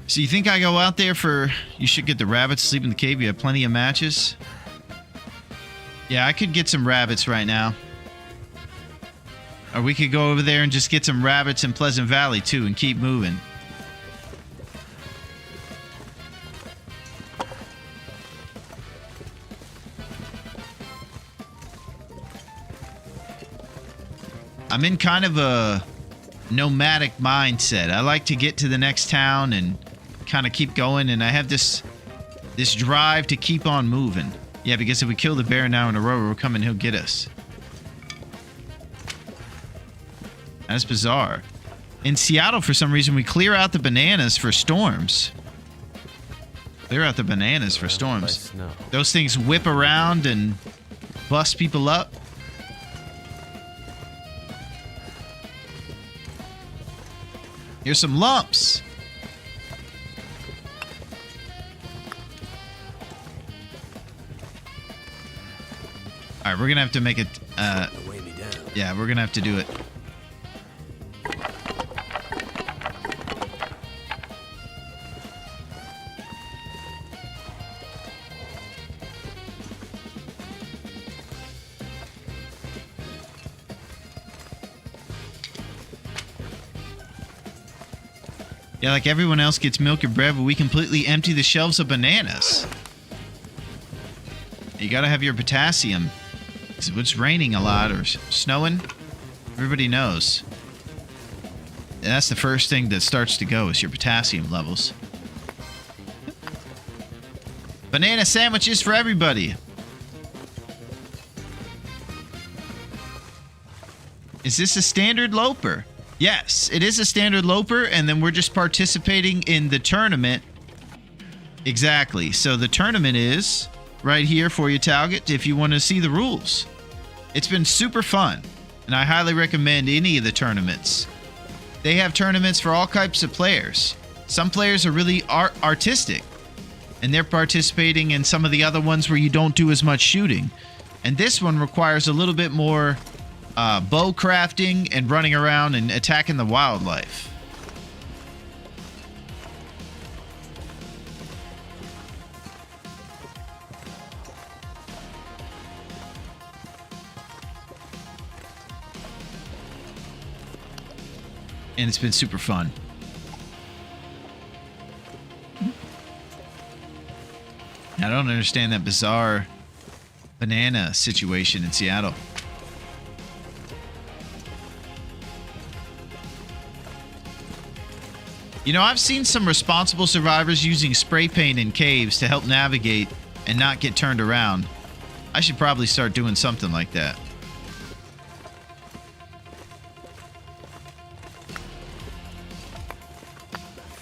So you think I go out there for... You should get the rabbits, sleep in the cave. You have plenty of matches. Yeah, I could get some rabbits right now. Or we could go over there and just get some rabbits in Pleasant Valley, too, and keep moving. I'm in kind of a nomadic mindset. I like to get to the next town and kind of keep going, and I have this drive to keep on moving. Yeah, because if we kill the bear now in a row, we're coming, he'll get us. That's bizarre. In Seattle, for some reason, we clear out the bananas for storms. Clear out the bananas for storms. Those things whip around and bust people up. Here's some lumps. All right, we're gonna have to make it. Yeah, we're gonna have to do it. Yeah, like everyone else gets milk and bread, but we completely empty the shelves of bananas. You gotta have your potassium. Because if it's raining a lot or snowing, everybody knows. And that's the first thing that starts to go is your potassium levels. Banana sandwiches for everybody. Is this a standard loper? Yes, it is a standard loper, and then we're just participating in the tournament. Exactly. So the tournament is right here for you, Talget, if you want to see the rules. It's been super fun, and I highly recommend any of the tournaments. They have tournaments for all types of players. Some players are really artistic, and they're participating in some of the other ones where you don't do as much shooting. And this one requires a little bit more bow crafting and running around and attacking the wildlife. And it's been super fun. I don't understand that bizarre banana situation in Seattle. You know, I've seen some responsible survivors using spray paint in caves to help navigate and not get turned around. I should probably start doing something like that.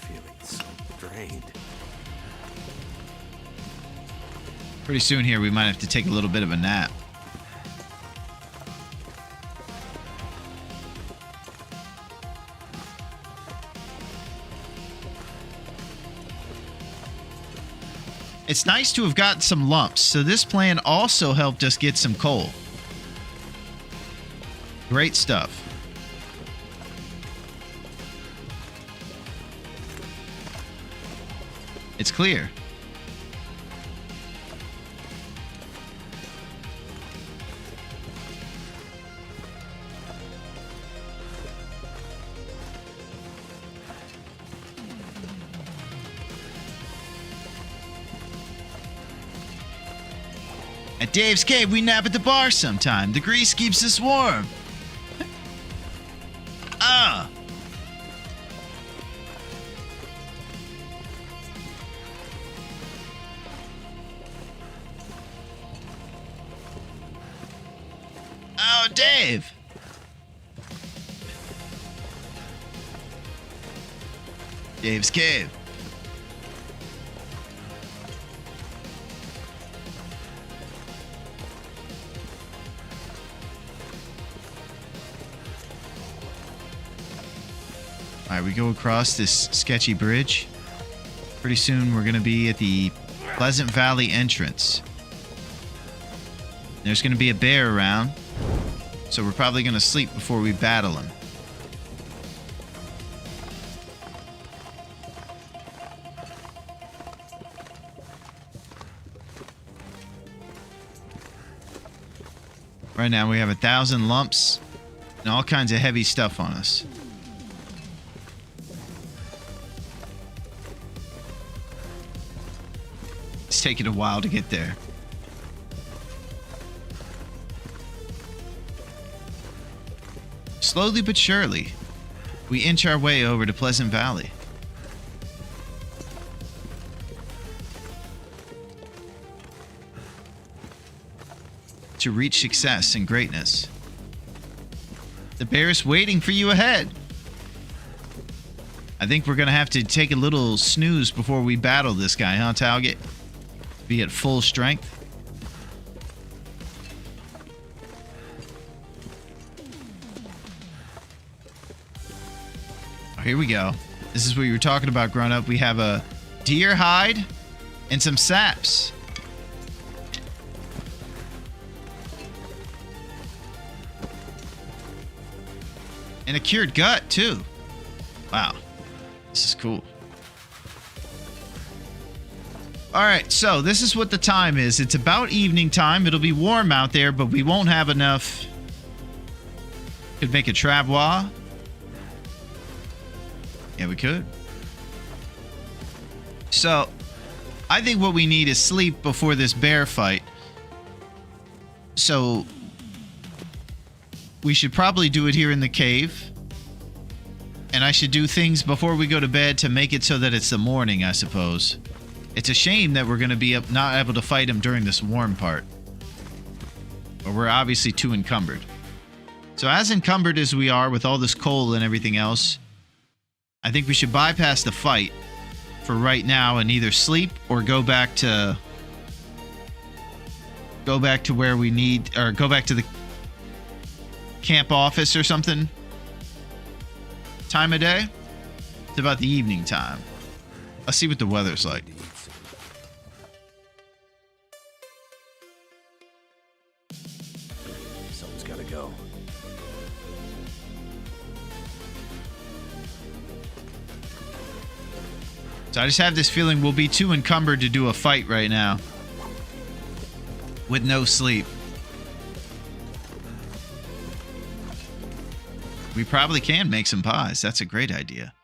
Feeling so drained.
Pretty soon here, we might have to take a little bit of a nap. It's nice to have gotten some lumps, so this plan also helped us get some coal. Great stuff. It's clear. At Dave's Cave, we nap at the bar sometime. The grease keeps us warm. Ah. Oh, Dave. Dave's Cave. All right, we go across this sketchy bridge. Pretty soon we're going to be at the Pleasant Valley entrance. There's going to be a bear around, so we're probably going to sleep before we battle him. Right now we have 1,000 lumps and all kinds of heavy stuff on us. It's taking a while to get there. Slowly but surely. we inch our way over to Pleasant Valley. To reach success and greatness. The bear is waiting for you ahead. I think we're going to have to take a little snooze before we battle this guy, huh, Talget? Be at full strength. Oh, here we go. This is what you were talking about, grown up. We have a deer hide and some saps. And a cured gut, too. Wow. This is cool. Alright, so this is what the time is. It's about evening time. It'll be warm out there, but we won't have enough. Could make a travois. Yeah, we could. So, I think what we need is sleep before this bear fight. So, we should probably do it here in the cave. And I should do things before we go to bed to make it so that it's the morning, I suppose. It's a shame that we're going to be not able to fight him during this warm part. But we're obviously too encumbered. So as encumbered as we are with all this coal and everything else, I think we should bypass the fight for right now and either sleep or go back to where we need, or go back to the camp office or something. Time of day? It's about the evening time. Let's see what the weather's like.
Someone's gotta go.
So I just have this feeling we'll be too encumbered to do a fight right now. With no sleep. We probably can make some pies. That's a great idea.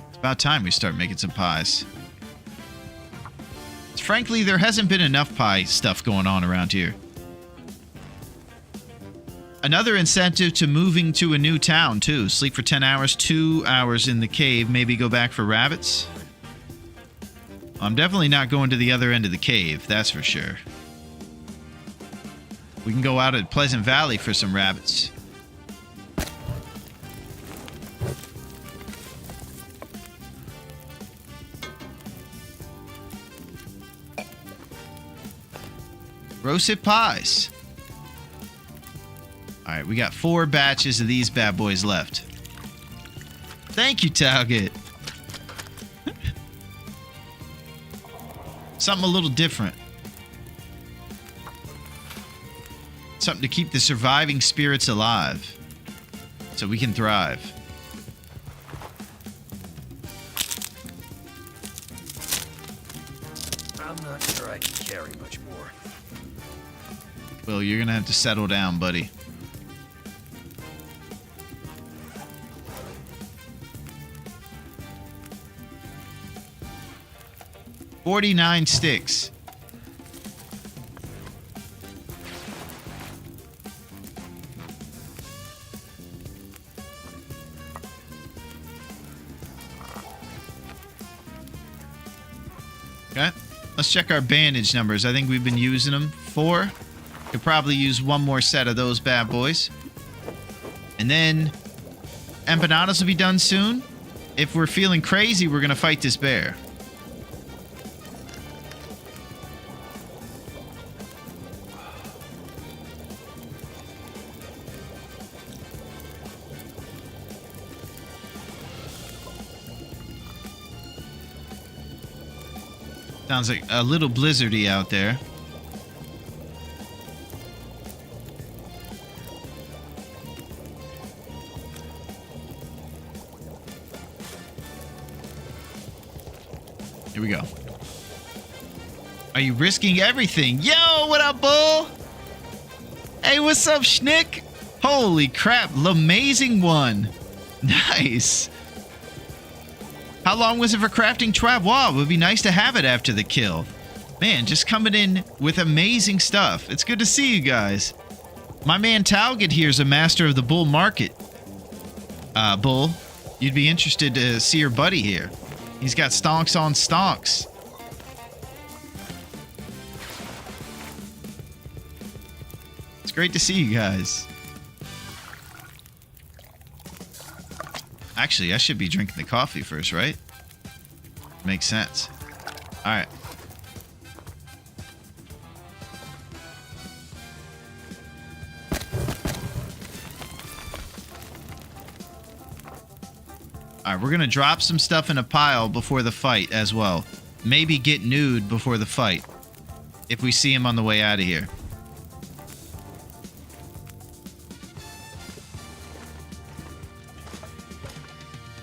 It's about time we start making some pies. Frankly, there hasn't been enough pie stuff going on around here. Another incentive to moving to a new town, too. Sleep for 10 hours, 2 hours in the cave, maybe go back for rabbits. I'm definitely not going to the other end of the cave, that's for sure. We can go out at Pleasant Valley for some rabbits. Roasted pies. Alright, we got 4 batches of these bad boys left. Thank you, Talget. Something a little different. Something to keep the surviving spirits alive. So we can thrive.
I'm not sure I can carry much more.
Well, you're gonna have to settle down, buddy. $49 sticks. Okay, let's check our bandage numbers. I think we've been using them. 4. Could probably use one more set of those bad boys. And then empanadas will be done soon. If we're feeling crazy, we're gonna fight this bear. Sounds like a little blizzardy out there. Here we go. Are you risking everything? Yo, what up, bull? Hey, what's up, Schnick? Holy crap, l'amazing one. Nice. How long was it for crafting travois? It would be nice to have it after the kill. Man, just coming in with amazing stuff. It's good to see you guys. My man Talgett here is a master of the bull market. Bull, you'd be interested to see your buddy here. He's got stonks on stonks. It's great to see you guys. Actually, I should be drinking the coffee first, right? Makes sense. All right. All right, we're going to drop some stuff in a pile before the fight as well. Maybe get nude before the fight. If we see him on the way out of here.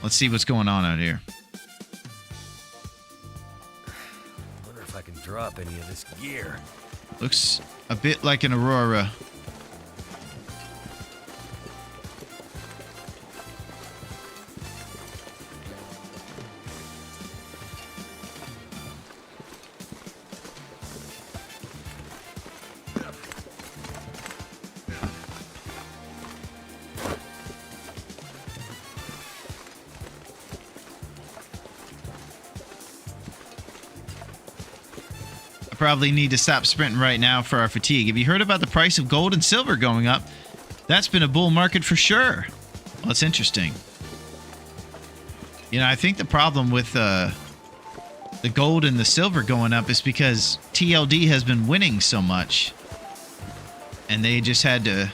Let's see what's going on out here.
Wonder if I can drop any of this gear.
Looks a bit like an Aurora. Probably need to stop sprinting right now for our fatigue. Have you heard about the price of gold and silver going up? That's been a bull market for sure. Well, that's interesting. You know, I think the problem with the gold and the silver going up is because TLD has been winning so much, and they just had to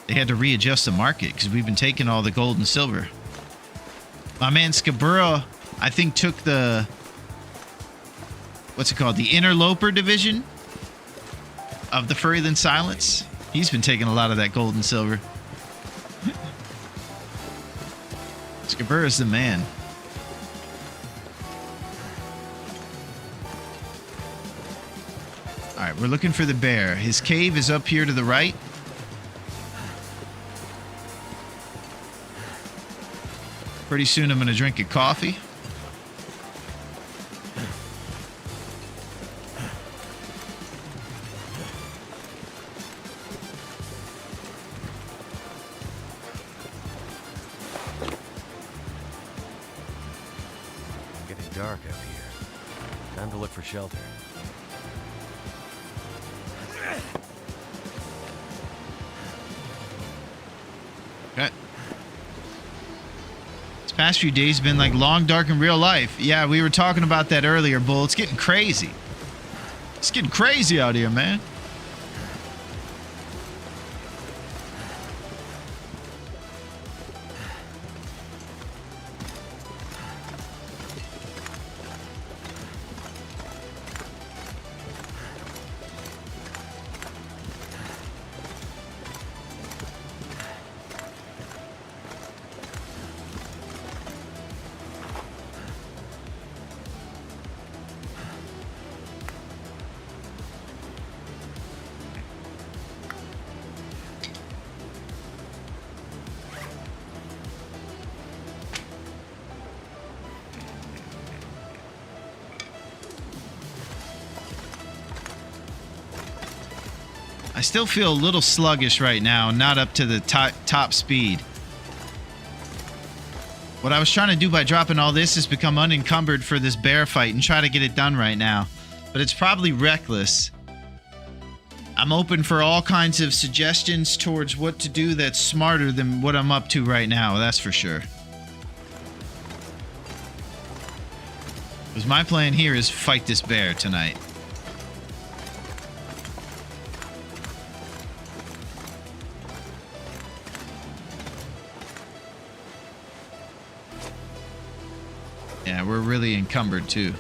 readjust the market because we've been taking all the gold and silver. My man Scabura, I think, took the what's it called? The Interloper division of the Furryland Silence. He's been taking a lot of that gold and silver. Scabura's the man. All right, we're looking for the bear. His cave is up here to the right. Pretty soon I'm going to drink a coffee.
Dark up here. Time to look for shelter.
Okay. This past few days have been like long, dark in real life. Yeah, we were talking about that earlier, Bull. It's getting crazy. It's getting crazy out here, man. I still feel a little sluggish right now, not up to the top speed. What I was trying to do by dropping all this is become unencumbered for this bear fight and try to get it done right now. But it's probably reckless. I'm open for all kinds of suggestions towards what to do that's smarter than what I'm up to right now, that's for sure. Because my plan here is fight this bear tonight. Yeah, we're really encumbered too.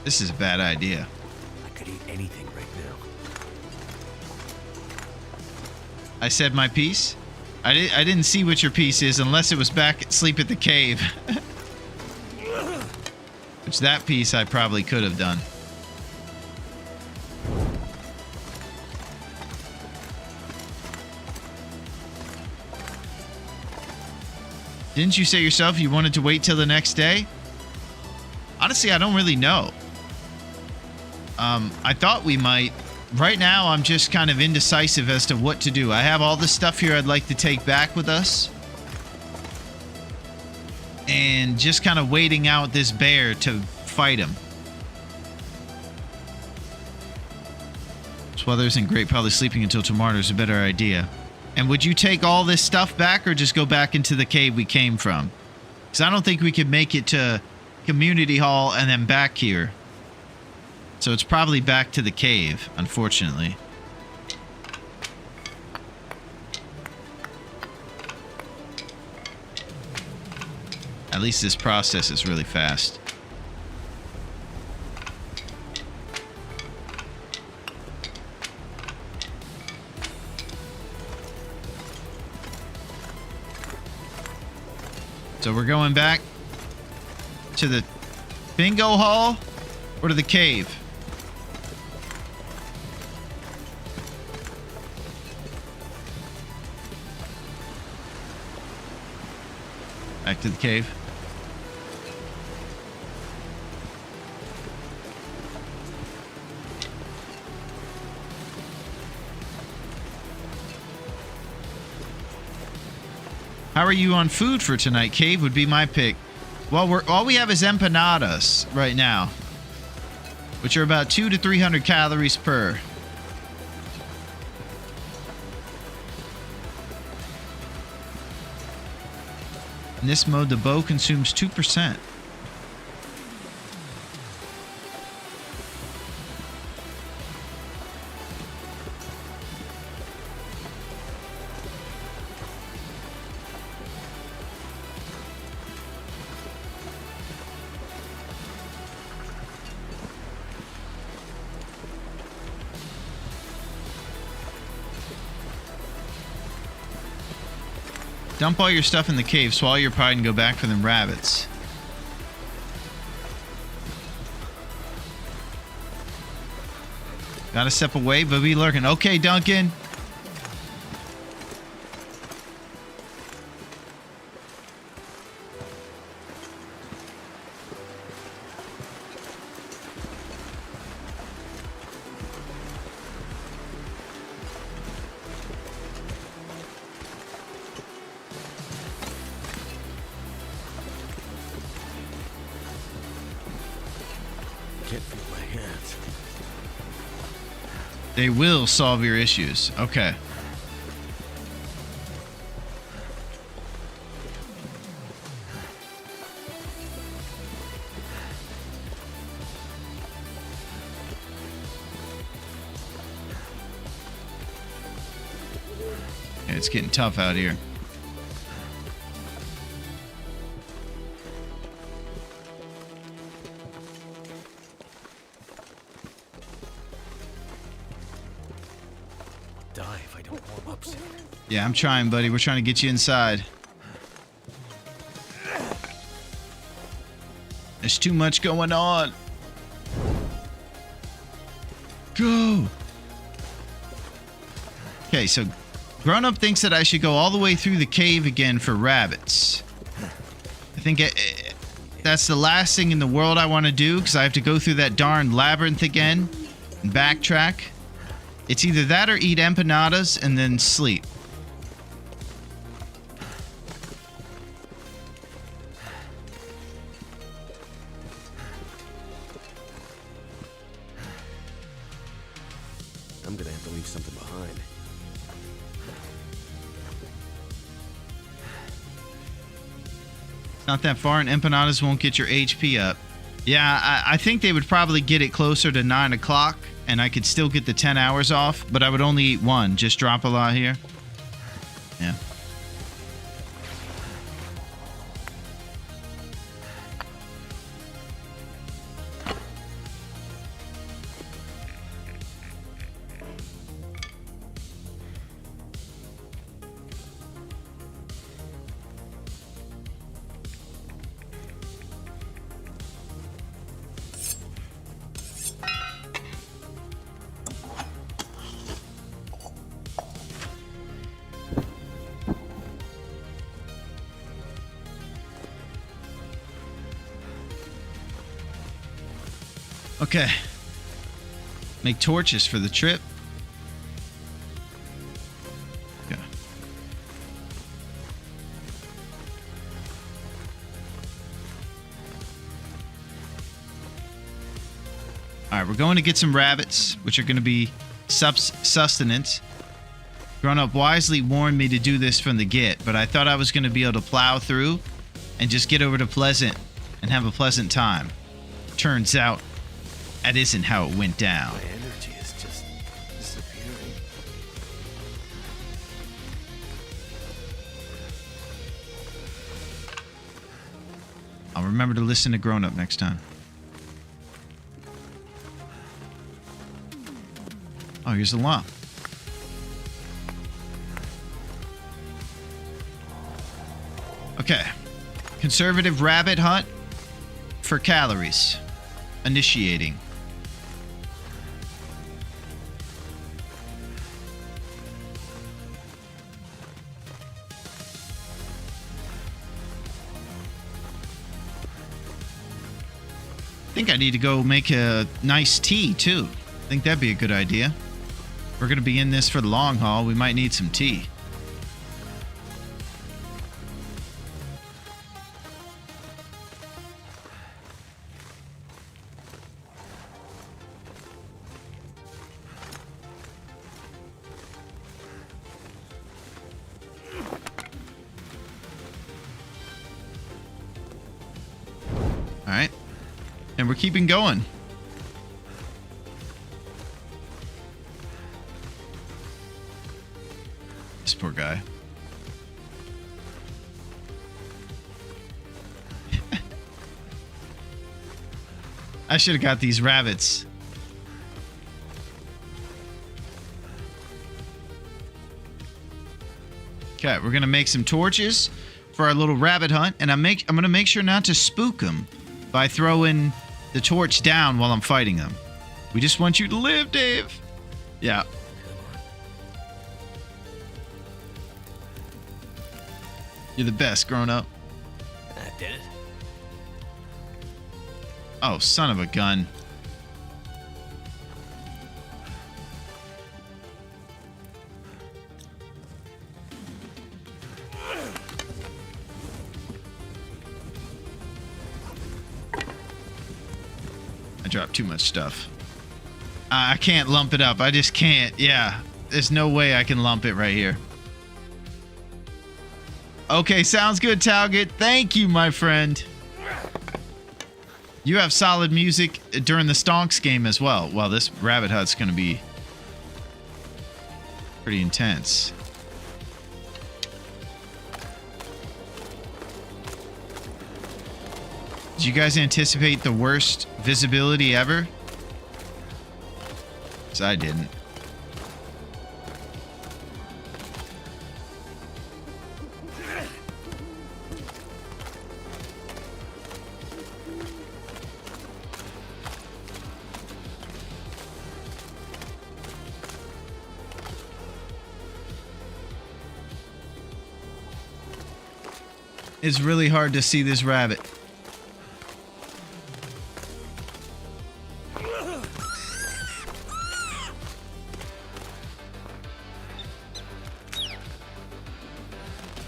This is a bad idea.
I could eat anything right now.
I said my piece? I didn't see what your piece is unless it was back asleep at the cave. Which that piece I probably could have done. Didn't you say yourself you wanted to wait till the next day? Honestly, I don't really know. I thought we might. Right now, I'm just kind of indecisive as to what to do. I have all this stuff here I'd like to take back with us. And just kind of waiting out this bear to fight him. This weather isn't great. Probably sleeping until tomorrow is a better idea. And would you take all this stuff back or just go back into the cave we came from? Because I don't think we could make it to Community Hall and then back here. So it's probably back to the cave, unfortunately. At least this process is really fast. So we're going back to the bingo hall or to the cave? Back to the cave. How are you on food for tonight? Cave would be my pick. Well, all we have is empanadas right now, which are about 200 to 300 calories per. In this mode, the bow consumes 2%. Dump all your stuff in the cave, swallow your pride, and go back for them rabbits. Gotta step away, but be lurking. Okay, Duncan.
Can't feel my hands.
They will solve your issues. Okay. Yeah, it's getting tough out here.
Die if I don't warm up soon.
Yeah, I'm trying, buddy. We're trying to get you inside. There's too much going on. Go. Okay, so Grown Up thinks that I should go all the way through the cave again for rabbits. I think that's the last thing in the world I want to do because I have to go through that darn labyrinth again and backtrack. It's either that or eat empanadas and then sleep.
I'm gonna have to leave something behind.
Not that far, and empanadas won't get your HP up. Yeah, I think they would probably get it closer to 9 o'clock, and I could still get the 10 hours off, but I would only eat one. Just drop a lot here. Yeah. Okay. Make torches for the trip. Okay. Alright, we're going to get some rabbits, which are going to be sustenance. Grown Up wisely warned me to do this from the get, but I thought I was going to be able to plow through and just get over to Pleasant and have a pleasant time. Turns out, that isn't how it went down.
My energy is just disappearing.
I'll remember to listen to Grown Up next time. Oh, here's the lump. Okay. Conservative rabbit hunt for calories. Initiating. I think I need to go make a nice tea, too. I think that'd be a good idea. We're going to be in this for the long haul. We might need some tea. All right. And we're keeping going. This poor guy. I should have got these rabbits. Okay, we're gonna make some torches for our little rabbit hunt, and I'm gonna make sure not to spook them by throwing the torch down while I'm fighting them. We just want you to live, Dave. Yeah. You're the best, Grown Up.
I did it.
Oh, son of a gun. I dropped too much stuff. I can't lump it up. I just can't. Yeah. There's no way I can lump it right here. Okay, sounds good, Talgett. Thank you, my friend. You have solid music during the Stonks game as well. Well, this rabbit hut's going to be pretty intense. Did you guys anticipate the worst visibility ever? Because I didn't. It's really hard to see this rabbit.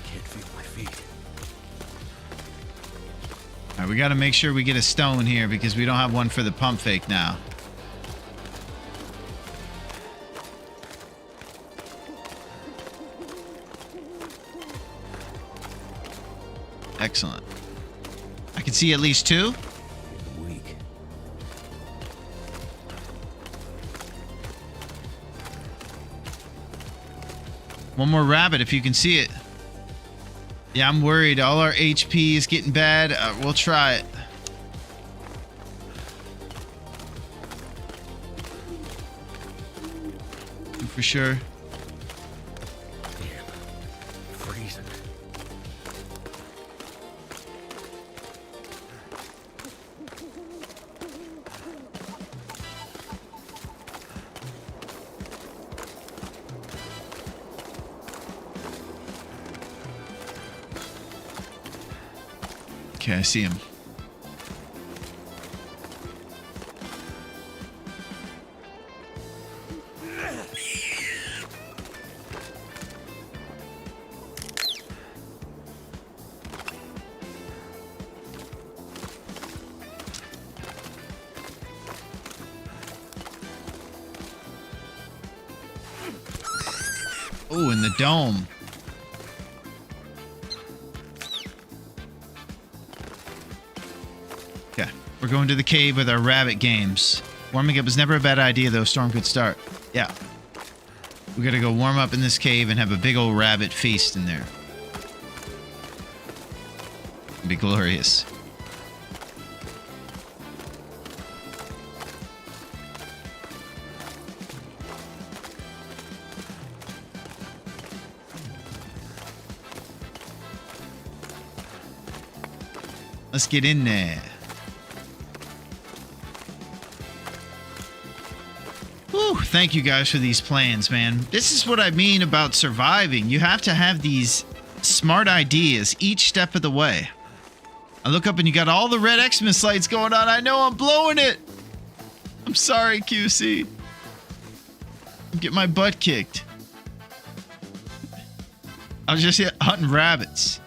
Can't feel my feet.
All right, we got to make sure we get a stone here because we don't have one for the pump fake now. Excellent. I can see at least two.
Weak.
One more rabbit if you can see it. Yeah, I'm worried. All our HP is getting bad. We'll try it. For sure.
Damn. Freezing.
Okay, I see him. the dome. Okay, we're going to the cave with our rabbit games. Warming up was never a bad idea, though. Storm could start. Yeah. We gotta go warm up in this cave and have a big old rabbit feast in there. It'd be glorious. Let's get in there. Whew, thank you guys for these plans, man. This is what I mean about surviving. You have to have these smart ideas each step of the way. I look up and you got all the red Xmas lights going on. I know I'm blowing it. I'm sorry, QC. Get my butt kicked. I was just hunting rabbits.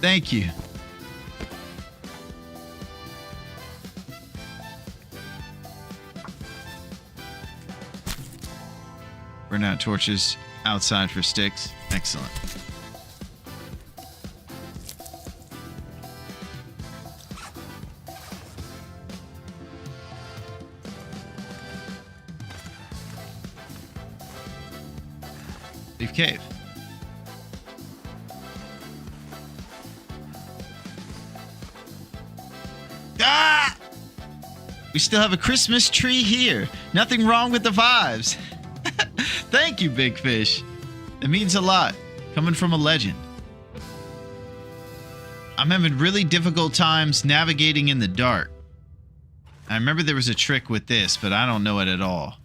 Thank you. Burn out torches outside for sticks. Excellent. Leave cave. Ah! We still have a Christmas tree here. Nothing wrong with the vibes. Thank you, Big Fish. It means a lot. Coming from a legend. I'm having really difficult times navigating in the dark. I remember there was a trick with this, but I don't know it at all.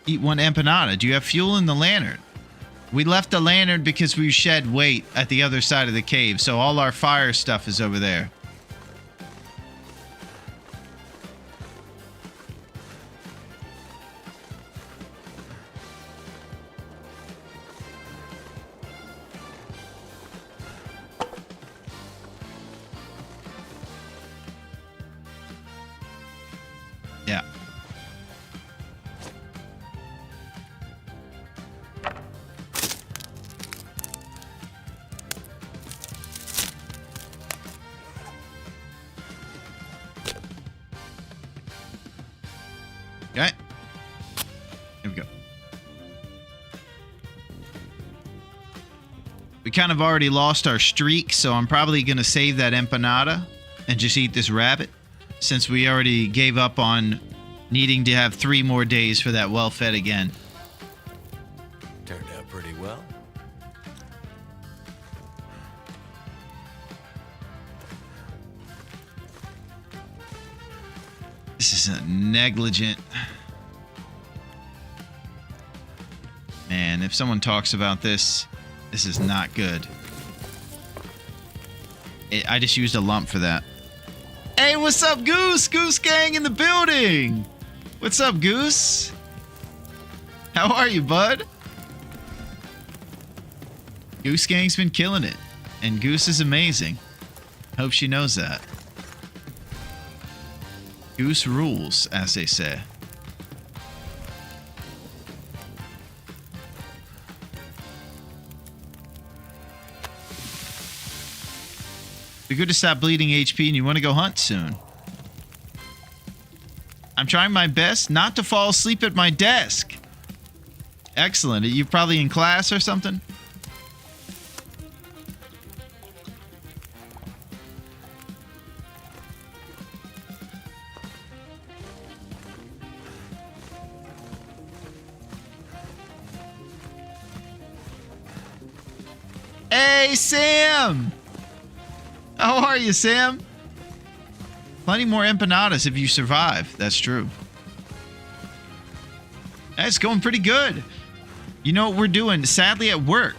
Eat one empanada. Do you have fuel in the lantern? We left the lantern because we shed weight at the other side of the cave, so all our fire stuff is over there. Yeah. Okay. Here we go. We kind of already lost our streak, so I'm probably going to save that empanada and just eat this rabbit, since we already gave up on needing to have 3 more days for that well-fed again.
Turned out pretty well.
This is a negligent... Man, if someone talks about this, this is not good. I just used a lump for that. Hey, what's up, Goose? Goose Gang in the building! What's up, Goose? How are you, bud? Goose Gang's been killing it. And Goose is amazing. Hope she knows that. Goose rules, as they say. Be good to stop bleeding HP and you want to go hunt soon. I'm trying my best not to fall asleep at my desk. Excellent. Are you probably in class or something? Hey, Sam! How are you, Sam? Plenty more empanadas if you survive. That's true. That's going pretty good. You know what we're doing? Sadly, at work,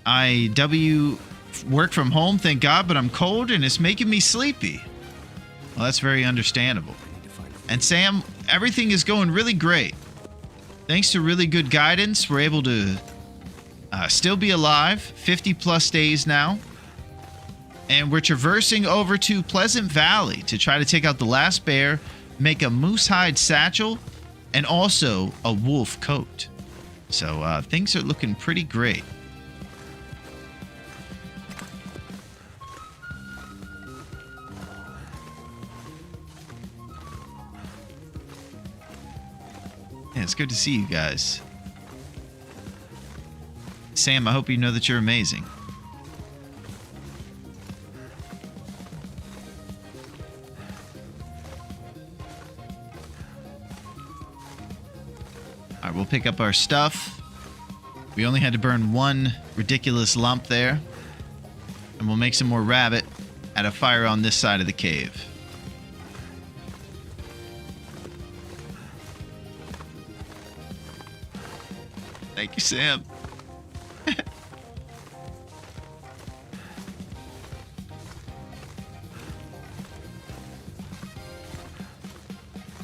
I work from home, thank God, but I'm cold and it's making me sleepy. Well, that's very understandable. And Sam, everything is going really great. Thanks to really good guidance, we're able to still be alive, 50 plus days now. And we're traversing over to Pleasant Valley to try to take out the last bear, make a moose hide satchel, and also a wolf coat. So things are looking pretty great. Yeah, it's good to see you guys. Sam, I hope you know that you're amazing. All right, we'll pick up our stuff. We only had to burn one ridiculous lump there. And we'll make some more rabbit at a fire on this side of the cave. Thank you, Sam.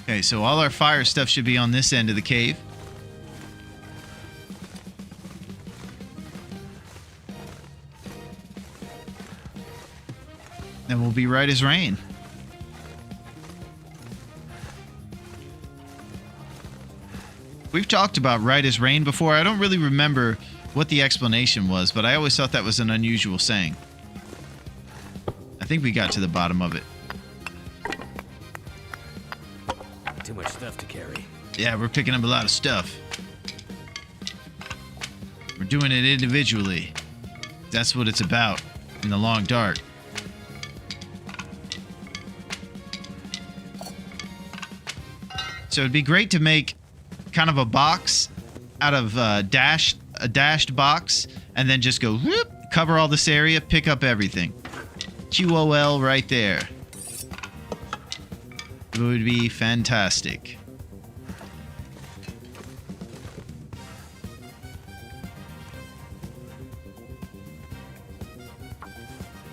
Okay, so all our fire stuff should be on this end of the cave. And we'll be right as rain. We've talked about right as rain before. I don't really remember what the explanation was, but I always thought that was an unusual saying. I think we got to the bottom of it.
Too much stuff to carry.
Yeah, we're picking up a lot of stuff. We're doing it individually. That's what it's about in the long dark. So it'd be great to make kind of a box out of a dashed box, and then just go whoop, cover all this area, pick up everything. QOL right there. It would be fantastic.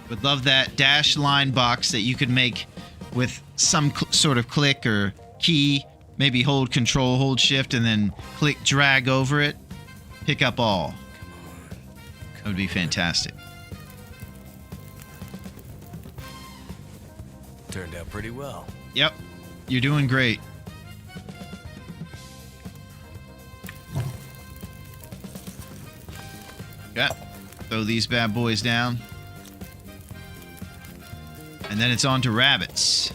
Would love that dash line box that you could make with some sort of click or key. Maybe hold control, hold shift, and then click drag over it. Pick up all. That would be fantastic.
Turned out pretty well.
Yep. You're doing great. Yeah. Throw these bad boys down. And then it's on to rabbits.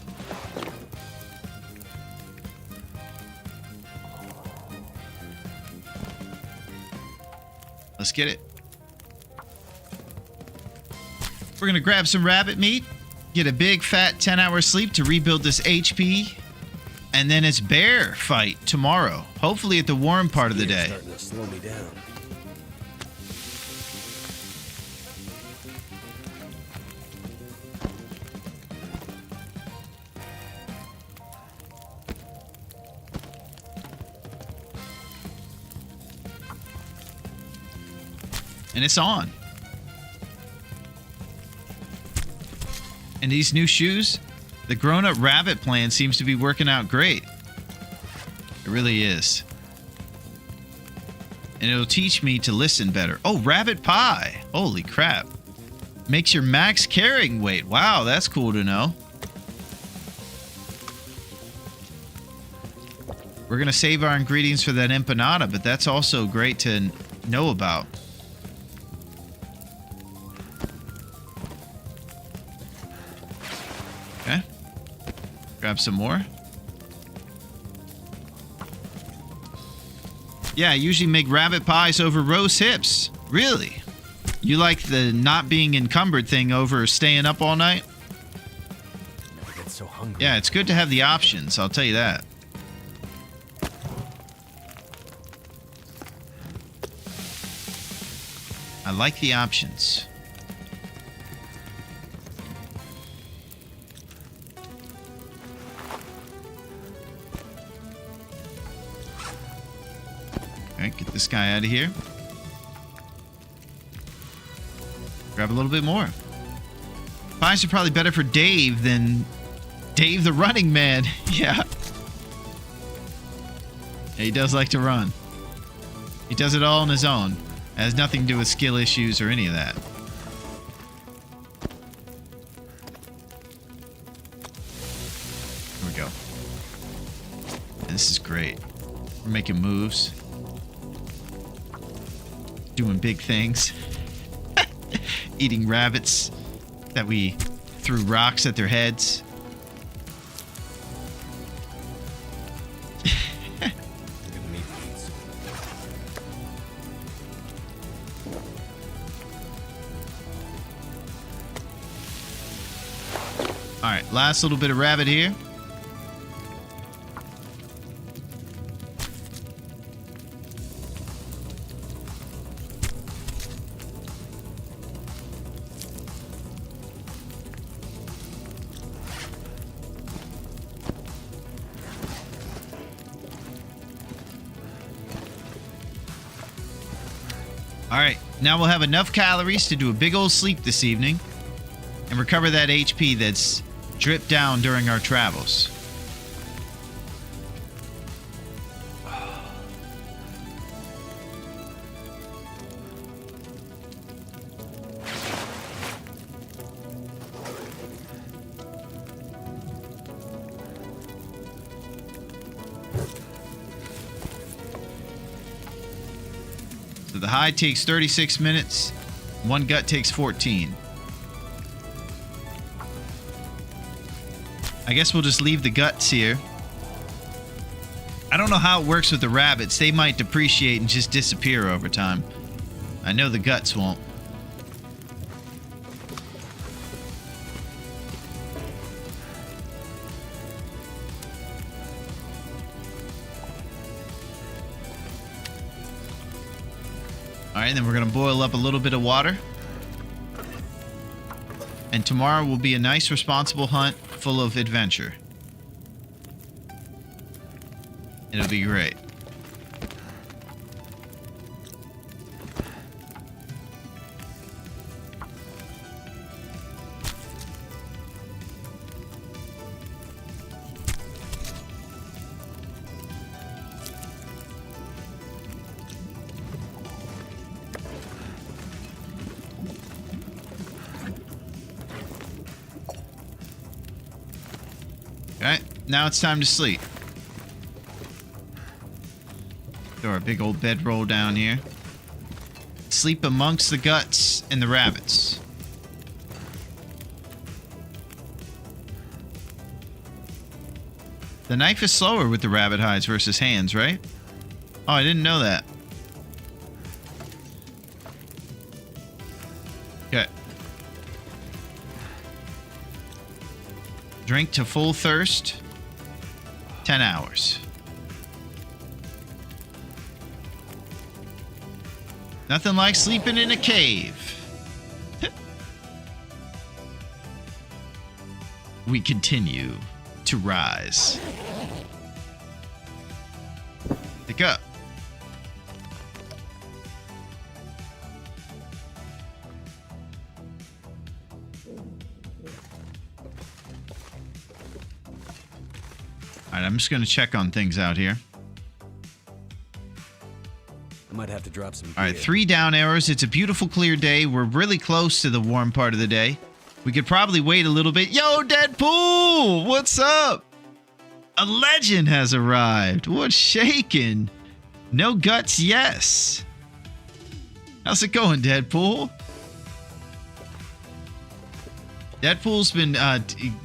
Let's get it. We're going to grab some rabbit meat, get a big fat 10-hour sleep to rebuild this HP, and then it's bear fight tomorrow. Hopefully at the warm part of the day.
Starting to slow me down.
And it's on. And these new shoes, the grown-up rabbit plan seems to be working out great. It really is. And it'll teach me to listen better. Oh, rabbit pie. Holy crap. Makes your max carrying weight. Wow, that's cool to know. We're going to save our ingredients for that empanada, but that's also great to know about. Okay. Grab some more. Yeah, I usually make rabbit pies over roast hips. Really? You like the not being encumbered thing over staying up all night?
Never get so hungry.
Yeah, it's good to have the options, I'll tell you that. I like the options. Alright, get this guy out of here. Grab a little bit more. Pies are probably better for Dave than Dave the Running Man. Yeah. He does like to run. He does it all on his own. It has nothing to do with skill issues or any of that. Here we go. And this is great. We're making moves. Doing big things. Eating rabbits that we threw rocks at their heads. Alright, last little bit of rabbit here. Alright, now we'll have enough calories to do a big old sleep this evening and recover that HP that's dripped down during our travels. So the hide takes 36 minutes, one gut takes 14. I guess we'll just leave the guts here. I don't know how it works with the rabbits. They might depreciate and just disappear over time. I know the guts won't. Alright, then we're going to boil up a little bit of water. And tomorrow will be a nice, responsible hunt full of adventure. It'll be great. Okay, now it's time to sleep. Throw our big old bedroll down here. Sleep amongst the guts and the rabbits. The knife is slower with the rabbit hides versus hands, right? Oh, I didn't know that. Okay. Drink to full thirst. 10 hours. Nothing like sleeping in a cave. We continue to rise. Pick up. Alright, I'm just going to check on things out here.
I might have to drop some.
Alright, 3 down arrows. It's a beautiful, clear day. We're really close to the warm part of the day. We could probably wait a little bit. Yo, Deadpool! What's up? A legend has arrived. What's shaking? No guts, yes. How's it going, Deadpool? Deadpool's been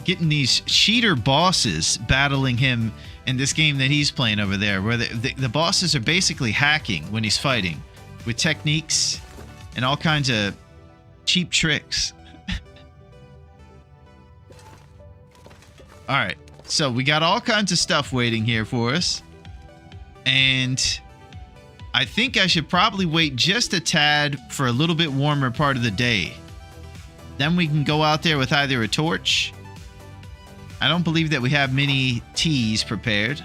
getting these cheater bosses battling him in this game that he's playing over there, where the bosses are basically hacking when he's fighting with techniques and all kinds of cheap tricks. All right, so we got all kinds of stuff waiting here for us. And I think I should probably wait just a tad for a little bit warmer part of the day. Then we can go out there with either a torch. I don't believe that we have many teas prepared.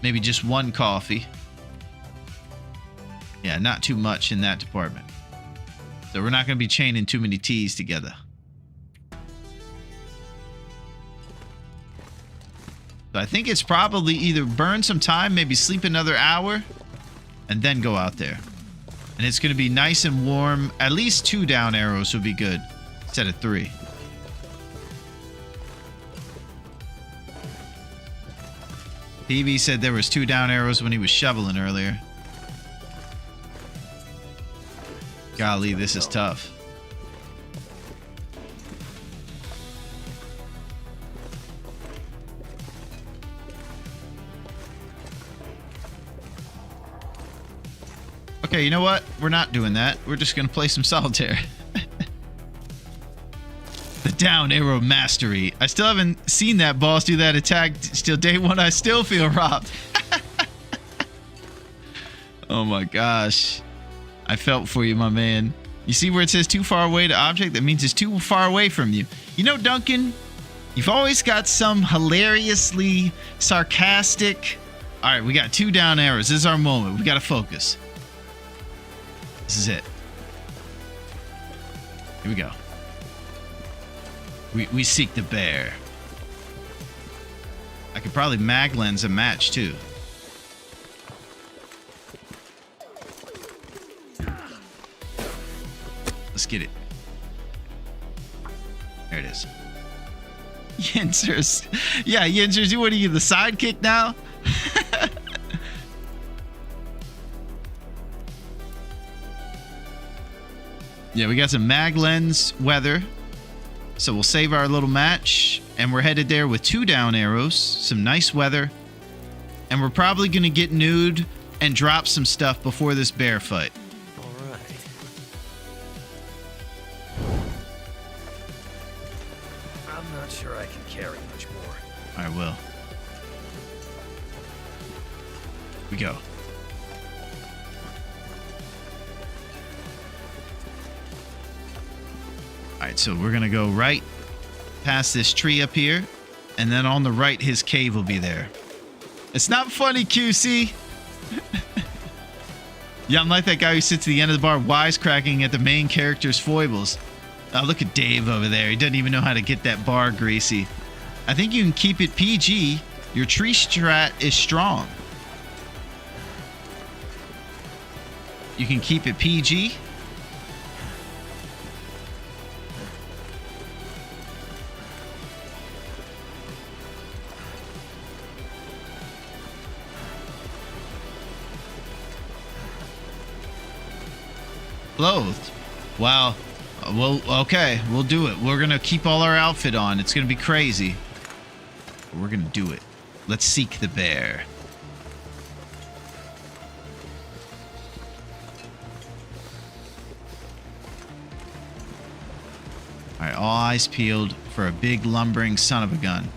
Maybe just one coffee. Yeah, not too much in that department. So we're not going to be chaining too many T's together. So I think it's probably either burn some time, maybe sleep another hour, and then go out there. And it's going to be nice and warm. At least 2 down arrows would be good instead of 3. PB said there was 2 down arrows when he was shoveling earlier. Golly, this is tough. Okay, you know what? We're not doing that. We're just going to play some solitaire. The down arrow mastery. I still haven't seen that boss do that attack till day 1. I still feel robbed. Oh my gosh. I felt for you, my man. You see where it says too far away to object? That means it's too far away from you. You know, Duncan, you've always got some hilariously sarcastic... All right, we got 2 down arrows. This is our moment. We got to focus. This is it. Here we go. We seek the bear. I could probably mag lens a match too. Let's get it. There it is. Yinzers. Yeah, Yinzers, what are you, the sidekick now? Yeah, we got some mag lens weather. So we'll save our little match. And we're headed there with 2 down arrows. Some nice weather. And we're probably going to get nude and drop some stuff before this bear fight.
Alright. I'm not sure I can carry much more.
I will. We go. Alright, so we're going to go right past this tree up here. And then on the right, his cave will be there. It's not funny, QC. Yeah, I'm like that guy who sits at the end of the bar wisecracking at the main character's foibles. Oh, look at Dave over there. He doesn't even know how to get that bar greasy. I think you can keep it PG. Your tree strat is strong. You can keep it PG. Clothed. Wow. Well, okay. We'll do it. We're going to keep all our outfit on. It's going to be crazy. We're going to do it. Let's seek the bear. All right. All eyes peeled for a big lumbering son of a gun.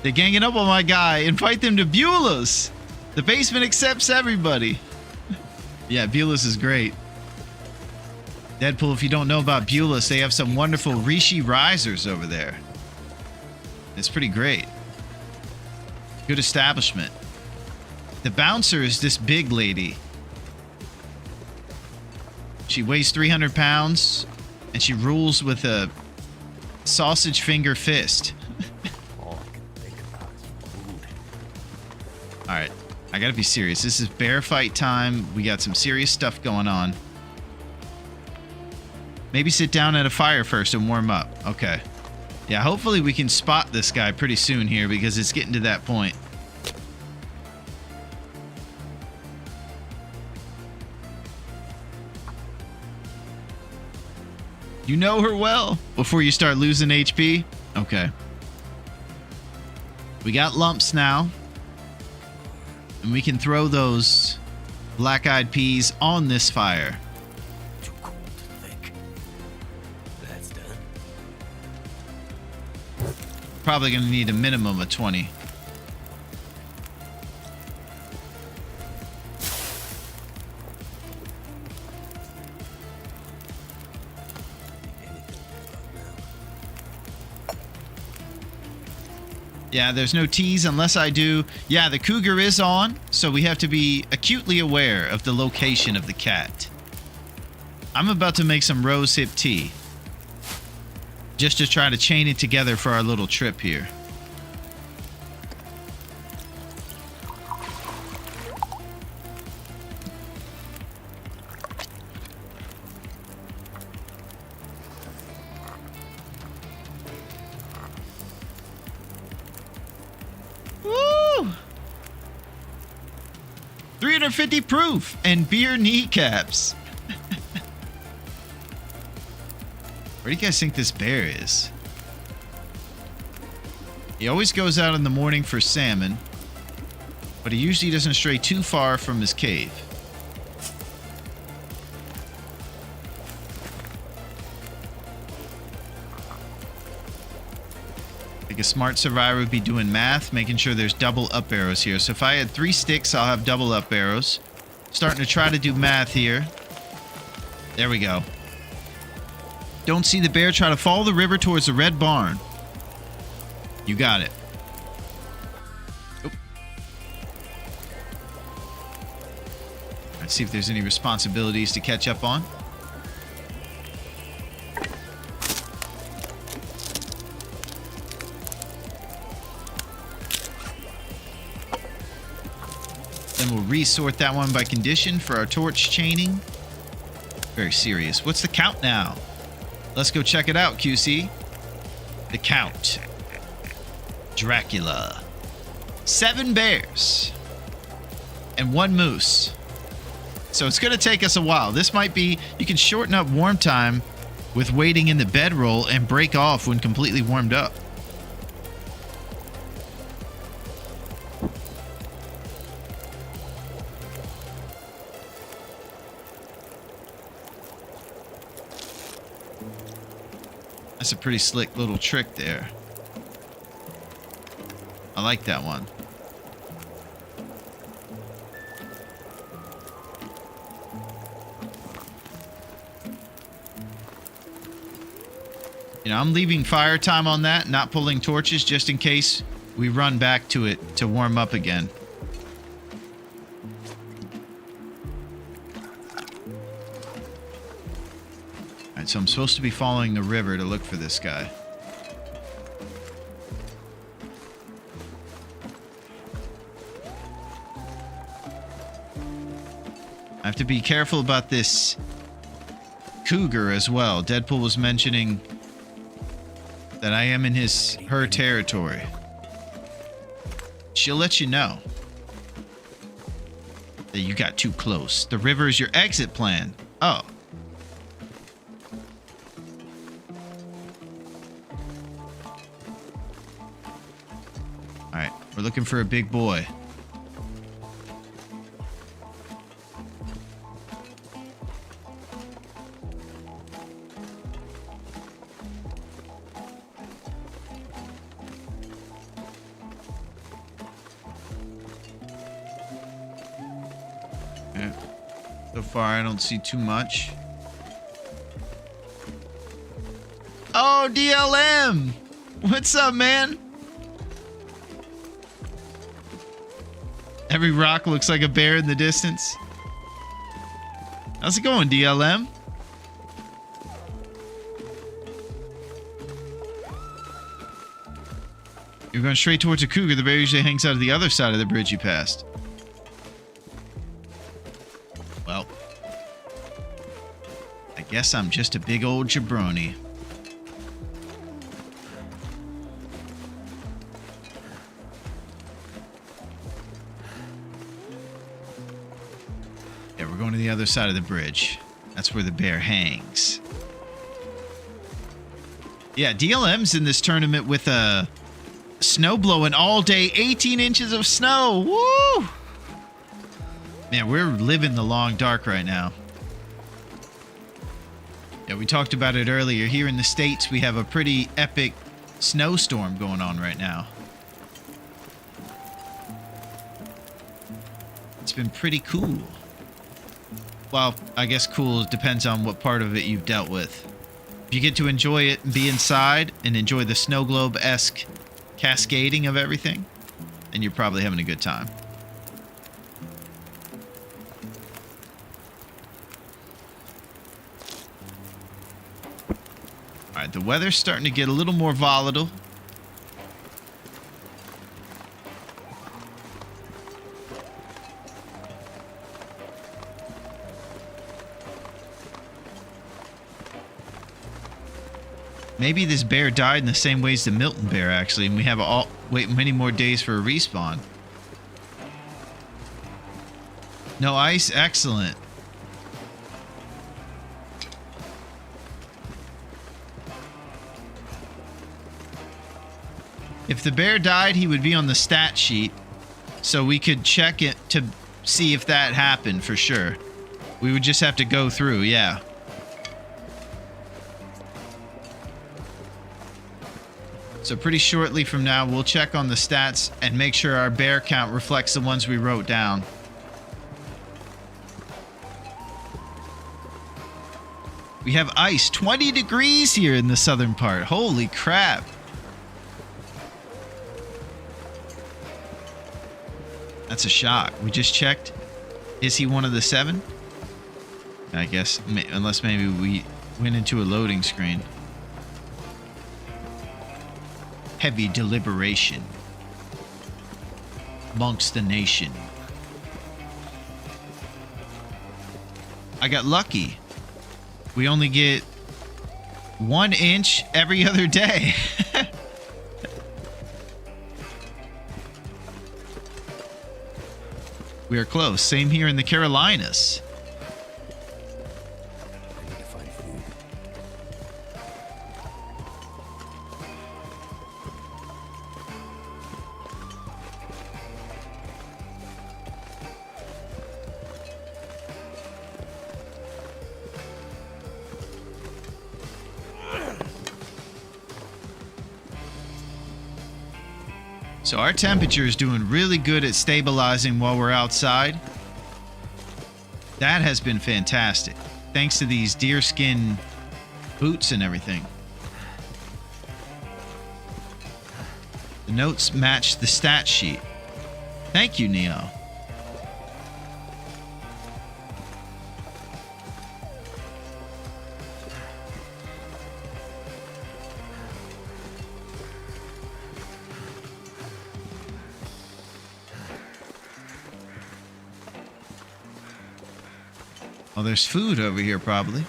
They're ganging up on my guy. Invite them to Beulah's. The basement accepts everybody. Yeah, Beulah's is great. Deadpool, if you don't know about Beulah's, they have some wonderful Rishi risers over there. It's pretty great. Good establishment. The bouncer is this big lady. She weighs 300 pounds, and she rules with a sausage finger fist. Alright, I gotta be serious. This is bear fight time. We got some serious stuff going on. Maybe sit down at a fire first and warm up. Okay. Yeah, hopefully we can spot this guy pretty soon here because it's getting to that point. You know her well before you start losing HP? Okay. We got lumps now. And we can throw those black-eyed peas on this fire.
Too cold to think. That's done.
Probably going to need a minimum of 20. Yeah, there's no T's unless I do. Yeah, the cougar is on, so we have to be acutely aware of the location of the cat. I'm about to make some rose hip tea. Just to try to chain it together for our little trip here. Woo! 350 proof and beer kneecaps. Where do you guys think this bear is? He always goes out in the morning for salmon, but he usually doesn't stray too far from his cave. I think a smart survivor would be doing math, making sure there's double up arrows here. So if I had 3 sticks, I'll have double up arrows. Starting to try to do math here. There we go. Don't see the bear. Try to follow the river towards the red barn. You got it. Oh. Let's see if there's any responsibilities to catch up on. Then we'll resort that one by condition for our torch chaining. Very serious. What's the count now? Let's go check it out, QC. The count. Dracula. 7 bears. And 1 moose. So it's going to take us a while. This might be... You can shorten up warm time with waiting in the bedroll and break off when completely warmed up. That's a pretty slick little trick there. I like that one. You know, I'm leaving fire time on that, not pulling torches just in case we run back to it to warm up again. Alright, so I'm supposed to be following the river to look for this guy. I have to be careful about this cougar as well. Deadpool was mentioning that I am in her territory. She'll let you know that you got too close. The river is your exit plan. Oh. Alright, we're looking for a big boy. Yeah. So far, I don't see too much. Oh, DLM! What's up, man? Every rock looks like a bear in the distance. How's it going, DLM? You're going straight towards a cougar. The bear usually hangs out of the other side of the bridge you passed. Well, I guess I'm just a big old jabroni. Yeah, we're going to the other side of the bridge. That's where the bear hangs. Yeah, DLM's in this tournament with a snow blowing all day, 18 inches of snow. Woo! Man, we're living the long dark right now. Yeah, we talked about it earlier. Here in the States, we have a pretty epic snowstorm going on right now. It's been pretty cool. Well, I guess cool depends on what part of it you've dealt with. If you get to enjoy it and be inside and enjoy the snow globe-esque cascading of everything, then you're probably having a good time. All right, the weather's starting to get a little more volatile. Maybe this bear died in the same ways the Milton bear, actually, and we have wait many more days for a respawn. No ice? Excellent. If the bear died, he would be on the stat sheet, so we could check it to see if that happened for sure. We would just have to go through, yeah. So pretty shortly from now, we'll check on the stats and make sure our bear count reflects the ones we wrote down. We have ice, 20 degrees here in the southern part. Holy crap. That's a shock. We just checked. Is he one of the 7? I guess, unless maybe we went into a loading screen. Heavy deliberation amongst the nation. I got lucky. We only get 1 inch every other day. We are close. Same here in the Carolinas.
I need to find food.
So our temperature is doing really good at stabilizing while we're outside. That has been fantastic. Thanks to these deerskin boots and everything. The notes match the stat sheet. Thank you, Neo. Oh, there's food over here, probably.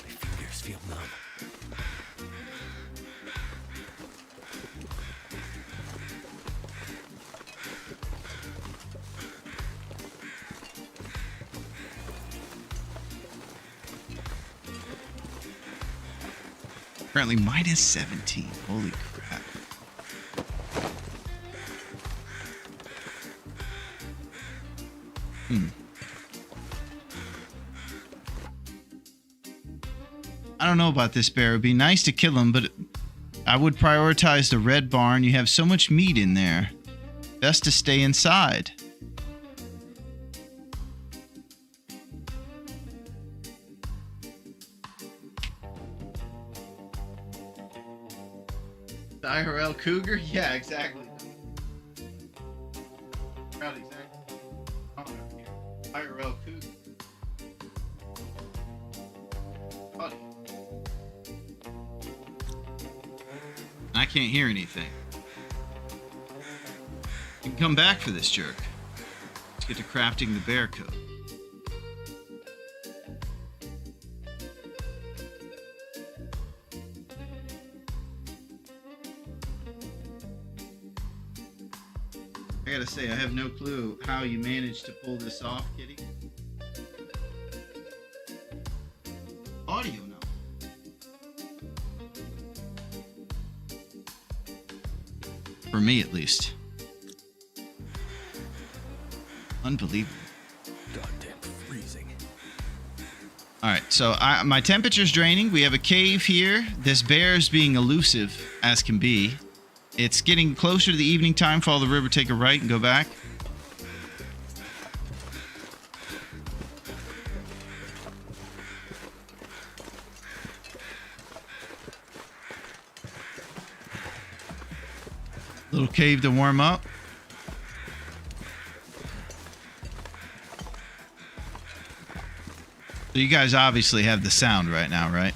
My fingers feel numb.
Currently minus 17. Holy crap. I don't know about this bear. It'd be nice to kill him, but I would prioritize the red barn. You have so much meat in there. Best to stay inside. The IRL cougar? Yeah, exactly. Probably exactly. IRL cougar. Buddy. I can't hear anything. You can come back for this jerk. Let's get to crafting the bear coat. gotta say, I have no clue how you managed to pull this off, Kitty. Audio now. For me, at least. Unbelievable.
Goddamn freezing.
All right, so my temperature's draining. We have a cave here. This bear is being elusive as can be. It's getting closer to the evening time. Follow the river, take a right, and go back. Little cave to warm up. So you guys obviously have the sound right now, right?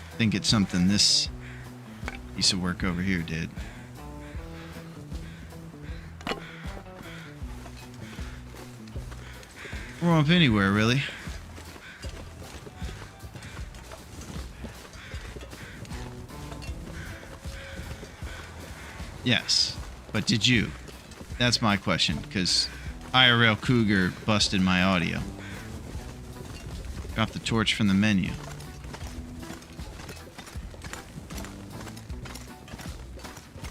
I think it's something this piece of work over here did. Warm up anywhere, really. Yes, but did you? That's my question, because IRL Cougar busted my audio. Got the torch from the menu.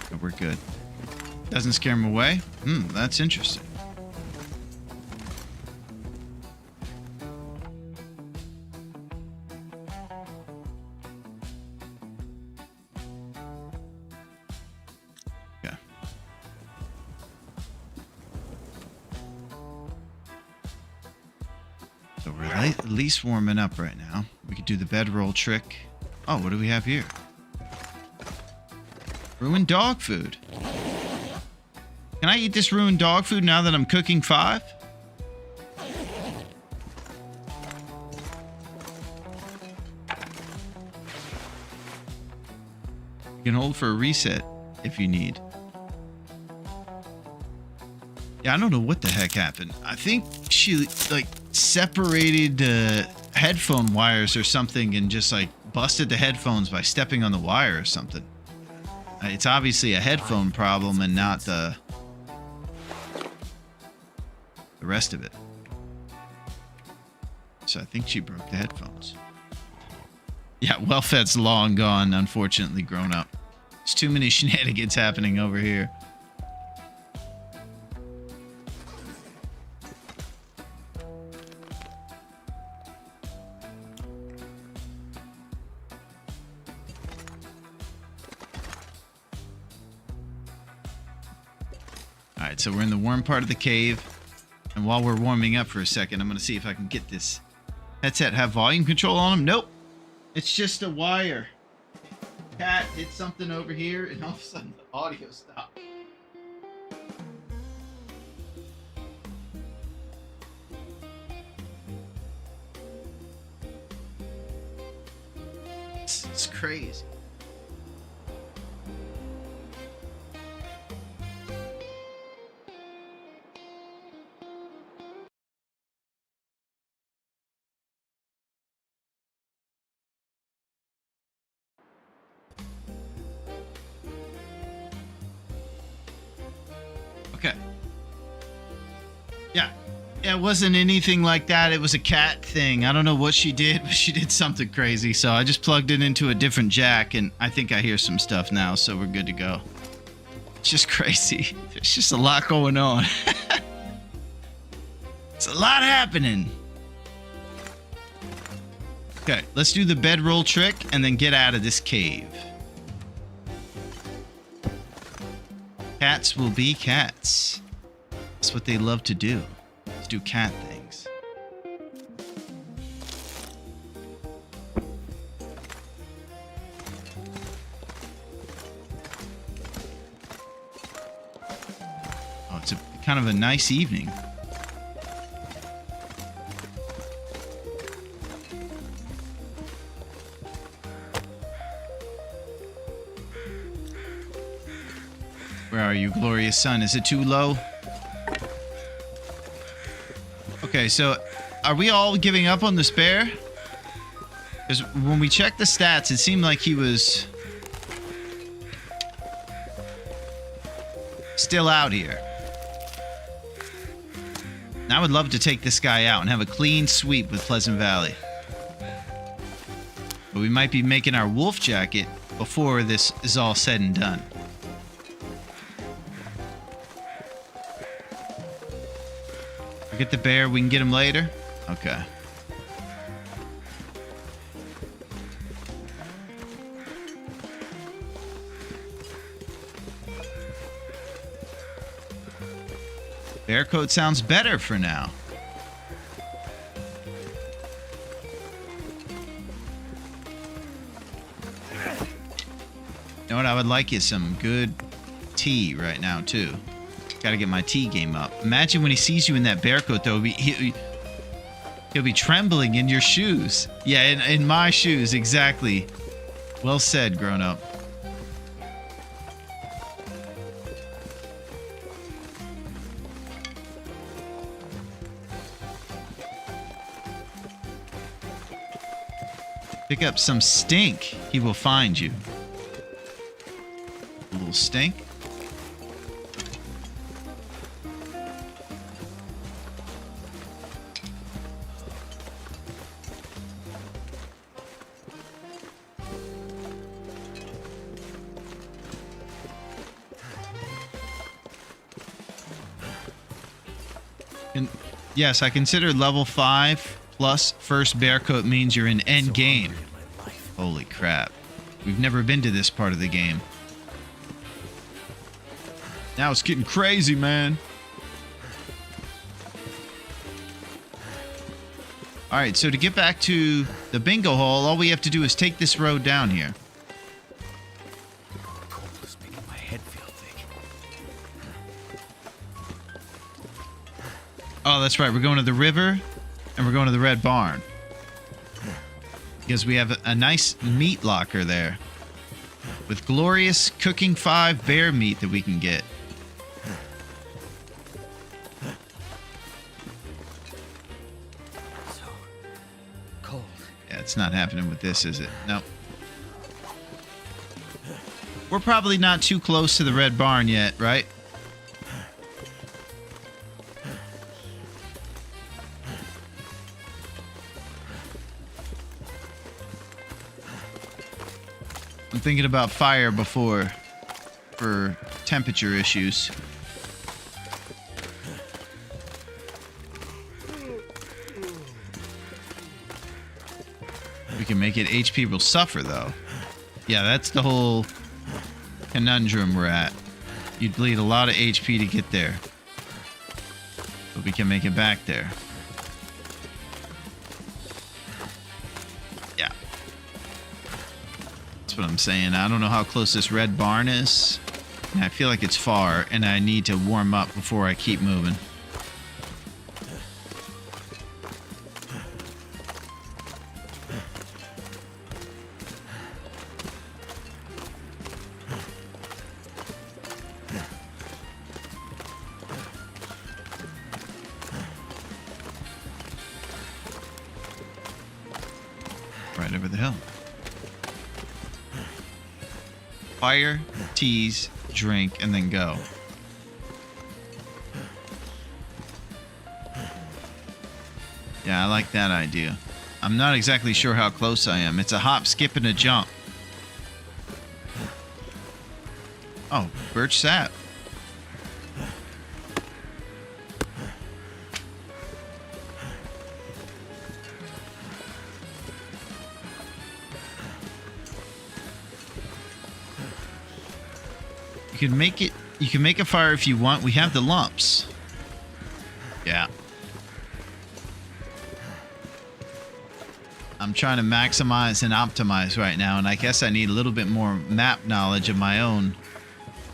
But we're good. Doesn't scare him away? That's interesting. Okay. So we're at least warming up right now. We could do the bedroll trick. Oh, what do we have here? Ruined dog food. Can I eat this ruined dog food now that I'm cooking 5? You can hold for a reset if you need. Yeah, I don't know what the heck happened. I think she like separated headphone wires or something and just like busted the headphones by stepping on the wire or something. It's obviously a headphone problem and not the rest of it. So I think she broke the headphones. Yeah, Well-Fed's long gone, unfortunately grown up. There's too many shenanigans happening over here. Alright, so we're in the warm part of the cave. And while we're warming up for a second, I'm going to see if I can get this headset have volume control on them. Nope. It's just a wire. Cat hit something over here, and all of a sudden the audio stopped. It's crazy. Okay. Yeah. It wasn't anything like that. It was a cat thing. I don't know what she did, but she did something crazy. So I just plugged it into a different jack, and I think I hear some stuff now, so we're good to go. It's just crazy. There's just a lot going on. It's a lot happening. Okay, let's do the bedroll trick and then get out of this cave. Cats will be cats. That's what they love to do. Let's do cat things. Oh, it's a kind of a nice evening. Where are you, glorious sun? Is it too low? Okay, so are we all giving up on this bear? Because when we checked the stats, it seemed like he was still out here. I would love to take this guy out and have a clean sweep with Pleasant Valley. But we might be making our wolf jacket before this is all said and done. Forget the bear, we can get him later? Okay. Bear coat sounds better for now. You know what I would like is some good tea right now too. Gotta get my tea game up. Imagine when he sees you in that bear coat though, he'll be trembling in your shoes. Yeah, in my shoes, exactly. Well said, grown up. Pick up some stink, he will find you. A little stink. And yes, I consider level 5 plus first bear coat means you're in end game. Holy crap. We've never been to this part of the game. Now it's getting crazy, man. Alright, so to get back to the bingo hall, all we have to do is take this road down here.
Cold is making my head feel thick.
Oh, that's right. We're going to the river, and we're going to the Red Barn. Because we have a nice meat locker there. With glorious cooking 5 bear meat that we can get.
So cold.
Yeah, it's not happening with this, is it? Nope. We're probably not too close to the Red Barn yet, right? I'm thinking about fire before for temperature issues. We can make it HP will suffer though. Yeah, that's the whole conundrum we're at. You'd bleed a lot of HP to get there. But we can make it back there. Yeah. That's what I'm saying. I don't know how close this Red Barn is. And I feel like it's far, and I need to warm up before I keep moving. Right over the hill. Fire, tease, drink, and then go. Yeah, I like that idea. I'm not exactly sure how close I am. It's a hop, skip, and a jump. Oh, birch sap. You can make it. You can make a fire if you want. We have the lumps. Yeah. I'm trying to maximize and optimize right now, and I guess I need a little bit more map knowledge of my own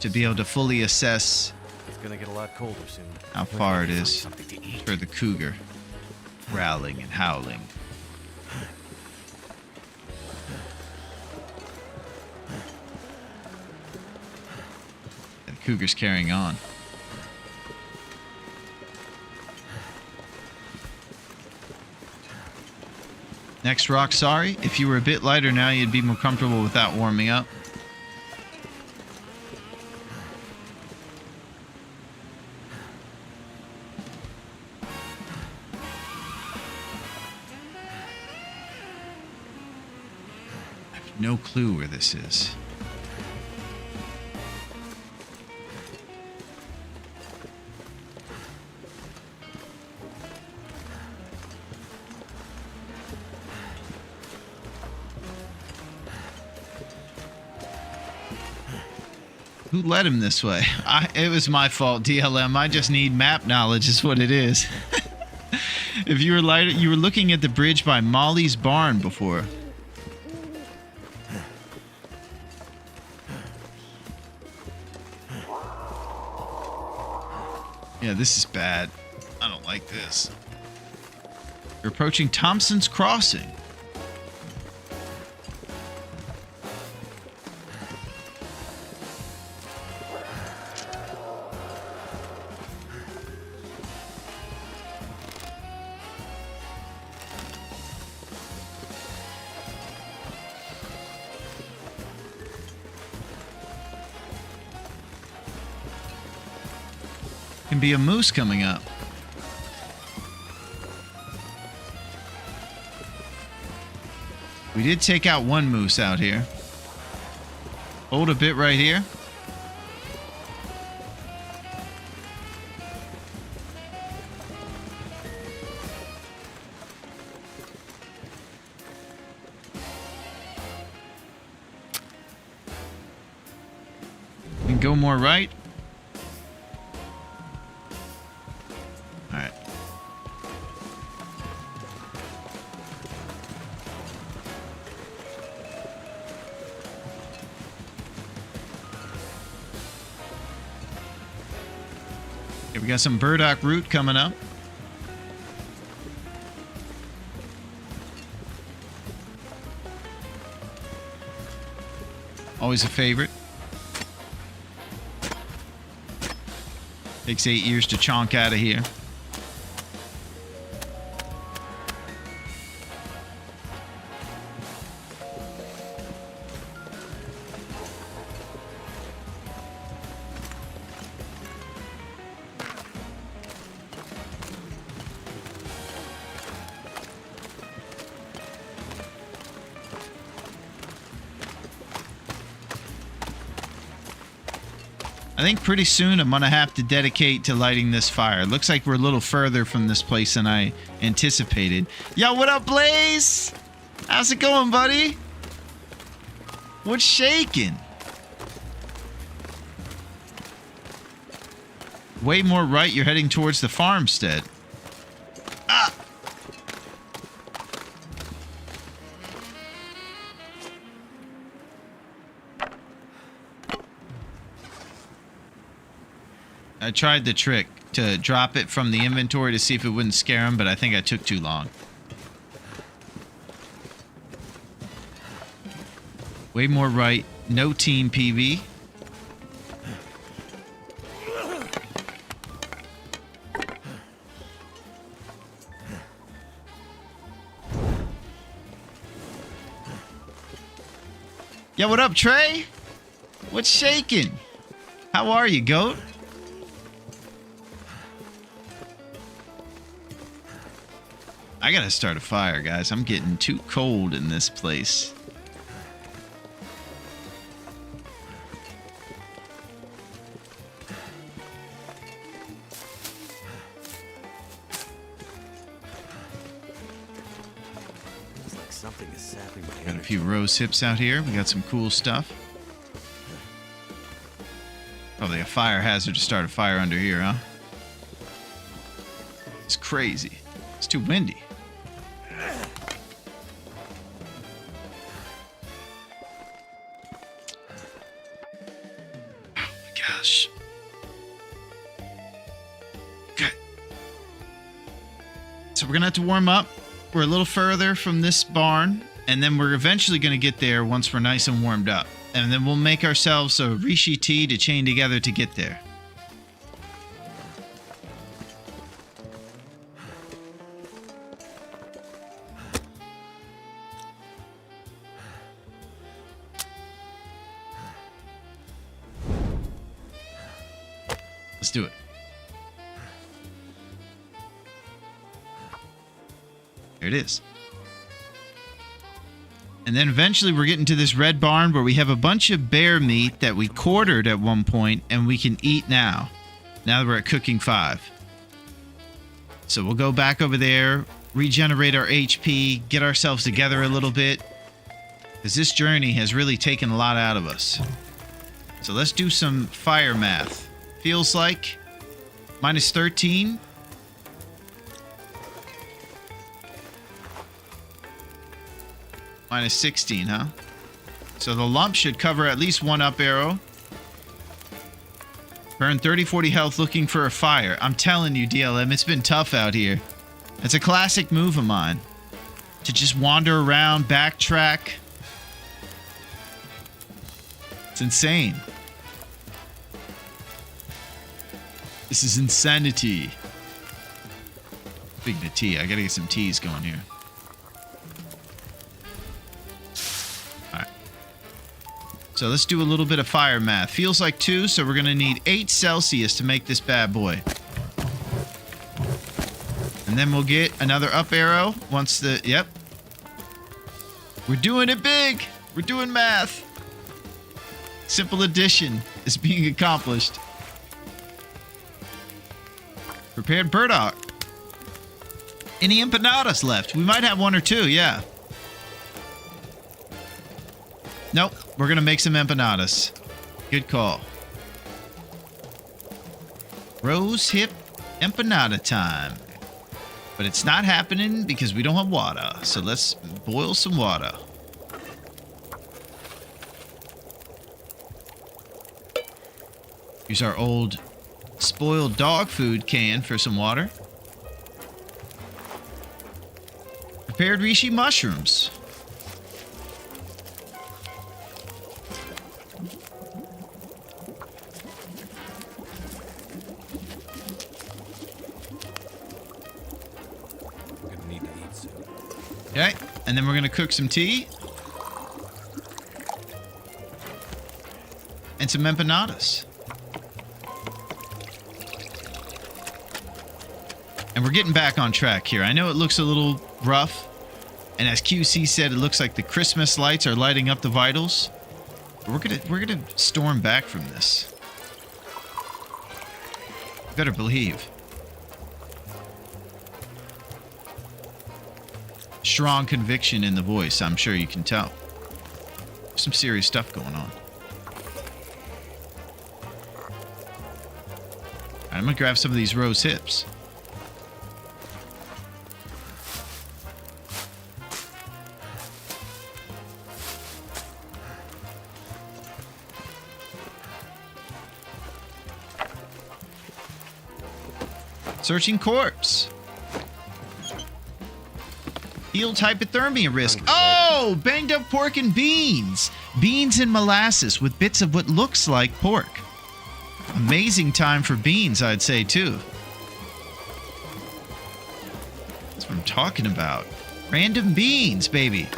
to be able to fully assess
It's gonna get a lot colder soon.
how far it is
Something to eat.
for the cougar. Growling and howling. The cougar's carrying on. Next rock, sorry. If you were a bit lighter now, you'd be more comfortable without warming up. No clue where this is. Who led him this way? It was my fault, DLM. I just need map knowledge is what it is. If you were looking at the bridge by Molly's barn before. Yeah, this is bad. I don't like this. You're approaching Thompson's Crossing. Can be a moose coming up. We did take out one moose out here. Hold a bit right here. We can go more right. We got some burdock root coming up. Always a favorite. Takes 8 years to chonk out of here. I think pretty soon I'm going to have to dedicate to lighting this fire. It looks like we're a little further from this place than I anticipated. Yo, what up, Blaze? How's it going, buddy? What's shaking? Way more right, you're heading towards the farmstead. Ah! I tried the trick to drop it from the inventory to see if it wouldn't scare him, but I think I took too long. Way more right. No team PV. Yo, what up, Trey? What's shaking? How are you, goat? I gotta start a fire, guys. I'm getting too cold in this place.
It's like something is sapping my
Got a
energy.
few rose hips out here. We got some cool stuff. Probably a fire hazard to start a fire under here, huh? It's crazy. It's too windy. Gosh. Okay. So we're gonna have to warm up. We're a little further from this barn, and then we're eventually gonna get there once we're nice and warmed up. And then we'll make ourselves a Rishi tea to chain together to get there. Let's do it. There it is. And then eventually we're getting to this red barn where we have a bunch of bear meat that we quartered at one point and we can eat now. Now that we're at cooking 5. So we'll go back over there, regenerate our HP, get ourselves together a little bit. Because this journey has really taken a lot out of us. So let's do some fire math. Feels like minus 13. Minus 16, huh? So the lump should cover at least one up arrow. Burn 30-40 health looking for a fire. I'm telling you, DLM, it's been tough out here. It's a classic move of mine. To just wander around, backtrack. It's insane. This is insanity. Speaking of tea, I gotta get some teas going here. Alright. So let's do a little bit of fire math. Feels like 2, so we're gonna need 8 Celsius to make this bad boy. And then we'll get another up arrow once the... Yep. We're doing it big! We're doing math! Simple addition is being accomplished. Prepared burdock. Any empanadas left? We might have 1 or 2, yeah. Nope, we're gonna make some empanadas. Good call. Rose hip empanada time. But it's not happening because we don't have water. So let's boil some water. Use our old spoiled dog food can for some water. Prepared reishi mushrooms.
We're gonna need to eat soon.
Okay, and then we're gonna cook some tea. And some empanadas. And we're getting back on track here. I know it looks a little rough. And as QC said, it looks like the Christmas lights are lighting up the vitals. But we're gonna storm back from this. You better believe. Strong conviction in the voice, I'm sure you can tell. Some serious stuff going on. Alright, I'm gonna grab some of these rose hips. Searching corpse. Field hypothermia risk. Oh, banged up pork and beans. Beans and molasses with bits of what looks like pork. Amazing time for beans, I'd say, too. That's what I'm talking about. Random beans, baby.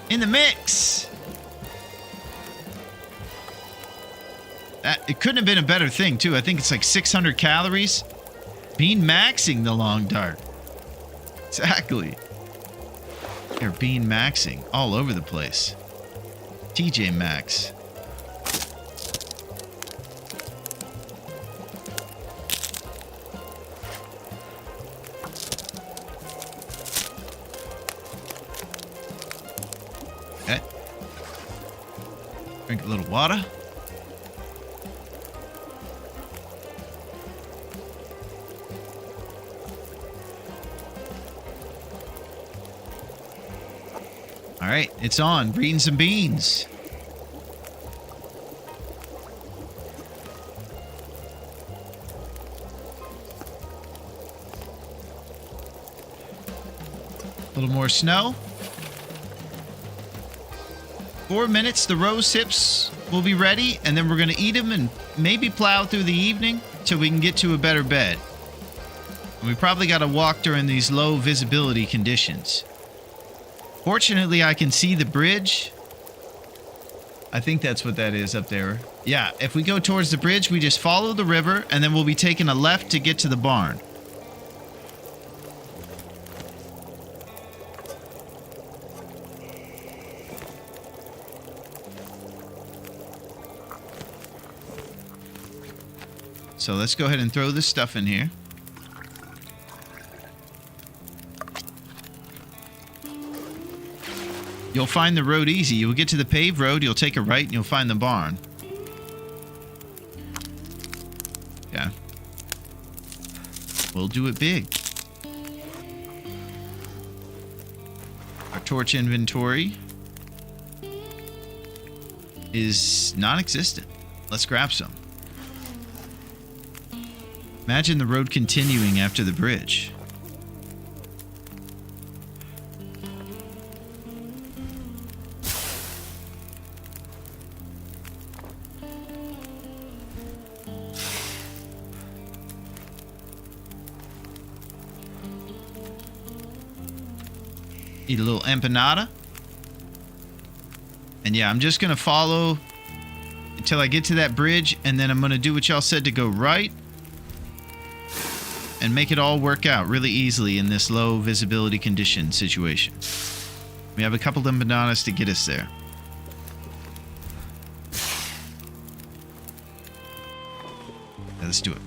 In the mix. It couldn't have been a better thing, too. I think it's like 600 calories. Bean maxing the long dart. Exactly. They're bean maxing all over the place. TJ Maxx. Okay. Drink a little water. All right, it's on. Breeding some beans. A little more snow. 4 minutes, the rose hips will be ready, and then we're going to eat them and maybe plow through the evening till we can get to a better bed. And we probably got to walk during these low visibility conditions. Fortunately, I can see the bridge. I think that's what that is up there. Yeah, if we go towards the bridge, we just follow the river, and then we'll be taking a left to get to the barn. So let's go ahead and throw this stuff in here. You'll find the road easy. You'll get to the paved road, you'll take a right, and you'll find the barn. Yeah. We'll do it big. Our torch inventory is non-existent. Let's grab some. Imagine the road continuing after the bridge. Eat a little empanada. And yeah, I'm just going to follow until I get to that bridge, and then I'm going to do what y'all said to go right and make it all work out really easily in this low visibility condition situation. We have a couple of empanadas to get us there. Yeah, let's do it.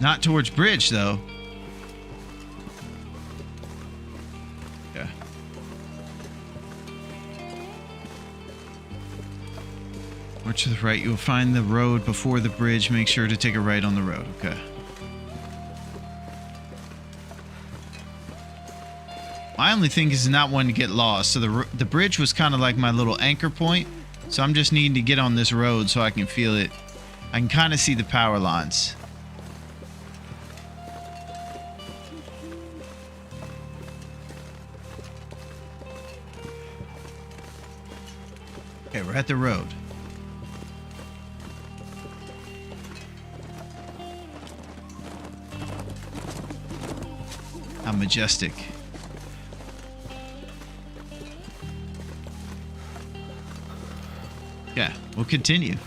Not towards bridge, though. Okay. Or to the right, you'll find the road before the bridge. Make sure to take a right on the road. Okay. My only thing is not wanting to get lost. So the bridge was kind of like my little anchor point. So I'm just needing to get on this road so I can feel it. I can kind of see the power lines. Okay, we're at the road. How majestic. Yeah, we'll continue.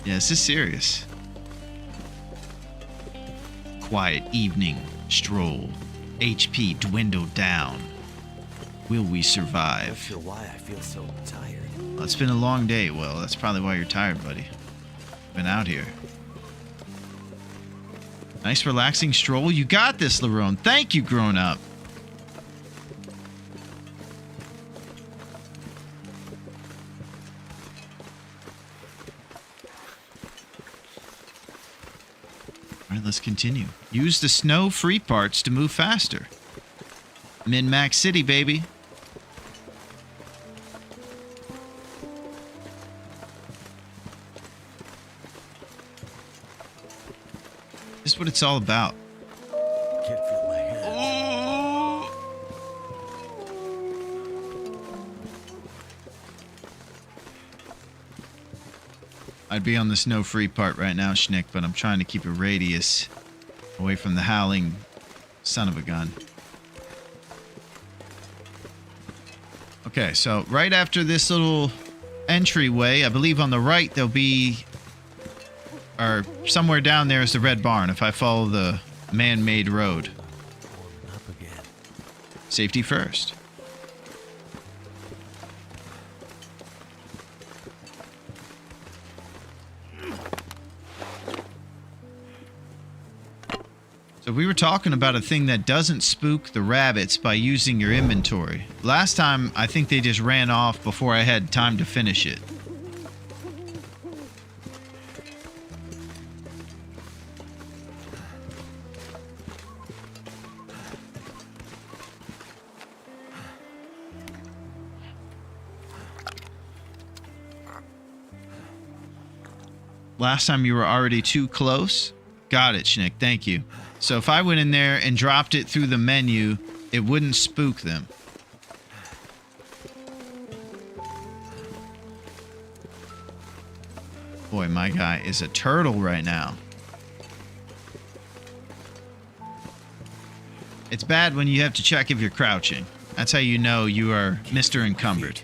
Yeah, this is serious. Quiet evening stroll. HP dwindled down. Will we survive?
Not sure why I feel so tired.
Well, it's been a long day. Well, that's probably why you're tired, buddy. Been out here. Nice relaxing stroll. You got this, Larone. Thank you, grown up. All right, let's continue. Use the snow-free parts to move faster. Min-max city, baby. This is what it's all about.
Can't feel my hands.
I'd be on the snow-free part right now, Schnick, but I'm trying to keep a radius away from the howling son of a gun. Okay, so right after this little entryway, I believe on the right there'll be, or somewhere down there is the red barn if I follow the man-made road.
Up again.
Safety first. So we were talking about a thing that doesn't spook the rabbits by using your inventory. Last time, I think they just ran off before I had time to finish it. Last time you were already too close. Got it, Schnick. Thank you. So if I went in there and dropped it through the menu, it wouldn't spook them. Boy, my guy is a turtle right now. It's bad when you have to check if you're crouching. That's how you know you are Mr. Encumbered.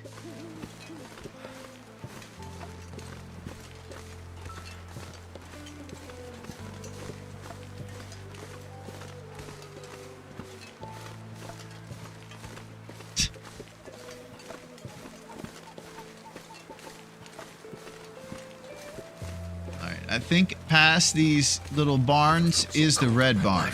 Alright, I think past these little barns is the red barn.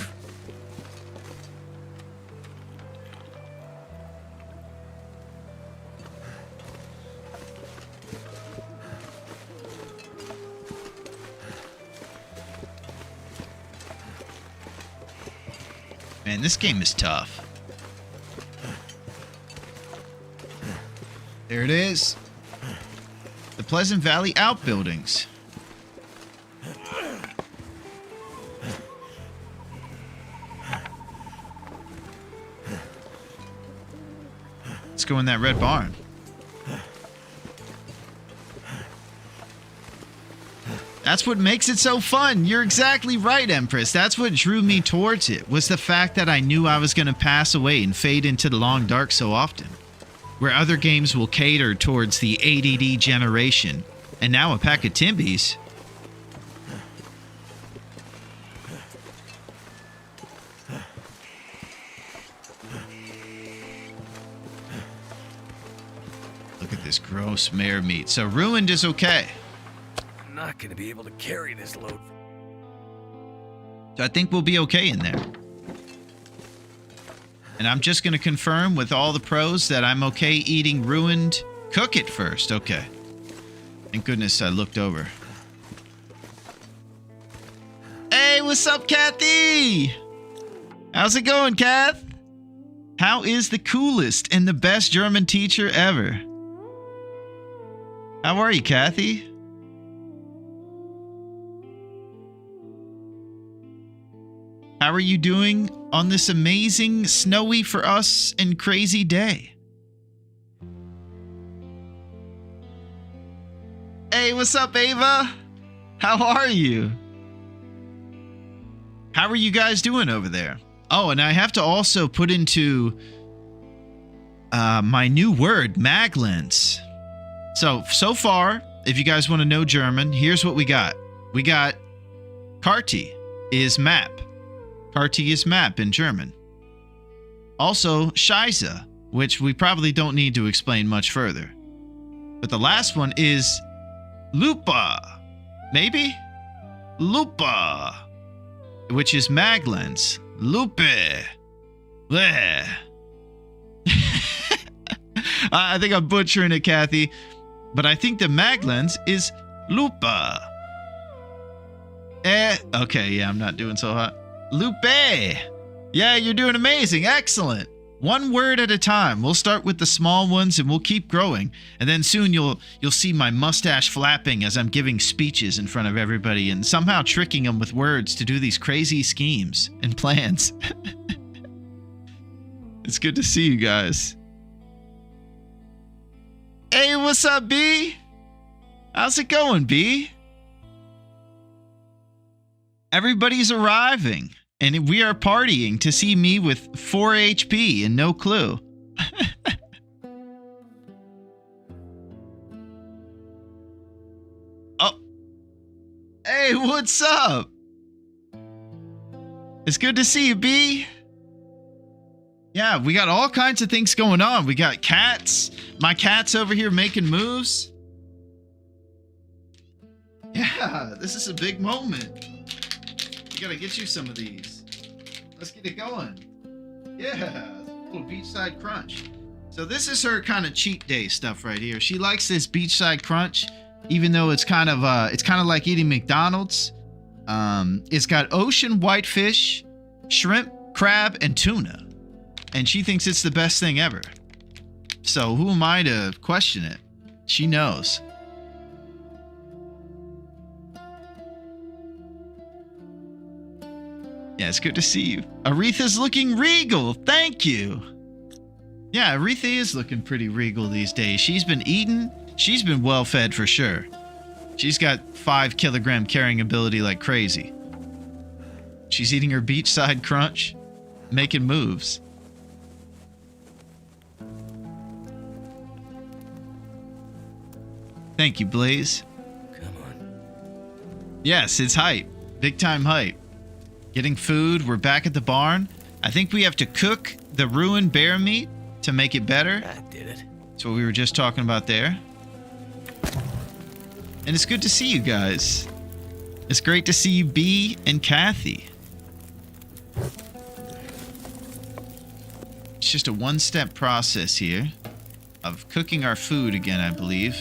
Man, this game is tough. There it is. The Pleasant Valley Outbuildings. Let's go in that red barn. That's what makes it so fun. You're exactly right, Empress. That's what drew me towards it, was the fact that I knew I was going to pass away and fade into the long dark so often. Where other games will cater towards the ADD generation. And now a pack of Timbies. Look at this gross mare meat. So ruined is okay.
I'm not gonna be able to carry this load.
So I think we'll be okay in there. And I'm just going to confirm with all the pros that I'm okay eating ruined. Cook it first. Okay. Thank goodness I looked over. Hey, what's up, Kathy? How's it going, Kath? How is the coolest and the best German teacher ever? How are you, Kathy? How are you doing on this amazing, snowy for us and crazy day? Hey, what's up, Ava? How are you? How are you guys doing over there? Oh, and I have to also put into my new word, Maglens. So far, if you guys want to know German, here's what we got. We got Karte is map. Karte is map in German. Also, Scheiße, which we probably don't need to explain much further. But the last one is Lupa. Maybe? Lupa. Which is Maglens. Lupe. Bleh. I think I'm butchering it, Kathy. But I think the Maglens is Lupa. Okay, yeah, I'm not doing so hot. Lupe. Yeah, you're doing amazing. Excellent. One word at a time. We'll start with the small ones and we'll keep growing. And then soon you'll see my mustache flapping as I'm giving speeches in front of everybody and somehow tricking them with words to do these crazy schemes and plans. It's good to see you guys. Hey, what's up, B? How's it going, B? Everybody's arriving, and we are partying to see me with 4 HP and no clue. Oh. Hey, what's up? It's good to see you, B. Yeah, we got all kinds of things going on. We got cats. My cat's over here making moves. Yeah, this is a big moment. We gotta get you some of these. Let's get it going. Yeah, a little beachside crunch. So this is her kind of cheat day stuff right here. She likes this beachside crunch, even though it's kind of like eating McDonald's. It's got ocean whitefish, shrimp, crab, and tuna. And she thinks it's the best thing ever. So who am I to question it? She knows. Yeah, it's good to see you. Aretha's looking regal. Thank you. Yeah, Aretha is looking pretty regal these days. She's been eating. She's been well fed for sure. She's got 5 kilogram carrying ability like crazy. She's eating her beachside crunch. making moves. Thank you, Blaze.
Come on.
Yes, it's hype. Big time hype. Getting food. We're back at the barn. I think we have to cook the ruined bear meat to make it better.
That did it.
That's what we were just talking about there. And it's good to see you guys. It's great to see you, B and Kathy. It's just a one-step process here of cooking our food again, I believe.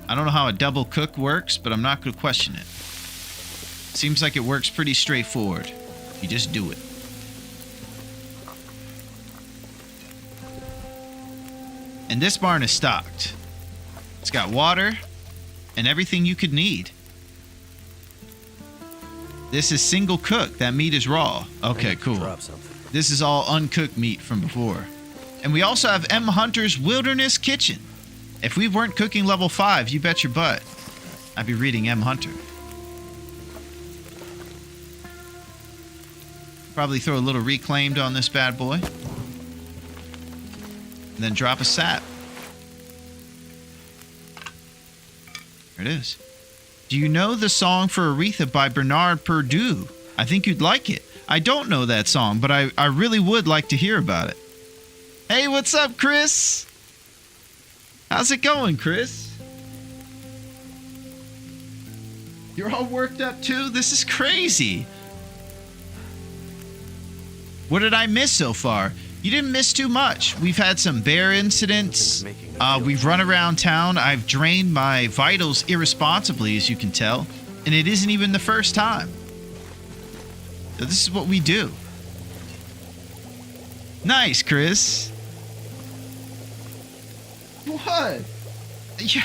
I don't know how a double cook works, but I'm not going to question it. Seems like it works pretty straightforward. You just do it. And this barn is stocked. It's got water and everything you could need. This is single cook. That meat is raw. Okay, cool.
Drop something.
This is all uncooked meat from before. And we also have M. Hunter's Wilderness Kitchen. If we weren't cooking level 5, you bet your butt I'd be reading M. Hunter. Probably throw a little reclaimed on this bad boy. And then drop a sap. There it is. Do you know the song for Aretha by Bernard Perdue? I think you'd like it. I don't know that song, but I really would like to hear about it. Hey, what's up, Chris? How's it going, Chris? You're all worked up too? This is crazy. What did I miss so far? You didn't miss too much. We've had some bear incidents. We've run around town. I've drained my vitals irresponsibly, as you can tell. And it isn't even the first time. So this is what we do. Nice, Chris. What? Yeah.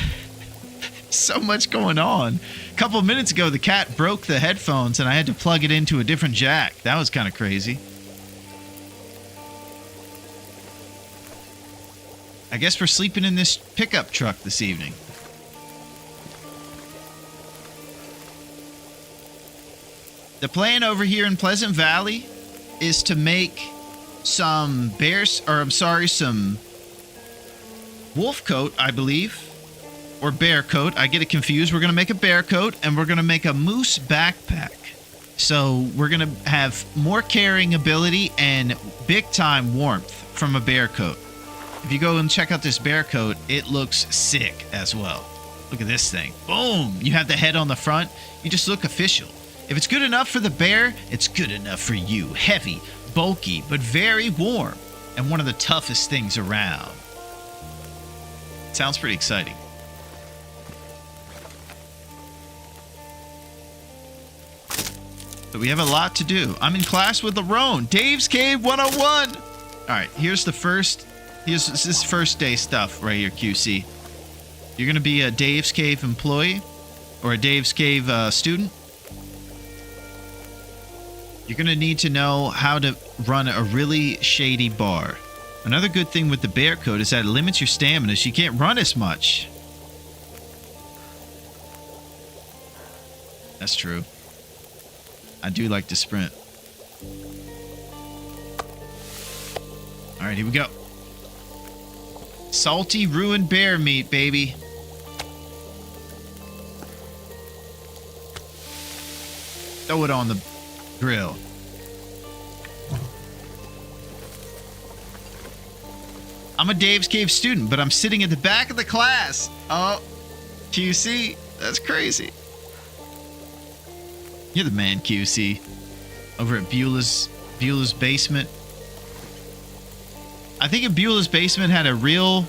So much going on. A couple of minutes ago, the cat broke the headphones and I had to plug it into a different jack. That was kind of crazy. I guess we're sleeping in this pickup truck this evening. The plan over here in Pleasant Valley is to make some some wolf coat, I believe, or bear coat. I get it confused. We're going to make a bear coat and we're going to make a moose backpack. So we're going to have more carrying ability and big time warmth from a bear coat. If you go and check out this bear coat, it looks sick as well. Look at this thing. Boom! You have the head on the front. You just look official. If it's good enough for the bear, it's good enough for you. Heavy, bulky, but very warm. And one of the toughest things around. Sounds pretty exciting. But we have a lot to do. I'm in class with Larone. Dave's Cave 101. All right, here's this first day stuff right here, QC. You're going to be a Dave's Cave employee or a Dave's Cave student. You're going to need to know how to run a really shady bar. Another good thing with the bear coat is that it limits your stamina, so you can't run as much. That's true. I do like to sprint. All right, here we go. Salty ruined bear meat, baby. Throw it on the grill. I'm a Dave's Cave student, but I'm sitting at the back of the class. Oh, QC, that's crazy. You're the man, QC. Over at Beulah's basement. I think if Beulah's basement had a real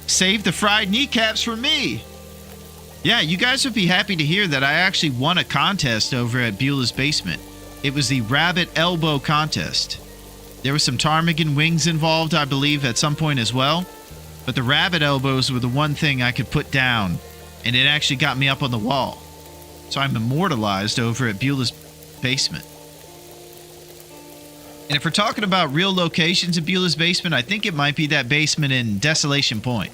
save the fried kneecaps for me. Yeah, you guys would be happy to hear that I actually won a contest over at Beulah's basement. It was the rabbit elbow contest. There was some ptarmigan wings involved, I believe, at some point as well. But the rabbit elbows were the one thing I could put down, and it actually got me up on the wall. So I'm immortalized over at Beulah's basement. And if we're talking about real locations in Beulah's basement, I think it might be that basement in Desolation Point.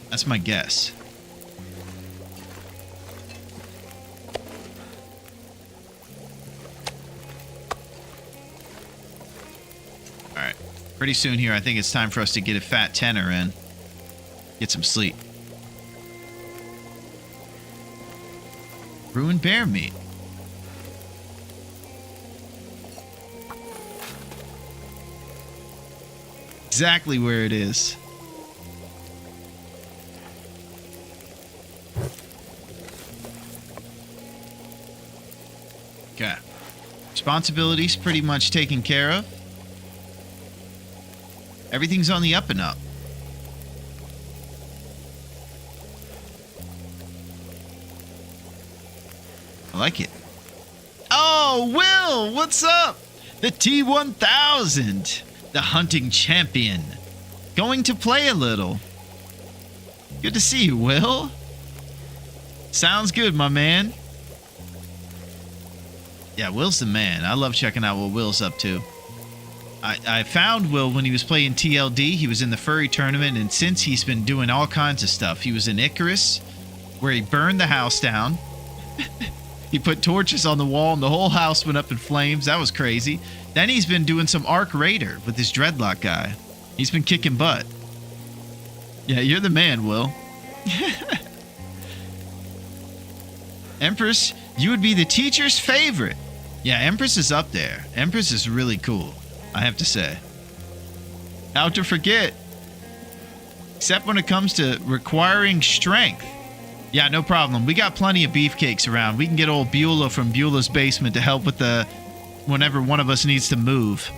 That's my guess. Pretty soon here, I think it's time for us to get a fat tenor in. Get some sleep. Ruined bear meat. Exactly where it is. Okay. Responsibilities pretty much taken care of. Everything's on the up and up. I like it. Oh, Will, what's up? The T-1000, the hunting champion. Going to play a little. Good to see you, Will. Sounds good, my man. Yeah, Will's the man. I love checking out what Will's up to. I found Will when he was playing TLD. He was in the furry tournament, and since he's been doing all kinds of stuff. He was in Icarus, where he burned the house down. He put torches on the wall, and the whole house went up in flames. That was crazy. Then he's been doing some Arc Raider with this dreadlock guy. He's been kicking butt. Yeah, you're the man, Will. Empress, you would be the teacher's favorite. Yeah, Empress is up there. Empress is really cool, I have to say. How to forget? Except when it comes to requiring strength. Yeah, no problem. We got plenty of beefcakes around. We can get old Beulah from Beulah's basement to help with the... whenever one of us needs to move.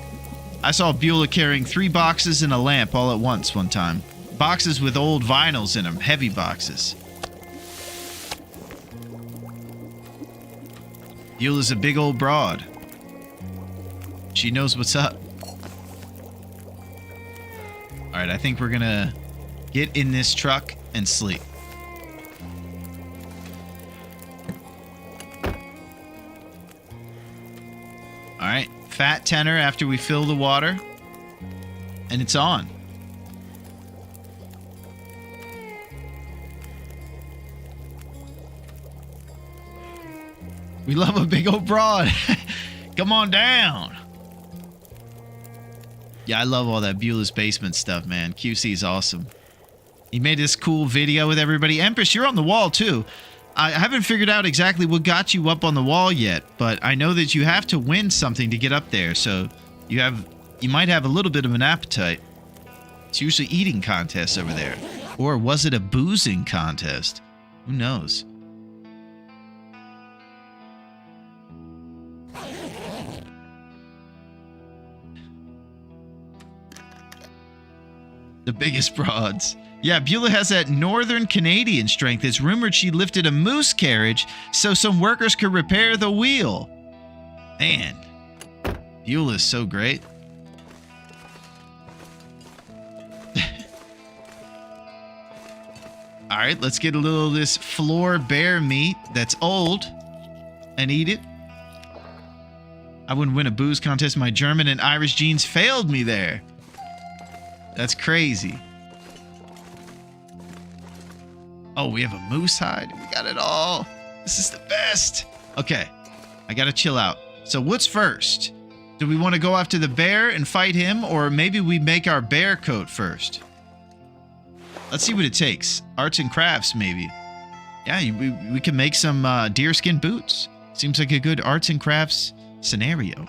I saw Beulah carrying 3 boxes and a lamp all at once one time. Boxes with old vinyls in them. Heavy boxes. Beulah's a big old broad. She knows what's up. Alright, I think we're gonna get in this truck and sleep. Alright, fat tenor after we fill the water. And it's on. We love a big old broad. Come on down. Yeah, I love all that Beulah's basement stuff, man. QC is awesome. He made this cool video with everybody. Empress, you're on the wall too. I haven't figured out exactly what got you up on the wall yet, but I know that you have to win something to get up there, so you might have a little bit of an appetite. It's usually eating contests over there. Or was it a boozing contest? Who knows? The biggest broads. Yeah, Beulah has that northern Canadian strength. It's rumored she lifted a moose carriage so some workers could repair the wheel. Man, Beulah's so great. All right, let's get a little of this floor bear meat that's old and eat it. I wouldn't win a booze contest. My German and Irish genes failed me there. That's crazy. Oh, we have a moose hide. We got it all. This is the best. Okay, I gotta chill out. So what's first? Do we want to go after the bear and fight him, or maybe we make our bear coat first? Let's see what it takes. Arts and crafts, maybe. Yeah, we can make some deerskin boots. Seems like a good arts and crafts scenario.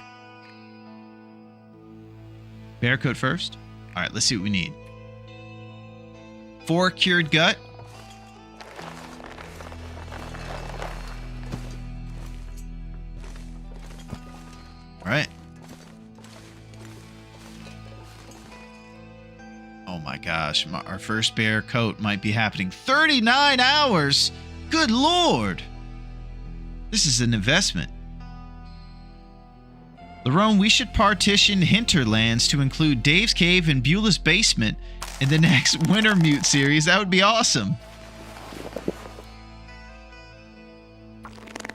Bear coat first? All right, let's see what we need. 4 cured gut. All right. Oh my gosh, our first bear coat might be happening. 39 hours? Good Lord. This is an investment. Larone, we should partition Hinterlands to include Dave's Cave and Beulah's Basement in the next Wintermute series. That would be awesome.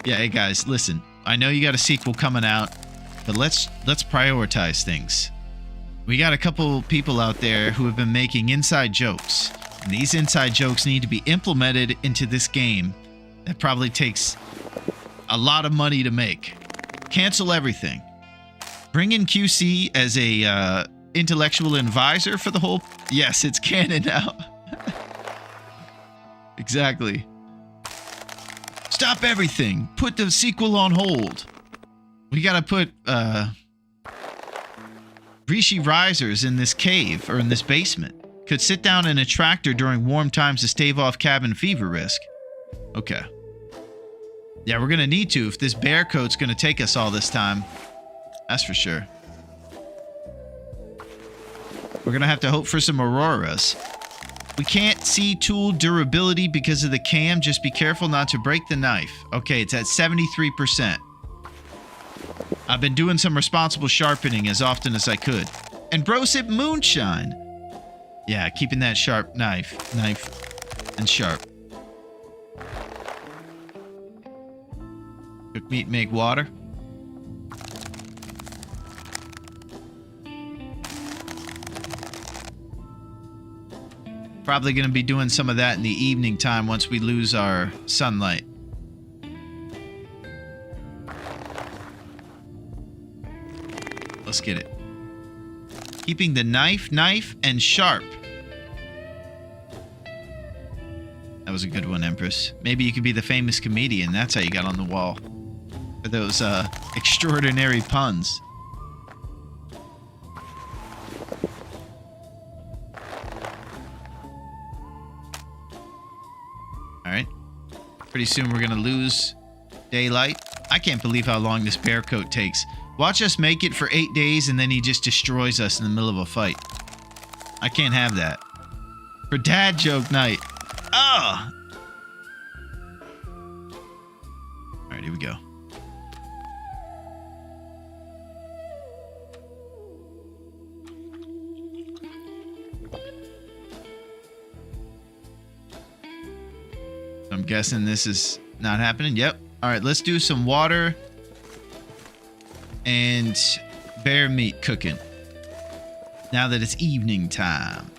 Yeah, hey guys, listen. I know you got a sequel coming out, but let's prioritize things. We got a couple people out there who have been making inside jokes, and these inside jokes need to be implemented into this game. That probably takes a lot of money to make. Cancel everything. Bring in QC as a intellectual advisor for the whole... Yes, it's canon now. Exactly. Stop everything. Put the sequel on hold. We gotta put, Rishi risers in this cave, or in this basement. Could sit down in a tractor during warm times to stave off cabin fever risk. Okay. Yeah, we're gonna need to if this bear coat's gonna take us all this time. That's for sure. We're gonna have to hope for some auroras. We can't see tool durability because of the cam. Just be careful not to break the knife. Okay, it's at 73%. I've been doing some responsible sharpening as often as I could. And Brosip moonshine. Yeah, keeping that sharp knife and sharp. Cook meat, make water. Probably going to be doing some of that in the evening time once we lose our sunlight. Let's get it. Keeping the knife, and sharp. That was a good one, Empress. Maybe you could be the famous comedian. That's how you got on the wall. For those extraordinary puns. Alright. Pretty soon we're gonna lose daylight. I can't believe how long this bear coat takes. Watch us make it for 8 days and then he just destroys us in the middle of a fight. I can't have that. For dad joke night. Ugh! Alright, here we go. I'm guessing this is not happening. Yep. Alright, let's do some water and bear meat cooking. Now that it's evening time.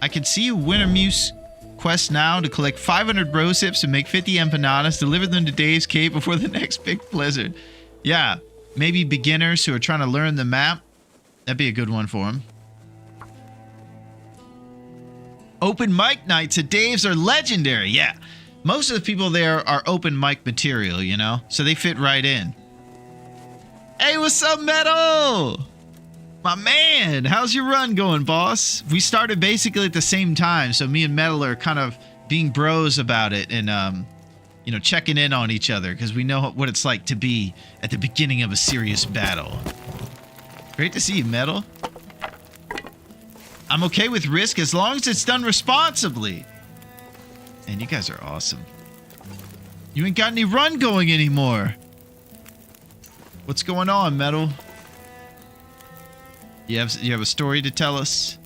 I can see a Wintermuse quest now to collect 500 rose hips and make 50 empanadas, deliver them to Dave's cave before the next big blizzard. Yeah, maybe beginners who are trying to learn the map. That'd be a good one for them. Open mic nights at Dave's are legendary. Yeah, most of the people there are open mic material, you know, so they fit right in. Hey, what's up, Metal? My man, how's your run going, boss? We started basically at the same time, so me and Metal are kind of being bros about it and, you know, checking in on each other because we know what it's like to be at the beginning of a serious battle. Great to see you, Metal. I'm okay with risk as long as it's done responsibly. And you guys are awesome. You ain't got any run going anymore. What's going on, Metal? You have a story to tell us?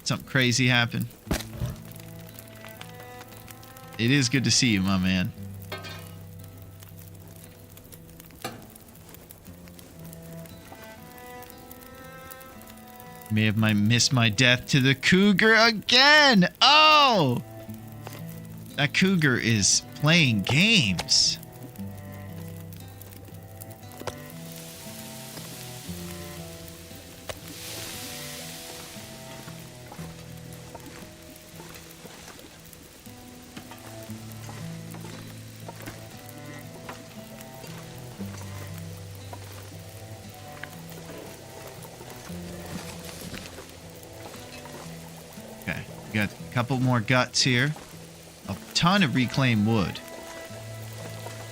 Something crazy happened? It is good to see you, my man. May have missed my death to the cougar again. Oh! That cougar is playing games. Got a couple more guts here. A ton of reclaimed wood.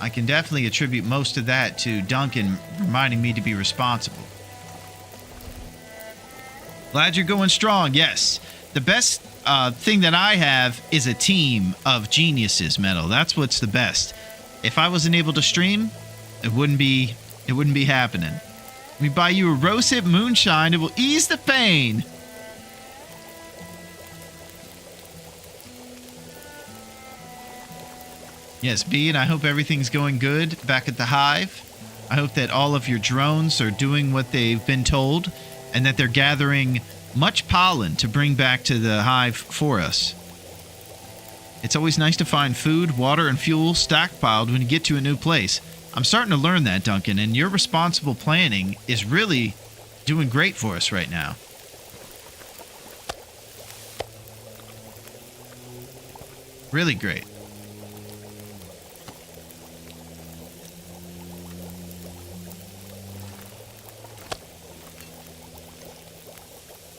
I can definitely attribute most of that to Duncan reminding me to be responsible. Glad you're going strong. Yes. The best thing that I have is a team of geniuses, Metal. That's what's the best. If I wasn't able to stream, it wouldn't be happening. Let me buy you a rosehip moonshine. It will ease the pain. Yes, B, and I hope everything's going good back at the hive. I hope that all of your drones are doing what they've been told and that they're gathering much pollen to bring back to the hive for us. It's always nice to find food, water, and fuel stockpiled when you get to a new place. I'm starting to learn that, Duncan, and your responsible planning is really doing great for us right now. Really great.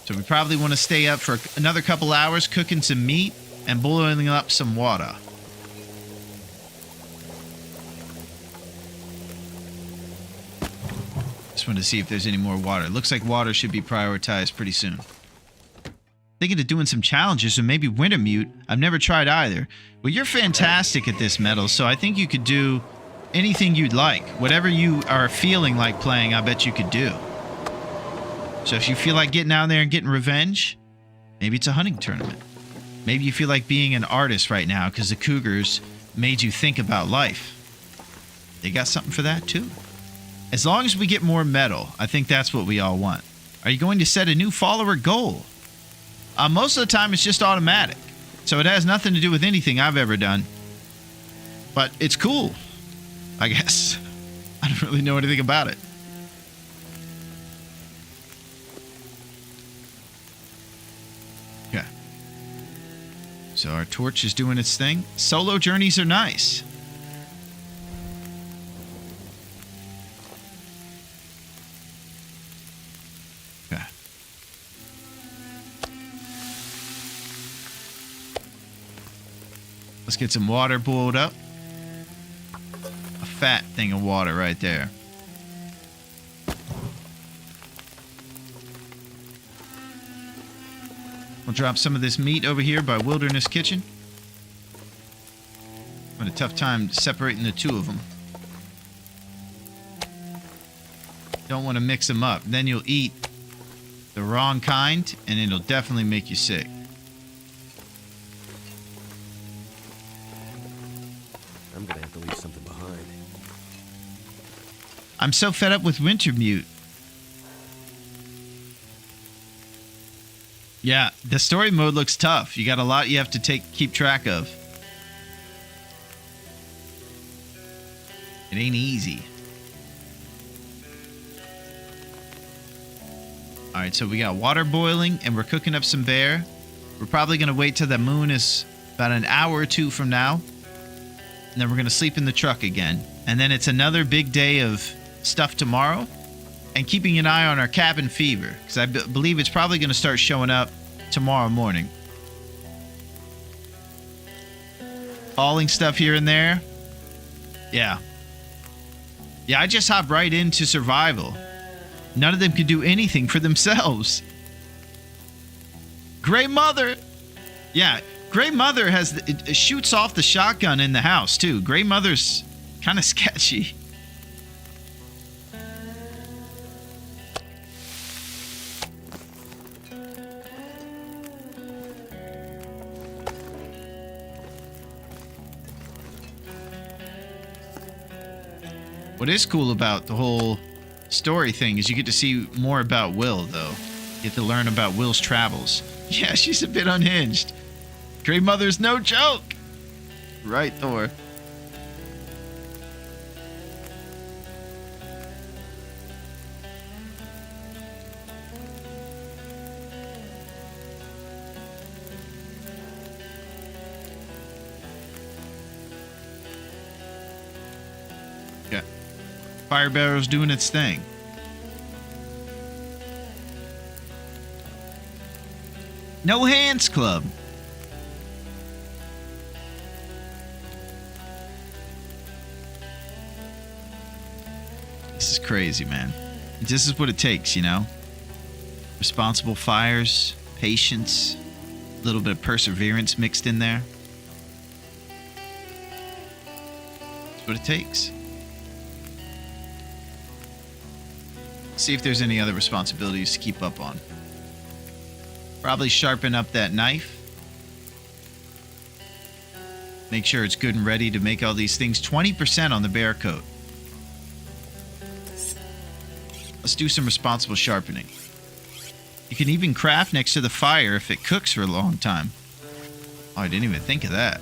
So we probably want to stay up for another couple hours cooking some meat and boiling up some water. Just want to see if there's any more water. Looks like water should be prioritized pretty soon. Thinking of doing some challenges or maybe Wintermute. I've never tried either. Well, you're fantastic at this, Metal, so I think you could do anything you'd like. Whatever you are feeling like playing, I bet you could do. So if you feel like getting out there and getting revenge, maybe it's a hunting tournament. Maybe you feel like being an artist right now because the Cougars made you think about life. They got something for that too. As long as we get more metal, I think that's what we all want. Are you going to set a new follower goal? Most of the time it's just automatic. So it has nothing to do with anything I've ever done. But it's cool, I guess. I don't really know anything about it. Okay. So our torch is doing its thing. Solo journeys are nice. Okay. Let's get some water boiled up. A fat thing of water right there. We'll drop some of this meat over here by Wilderness Kitchen. I'm having a tough time separating the two of them. Don't want to mix them up. Then you'll eat the wrong kind, and it'll definitely make you sick.
I'm gonna have to leave something behind.
I'm so fed up with Wintermute. Yeah, the story mode looks tough. You got a lot you have to keep track of. It ain't easy. Alright, so we got water boiling and we're cooking up some bear. We're probably going to wait till the moon is about an hour or two from now. And then we're going to sleep in the truck again. And then it's another big day of stuff tomorrow. And keeping an eye on our cabin fever, because I believe it's probably going to start showing up tomorrow morning. Falling stuff here and there. Yeah. Yeah, I just hop right into survival. None of them can do anything for themselves. Grey Mother. Yeah, Grey Mother it shoots off the shotgun in the house, too. Grey Mother's kind of sketchy. What is cool about the whole story thing is you get to see more about Will, though. You get to learn about Will's travels. Yeah, she's a bit unhinged. Grey Mother's no joke. Right, Thor. Yeah. Fire barrel's doing its thing. No Hands Club. This is crazy, man. This is what it takes, you know? Responsible fires, patience, a little bit of perseverance mixed in there. That's what it takes. See if there's any other responsibilities to keep up on. Probably sharpen up that knife. Make sure it's good and ready to make all these things. 20% on the bear coat. Let's do some responsible sharpening. You can even craft next to the fire if it cooks for a long time. Oh, I didn't even think of that.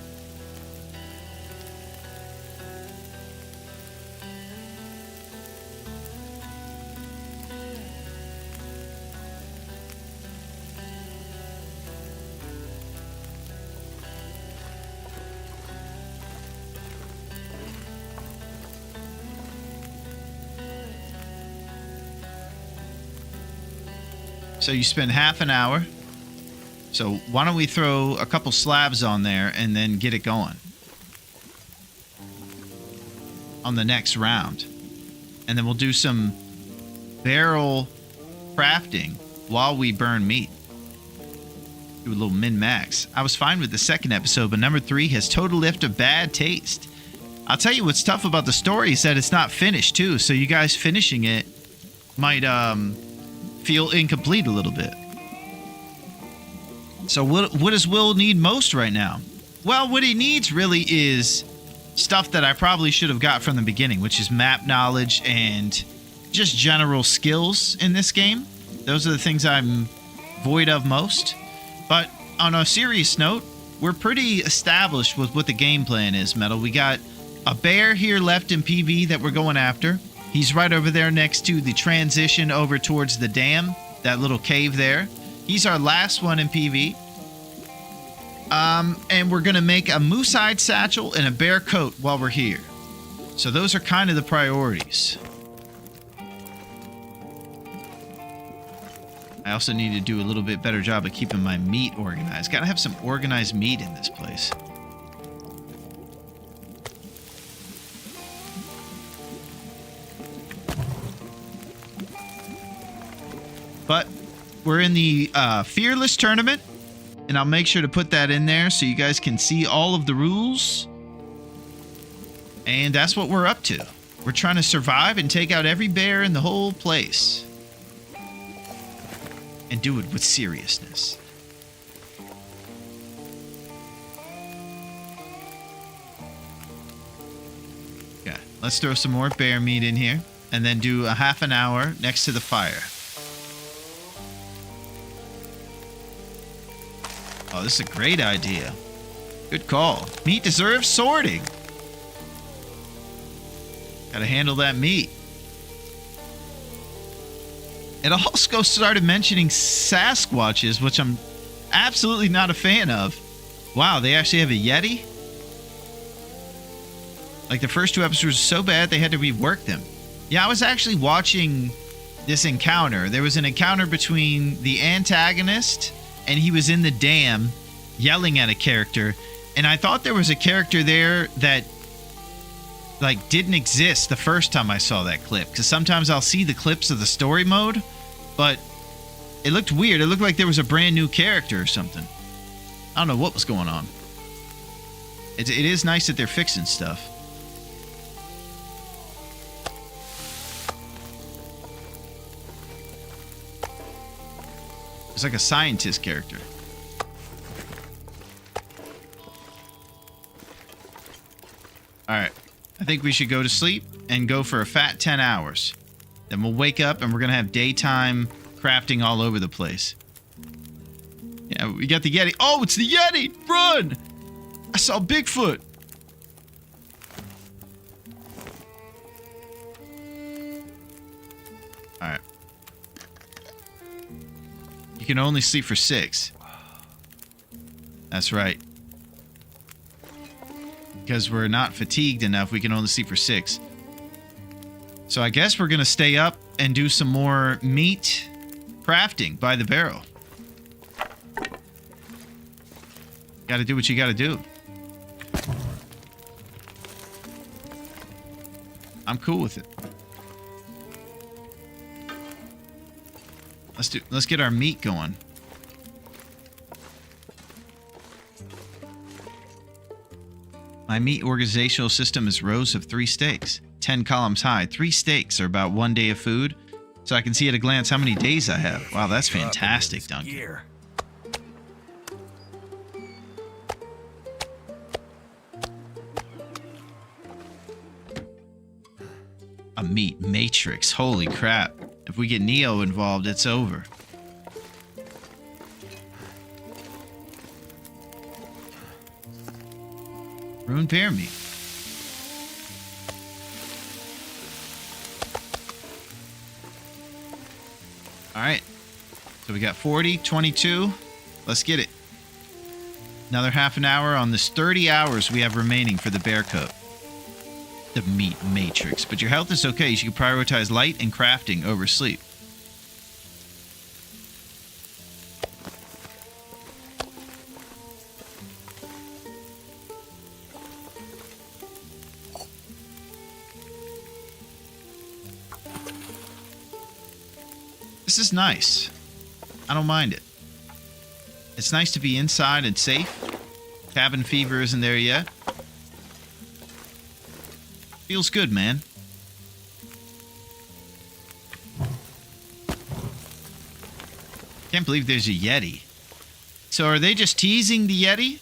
So you spend half an hour. So why don't we throw a couple slabs on there and then get it going on the next round. And then we'll do some barrel crafting while we burn meat. Do a little min-max. I was fine with the second episode, but number 3 has totally left a bad taste. I'll tell you what's tough about the story is that it's not finished too, so you guys finishing it might feel incomplete a little bit. So what does Will need most right now? Well, what he needs really is stuff that I probably should have got from the beginning, which is map knowledge and just general skills in this game. Those are the things I'm void of most. But on a serious note, we're pretty established with what the game plan is, Metal. We got a bear here left in PV that we're going after. He's right over there next to the transition over towards the dam, that little cave there. He's our last one in PV. And we're going to make a moose-hide satchel and a bear coat while we're here. So those are kind of the priorities. I also need to do a little bit better job of keeping my meat organized. Gotta have some organized meat in this place. But we're in the Fearless tournament, and I'll make sure to put that in there so you guys can see all of the rules. And that's what we're up to. We're trying to survive and take out every bear in the whole place. And do it with seriousness. Okay, let's throw some more bear meat in here. And then do a half an hour next to the fire. Oh, this is a great idea. Good call. Meat deserves sorting. Gotta handle that meat. It also started mentioning Sasquatches, which I'm absolutely not a fan of. Wow, they actually have a Yeti? Like, the first 2 episodes were so bad, they had to rework them. Yeah, I was actually watching this encounter. There was an encounter between the antagonist, and he was in the dam yelling at a character. And I thought there was a character there that, like, didn't exist the first time I saw that clip. Because sometimes I'll see the clips of the story mode, but it looked weird. It looked like there was a brand new character or something. I don't know what was going on. It is nice that they're fixing stuff. It's like a scientist character. Alright. I think we should go to sleep and go for a fat 10 hours. Then we'll wake up and we're going to have daytime crafting all over the place. Yeah, we got the Yeti. Oh, it's the Yeti! Run! I saw Bigfoot. Alright. You can only sleep for 6. That's right. Because we're not fatigued enough, we can only sleep for 6. So I guess we're going to stay up and do some more meat crafting by the barrel. Got to do what you got to do. I'm cool with it. Let's get our meat going. My meat organizational system is rows of 3 stakes, 10 columns high. 3 stakes are about 1 day of food, so I can see at a glance how many days I have. Wow, that's fantastic, Duncan. A meat matrix. Holy crap. If we get Neo involved, it's over. Ruined bear meat. Alright. So we got 40, 22. Let's get it. Another half an hour on this 30 hours we have remaining for the bear coat. The meat matrix. But your health is okay. You should prioritize light and crafting over sleep. This is nice. I don't mind it. It's nice to be inside and safe. Cabin fever isn't there yet. Feels good, man. Can't believe there's a Yeti. So are they just teasing the Yeti?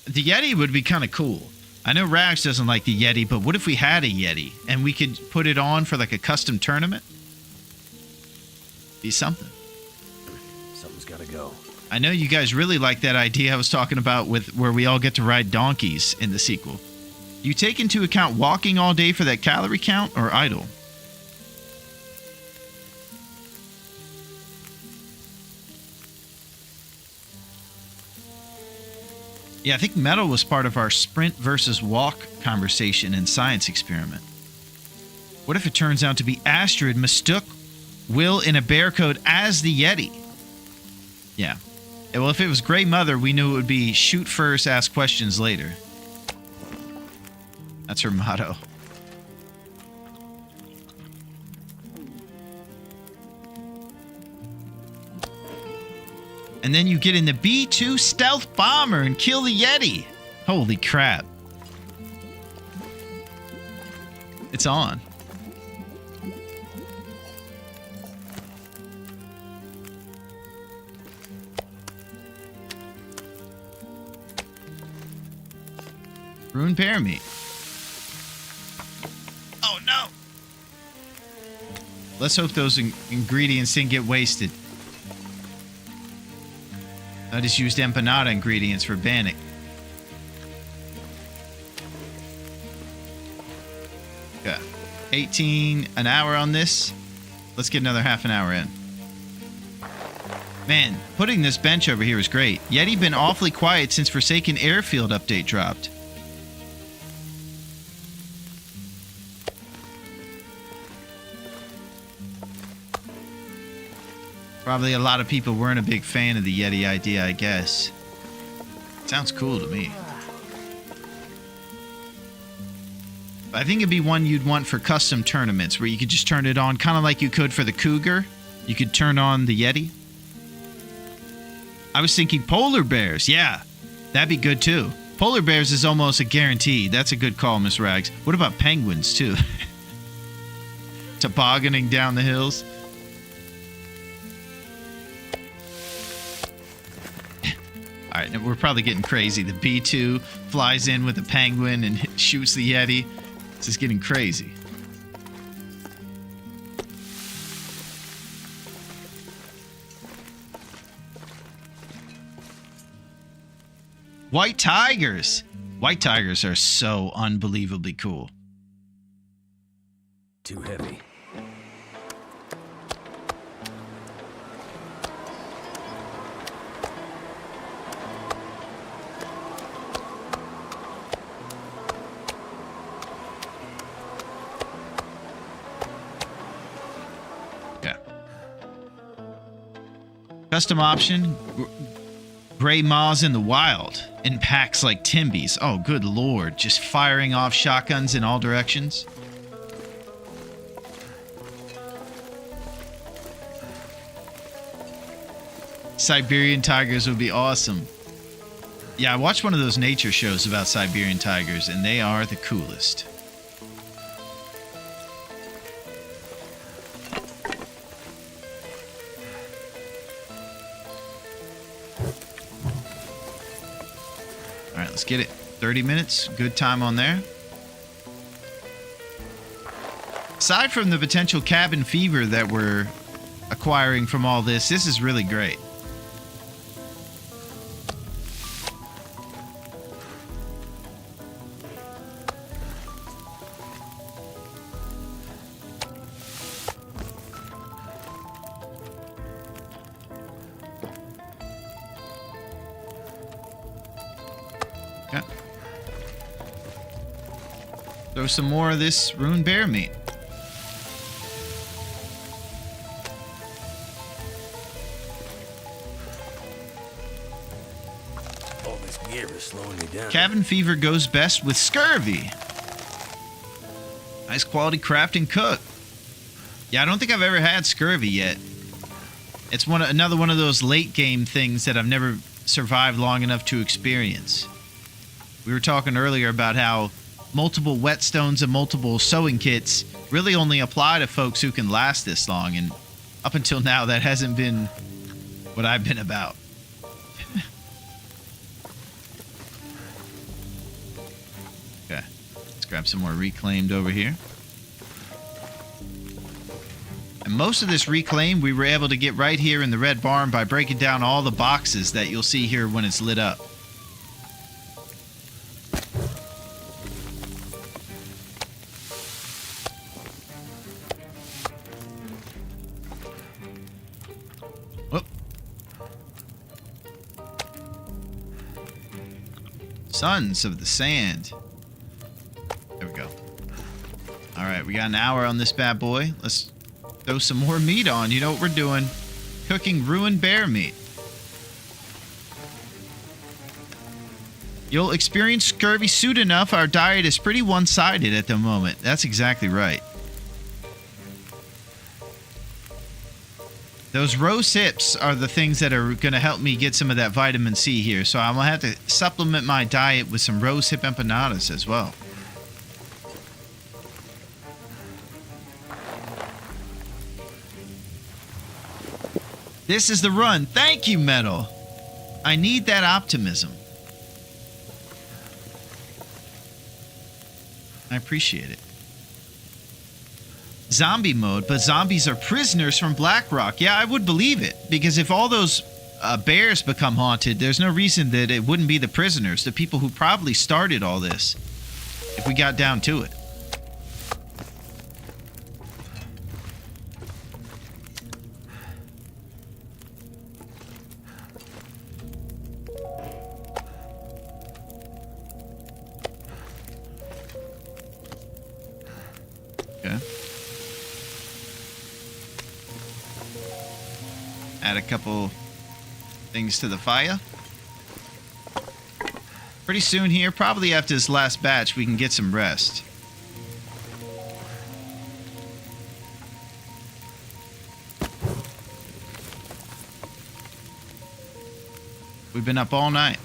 The Yeti would be kind of cool. I know Rags doesn't like the Yeti, but what if we had a Yeti and we could put it on for like a custom tournament? Be something.
Something's gotta go.
I know you guys really like that idea I was talking about with where we all get to ride donkeys in the sequel. You take into account walking all day for that calorie count or idle? Yeah, I think metal was part of our sprint versus walk conversation and science experiment. What if it turns out to be Astrid mistook Will in a bear coat as the Yeti? Yeah. Well, if it was Grey Mother, we knew it would be shoot first, ask questions later. That's her motto. And then you get in the B-2 stealth bomber and kill the Yeti. Holy crap. It's on. Ruined bear meat. Oh no. Let's hope those ingredients didn't get wasted. I just used empanada ingredients for Bannock. Okay. 18 an hour on this. Let's get another half an hour in. Man, putting this bench over here is great. Yeti been awfully quiet since Forsaken Airfield update dropped. Probably a lot of people weren't a big fan of the Yeti idea, I guess. Sounds cool to me. I think it'd be one you'd want for custom tournaments where you could just turn it on kind of like you could for the Cougar. You could turn on the Yeti. I was thinking polar bears. Yeah, that'd be good too. Polar bears is almost a guarantee. That's a good call, Miss Rags. What about penguins too? Tobogganing down the hills. All right, we're probably getting crazy. The B-2 flies in with the penguin and shoots the Yeti. This is getting crazy. White tigers. White tigers are so unbelievably cool.
Too heavy.
Custom option, Gray Maws in the wild, in packs like Timbies. Oh, good lord, just firing off shotguns in all directions. Siberian tigers would be awesome. Yeah, I watched one of those nature shows about Siberian tigers, and they are the coolest. Let's get it. 30 minutes. Good time on there. Aside from the potential cabin fever that we're acquiring from all this, this is really great. Throw some more of this ruined bear meat.
All this gear is slowing me down.
Cabin fever goes best with scurvy. Nice quality craft and cook. Yeah, I don't think I've ever had scurvy yet. It's another one of those late game things that I've never survived long enough to experience. We were talking earlier about how multiple whetstones and multiple sewing kits really only apply to folks who can last this long, and up until now that hasn't been what I've been about. Okay, let's grab some more reclaimed over here. And most of this reclaim we were able to get right here in the red barn by breaking down all the boxes that you'll see here when it's lit up. Whoop. Sons of the Sand. There we go. All right, we got an hour on this bad boy. Let's throw some more meat on. You know what we're doing? Cooking ruined bear meat. You'll experience scurvy soon enough. Our diet is pretty one-sided at the moment. That's exactly right. Those roast hips are the things that are going to help me get some of that vitamin C here. So I'm going to have to supplement my diet with some roast hip empanadas as well. This is the run. Thank you, Metal. I need that optimism. I appreciate it. Zombie mode, but zombies are prisoners from Blackrock. Yeah, I would believe it. Because if all those bears become haunted, there's no reason that it wouldn't be the prisoners, the people who probably started all this, if we got down to it. Okay. Add a couple things to the fire. Pretty soon here, probably after this last batch, we can get some rest. We've been up all night.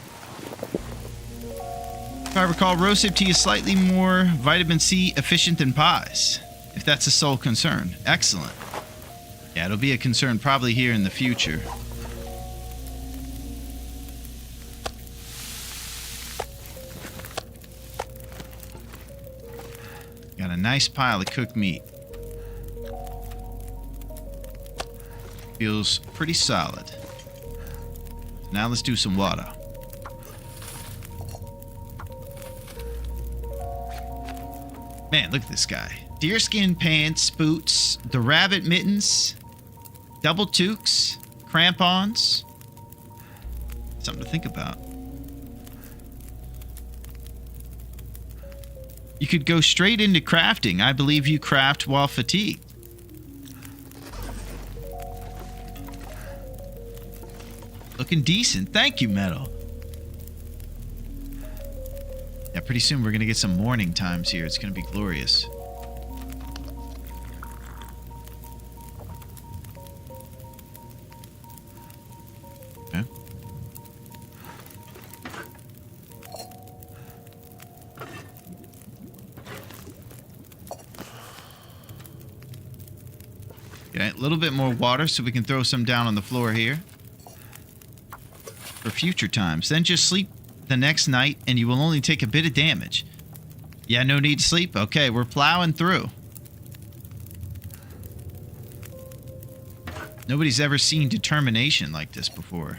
If I recall, roast hip tea is slightly more vitamin C efficient than pies, if that's a sole concern. Excellent. Yeah, it'll be a concern probably here in the future. Got a nice pile of cooked meat. Feels pretty solid. Now let's do some water. Man, look at this guy. Deerskin pants, boots, the rabbit mittens, double toques, crampons. Something to think about. You could go straight into crafting. I believe you craft while fatigued. Looking decent. Thank you, Metal. Yeah, pretty soon we're going to get some morning times here. It's going to be glorious. Okay. Okay, a little bit more water so we can throw some down on the floor here. For future times. Then just sleep the next night and you will only take a bit of damage. Yeah, no need to sleep? Okay, we're plowing through. Nobody's ever seen determination like this before.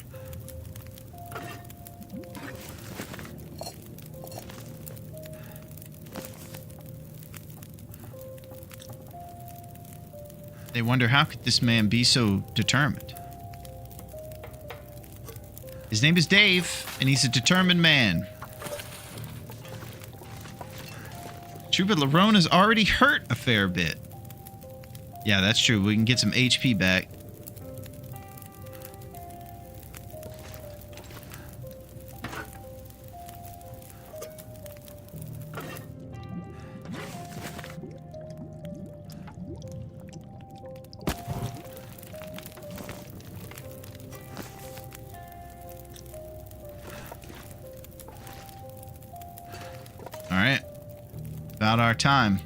They wonder, how could this man be so determined? His name is Dave, and he's a determined man. True, but Larone has already hurt a fair bit. Yeah, that's true. We can get some HP back. About our time.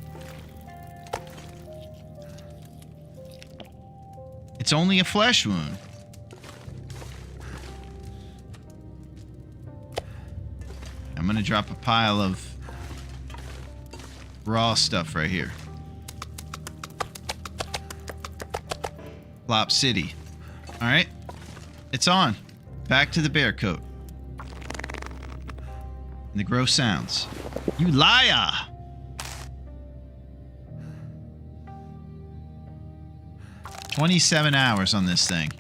It's only a flesh wound. I'm gonna drop a pile of raw stuff right here. Flop City. Alright. It's on. Back to the bear coat. And the gross sounds. You liar! $27 hours on this thing.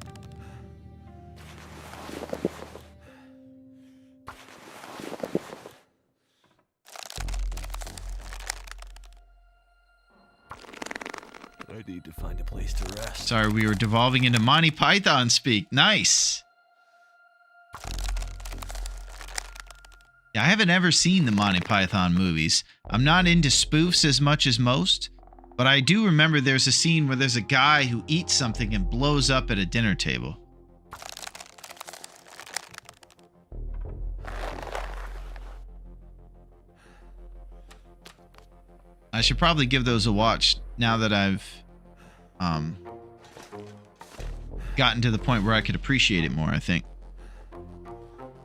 I need to find a place to rest.
Sorry, we were devolving into Monty Python speak. Nice. Yeah, I haven't ever seen the Monty Python movies. I'm not into spoofs as much as most, but I do remember there's a scene where there's a guy who eats something and blows up at a dinner table. I should probably give those a watch now that I've gotten to the point where I could appreciate it more, I think.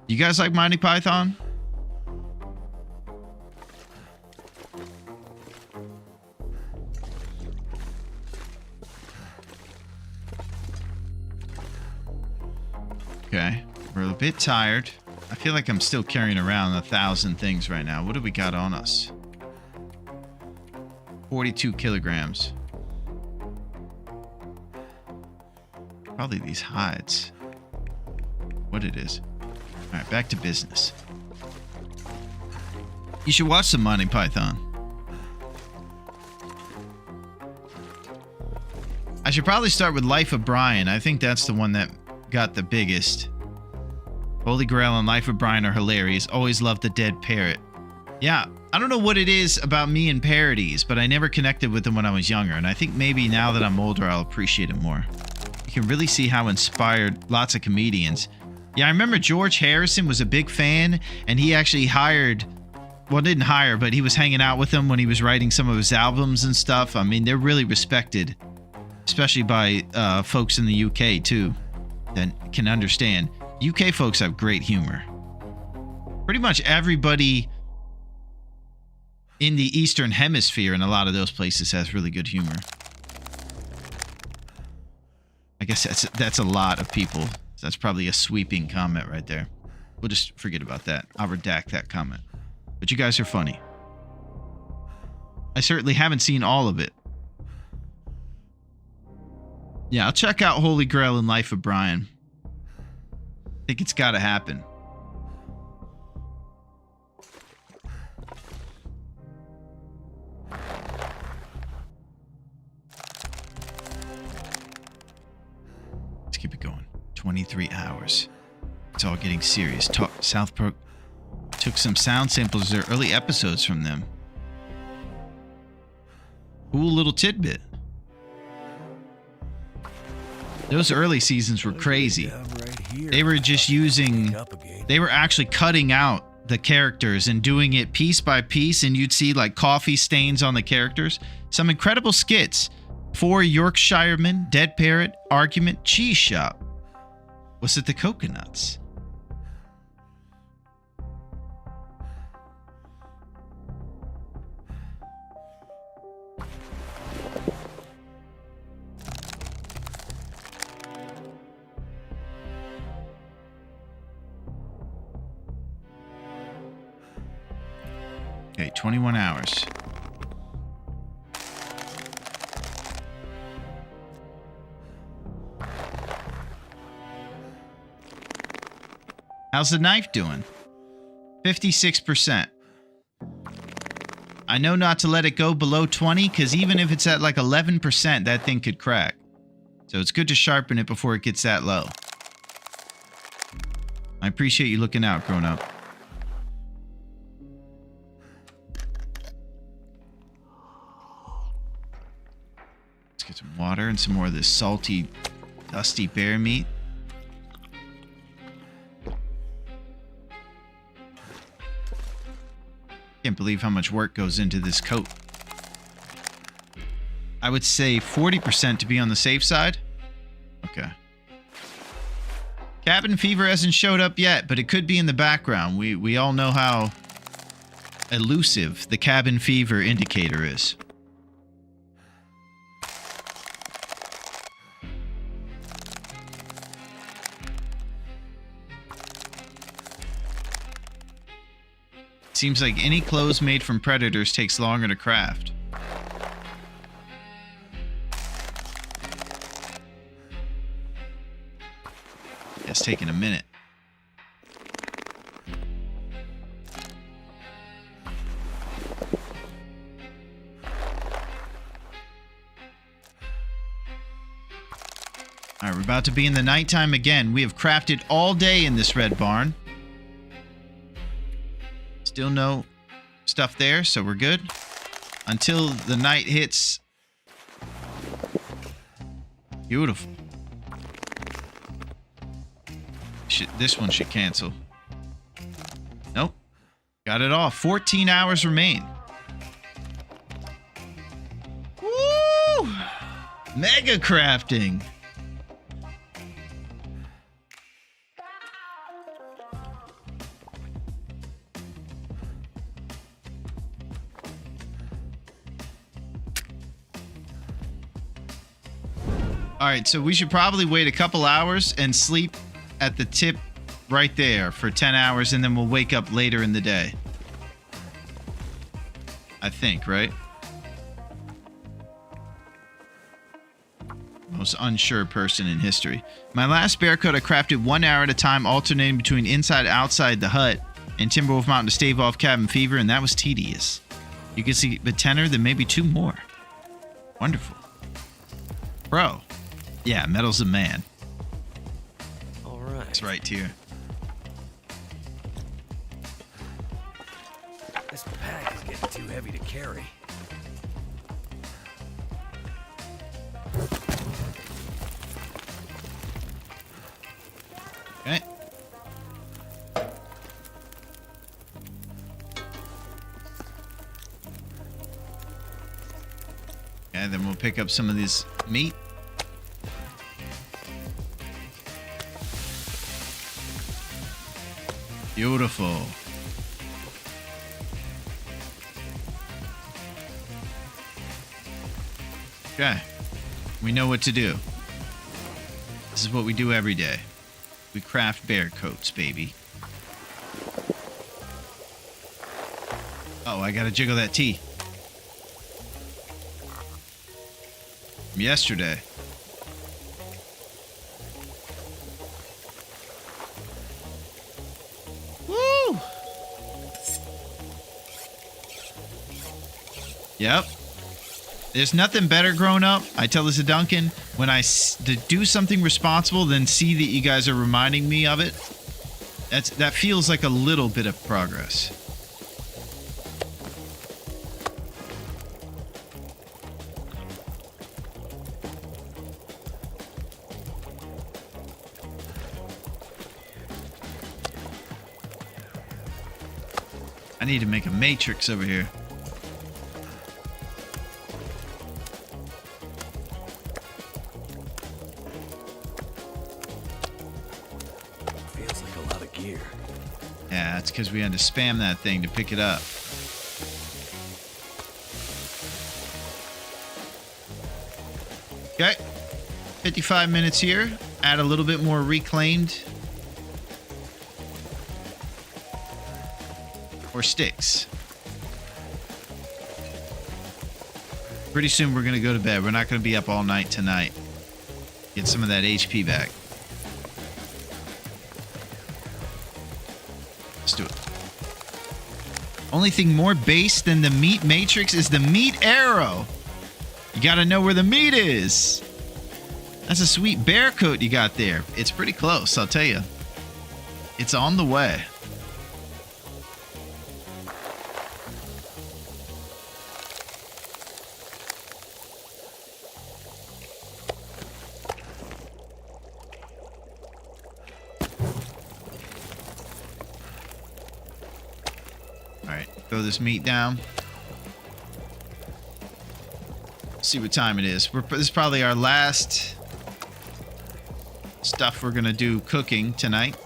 You guys like Monty Python? Okay, we're a bit tired. I feel like I'm still carrying around 1,000 things right now. What do we got on us? 42 kilograms. Probably these hides. What it is. Alright, back to business. You should watch some Monty Python. I should probably start with Life of Brian. I think that's the one that got the biggest. Holy Grail and Life of Brian are hilarious. Always loved the dead parrot. Yeah, I don't know what it is about me and parodies, but I never connected with them when I was younger, and I think maybe now that I'm older, I'll appreciate it more. You can really see how inspired lots of comedians. Yeah, I remember George Harrison was a big fan, and he actually hired, well, didn't hire, but he was hanging out with him when he was writing some of his albums and stuff. I mean, they're really respected, especially by folks in the UK, too, that can understand. UK folks have great humor. Pretty much everybody in the Eastern Hemisphere in a lot of those places has really good humor. I guess that's a lot of people. That's probably a sweeping comment right there. We'll just forget about that. I'll redact that comment. But you guys are funny. I certainly haven't seen all of it. Yeah, I'll check out Holy Grail and Life of Brian. I think it's got to happen. Let's keep it going. 23 hours. It's all getting serious. South Park took some sound samples of their early episodes from them. Cool little tidbit. Those early seasons were crazy. They were just using, they were actually cutting out the characters and doing it piece by piece, and you'd see like coffee stains on the characters. Some incredible skits. 4 Yorkshiremen, Dead Parrot, Argument, Cheese Shop. Was it the Coconuts? Okay, 21 hours. How's the knife doing? 56%. I know not to let it go below 20, because even if it's at like 11%, that thing could crack. So it's good to sharpen it before it gets that low. I appreciate you looking out, grown up. Let's get some water and some more of this salty, dusty bear meat. Can't believe how much work goes into this coat. I would say 40% to be on the safe side. Okay. Cabin fever hasn't showed up yet, but it could be in the background. We all know how elusive the cabin fever indicator is. Seems like any clothes made from predators takes longer to craft. It's taking a minute. All right, we're about to be in the nighttime again. We have crafted all day in this red barn. Still no stuff there, so we're good. Until the night hits. Beautiful. This one should cancel. Nope. Got it off. 14 hours remain. Woo! Mega crafting. All right, so we should probably wait a couple hours and sleep at the tip right there for 10 hours, and then we'll wake up later in the day. I think, right? Most unsure person in history. My last bear coat I crafted 1 hour at a time, alternating between inside and outside the hut and Timberwolf Mountain to stave off cabin fever, and that was tedious. You can see the tenor, then maybe 2 more. Wonderful. Bro. Yeah, metal's a man.
All right.
It's right here.
This pack is getting too heavy to carry.
Okay. And then we'll pick up some of this meat. Beautiful. Okay. We know what to do. This is what we do every day. We craft bear coats, baby. Oh, I gotta jiggle that T. From yesterday. Woo! Yep. There's nothing better growing up. I tell this to Duncan. When I do something responsible, then see that you guys are reminding me of it. That feels like a little bit of progress. I need to make a matrix over here.
Feels like a lot of gear.
Yeah, that's because we had to spam that thing to pick it up. Okay. 55 minutes here. Add a little bit more reclaimed. Or sticks. Pretty soon we're going to go to bed. We're not going to be up all night tonight. Get some of that HP back. Let's do it. Only thing more base than the meat matrix is the meat arrow. You got to know where the meat is. That's a sweet bear coat you got there. It's pretty close, I'll tell you. It's on the way. All right. Throw this meat down. See what time it is. This is probably our last stuff we're gonna do cooking tonight.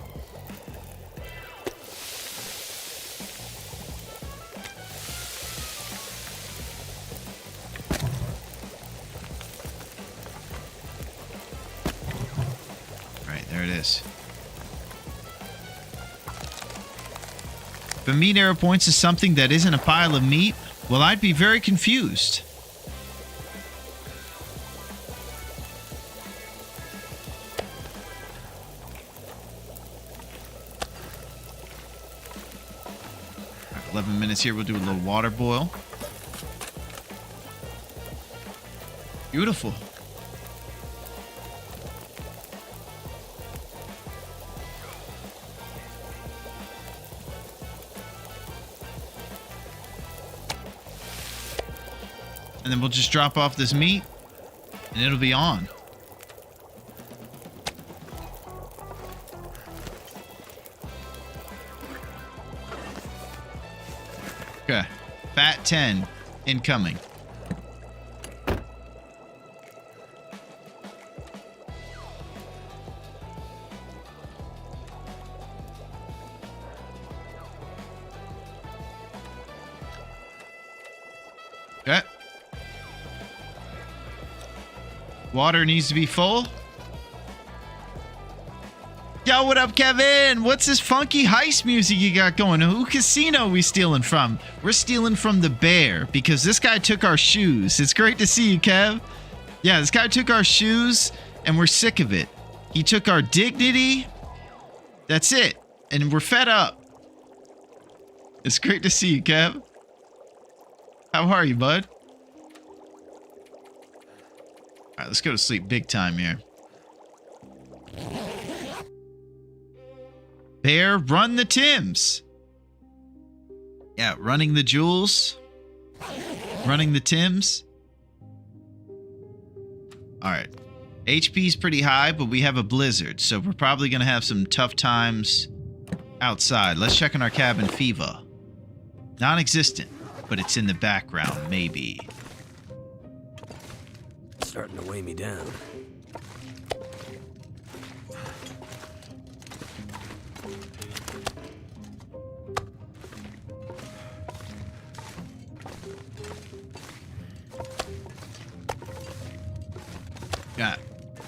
Right, there it is. If a meat arrow points to something that isn't a pile of meat, well, I'd be very confused. All right, 11 minutes here. We'll do a little water boil. Beautiful. And then we'll just drop off this meat, and it'll be on. Okay. Fat 10 incoming. Okay. Water needs to be full. Yo, what up, Kevin? What's this funky heist music you got going? Who casino we stealing from? We're stealing from the bear because this guy took our shoes. It's great to see you, Kev. Yeah, this guy took our shoes and we're sick of it. He took our dignity. That's it. And we're fed up. It's great to see you, Kev. How are you, bud? All right, let's go to sleep big time here. Bear, run the Tims. Yeah, running the Jules. Running the Tims. All right. HP's pretty high, but we have a blizzard, so we're probably going to have some tough times outside. Let's check on our cabin fever. Non-existent, but it's in the background, maybe.
Starting to weigh me down.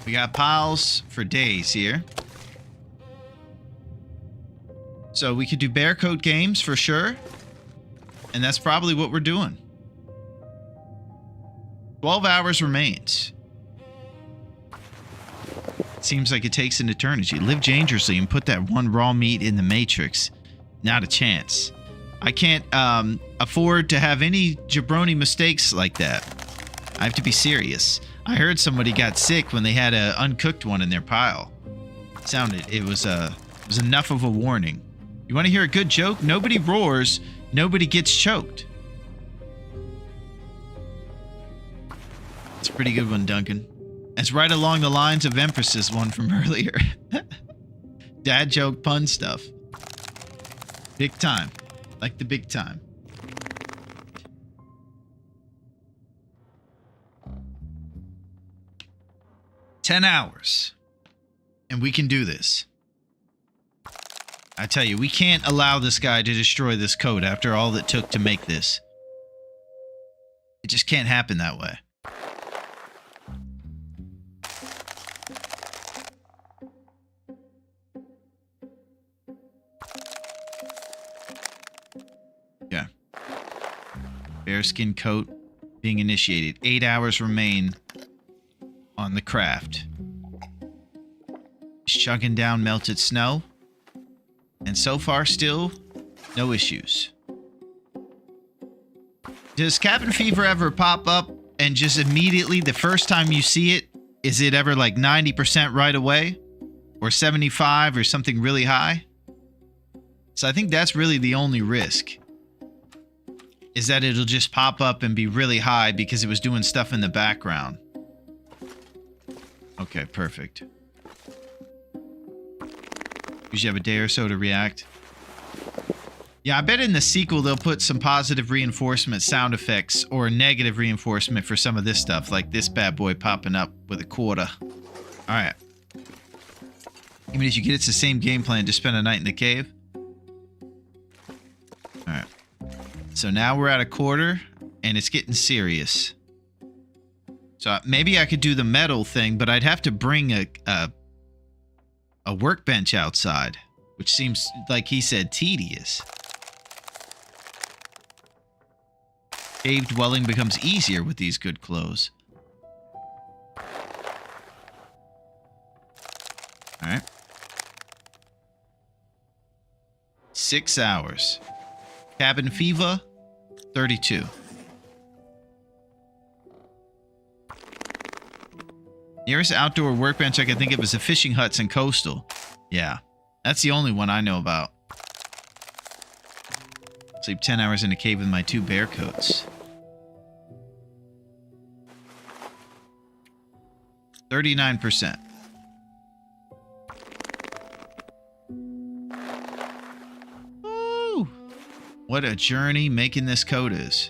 We got piles for days here. So we could do bear coat games for sure. And that's probably what we're doing. 12 hours remains. Seems like it takes an eternity. Live dangerously and put that one raw meat in the Matrix. Not a chance. I can't afford to have any jabroni mistakes like that. I have to be serious. I heard somebody got sick when they had an uncooked one in their pile. It was enough of a warning. You want to hear a good joke? Nobody roars, nobody gets choked. It's a pretty good one, Duncan. It's right along the lines of Empress's one from earlier. Dad joke pun stuff. Big time. Like the big time. $10 hours. And we can do this. I tell you, we can't allow this guy to destroy this code after all it took to make this. It just can't happen that way. Yeah. Bearskin coat being initiated. 8 hours remain on the craft. He's chugging down melted snow. And so far, still no issues. Does cabin fever ever pop up and just immediately, the first time you see it, is it ever like 90% right away? Or 75 or something really high? So I think that's really the only risk. Is that it'll just pop up and be really high because it was doing stuff in the background. Okay, perfect. Usually have a day or so to react. Yeah, I bet in the sequel they'll put some positive reinforcement sound effects or negative reinforcement for some of this stuff, like this bad boy popping up with a quarter. Alright. Even as you get, it's the same game plan, just spend a night in the cave. Alright. So now we're at a quarter, and it's getting serious. So maybe I could do the metal thing, but I'd have to bring a workbench outside, which seems, like he said, tedious. Cave dwelling becomes easier with these good clothes. Alright. 6 hours. Cabin fever, 32. Nearest outdoor workbench I can think of is the fishing huts in Coastal. Yeah, that's the only one I know about. Sleep 10 hours in a cave with my 2 bear coats. 39%. Woo! What a journey making this coat is.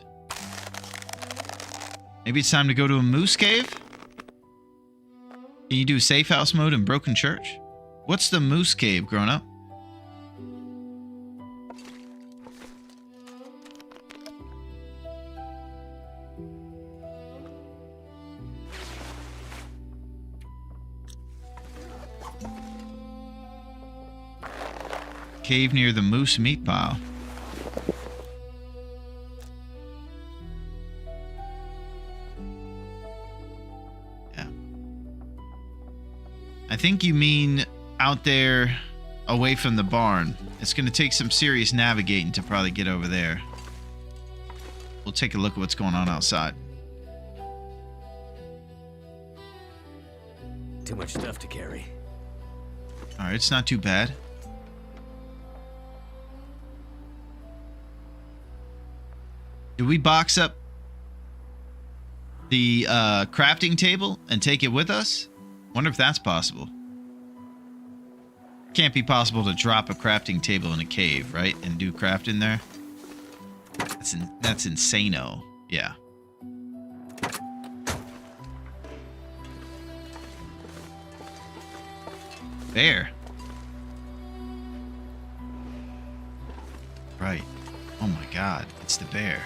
Maybe it's time to go to a moose cave? Can you do safe house mode in Broken Church? What's the moose cave, grown up? Cave near the moose meat pile. Yeah. I think you mean out there away from the barn. It's going to take some serious navigating to probably get over there. We'll take a look at what's going on outside.
Too much stuff to carry.
Alright, it's not too bad. Do we box up the crafting table and take it with us? Wonder if that's possible. Can't be possible to drop a crafting table in a cave, right? And do crafting there? That's insano. Yeah. Bear. Right. Oh my god, it's the bear.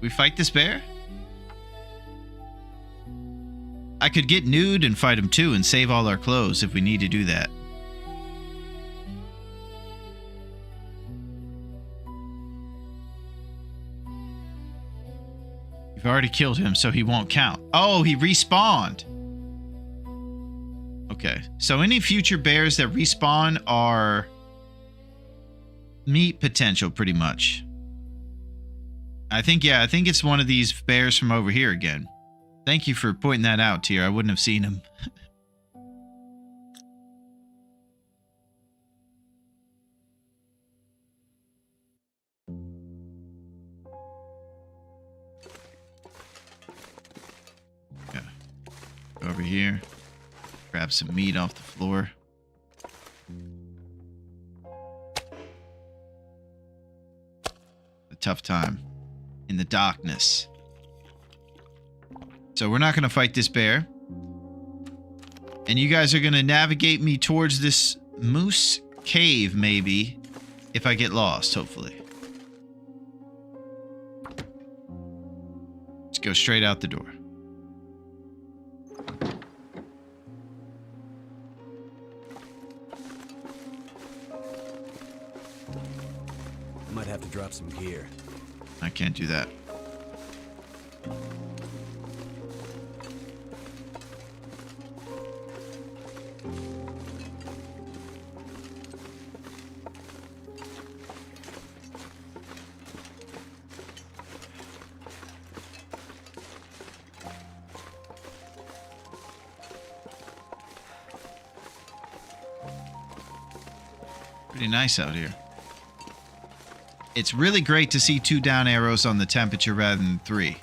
We fight this bear? I could get nude and fight him too and save all our clothes if we need to do that. You've already killed him, so he won't count. Oh, he respawned. Okay, so any future bears that respawn are meat potential, pretty much. I think it's one of these bears from over here again. Thank you for pointing that out, Tyr. I wouldn't have seen him. Yeah. Go over here. Grab some meat off the floor. A tough time in the darkness. So we're not going to fight this bear. And you guys are going to navigate me towards this moose cave, maybe, if I get lost, hopefully. Let's go straight out the door.
I might have to drop some gear.
I can't do that. Pretty nice out here. It's really great to see 2 down arrows on the temperature rather than 3.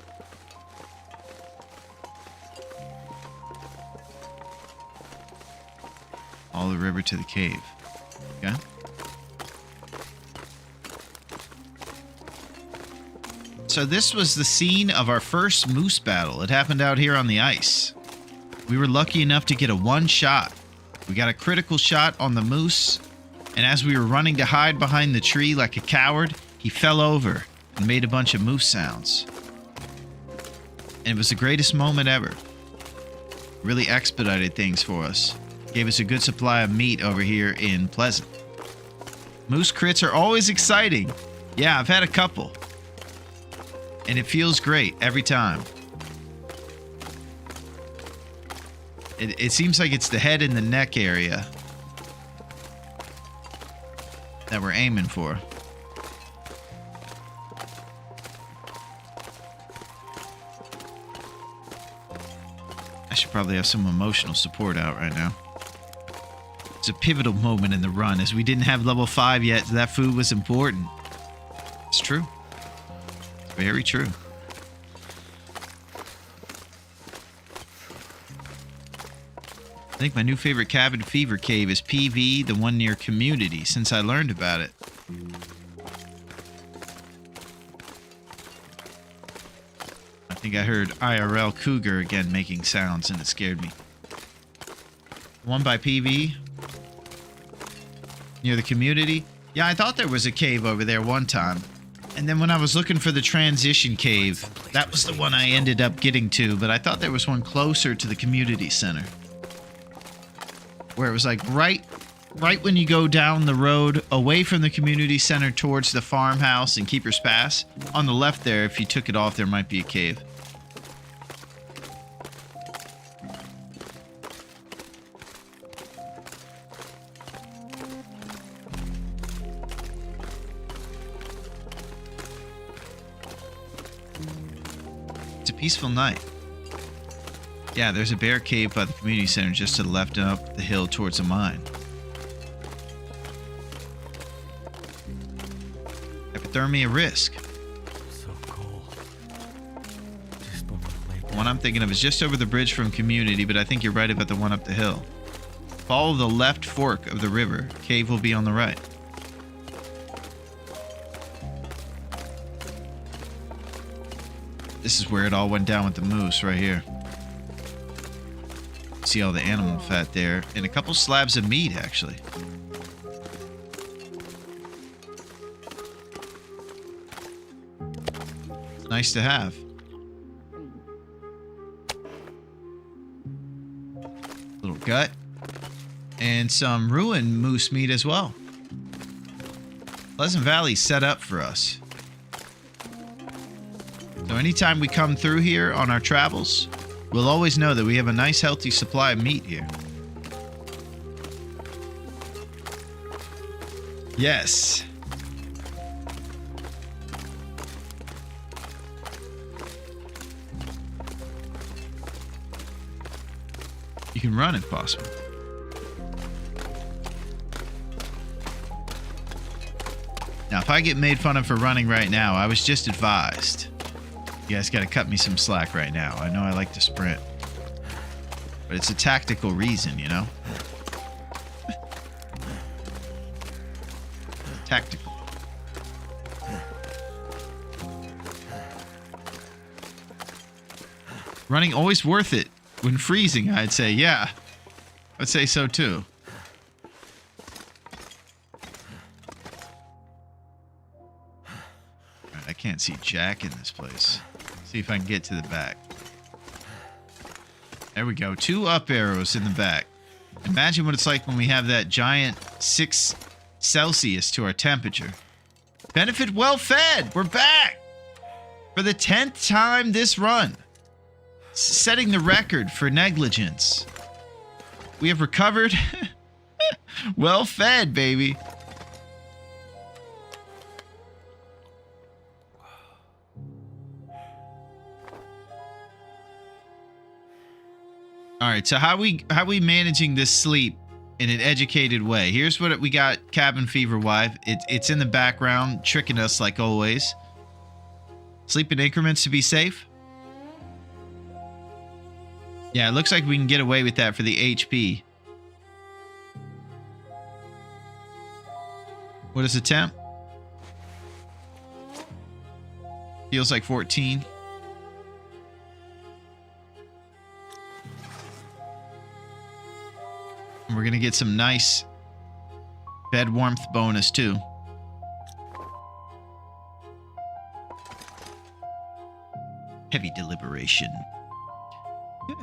to the cave. Okay? So this was the scene of our first moose battle. It happened out here on the ice. We were lucky enough to get a one shot. We got a critical shot on the moose, and as we were running to hide behind the tree like a coward, he fell over and made a bunch of moose sounds. And it was the greatest moment ever. Really expedited things for us. Gave us a good supply of meat over here in Pleasant. Moose crits are always exciting. Yeah, I've had a couple. And it feels great every time. It seems like it's the head and the neck area that we're aiming for. I should probably have some emotional support out right now. It's a pivotal moment in the run as we didn't have level 5 yet, so that food was important. It's true. It's very true. I think my new favorite cabin fever cave is PV, the one near Community, since I learned about it. I think I heard IRL Cougar again making sounds and it scared me. One by PV? Near the Community? Yeah, I thought there was a cave over there one time. And then when I was looking for the transition cave, that was the one I ended up getting to, but I thought there was one closer to the community center. Where it was like right when you go down the road away from the community center towards the farmhouse and Keeper's Pass. On the left there, if you took it off, there might be a cave. It's a peaceful night. Yeah, there's a bear cave by the community center just to the left and up the hill towards the mine. Hypothermia risk.
So cold.
The one I'm thinking of is just over the bridge from community, but I think you're right about the one up the hill. Follow the left fork of the river. Cave will be on the right. This is where it all went down with the moose right here. See all the animal fat there, and a couple slabs of meat actually. It's nice to have. Little gut and some ruined moose meat as well. Pleasant Valley's set up for us. So anytime we come through here on our travels, we'll always know that we have a nice healthy supply of meat here. Yes. You can run if possible. Now, if I get made fun of for running right now, I was just advised. You guys gotta cut me some slack right now. I know I like to sprint. But it's a tactical reason, you know? Tactical. Running always worth it. When freezing, I'd say, yeah. I'd say so too. Alright, I can't see Jack in this place. See if I can get to the back. There we go. 2 up arrows in the back. Imagine what it's like when we have that giant 6 Celsius to our temperature. Benefit well fed. We're back. For the 10th time this run. Setting the record for negligence. We have recovered. Well fed, baby. All right, so how we managing this sleep in an educated way? Here's what we got. Cabin fever wife. It's in the background, tricking us like always. Sleep in increments to be safe. Yeah, it looks like we can get away with that for the HP. What is the temp? Feels like 14. And we're going to get some nice bed warmth bonus too. Heavy deliberation. Yeah.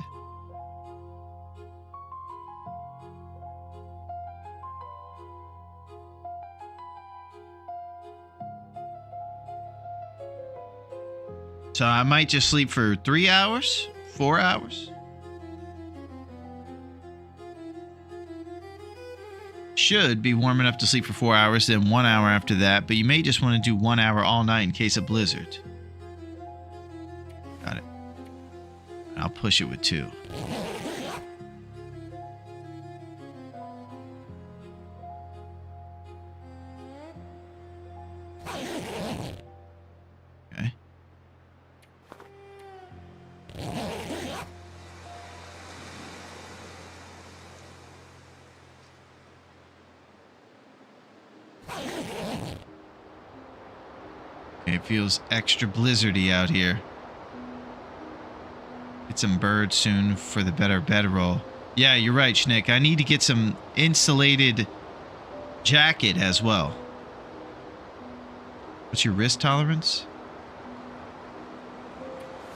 So I might just sleep for 3 hours, 4 hours. Should be warm enough to sleep for 4 hours, then 1 hour after that, but you may just want to do 1 hour all night in case of blizzard. Got it. I'll push it with 2. Okay. It feels extra blizzardy out here. Get some birds soon for the better bedroll. Yeah, you're right, Schnick. I need to get some insulated jacket as well. What's your risk tolerance?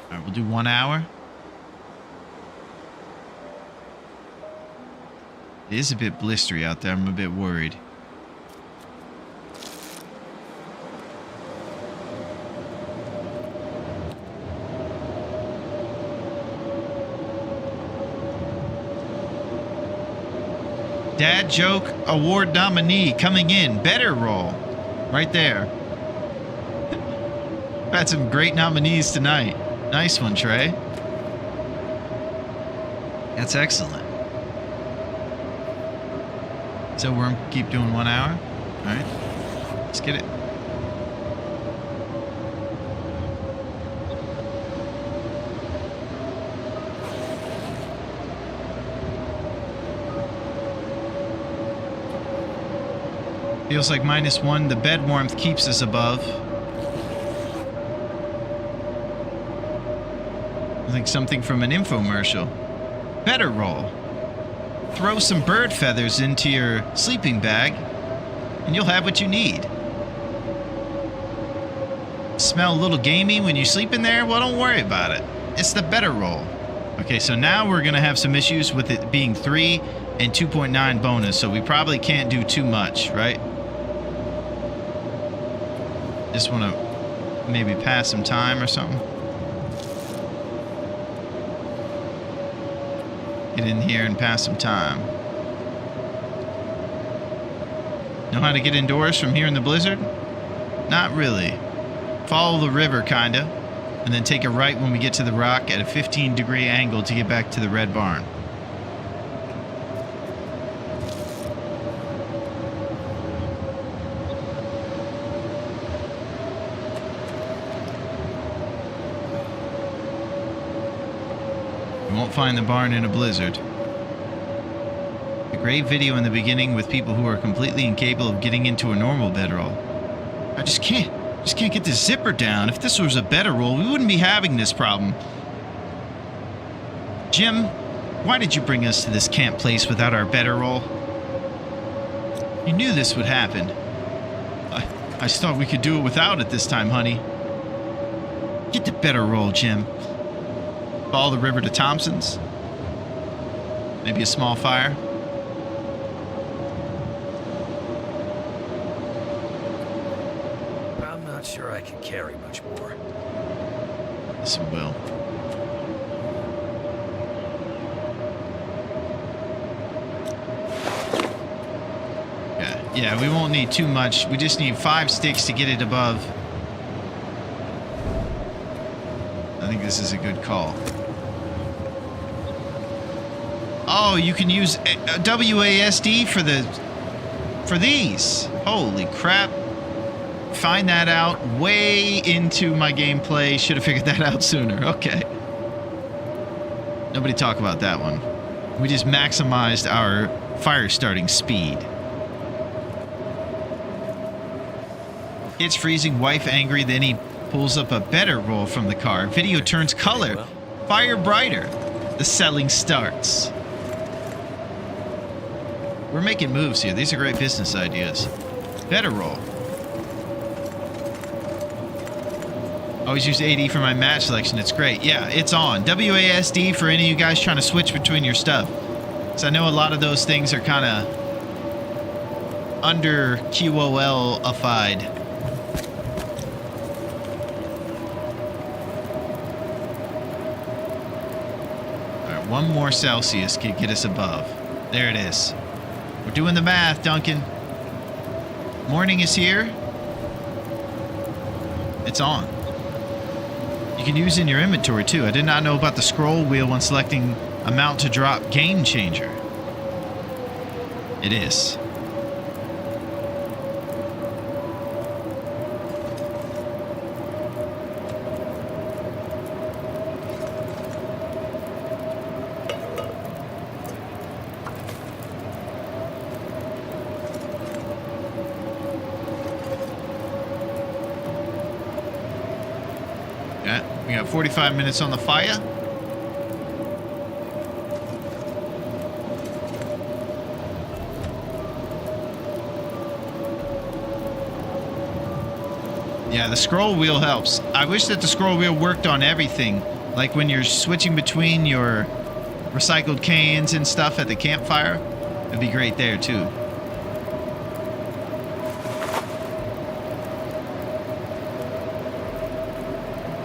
All right, we'll do 1 hour. It is a bit blistery out there. I'm a bit worried. Dad Joke Award nominee coming in. Better roll. Right there. Had some great nominees tonight. Nice one, Trey. That's excellent. So we're gonna keep doing 1 hour. All right. Let's get it. Feels like -1. The bed warmth keeps us above. I think something from an infomercial. Better roll. Throw some bird feathers into your sleeping bag, and you'll have what you need. Smell a little gamey when you sleep in there? Well, don't worry about it. It's the better roll. Okay, so now we're going to have some issues with it being 3 and 2.9 bonus, so we probably can't do too much, right? Just want to maybe pass some time or something. Get in here and pass some time. Know how to get indoors from here in the blizzard? Not really. Follow the river, kinda. And then take a right when we get to the rock at a 15-degree angle to get back to the red barn. Won't find the barn in a blizzard. A great video in the beginning with people who are completely incapable of getting into a normal bedroll. I just can't get this zipper down. If this was a better roll, we wouldn't be having this problem. Jim, why did you bring us to this camp place without our better roll? You knew this would happen. I just thought we could do it without it this time, honey. Get the better roll, Jim. Follow the river to Thompson's. Maybe a small fire.
I'm not sure I can carry much more.
Yes, it will. Yeah, we won't need too much. We just need 5 sticks to get it above. I think this is a good call. Oh, you can use WASD for these. Holy crap. Find that out way into my gameplay. Should have figured that out sooner. Okay. Nobody talk about that one. We just maximized our fire starting speed. It's freezing, wife angry, then he pulls up a better roll from the car. Video turns color. Fire brighter. The selling starts. We're making moves here. These are great business ideas. Better roll. Always use AD for my match selection. It's great. Yeah, it's on. WASD for any of you guys trying to switch between your stuff. So I know a lot of those things are kind of under QOL-ified. All right, one more Celsius could get us above. There it is. We're doing the math, Duncan. Morning is here. It's on. You can use it in your inventory too. I did not know about the scroll wheel when selecting amount to drop game changer. It is. We got 45 minutes on the fire. Yeah, the scroll wheel helps. I wish that the scroll wheel worked on everything. Like when you're switching between your recycled cans and stuff at the campfire. It'd be great there too.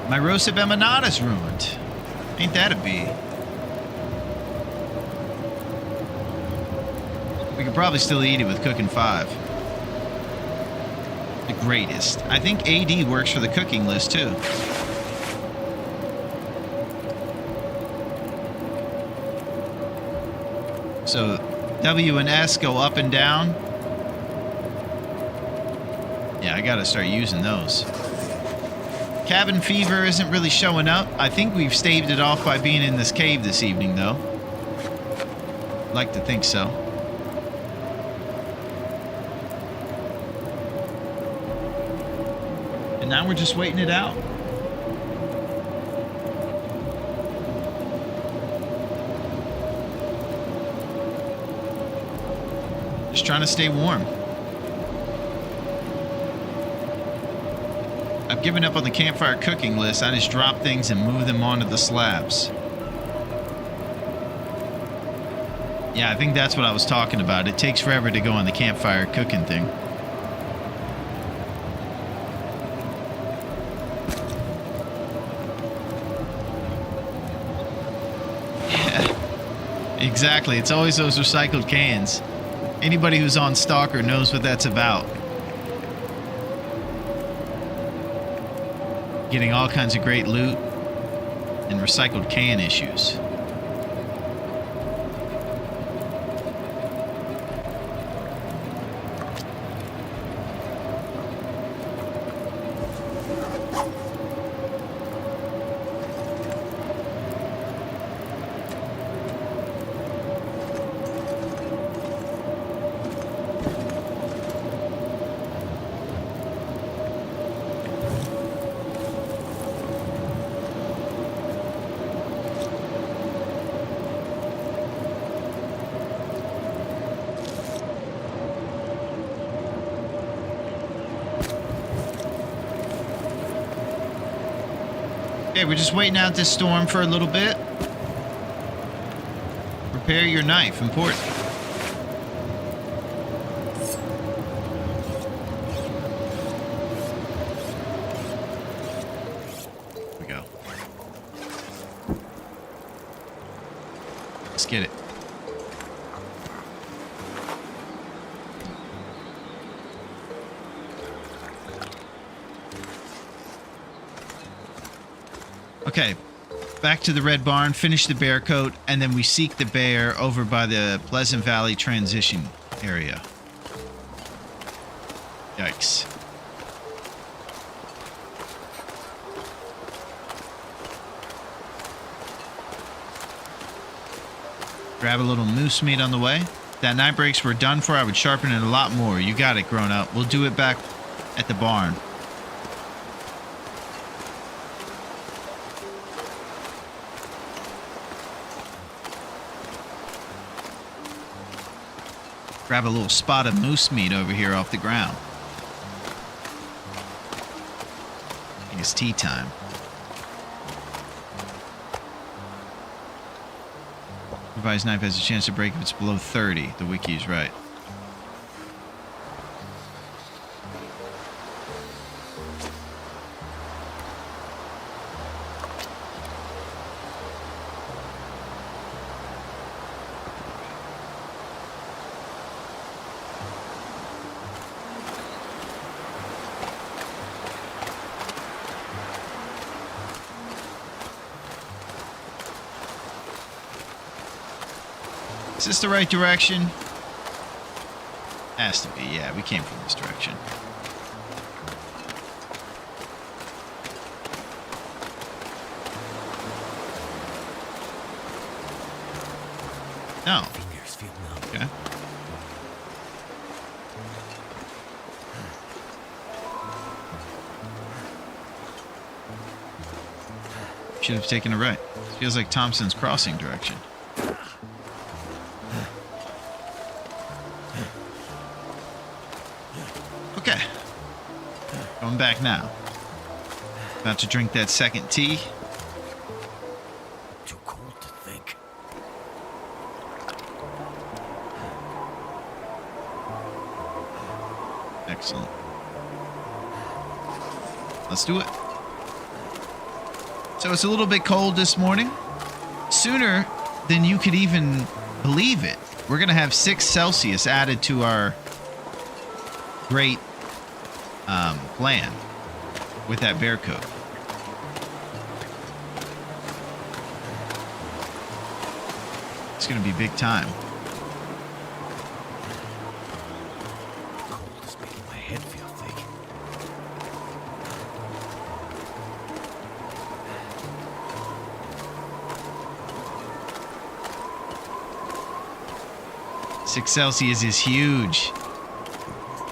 My roasted emanada's ruined. Ain't that a bee? We could probably still eat it with cooking 5. The greatest. I think AD works for the cooking list too. So W and S go up and down. Yeah, I gotta start using those. Cabin fever isn't really showing up. I think we've staved it off by being in this cave this evening, though. Like to think so. And now we're just waiting it out. Just trying to stay warm. I've given up on the campfire cooking list. I just drop things and move them onto the slabs. Yeah, I think that's what I was talking about. It takes forever to go on the campfire cooking thing. Yeah, exactly. It's always those recycled cans. Anybody who's on Stalker knows what that's about. Getting all kinds of great loot and recycled can issues. Okay, we're just waiting out this storm for a little bit. Prepare your knife, important. Here we go. Let's get it. Okay, back to the red barn, finish the bear coat, and then we seek the bear over by the Pleasant Valley transition area. Yikes. Grab a little moose meat on the way. That night breaks were done for. I would sharpen it a lot more. You got it, grown up. We'll do it back at the barn. Grab a little spot of moose meat over here off the ground. I think it's tea time. Revised knife has a chance to break if it's below 30. The wiki is right. Is this the right direction? Has to be, yeah. We came from this direction. No. Okay. Should have taken a right. Feels like Thompson's Crossing direction. Okay. Going back now. About to drink that second tea.
Too cold to think.
Excellent. Let's do it. So it's a little bit cold this morning. Sooner than you could even believe it. We're going to have 6 Celsius added to our great plan with that bear coat. It's going to be big time.
Cold is making my head feel thick.
Six Celsius is huge.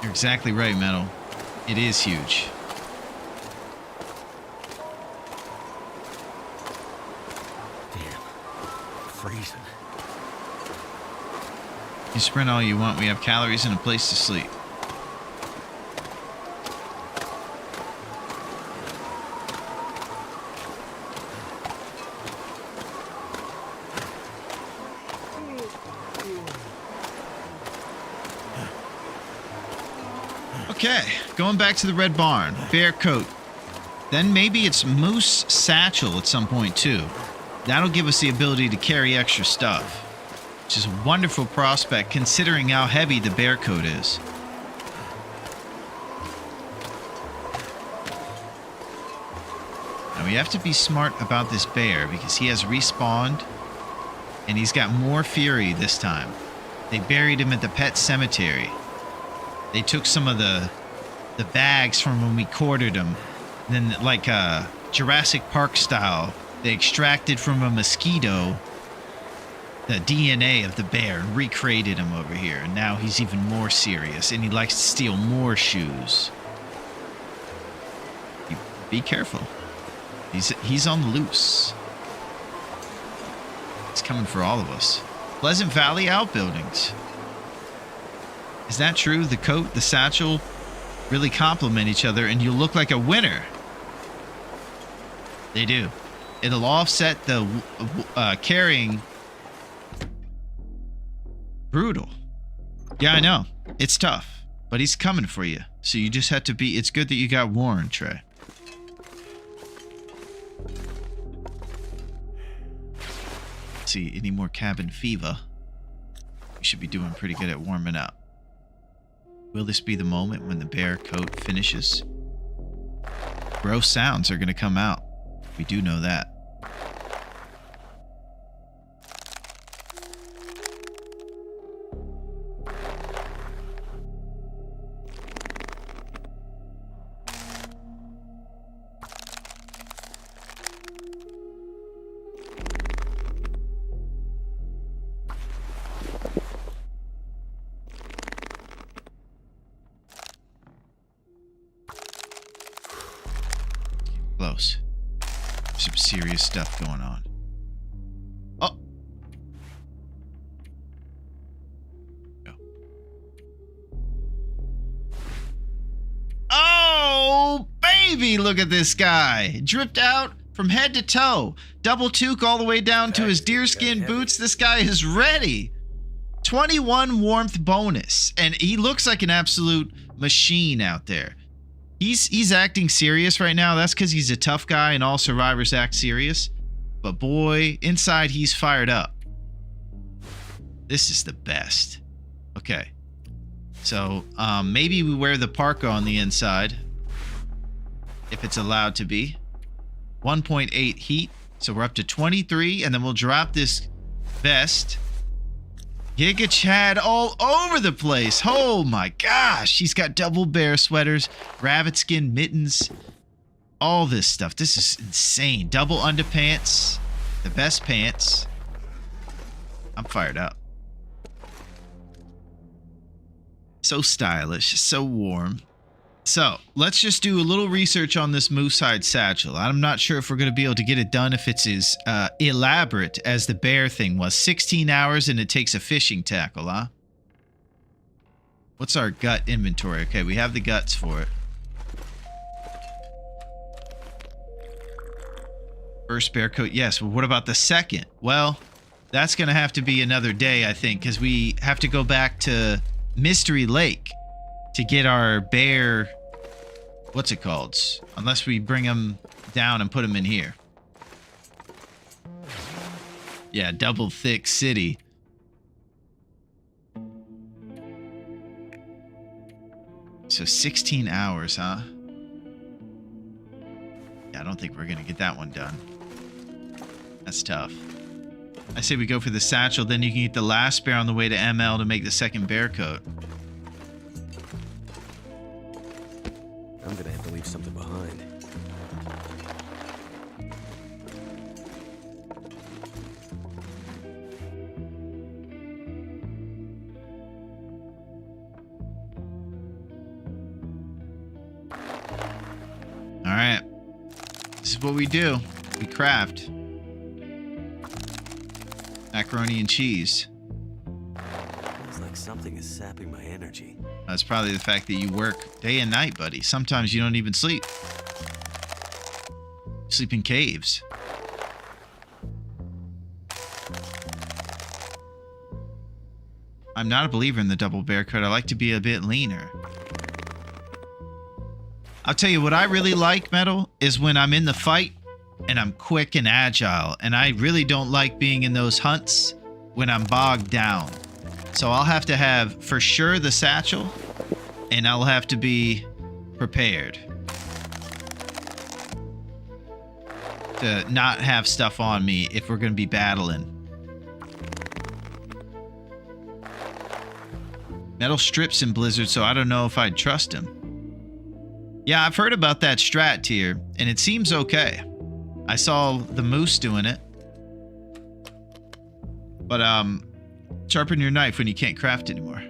You're exactly right, Metal. It is huge.
Damn. Freezing.
You sprint all you want. We have calories and a place to sleep. Okay, going back to the red barn. Bear coat. Then maybe it's moose satchel at some point too. That'll give us the ability to carry extra stuff, which is a wonderful prospect considering how heavy the bear coat is. Now we have to be smart about this bear because he has respawned and he's got more fury this time. They buried him at the pet cemetery. They took some of the bags from when we quartered him. And then, like Jurassic Park style, they extracted from a mosquito the DNA of the bear and recreated him over here. And now he's even more serious, and he likes to steal more shoes. Be careful. He's on the loose. He's coming for all of us. Pleasant Valley Outbuildings. Is that true? The coat, the satchel really complement each other and you look like a winner. They do. It'll offset the carrying. Brutal. Yeah, I know. It's tough. But he's coming for you. So you just have to be... It's good that you got Warren, Trey. Let's see, any more cabin fever? We should be doing pretty good at warming up. Will this be the moment when the bear coat finishes? Gross sounds are going to come out. We do know that. close. Some serious stuff going on. Oh. Go. Oh, baby, look at this guy. Dripped out from head to toe. Double toque all the way down to his deerskin boots. This guy is ready. 21 warmth bonus. And he looks like an absolute machine out there. He's acting serious right now. That's because he's a tough guy and all survivors act serious. But boy, inside he's fired up. This is the best. Okay. So maybe we wear the parka on the inside. If it's allowed to be. 1.8 heat. So we're up to 23. And then we'll drop this vest. Giga Chad all over the place. Oh my gosh. He's got double bear sweaters, rabbit skin mittens, all this stuff. This is insane. Double underpants, the best pants. I'm fired up. So stylish, so warm. So let's just do a little research on this moose hide satchel. I'm not sure if we're going to be able to get it done if it's as elaborate as the bear thing was. 16 hours and it takes a fishing tackle, huh? What's our gut inventory? Okay, we have the guts for it. First bear coat, yes. Well, what about the second? Well, that's going to have to be another day, I think, because we have to go back to Mystery Lake to get our bear... What's it called? Unless we bring them down and put them in here. Yeah, double thick city. So 16 hours, huh? Yeah, I don't think we're going to get that one done. That's tough. I say we go for the satchel, then you can get the last bear on the way to ML to make the second bear coat.
I'm gonna have to leave something behind.
All right. This is what we do. We craft. Macaroni and cheese.
Feels like something is sapping my energy.
That's probably the fact that you work day and night, buddy. Sometimes you don't even sleep. Sleep in caves. I'm not a believer in the double bear coat. I like to be a bit leaner. I'll tell you what I really like, Metal, is when I'm in the fight and I'm quick and agile. And I really don't like being in those hunts when I'm bogged down. So I'll have to have, for sure, the satchel, and I'll have to be prepared to not have stuff on me if we're going to be battling. Metal strips in Blizzard, so I don't know if I'd trust him. Yeah, I've heard about that strat tier, and it seems okay. I saw the moose doing it. But, sharpen your knife when you can't craft anymore.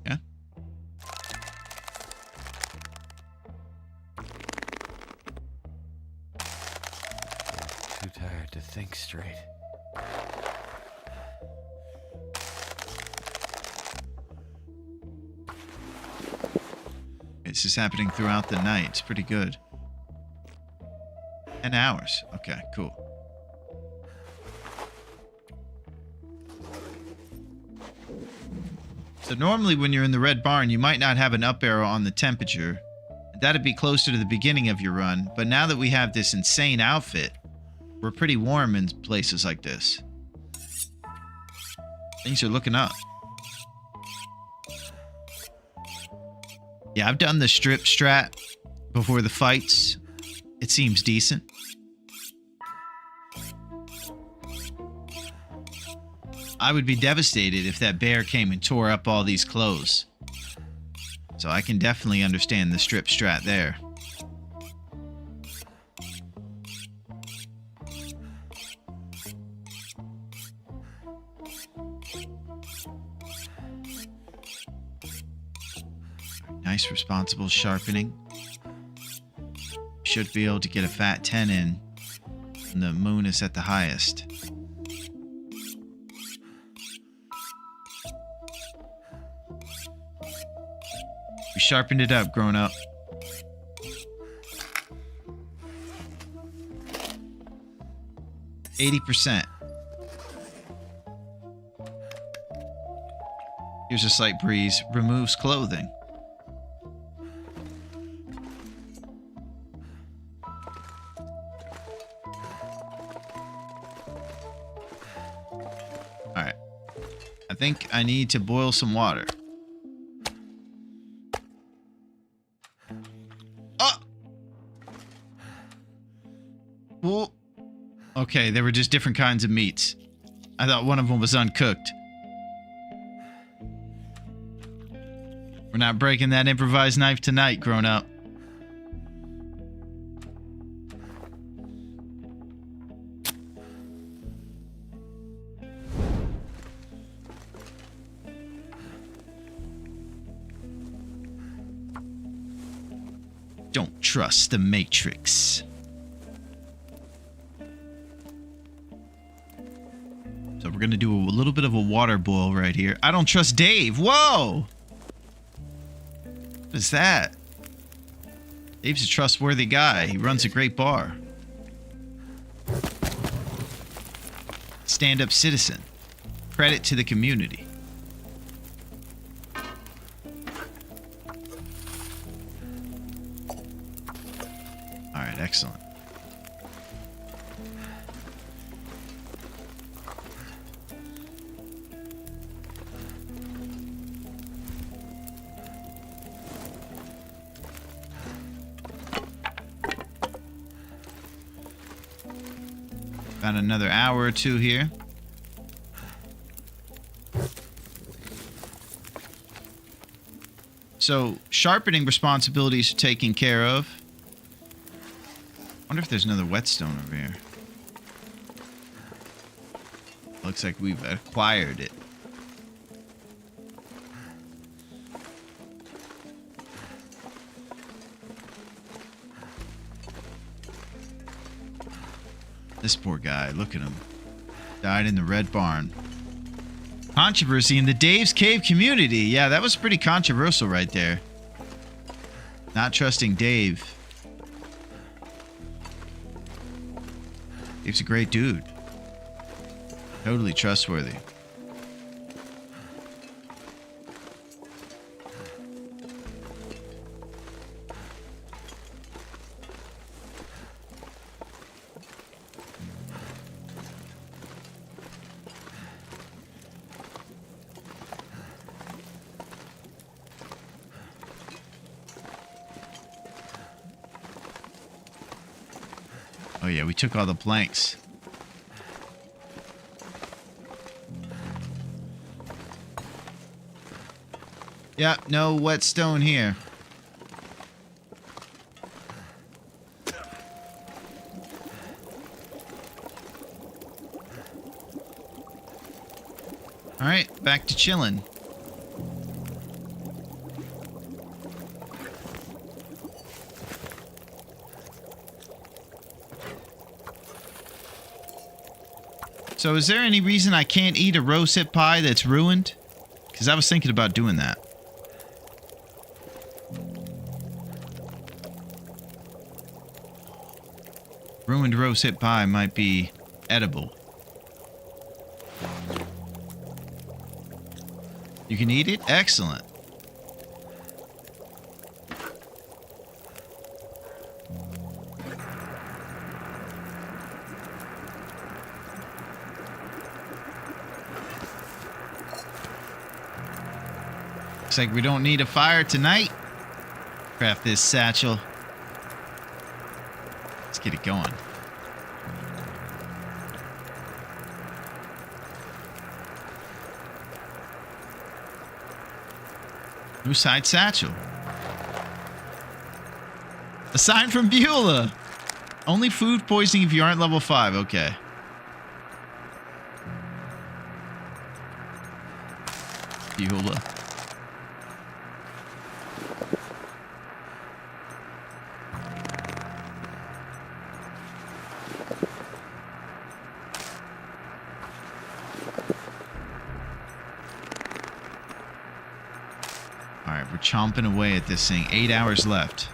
Yeah?
Too tired to think straight.
This is happening throughout the night. It's pretty good. 10 hours. Okay, cool. So normally when you're in the red barn, you might not have an up arrow on the temperature. That'd be closer to the beginning of your run. But now that we have this insane outfit, we're pretty warm in places like this. Things are looking up. Yeah, I've done the strip strat before the fights. It seems decent. I would be devastated if that bear came and tore up all these clothes. So I can definitely understand the strip strat there. Nice, responsible sharpening. Should be able to get a fat 10 in when the moon is at the highest. We sharpened it up, grown up. %. Here's a slight breeze. Removes clothing. Alright. I think I need to boil some water. Oh! Well, okay, they were just different kinds of meats. I thought one of them was uncooked. We're not breaking that improvised knife tonight, grown up. Don't trust the Matrix. So we're gonna do a little bit of a water boil right here. I don't trust Dave. Whoa! What is that? Dave's a trustworthy guy. He runs a great bar. Stand-up citizen. Credit to the community. Alright, excellent. About another hour or two here. So, sharpening responsibilities are taken care of. Wonder if there's another whetstone over here. Looks like we've acquired it. This poor guy, look at him. Died in the Red Barn. Controversy in the Dave's Cave community. Yeah, that was pretty controversial right there. Not trusting Dave. Dave's a great dude. Totally trustworthy. Oh yeah, we took all the planks. Yeah, no whetstone here. Alright, back to chilling. So is there any reason I can't eat a rose hip pie that's ruined? Because I was thinking about doing that. Ruined rose hip pie might be edible. You can eat it? Excellent. Looks like we don't need a fire tonight. Craft this satchel. Let's get it going. New side satchel. A sign from Beulah. Only food poisoning if you aren't level 5. Okay. Beulah. Alright, we're chomping away at this thing. 8 hours left.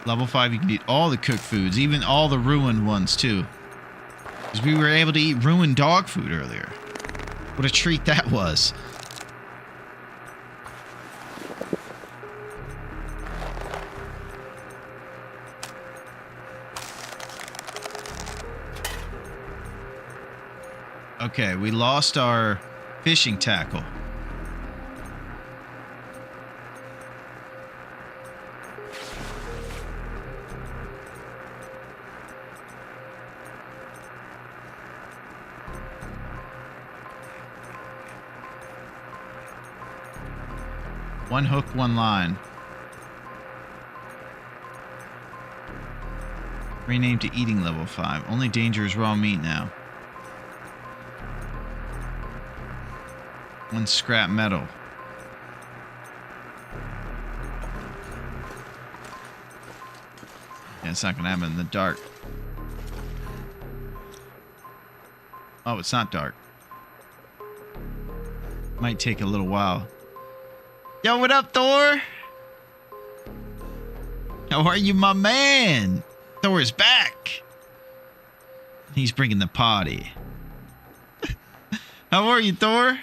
Level 5, you can eat all the cooked foods, even all the ruined ones, too. Because we were able to eat ruined dog food earlier. What a treat that was. Okay, we lost our fishing tackle. One hook, one line. Renamed to eating level 5. Only danger is raw meat now. One scrap metal. Yeah, it's not gonna happen in the dark. Oh, it's not dark. Might take a little while. Yo, what up, Thor? How are you, my man? Thor is back. He's bringing the party. How are you, Thor?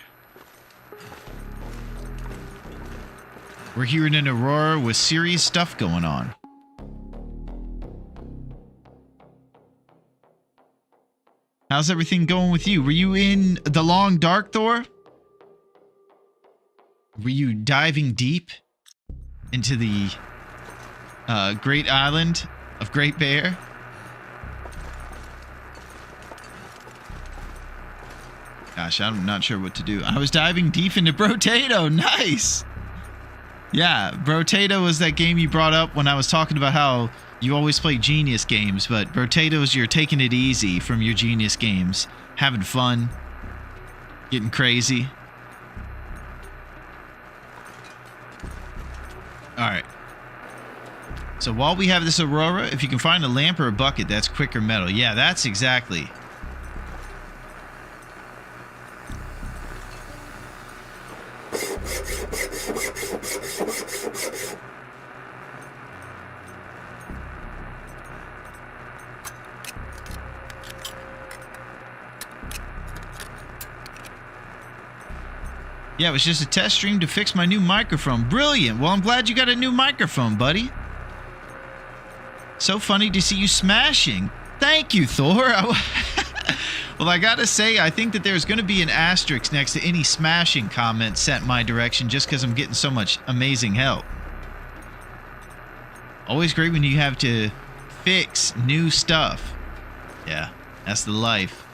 We're here in Aurora with serious stuff going on. How's everything going with you? Were you in the long dark, Thor? Were you diving deep into the great island of Great Bear? Gosh, I'm not sure what to do. I was diving deep into Brotato. Nice! Yeah, Brotato was that game you brought up when I was talking about how you always play Genius games, but Brotato's you're taking it easy from your Genius games. Having fun. Getting crazy. Alright. So while we have this Aurora, if you can find a lamp or a bucket, that's quicker metal. Yeah, that's exactly. Yeah, it was just a test stream to fix my new microphone. Brilliant. Well, I'm glad you got a new microphone, buddy. So funny to see you smashing. Thank you, Thor. Well, I gotta say, I think that there's going to be an asterisk next to any smashing comment sent my direction just because I'm getting so much amazing help. Always great when you have to fix new stuff. Yeah, that's the life.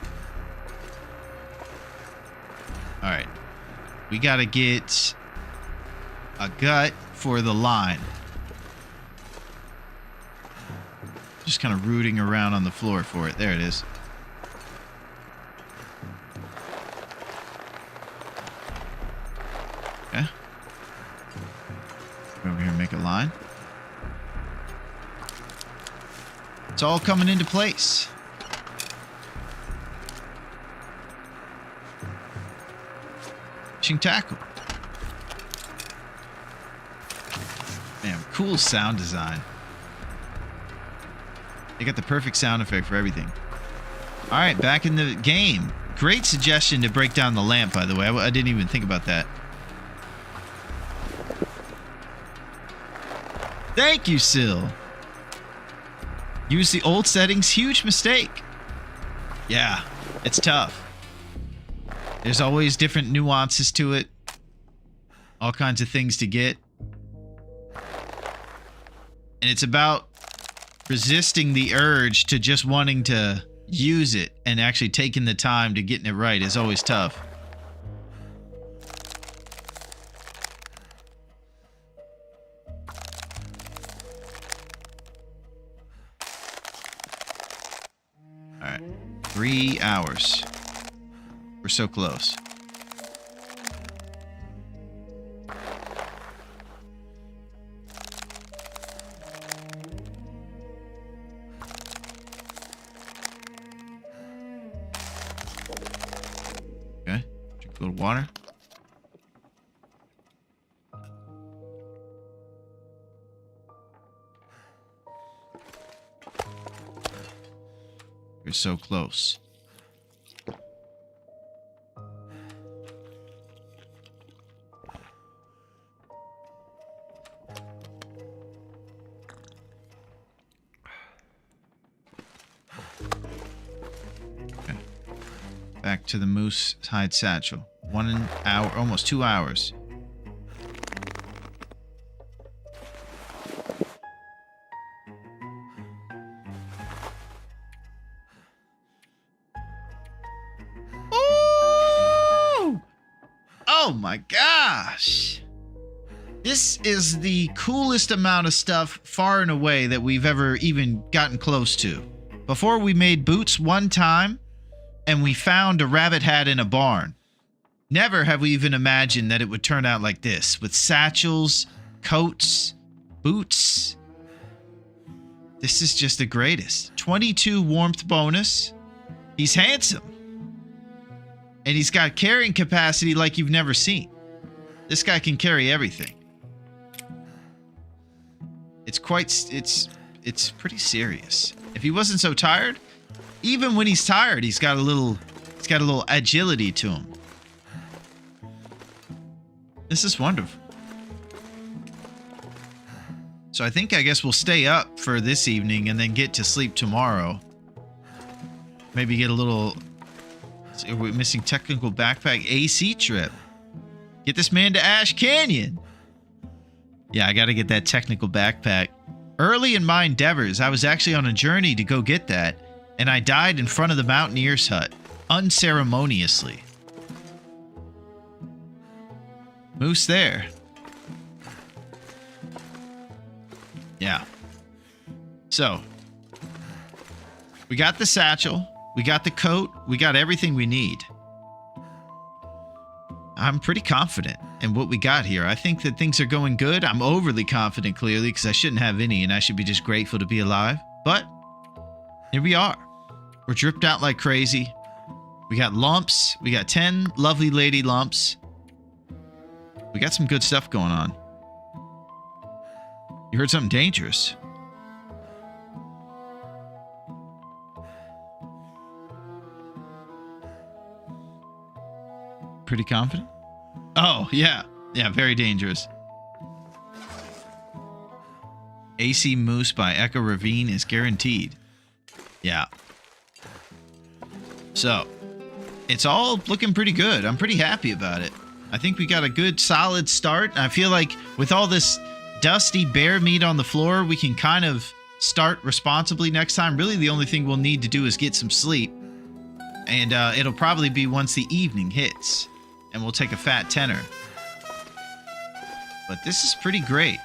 Alright. We gotta get a gut for the line. Just kind of rooting around on the floor for it. There it is. Okay. Over here and make a line. It's all coming into place. Fishing tackle. Man, cool sound design. They got the perfect sound effect for everything. All right, back in the game. Great suggestion to break down the lamp, by the way. I didn't even think about that. Thank you, Syl. Use the old settings. Huge mistake. Yeah, it's tough. There's always different nuances to it. All kinds of things to get. And it's about resisting the urge to just wanting to use it and actually taking the time to getting it right is always tough. All right, 3 hours. We're so close. Okay, drink a little water. We're so close. Okay. Back to the moose hide satchel. 1 hour, almost 2 hours. Oh my gosh. This is the coolest amount of stuff far and away that we've ever even gotten close to. Before we made boots one time and we found a rabbit hat in a barn. Never have we even imagined that it would turn out like this with satchels, coats, boots. This is just the greatest. 22 warmth bonus. He's handsome. And he's got carrying capacity like you've never seen. This guy can carry everything. It's pretty serious. If he wasn't so tired, even when he's tired, he's got a little agility to him. This is wonderful. So I guess we'll stay up for this evening and then get to sleep tomorrow. Maybe get a little... We're missing technical backpack AC trip. Get this man to Ash Canyon. Yeah, I got to get that technical backpack. Early in my endeavors, I was actually on a journey to go get that, and I died in front of the mountaineer's hut, unceremoniously. Moose there. Yeah. So, we got the satchel. We got the coat. We got everything we need. I'm pretty confident in what we got here. I think that things are going good. I'm overly confident, clearly, because I shouldn't have any, and I should be just grateful to be alive. But here we are. We're dripped out like crazy. We got lumps. We got 10 lovely lady lumps. We got some good stuff going on. You heard something dangerous. Pretty confident? Oh, yeah. Yeah, very dangerous. AC Moose by Echo Ravine is guaranteed. Yeah. So, it's all looking pretty good. I'm pretty happy about it. I think we got a good, solid start. I feel like with all this dusty bear meat on the floor, we can kind of start responsibly next time. Really, the only thing we'll need to do is get some sleep. And it'll probably be once the evening hits. And we'll take a fat tenner. But this is pretty great.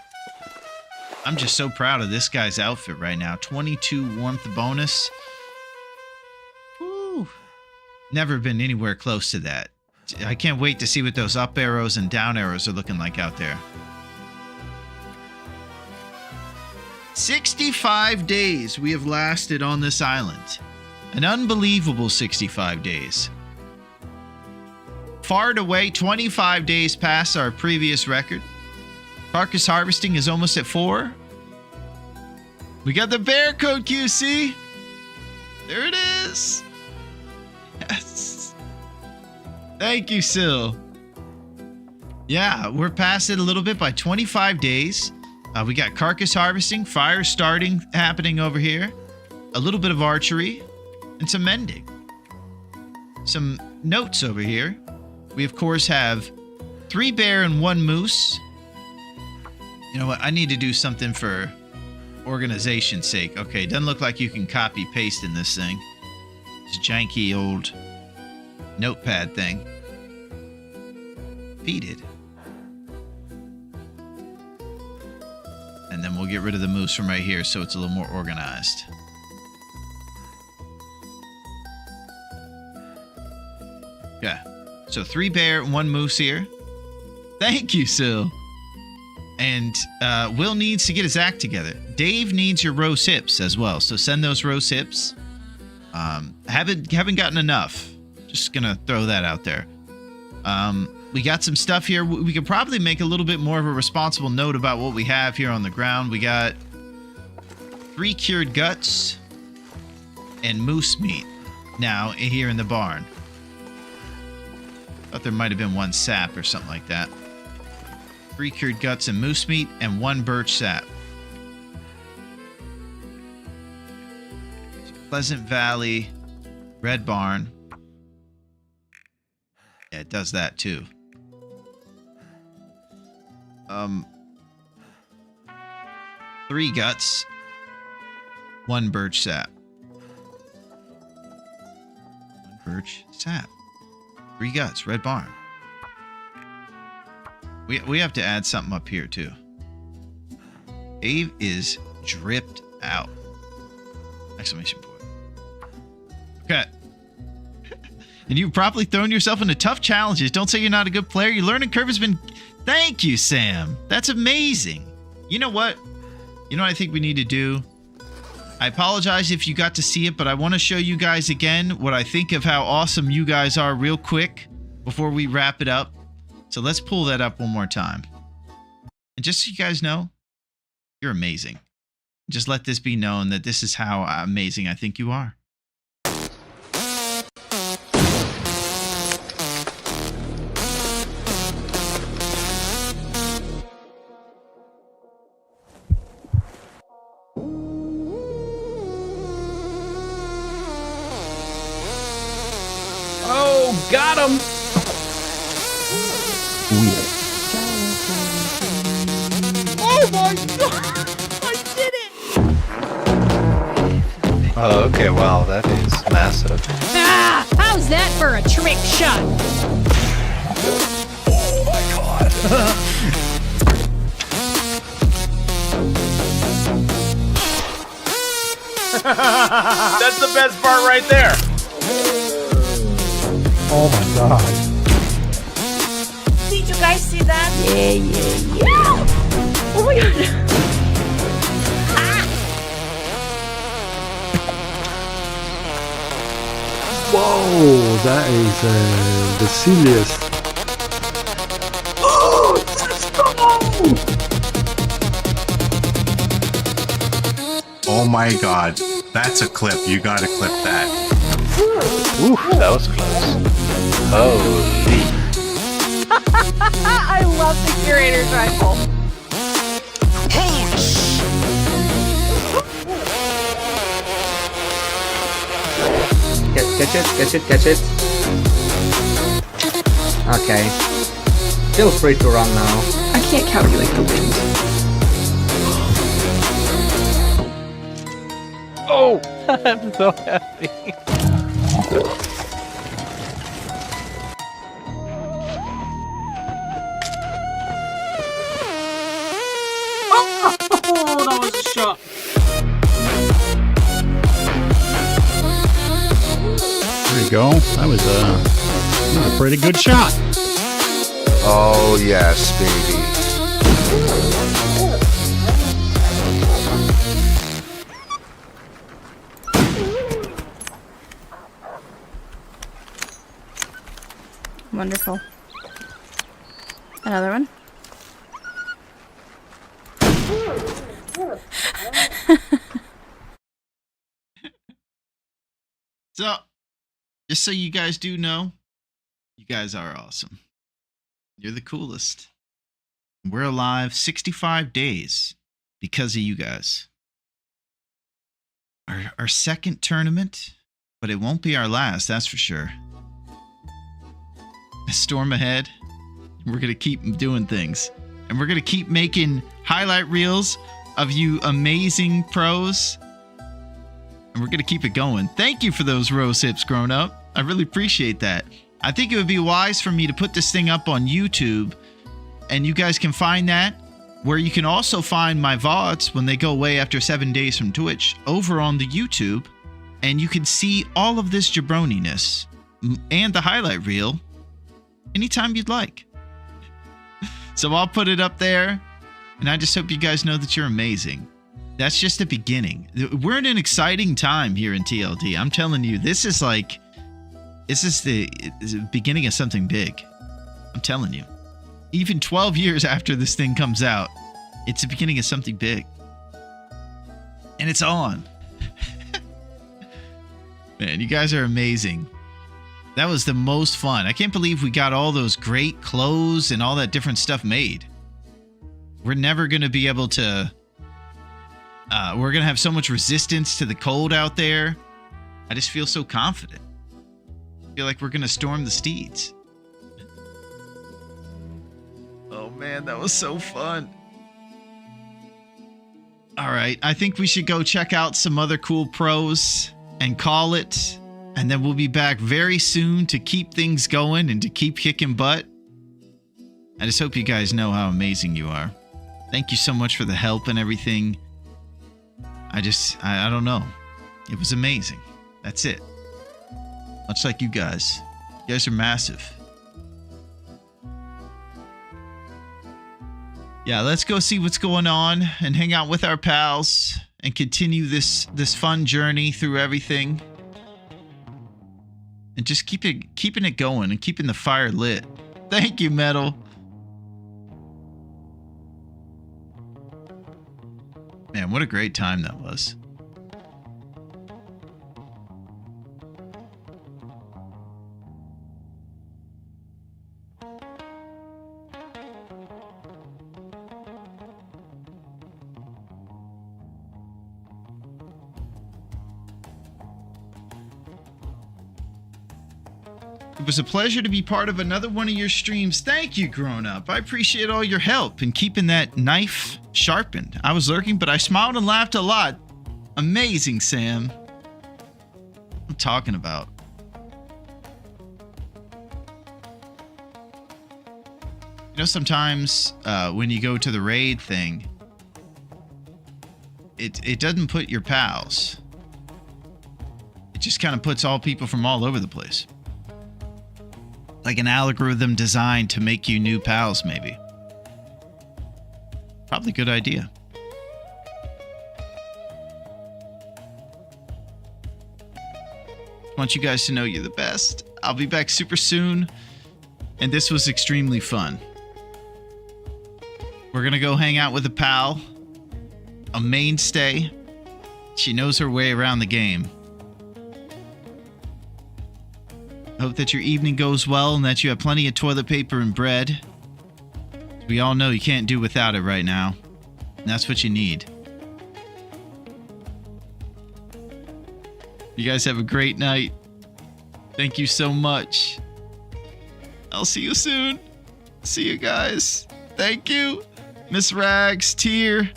I'm just so proud of this guy's outfit right now. 22 warmth bonus. Woo. Never been anywhere close to that. I can't wait to see what those up arrows and down arrows are looking like out there. 65 days we have lasted on this island. An unbelievable 65 days. Far and away, 25 days past our previous record. Carcass harvesting is almost at 4. We got the bear code QC. There it is. Yes. Thank you, Sil. Yeah, we're past it a little bit by 25 days. We got carcass harvesting, fire starting happening over here. A little bit of archery and some mending. Some notes over here. We, of course, have 3 bear and 1 moose. You know what? I need to do something for organization's sake. Okay, doesn't look like you can copy-paste in this thing. This janky old notepad thing. Feeded. And then we'll get rid of the moose from right here so it's a little more organized. Yeah. So 3 bear, 1 moose here. Thank you, Sil. And Will needs to get his act together. Dave needs your roast hips as well. So send those roast hips. Haven't gotten enough. Just gonna throw that out there. We got some stuff here. We could probably make a little bit more of a responsible note about what we have here on the ground. We got 3 cured guts. and moose meat now here in the barn. Thought there might have been 1 sap or something like that. 3 cured guts and moose meat and 1 birch sap. Pleasant Valley, Red Barn. Yeah, it does that too. 3 guts, 1 birch sap. 1 birch sap. 3 guts, Red Barn. We have to add something up here too. Dave is dripped out. Exclamation point. Okay. And you've probably thrown yourself into tough challenges. Don't say you're not a good player. Your learning curve has been... Thank you, Sam. That's amazing. You know what? You know what I think we need to do? I apologize if you got to see it, but I want to show you guys again what I think of how awesome you guys are real quick before we wrap it up. So let's pull that up one more time. And just so you guys know, you're amazing. Just let this be known that this is how amazing I think you are.
Oh, got him!
Oh my god! I did it!
Oh, okay, wow, that is massive.
Ah! How's that for a trick shot?
Oh my god.
That's the best part right there.
Oh my god.
Did you guys see that?
Yeah.
Oh my god.
Whoa, that is the silliest.
Oh my god. That's a clip. You gotta clip that.
Oof, that was close. Holy.
I love the curator's rifle.
Catch it. Okay. Feel free to run now.
I can't calculate the wind.
Oh, I'm so happy.
Oh, that was a shot.
There you go. That was a pretty good shot.
Oh yes, baby.
Wonderful. Another one.
So, just so you guys do know, you guys are awesome. You're the coolest. We're alive 65 days because of you guys. Our second tournament, but it won't be our last, that's for sure. A storm ahead. We're going to keep doing things. And we're going to keep making highlight reels of you amazing pros. And we're going to keep it going. Thank you for those rose hips, grown up. I really appreciate that. I think it would be wise for me to put this thing up on YouTube. And you guys can find that. Where you can also find my VODs when they go away after 7 days from Twitch over on the YouTube. And you can see all of this jabroniness and the highlight reel anytime you'd like. So I'll put it up there. And I just hope you guys know that you're amazing. That's just the beginning. We're in an exciting time here in TLD. I'm telling you, this is the beginning of something big. I'm telling you. Even 12 years after this thing comes out, it's the beginning of something big. And it's on. Man, you guys are amazing. That was the most fun. I can't believe we got all those great clothes and all that different stuff made. We're never going to be able to... we're going to have so much resistance to the cold out there. I just feel so confident. I feel like we're going to storm the steeds. Oh man, that was so fun. All right, I think we should go check out some other cool pros and call it. And then we'll be back very soon to keep things going and to keep kicking butt. I just hope you guys know how amazing you are. Thank you so much for the help and everything. I don't know. It was amazing. That's it. Much like you guys. You guys are massive. Yeah, let's go see what's going on and hang out with our pals and continue this fun journey through everything. And just keeping it going and keeping the fire lit. Thank you, Metal. Man, what a great time that was. It was a pleasure to be part of another one of your streams. Thank you, Grown Up. I appreciate all your help in keeping that knife sharpened. I was lurking, but I smiled and laughed a lot. Amazing, Sam. What I'm talking about. You know, sometimes when you go to the raid thing, it doesn't put your pals. It just kind of puts all people from all over the place. Like an algorithm designed to make you new pals, maybe. Probably a good idea. Want you guys to know you're the best. I'll be back super soon. And this was extremely fun. We're gonna go hang out with a pal. A mainstay. She knows her way around the game. I hope that your evening goes well and that you have plenty of toilet paper and bread. We all know you can't do without it right now. And that's what you need. You guys have a great night. Thank you so much. I'll see you soon. See you guys. Thank you. Miss Rags, Tier,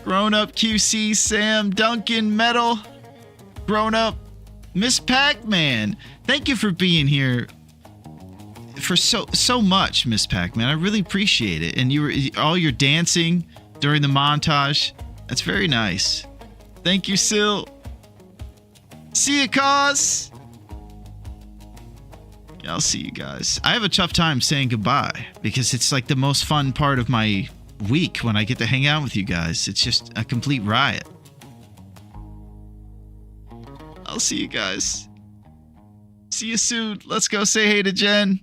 Grown Up QC, Sam, Duncan, Metal, Grown Up, Miss Pac-Man. Thank you for being here for so much, Miss Pac-Man. I really appreciate it. And all your dancing during the montage. That's very nice. Thank you, Sil. See you, Cause. Yeah, I'll see you guys. I have a tough time saying goodbye because it's like the most fun part of my week when I get to hang out with you guys. It's just a complete riot. I'll see you guys. See you soon. Let's go say hey to Jen.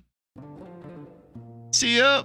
See ya.